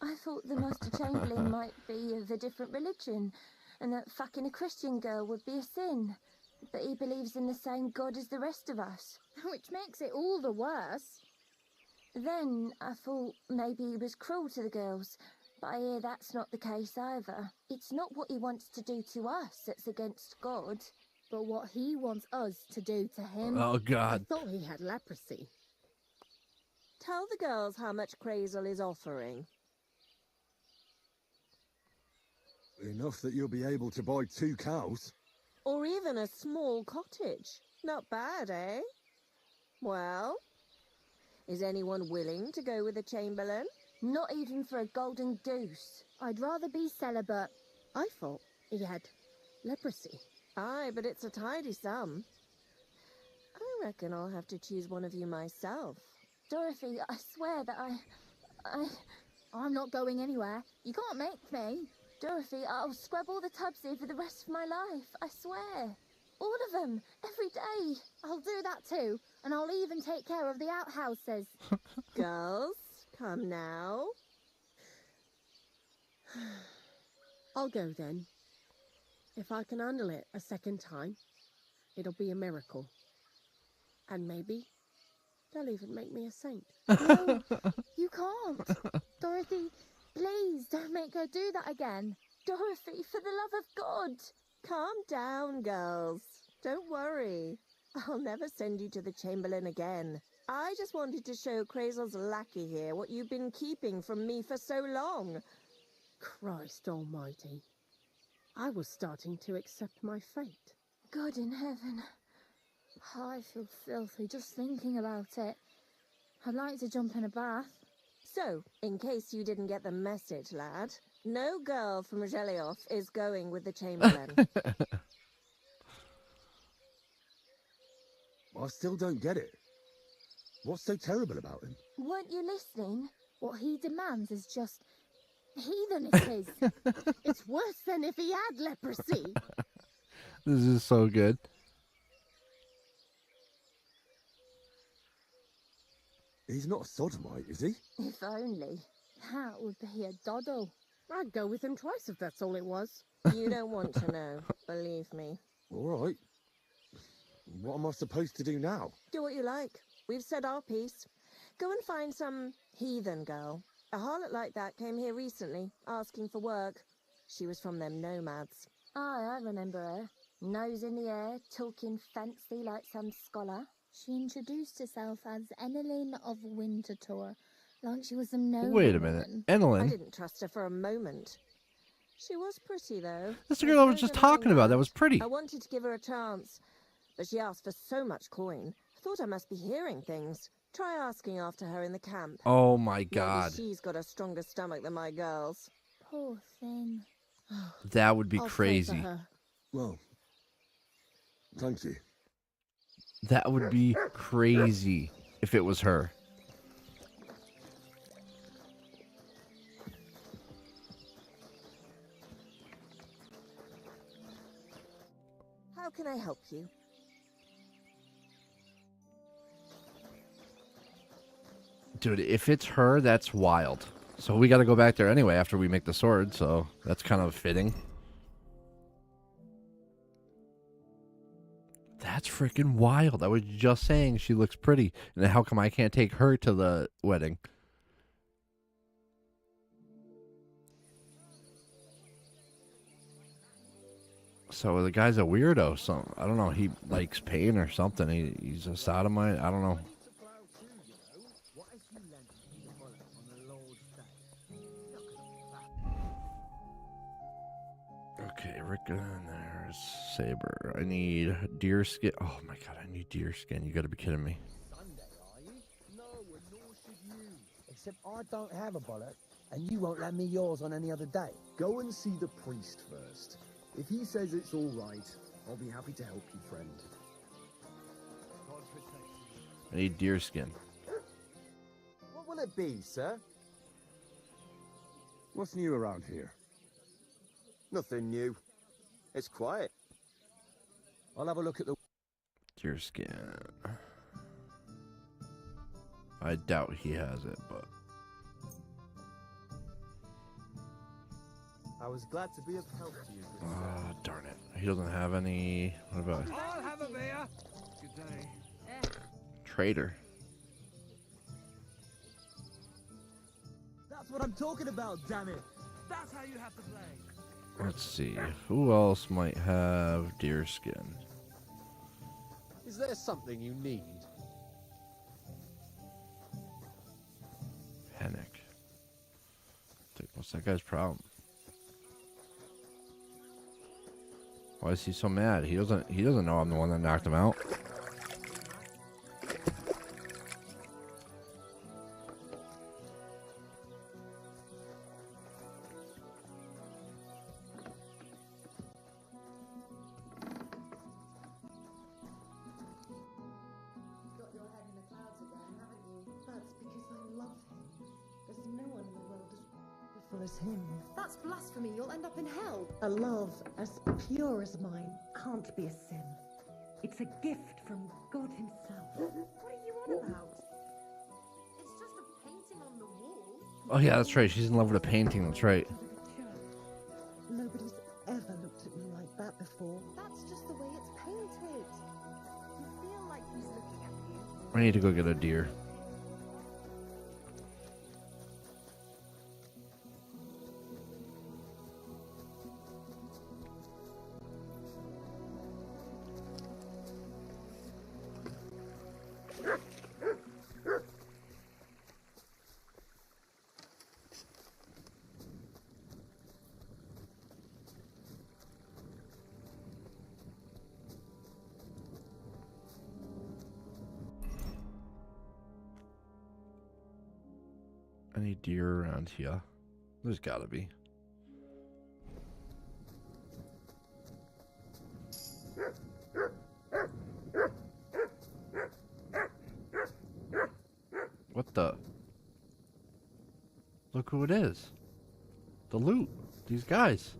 I thought the Master Chamberlain might be of a different religion, and that fucking a Christian girl would be a sin. But he believes in the same God as the rest of us. Which makes it all the worse. Then I thought maybe he was cruel to the girls, but I hear that's not the case either. It's not what he wants to do to us that's against God, but what he wants us to do to him. Oh, God. I thought he had leprosy. Tell the girls how much Crazel is offering. Enough that you'll be able to buy 2 cows. Or even a small cottage. Not bad, eh? Well, is anyone willing to go with the Chamberlain? Not even for a golden goose. I'd rather be celibate. I thought he had leprosy. Aye, but it's a tidy sum. I reckon I'll have to choose one of you myself. Dorothy, I swear that I'm not going anywhere. You can't make me. Dorothy, I'll scrub all the tubs here for the rest of my life. I swear. All of them. Every day. I'll do that too. And I'll even take care of the outhouses. Girls, come now. I'll go then. If I can handle it a second time, it'll be a miracle. And maybe they'll even make me a saint. No, you can't. Dorothy, please don't make her do that again. Dorothy, for the love of God. Calm down, girls. Don't worry. I'll never send you to the Chamberlain again. I just wanted to show Crazel's lackey here what you've been keeping from me for so long. Christ almighty. I was starting to accept my fate. God in heaven. Oh, I feel filthy just thinking about it. I'd like to jump in a bath. So, in case you didn't get the message, lad, no girl from Zhelioff is going with the Chamberlain. I still don't get it. What's so terrible about him? Weren't you listening? What he demands is just heathenism. It's worse than if he had leprosy. This is so good. He's not a sodomite, is he? If only. That would be a doddle. I'd go with him twice if that's all it was. You don't want to know, believe me. All right. What am I supposed to do now? Do what you like. We've said our piece. Go and find some heathen girl. A harlot like that came here recently, asking for work. She was from them nomads. Aye, I remember her. Nose in the air, talking fancy like some scholar. She introduced herself as Enelin of Winterthur, like she was some noble Wait a minute. woman. I Enelin? didn't trust her for a moment. She was pretty, though. That's the girl I was just talking about. That was pretty. I wanted to give her a chance, but she asked for so much coin. I thought I must be hearing things. Try asking after her in the camp. Oh my god. Maybe she's got a stronger stomach than my girls. Poor thing. That would be I'll pray for crazy. her. Well, thank you. That would be crazy if it was her. How can I help you? Dude, if it's her, that's wild. So we got to go back there anyway after we make the sword, so that's kind of fitting. That's freaking wild. I was just saying she looks pretty. And how come I can't take her to the wedding? So the guy's a weirdo. So I don't know. He likes pain or something. He's a sodomite. I don't know. Okay, Rick, and there's Saber. I need deer skin. Oh my god, I need deer skin. You gotta be kidding me. No, and nor should you. Except I don't have a bollock, and you won't lend me yours on any other day. Go and see the priest first. If he says it's all right, I'll be happy to help you, friend. I need deer skin. What will it be, sir? What's new around here? Nothing new. It's quiet. I'll have a look at the... Deer skin. I doubt he has it, but... I was glad to be of help to you. Ah, darn it. He doesn't have any... What about... I'll have a beer. Good day. Trader. That's what I'm talking about, damn it. That's how you have to play. Let's see. Who else might have deer skin? Is there something you need? Hennick. What's that guy's problem? Why is he so mad? He doesn't know I'm the one that knocked him out. Got your head in the clouds again, haven't you? That's because I love him. There's no one in the world as beautiful as him. That's blasphemy. You'll end up in hell. A love as pure as mine can't be a sin. It's a gift from God himself. What are you on about? It's just a painting on the wall. Oh yeah, that's right. She's in love with a painting. That's right. Nobody's ever looked at me like that before. That's just the way it's painted. You feel like he's looking at you. I need to go get a deer. Any deer around here? There's gotta be. What the? Look who it is. The loot. These guys.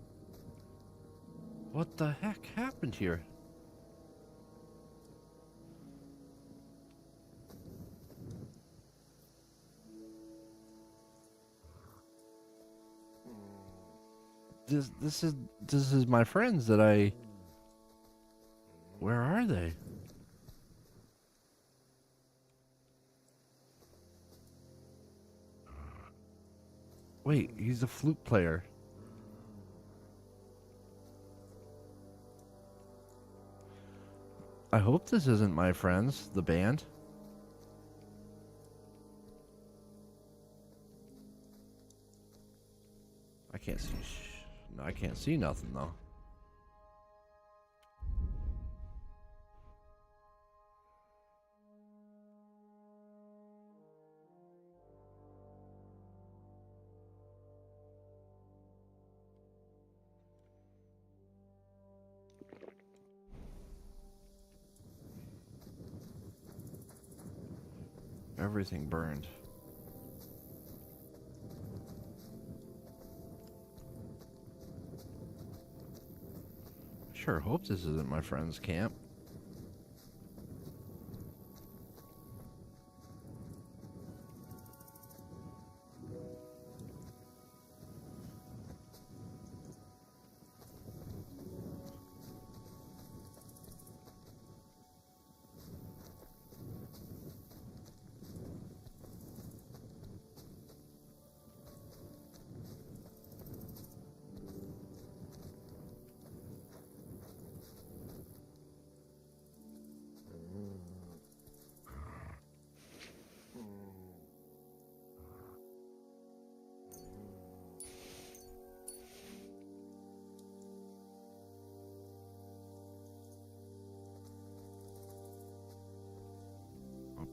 What the heck happened here? This is my friends that I... Where are they? Wait, he's a flute player. I hope this isn't my friends, the band. I can't see. No, I can't see nothing though. Everything burned. Sure hope this isn't my friend's camp.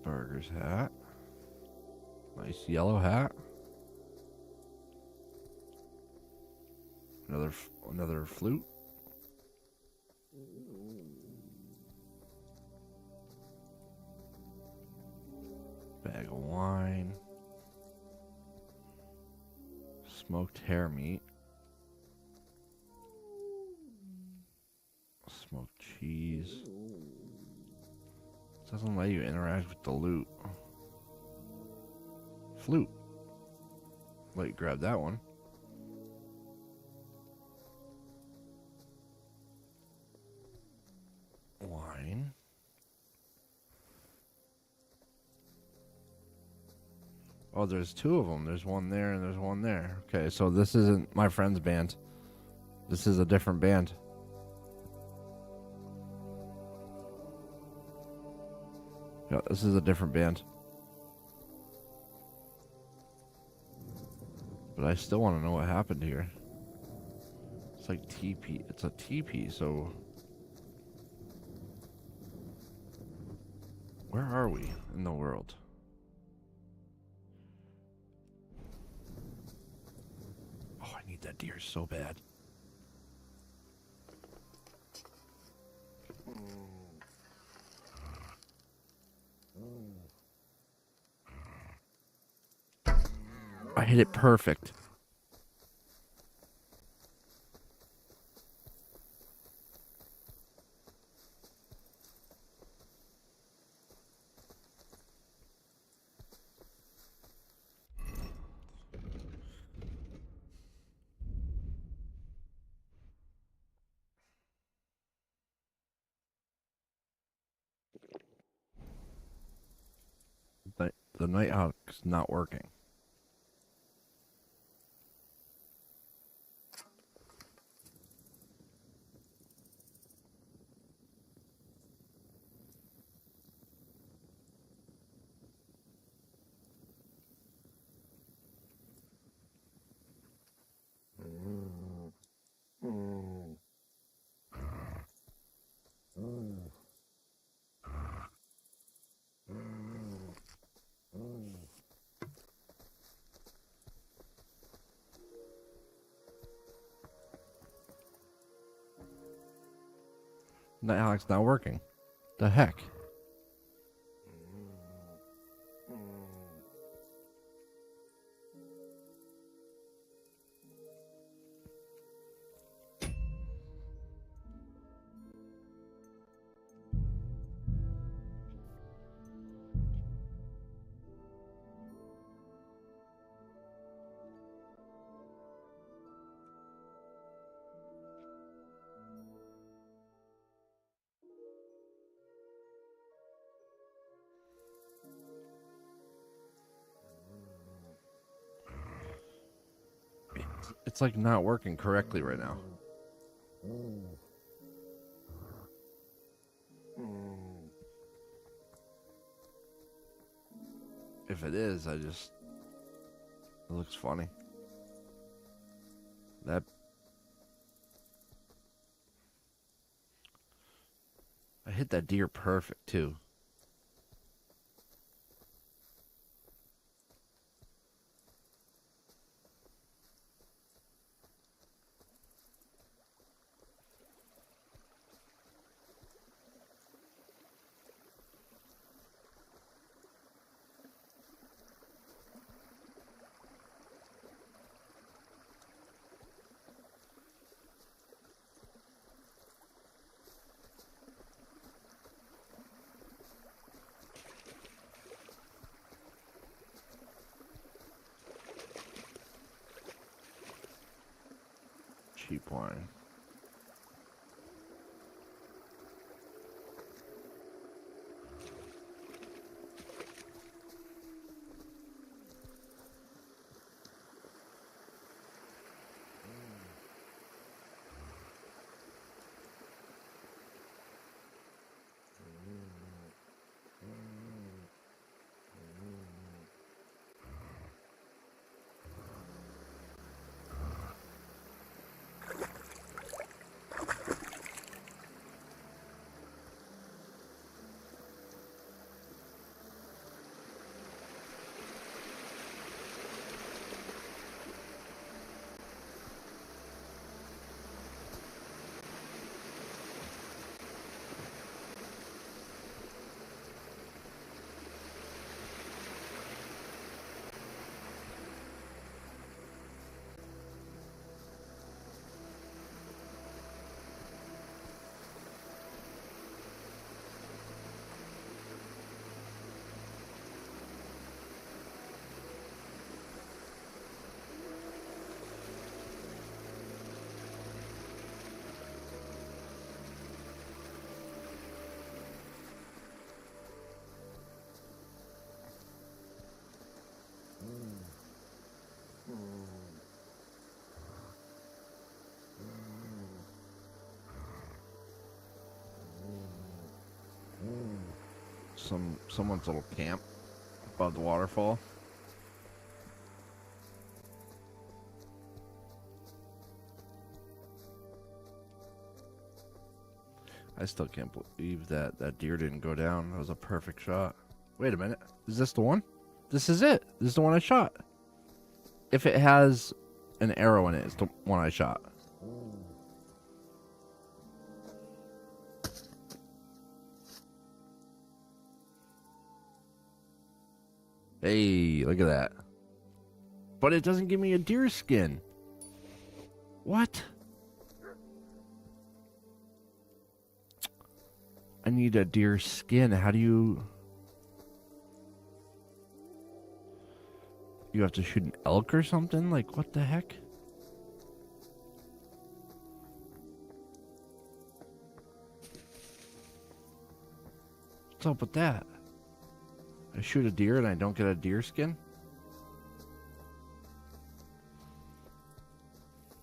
Burger's hat. Nice yellow hat. Another flute. Bag of wine. Smoked hare meat. Smoked cheese. Doesn't let you interact with the loot. Flute. Wait, grab that one. Wine. Oh, there's two of them. There's one there and there's one there. Okay, so this isn't my friend's band. This is a different band. Yeah, this is a different band. But I still want to know what happened here. It's like TP. It's a TP, so... Where are we in the world? Oh, I need that deer so bad. I hit it perfect. The Nighthawk's not working. Now it's not working. The heck? It's like not working correctly right now. If it is, it looks funny. I hit that deer perfect too. Cheap wine. Someone's little camp above the waterfall. I still can't believe that deer didn't go down. That was a perfect shot. Wait a minute. Is this the one? This is it. This is the one I shot. If it has an arrow in it, it's the one I shot. Hey, look at that. But it doesn't give me a deer skin. What? I need a deer skin. How do you... You have to shoot an elk or something? Like, what the heck? What's up with that? I shoot a deer and I don't get a deer skin?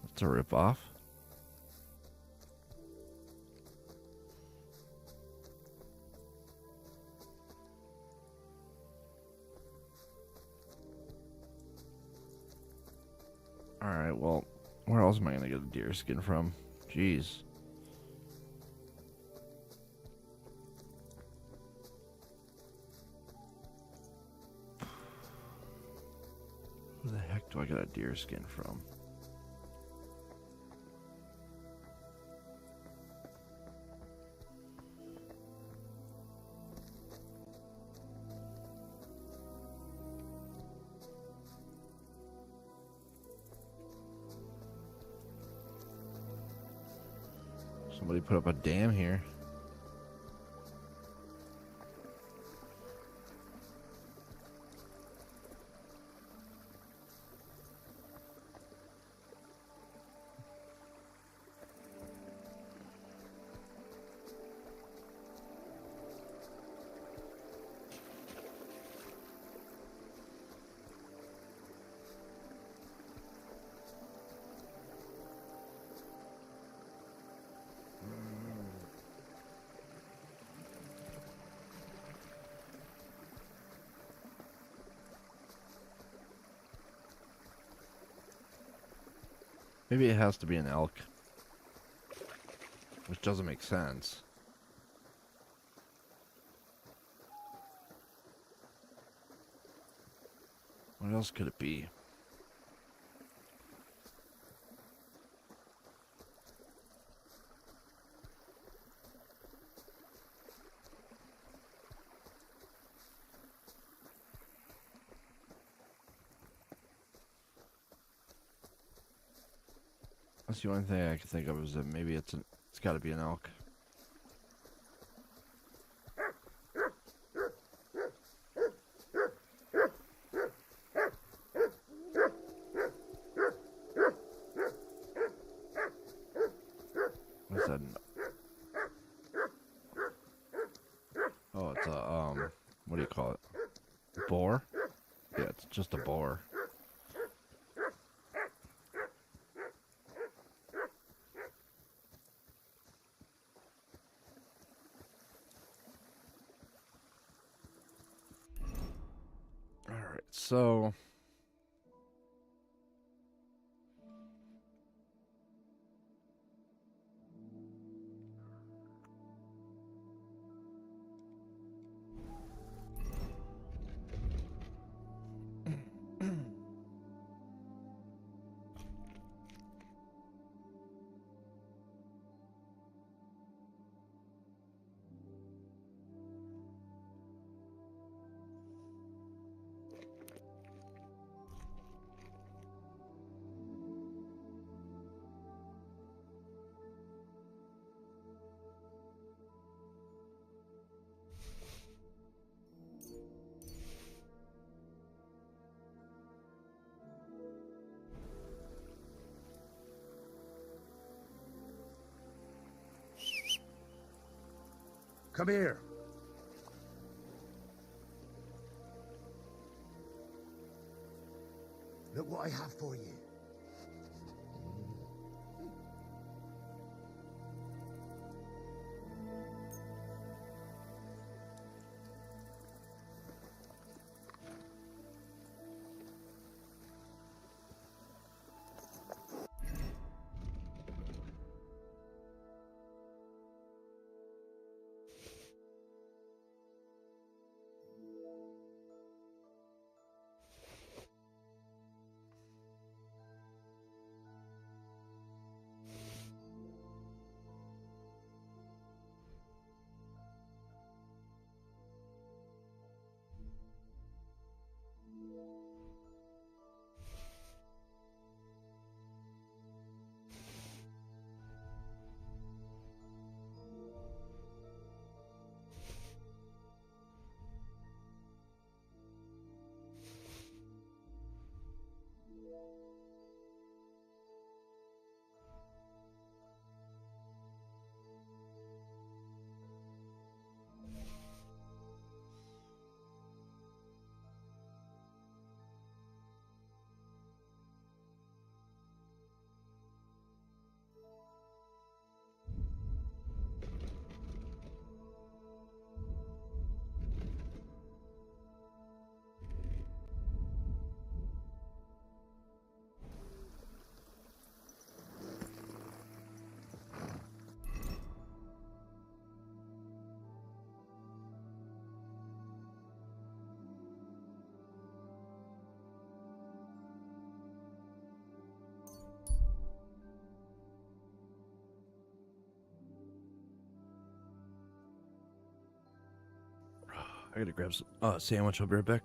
That's a ripoff. Alright, well, where else am I going to get a deer skin from? Jeez. Where the heck do I get a deer skin from? Somebody put up a dam here. Maybe it has to be an elk. Which doesn't make sense. What else could it be? That's the only thing I can think of is that maybe it's got to be an elk. What's that? Oh, it's a what do you call it? Boar? Yeah, it's just a boar. So Come here. Look what I have for you. I gotta grab some sandwich. I'll be right back.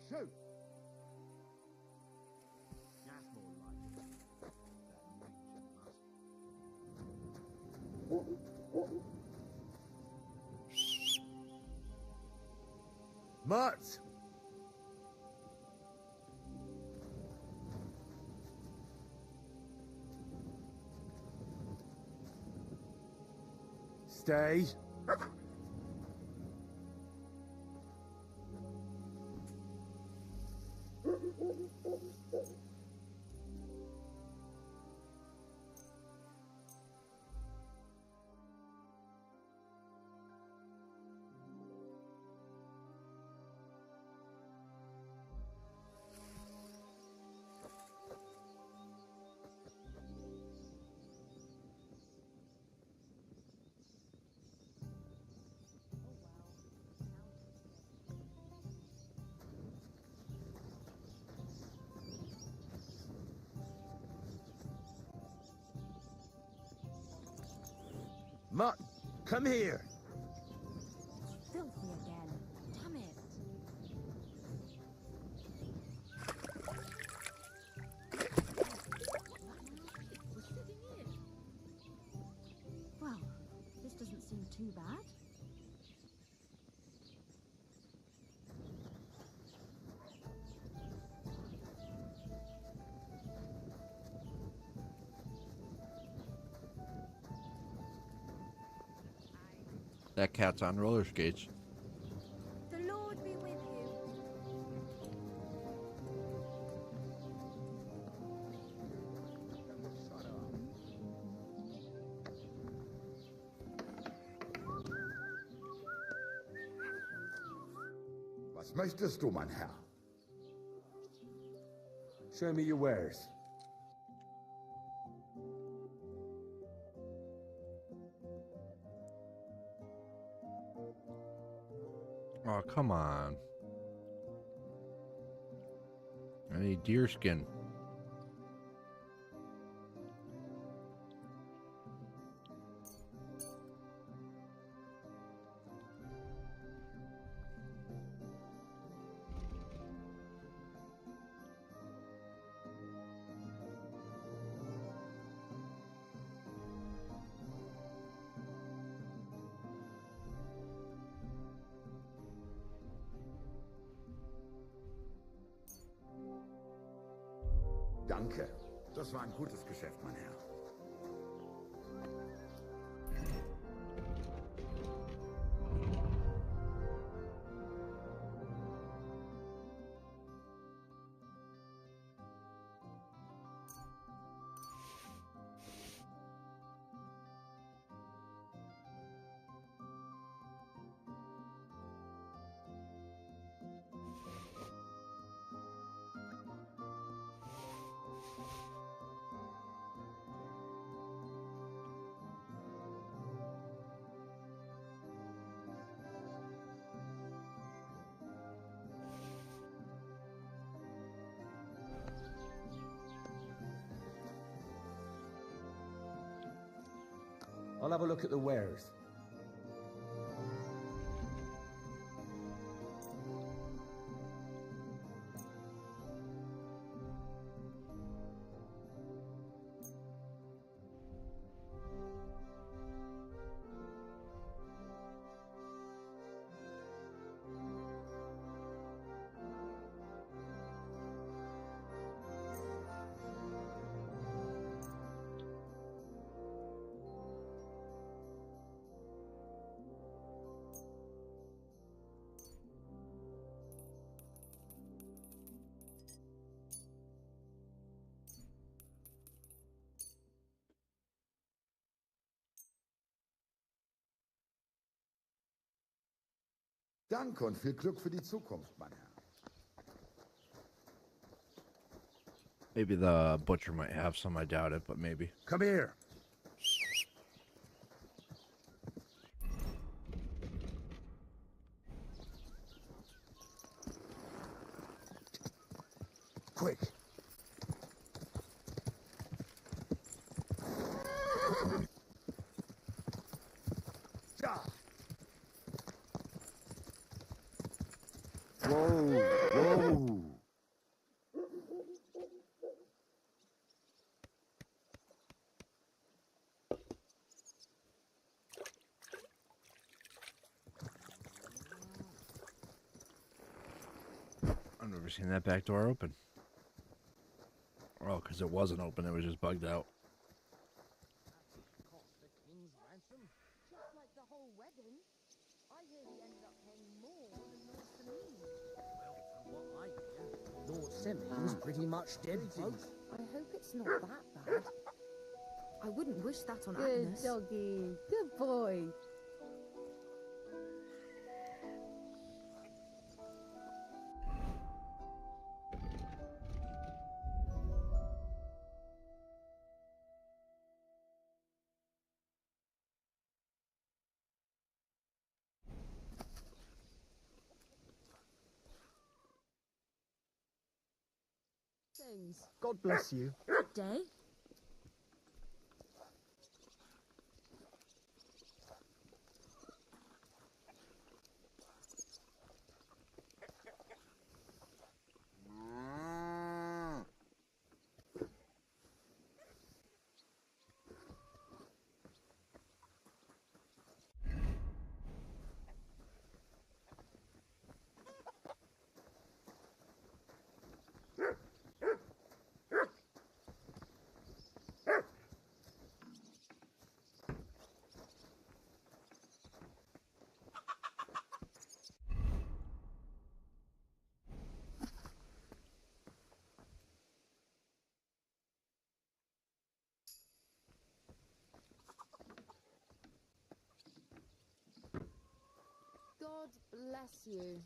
Shoot! That's more like it. Mutt! Stay. Mutt, come here. Filthy again. Damn it. We're sitting here. Well, this doesn't seem too bad. That cat's on roller skates. The Lord be with you. Was möchtest du, mein Herr? Show me your wares. Oh, come on. I need deer skin. Danke. Das war ein gutes Geschäft, mein Herr. I'll have a look at the wares. Danke und viel Glück für die Zukunft, mein Herr. Maybe the butcher might have some. I doubt it, but maybe. Come here. Quick. Whoa, whoa. Never seen that back door open. Oh, because it wasn't open. It was just bugged out. Just like the whole wedding. I hear he ended up paying more than Lord Samin. Well, from what I hear, Lord Samin's pretty much dead broke. I hope it's not that bad. I wouldn't wish that on Good Agnes. doggy. Good boy. God bless you. Good day. God bless you.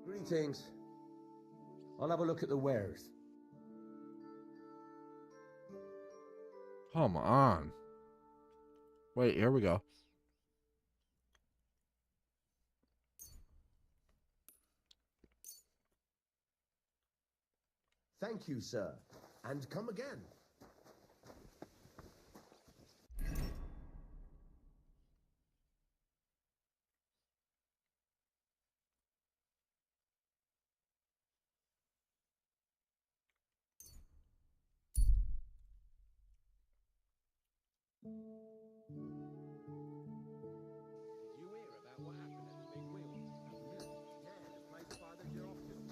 Greetings. I'll have a look at the wares. Come on. Wait, here we go. Thank you, sir. And come again. Did you hear about what happened at the big wheel? Yeah, the place Father Joe just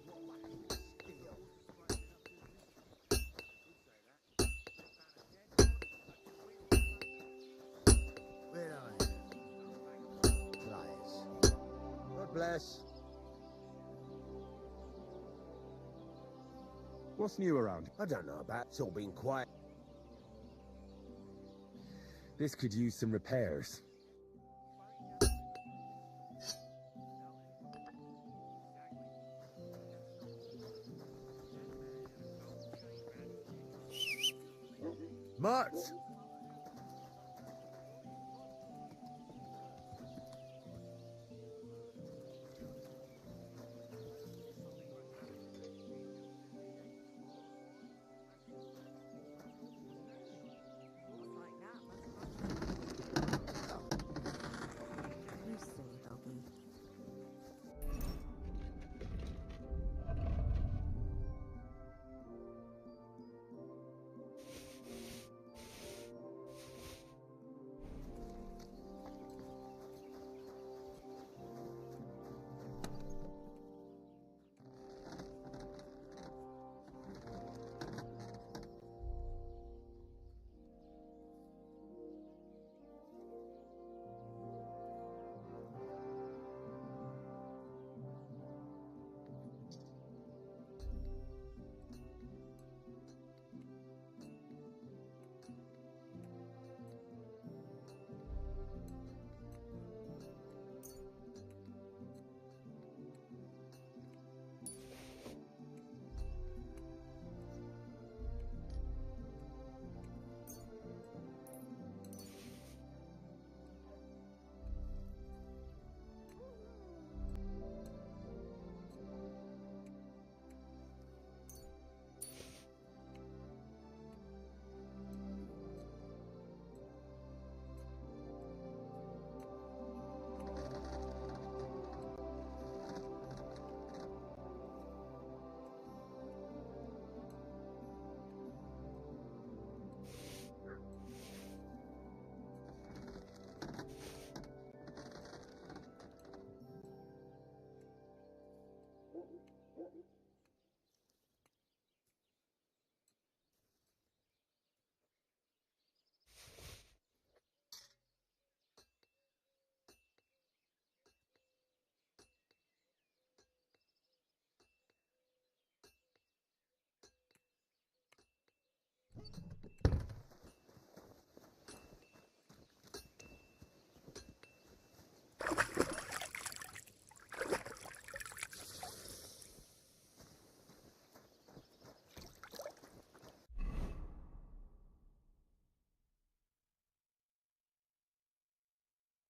what happened with steel? Where are you? Lies. God bless. What's new around? I don't know about. It's all been quiet. This could use some repairs. Mart! You silly doggy.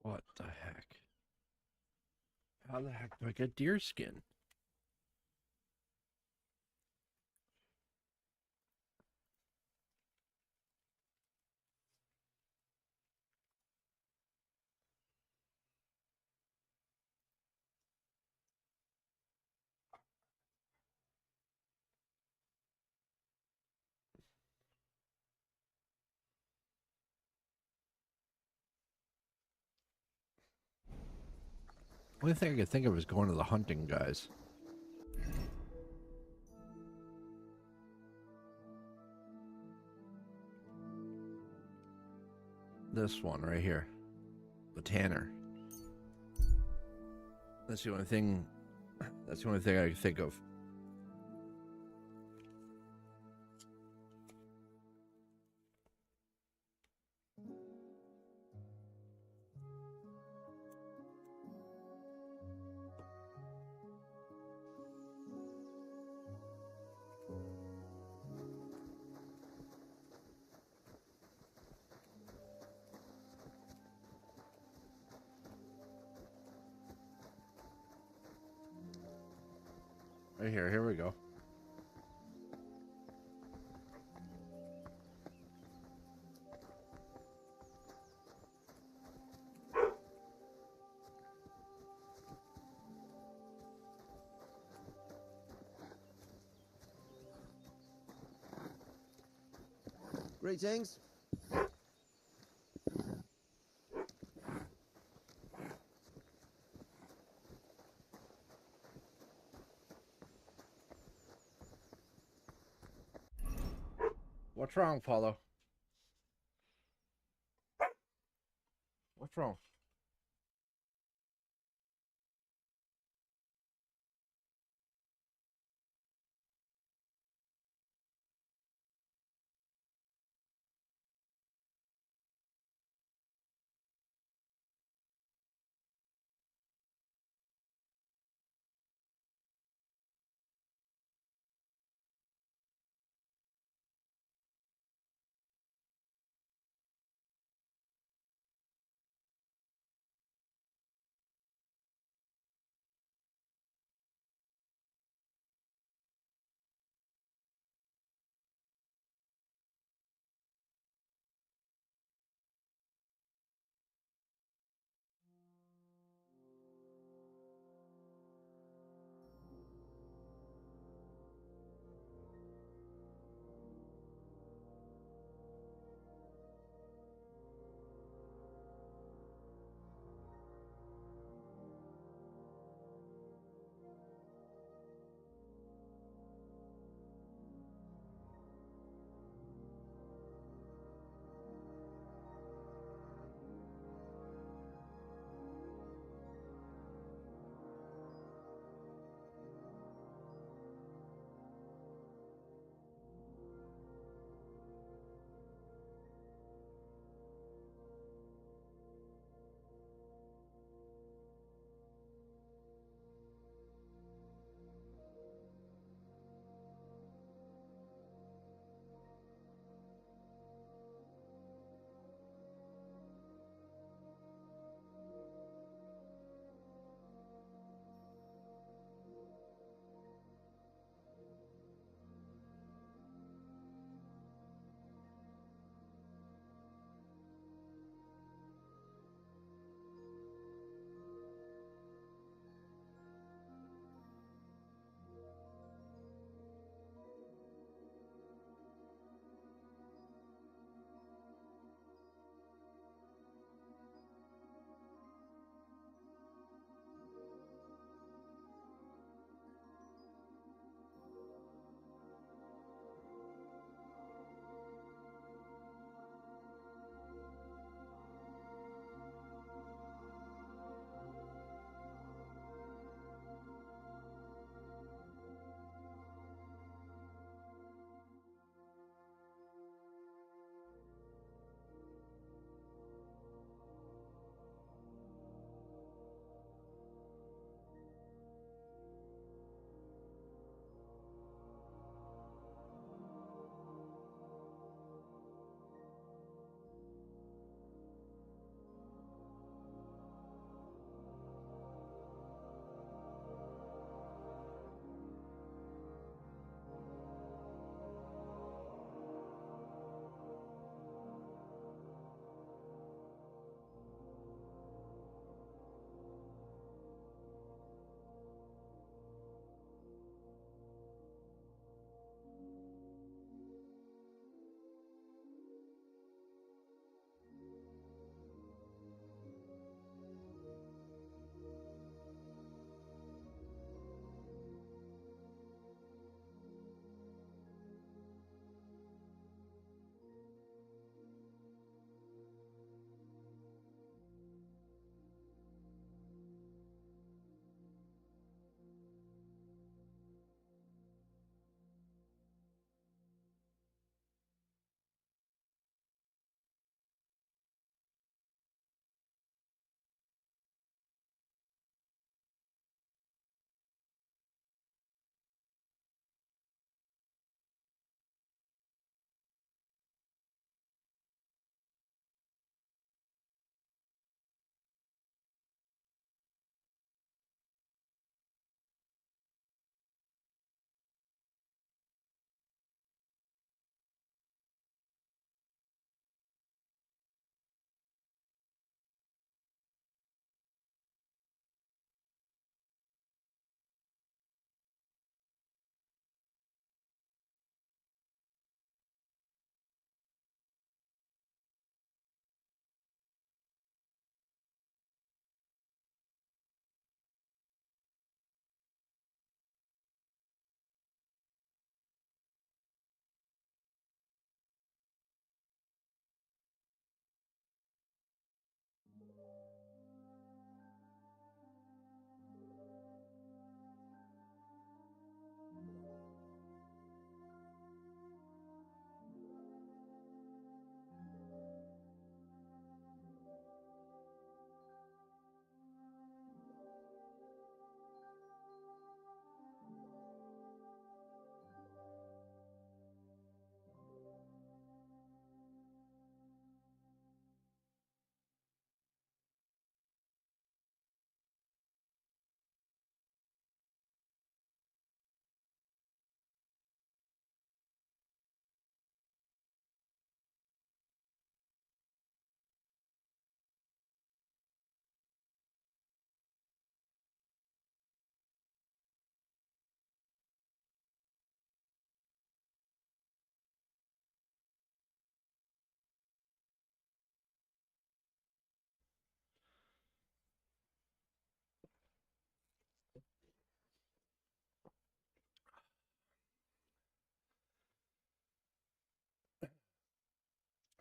What the heck? How the heck do I get deer skin? Only thing I could think of is going to the hunting guys. This one right here. The tanner. That's the only thing I can think of. Right here we go. Greetings. What's wrong, Paulo? What's wrong?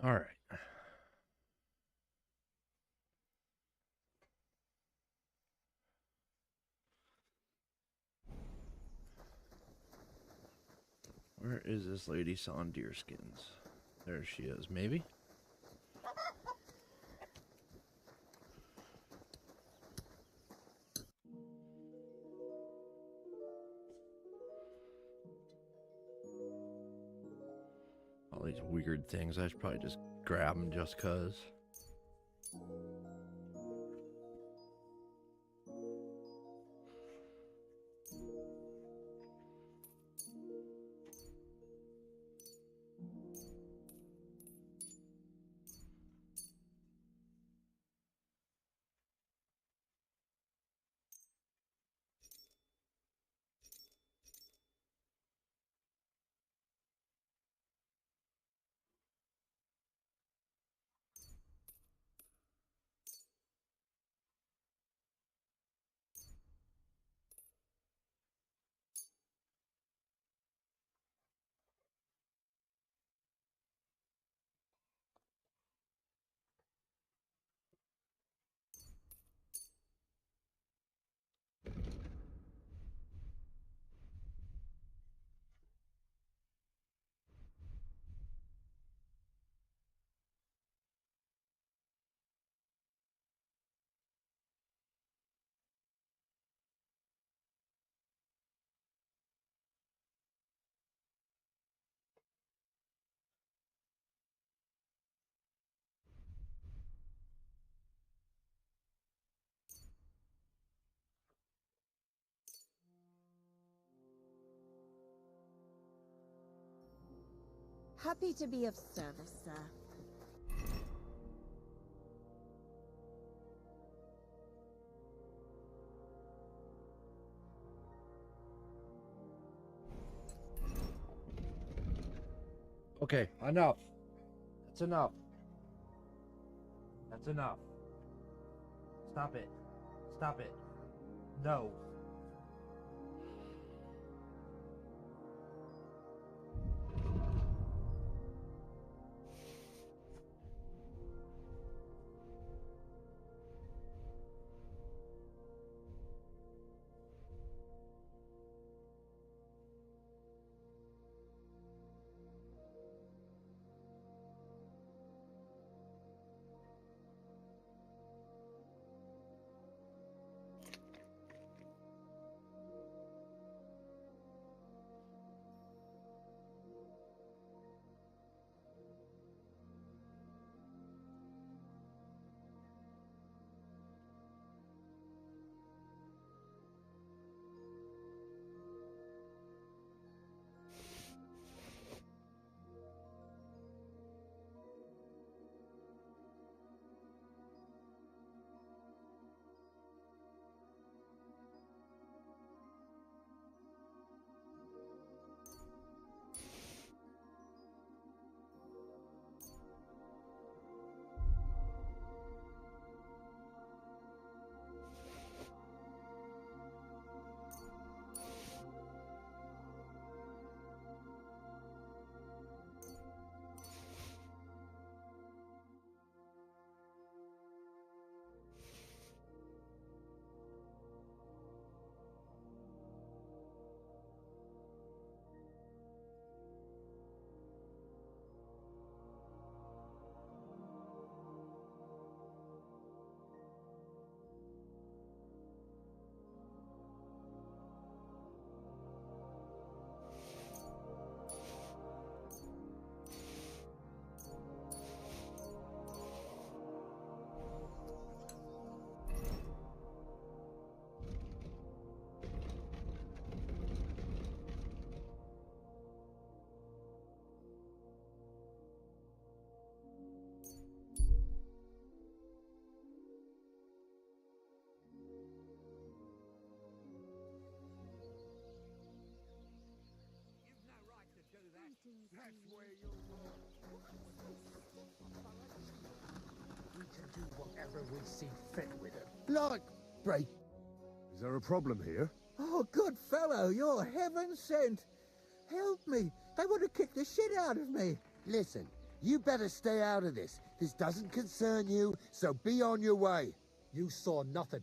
All right. Where is this lady selling deer skins? There she is, maybe? All these weird things, I should probably just grab them just cuz. Happy to be of service, sir. Okay, enough. That's enough. That's enough. Stop it. Stop it. No. That's where you're wrong. We can do whatever we see fit with it. Like, break. Is there a problem here? Oh, good fellow, you're heaven sent. Help me. They want to kick the shit out of me. Listen, You better stay out of this. This doesn't concern you, so be on your way. You saw nothing,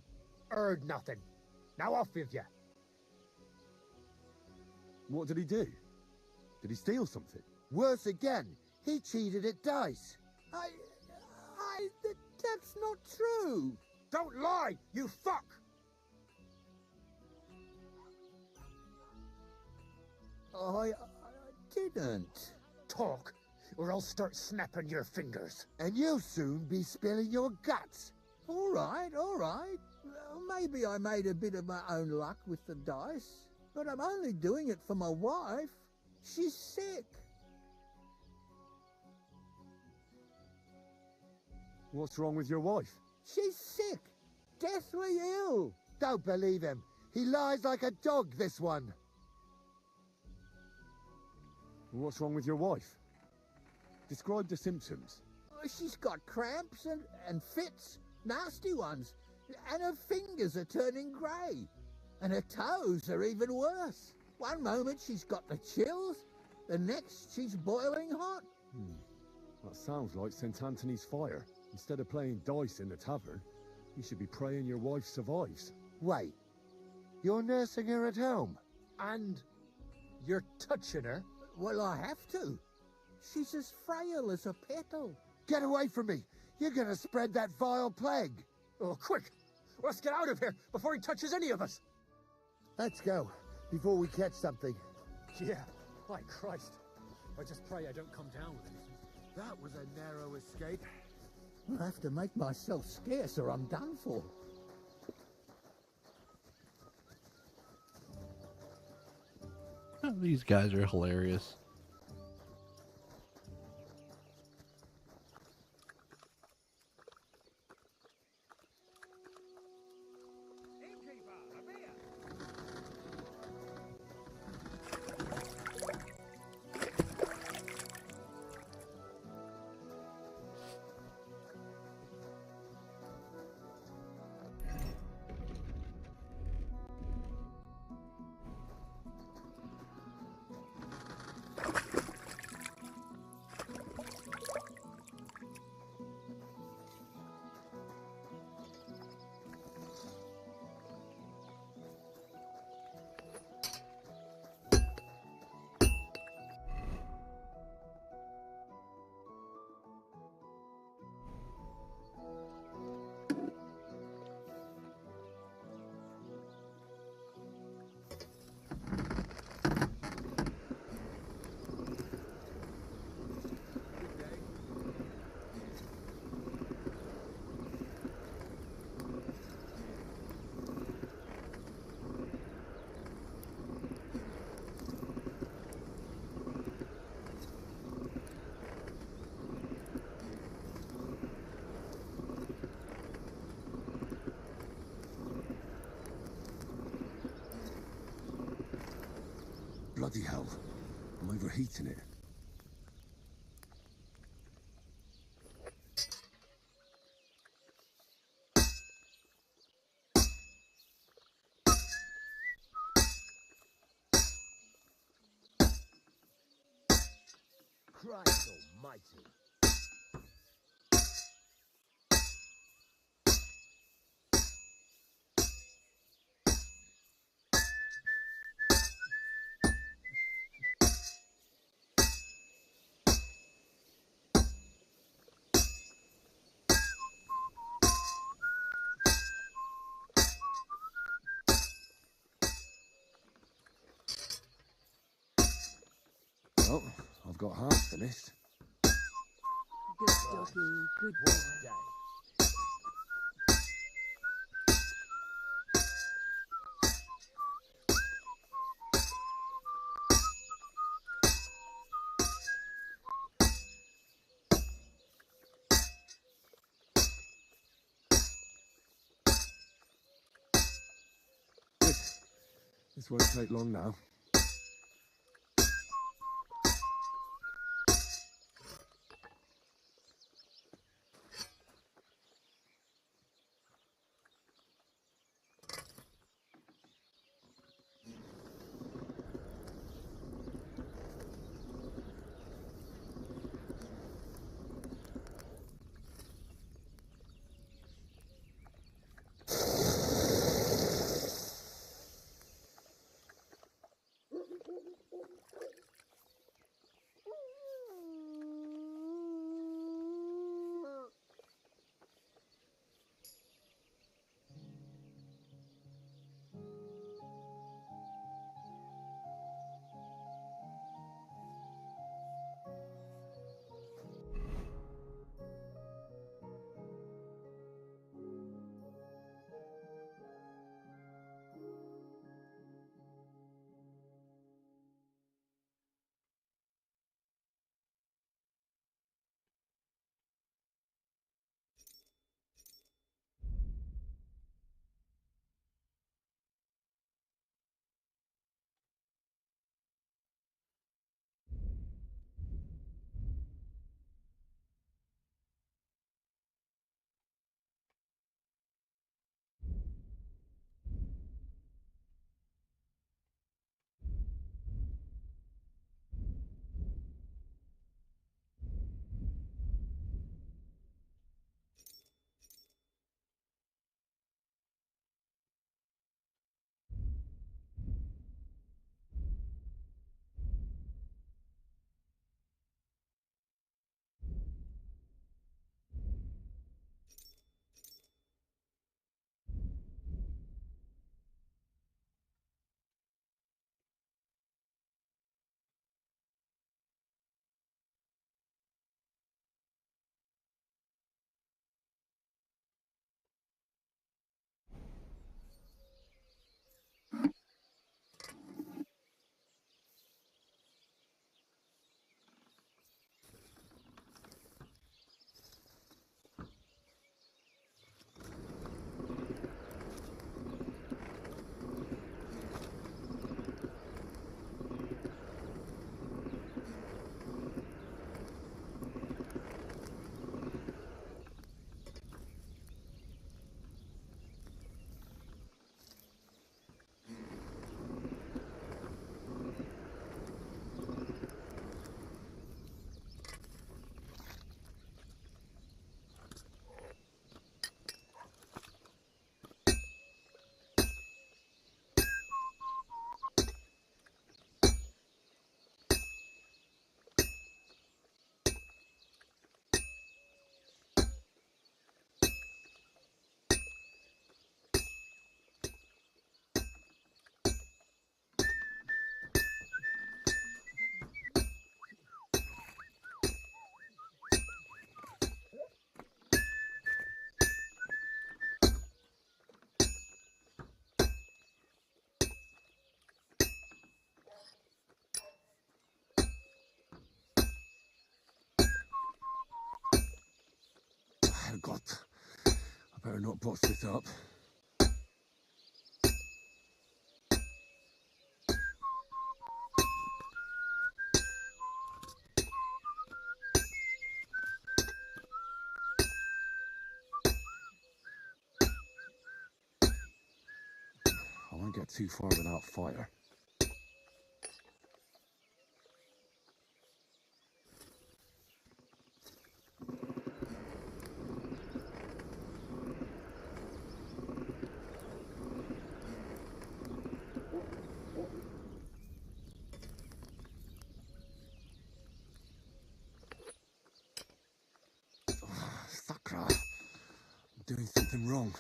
heard nothing. Now off with you. What did he do? Did he steal something? Worse again, he cheated at dice. That's not true. Don't lie, you fuck! I didn't. Talk, or I'll start snapping your fingers. And you'll soon be spilling your guts. All right, all right. Well, maybe I made a bit of my own luck with the dice, but I'm only doing it for my wife. She's sick. What's wrong with your wife? She's sick. Deathly ill. Don't believe him. He lies like a dog, this one. What's wrong with your wife? Describe the symptoms. She's got cramps and fits, nasty ones, and her fingers are turning grey, and her toes are even worse. One moment she's got the chills, the next she's boiling hot. That sounds like St. Anthony's fire. Instead of playing dice in the tavern, you should be praying your wife survives. Wait, you're nursing her at home? And you're touching her? Well, I have to. She's as frail as a petal. Get away from me! You're gonna spread that vile plague! Oh, quick! Let's get out of here before he touches any of us! Let's go, before we catch something. Yeah, my Christ. I just pray I don't come down with anything. That was a narrow escape. I'll have to make myself scarce or I'm done for. These guys are hilarious. Bloody hell. I'm overheating it. Christ almighty. Well, I've got half finished. Good doggy, good boy. This won't take long now. Herrgott. I better not botch this up. I won't get too far without fire. Sakra. I'm doing something wrong.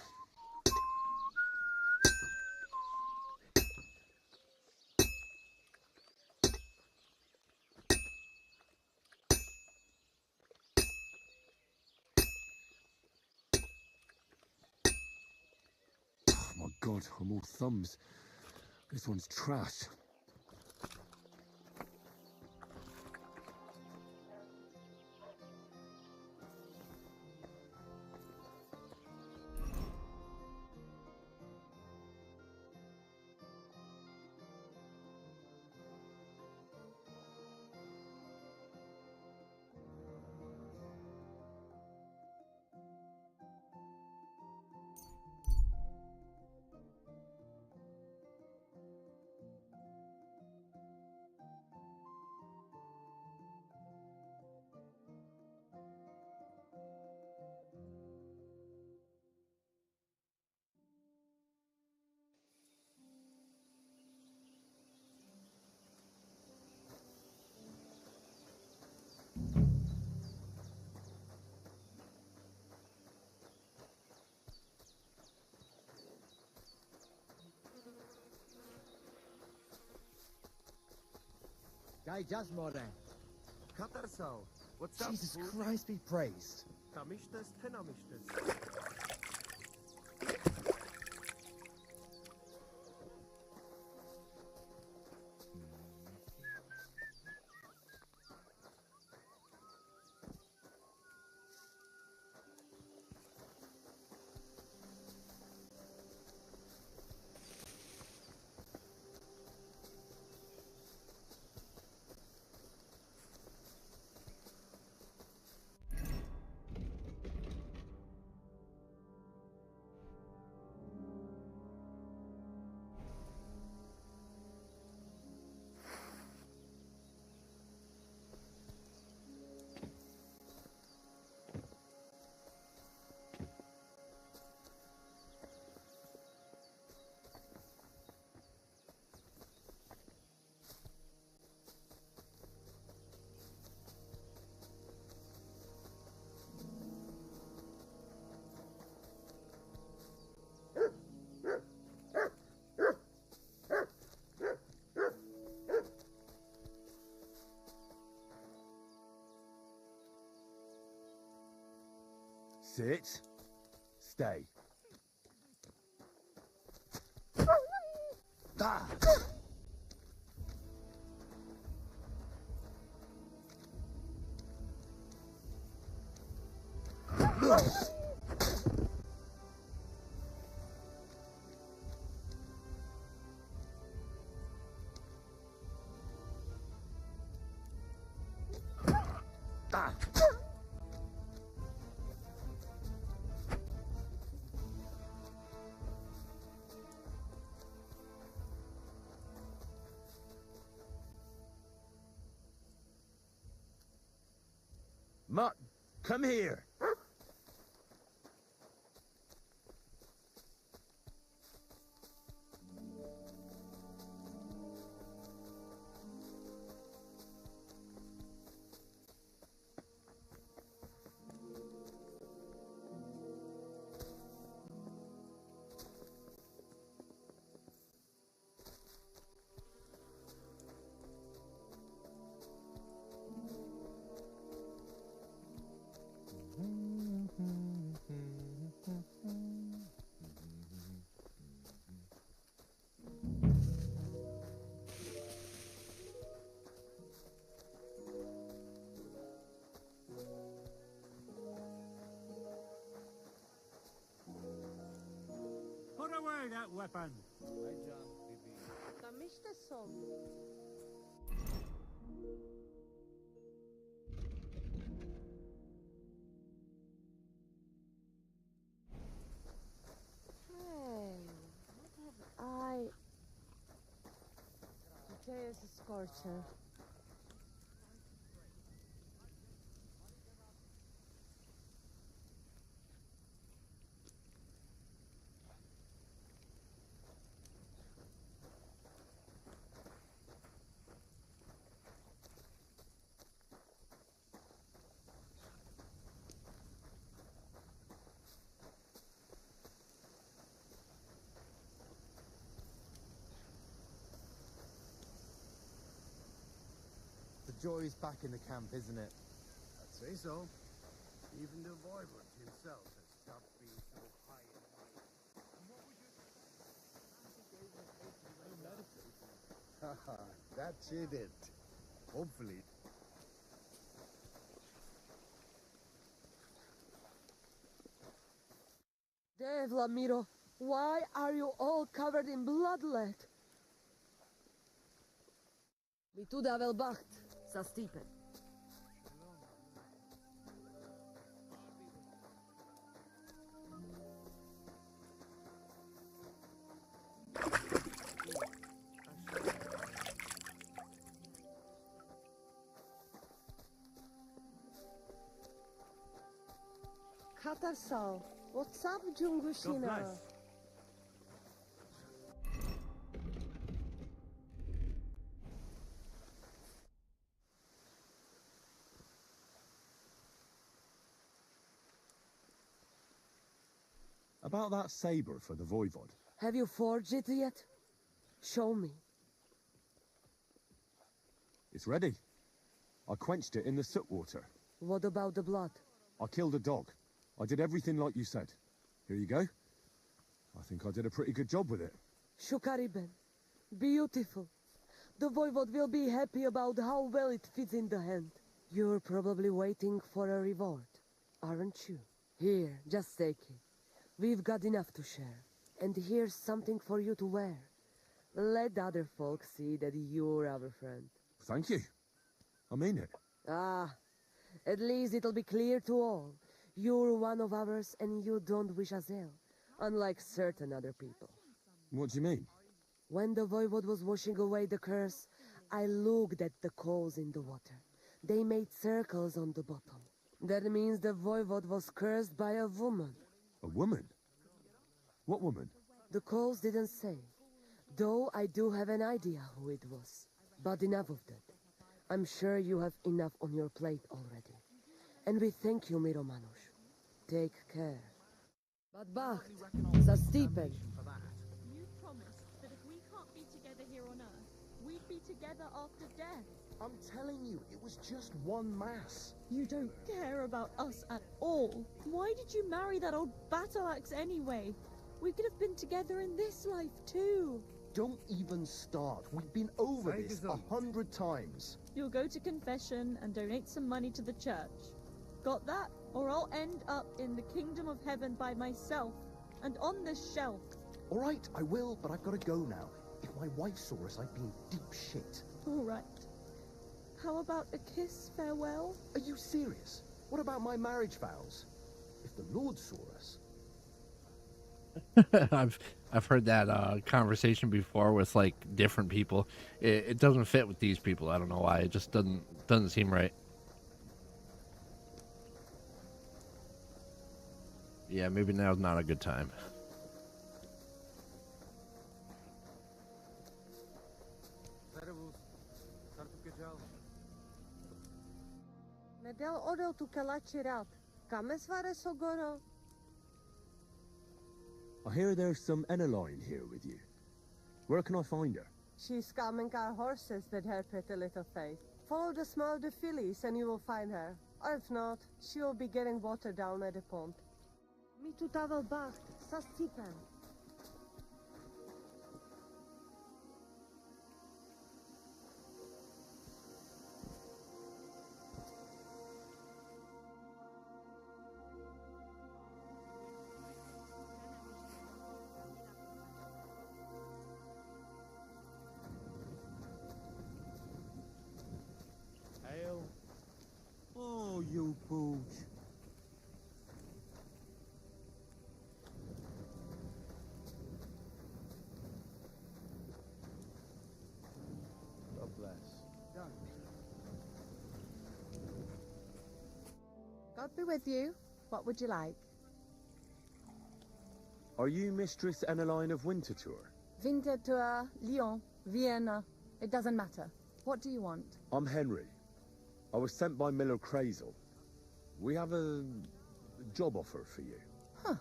Oh my god, I'm all thumbs. This one's trash. G'day, just more then. Katarso, what's up? Jesus Christ be praised. Kamishtas, tenamishtas. Sit. Stay. Ah! Mutt, come here. away that weapon. Tam işte są. Hey, I... There's a scorcher. The joy is back in the camp, isn't it? I'd say so. Even the Voivod himself has stopped being so high and mighty. And what was your Haha, that's it. Hopefully. Dave Lamiro, why are you all covered in bloodlet? Mi tu da velbacht, sa Stipen. Katarsal, what's up, Jungushina? About that saber for the Voivod. Have you forged it yet? Show me. It's ready. I quenched it in the soot water. What about the blood? I killed a dog. I did everything like you said. Here you go. I think I did a pretty good job with it. Shukariben. Beautiful. The Voivod will be happy about how well it fits in the hand. You're probably waiting for a reward, aren't you? Here, just take it. We've got enough to share. And here's something for you to wear. Let other folks see that you're our friend. Thank you. I mean it. Ah, at least it'll be clear to all. You're one of ours and you don't wish us ill, unlike certain other people. What do you mean? When the Voivod was washing away the curse, I looked at the coals in the water. They made circles on the bottom. That means the Voivod was cursed by a woman. A woman? What woman? The coals didn't say, though I do have an idea who it was. But enough of that. I'm sure you have enough on your plate already. And we thank you, Miro Manush. Take care. But Bacht, za Stipen. You promised that if we can't be together here on Earth, we'd be together after death. I'm telling you, it was just one mass. You don't care about us at all. Why did you marry that old battle axe anyway? We could have been together in this life too. Don't even start. We've been over this 100 times. You'll go to confession and donate some money to the church. Got that? Or I'll end up in the kingdom of heaven by myself and on this shelf. All right, I will, but I've got to go now. If my wife saw us, I'd be in deep shit. All right. How about a kiss farewell? Are you serious? What about my marriage vows? If the Lord saw us... I've heard that conversation before with like different people. It doesn't fit with these people. I don't know why. It just doesn't seem right. Yeah, maybe now's not a good time. Medel odel tu kalachirat. Kames vare sogoro. I hear there's some Eneline here with you. Where can I find her? She's coming our horses with her pretty little face. Follow the smell of the fillies and you will find her. Or if not, she will be getting water down at the pond. Mi tu tavel bacht, sa Stipen. I'll be with you. What would you like? Are you Mistress Eneline of Winterthur? Winterthur, Lyon, Vienna. It doesn't matter. What do you want? I'm Henry. I was sent by Miller Crazel. We have a job offer for you. Huh.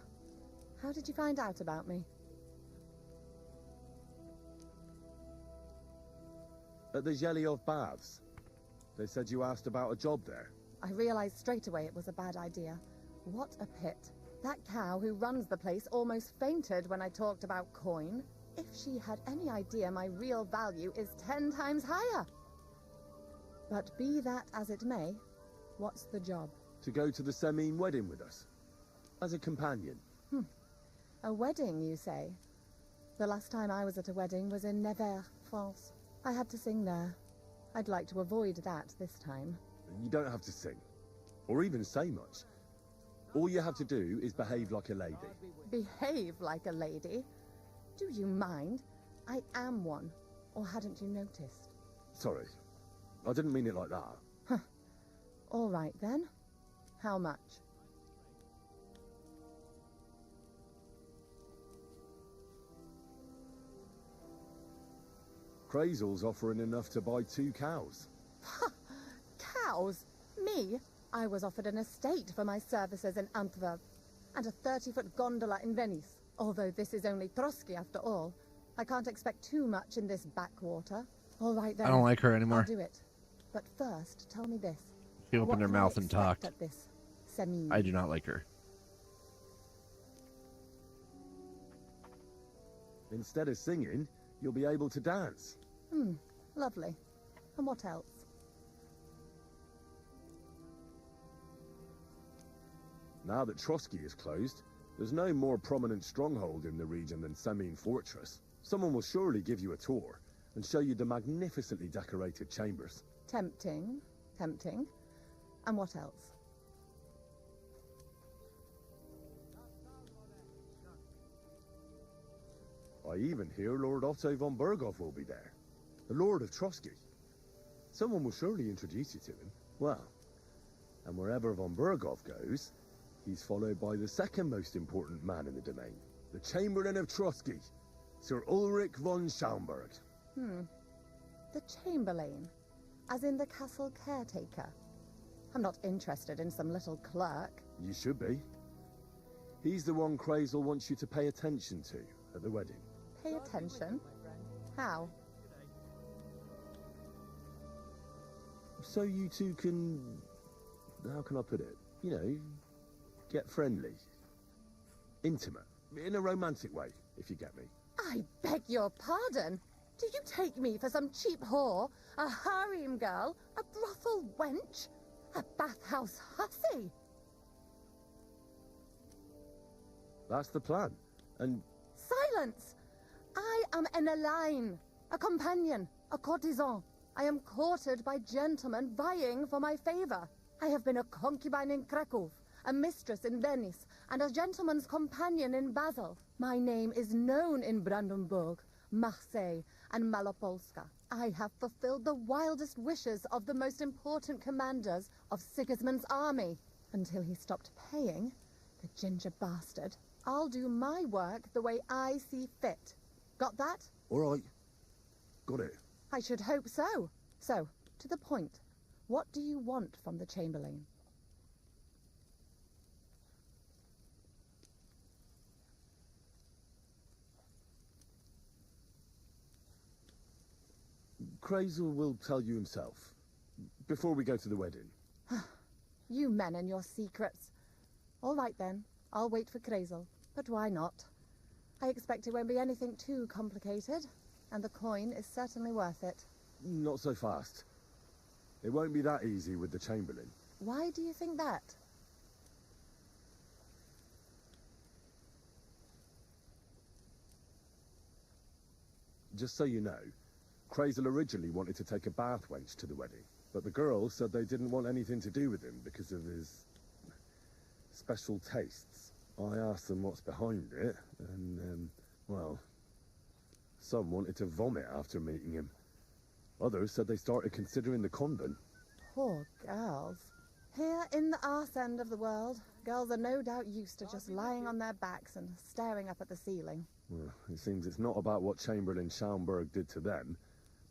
How did you find out about me? At the Zhelyov Baths. They said you asked about a job there. I realized straight away it was a bad idea. What a pit. That cow who runs the place almost fainted when I talked about coin. If she had any idea my real value is 10 times higher. But be that as it may, what's the job? To go to the Semine wedding with us. As a companion. A wedding, you say? The last time I was at a wedding was in Nevers, France. I had to sing there. I'd like to avoid that this time. You don't have to sing. Or even say much. All you have to do is behave like a lady. Behave like a lady? Do you mind? I am one. Or hadn't you noticed? Sorry. I didn't mean it like that. All right then. How much? Crazel's offering enough to buy 2 cows. Cows? Me? I was offered an estate for my services in Antwerp, and a 30-foot gondola in Venice. Although this is only Trotsky after all. I can't expect too much in this backwater. All right then. I don't like her anymore. I'll do it. But first, tell me this. She opened her mouth and talked. At this Semine? I do not like her. Instead of singing, you'll be able to dance. Lovely. And what else? Now that Trotsky is closed, there's no more prominent stronghold in the region than Semine Fortress. Someone will surely give you a tour and show you the magnificently decorated chambers. Tempting. Tempting. And what else? I even hear Lord Otto von Berghoff will be there. The Lord of Trotsky. Someone will surely introduce you to him. Well, and wherever von Berghoff goes, he's followed by the second most important man in the domain, the Chamberlain of Trotsky, Sir Ulrich von Schaumburg. The Chamberlain, as in the castle caretaker. I'm not interested in some little clerk. You should be. He's the one Crazel wants you to pay attention to at the wedding. Pay attention? How? So you two can... how can I put it? You know, get friendly. Intimate. In a romantic way, if you get me. I beg your pardon? Do you take me for some cheap whore? A harem girl? A brothel wench? A bathhouse hussy? That's the plan. And... Silence! I am Eneline, a companion, a courtesan. I am courted by gentlemen vying for my favor. I have been a concubine in Krakow, a mistress in Venice, and a gentleman's companion in Basel. My name is known in Brandenburg, Marseille, and Malopolska. I have fulfilled the wildest wishes of the most important commanders of Sigismund's army. Until he stopped paying, the ginger bastard. I'll do my work the way I see fit. Got that? All right. Got it. I should hope so. So, to the point. What do you want from the Chamberlain? Crazel will tell you himself. Before we go to the wedding. You men and your secrets. All right then. I'll wait for Crazel. But why not? I expect it won't be anything too complicated. And the coin is certainly worth it. Not so fast. It won't be that easy with the Chamberlain. Why do you think that? Just so you know, Crazel originally wanted to take a bath wench to the wedding, but the girls said they didn't want anything to do with him because of his special tastes. I asked them what's behind it, and, well, some wanted to vomit after meeting him. Others said they started considering the convent. Poor girls. Here in the arse end of the world, girls are no doubt used to just lying on their backs and staring up at the ceiling. Well, it seems it's not about what Chamberlain Schaumburg did to them,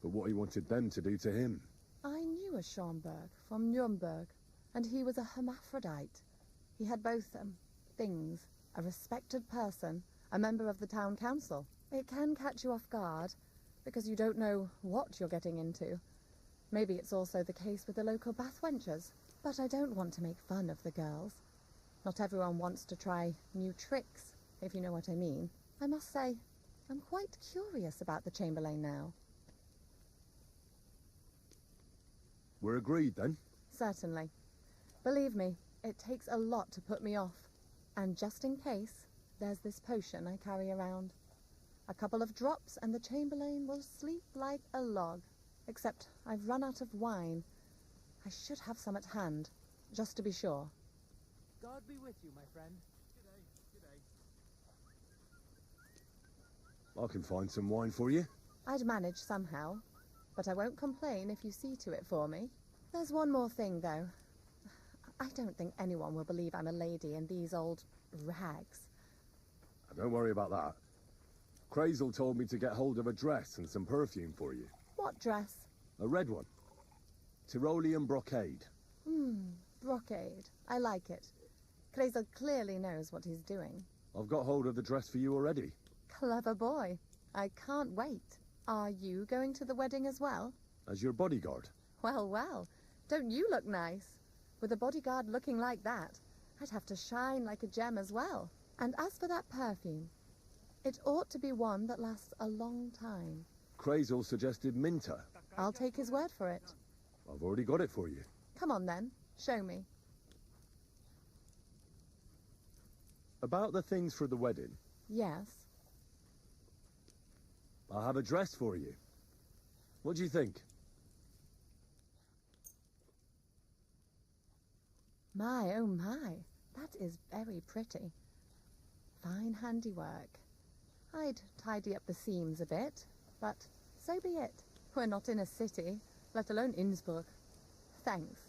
but what he wanted them to do to him. I knew a Schaumburg from Nuremberg, and he was a hermaphrodite. He had both things, a respected person, a member of the town council. It can catch you off guard, because you don't know what you're getting into. Maybe it's also the case with the local bathwenchers, but I don't want to make fun of the girls. Not everyone wants to try new tricks, if you know what I mean. I must say, I'm quite curious about the Chamberlain now. We're agreed, then? Certainly. Believe me, it takes a lot to put me off. And just in case, there's this potion I carry around. A couple of drops and the Chamberlain will sleep like a log. Except I've run out of wine. I should have some at hand, just to be sure. God be with you, my friend. I can find some wine for you. I'd manage somehow, but I won't complain if you see to it for me. There's one more thing, though. I don't think anyone will believe I'm a lady in these old rags. Don't worry about that. Crazel told me to get hold of a dress and some perfume for you. What dress? A red one. Tyrolean brocade. Brocade. I like it. Crazel clearly knows what he's doing. I've got hold of the dress for you already. Clever boy. I can't wait. Are you going to the wedding as well? As your bodyguard. Well, well. Don't you look nice? With a bodyguard looking like that, I'd have to shine like a gem as well. And as for that perfume, it ought to be one that lasts a long time. Crazel suggested Minter. I'll take his word for it. I've already got it for you. Come on then, show me. About the things for the wedding. Yes. I'll have a dress for you. What do you think? My, oh my, that is very pretty. Fine handiwork. I'd tidy up the seams a bit, but so be it. We're not in a city, let alone Innsbruck. Thanks.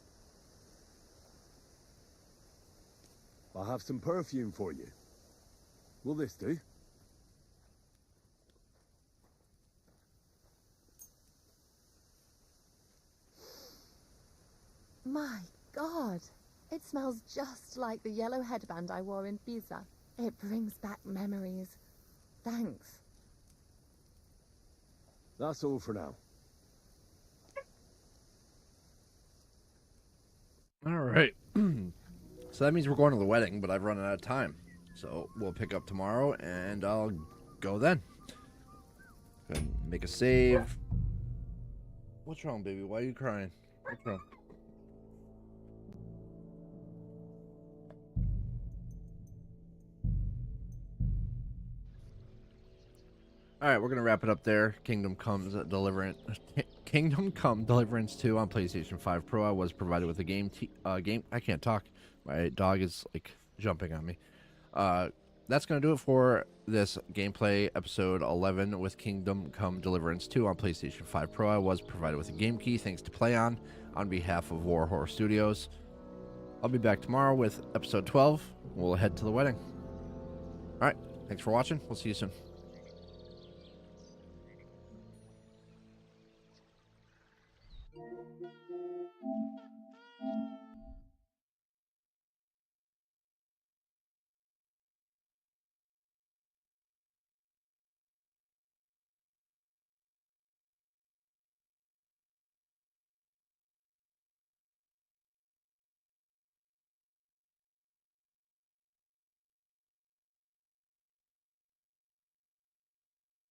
I'll have some perfume for you. Will this do? My God! It smells just like the yellow headband I wore in Pisa. It brings back memories. Thanks. That's all for now. All right. So that means we're going to the wedding, but I've run out of time. So we'll pick up tomorrow, and I'll go then. Go ahead and make a save. What's wrong, baby? Why are you crying? What's wrong? All right, we're gonna wrap it up there. Kingdom Come Deliverance 2 on PlayStation 5 Pro. I was provided with a game. I can't talk. My dog is like jumping on me. That's gonna do it for this gameplay episode 11 with Kingdom Come Deliverance 2 on PlayStation 5 Pro. I was provided with a game key thanks to PLAION on behalf of Warhorse Studios. I'll be back tomorrow with episode 12. We'll head to the wedding. All right, thanks for watching. We'll see you soon.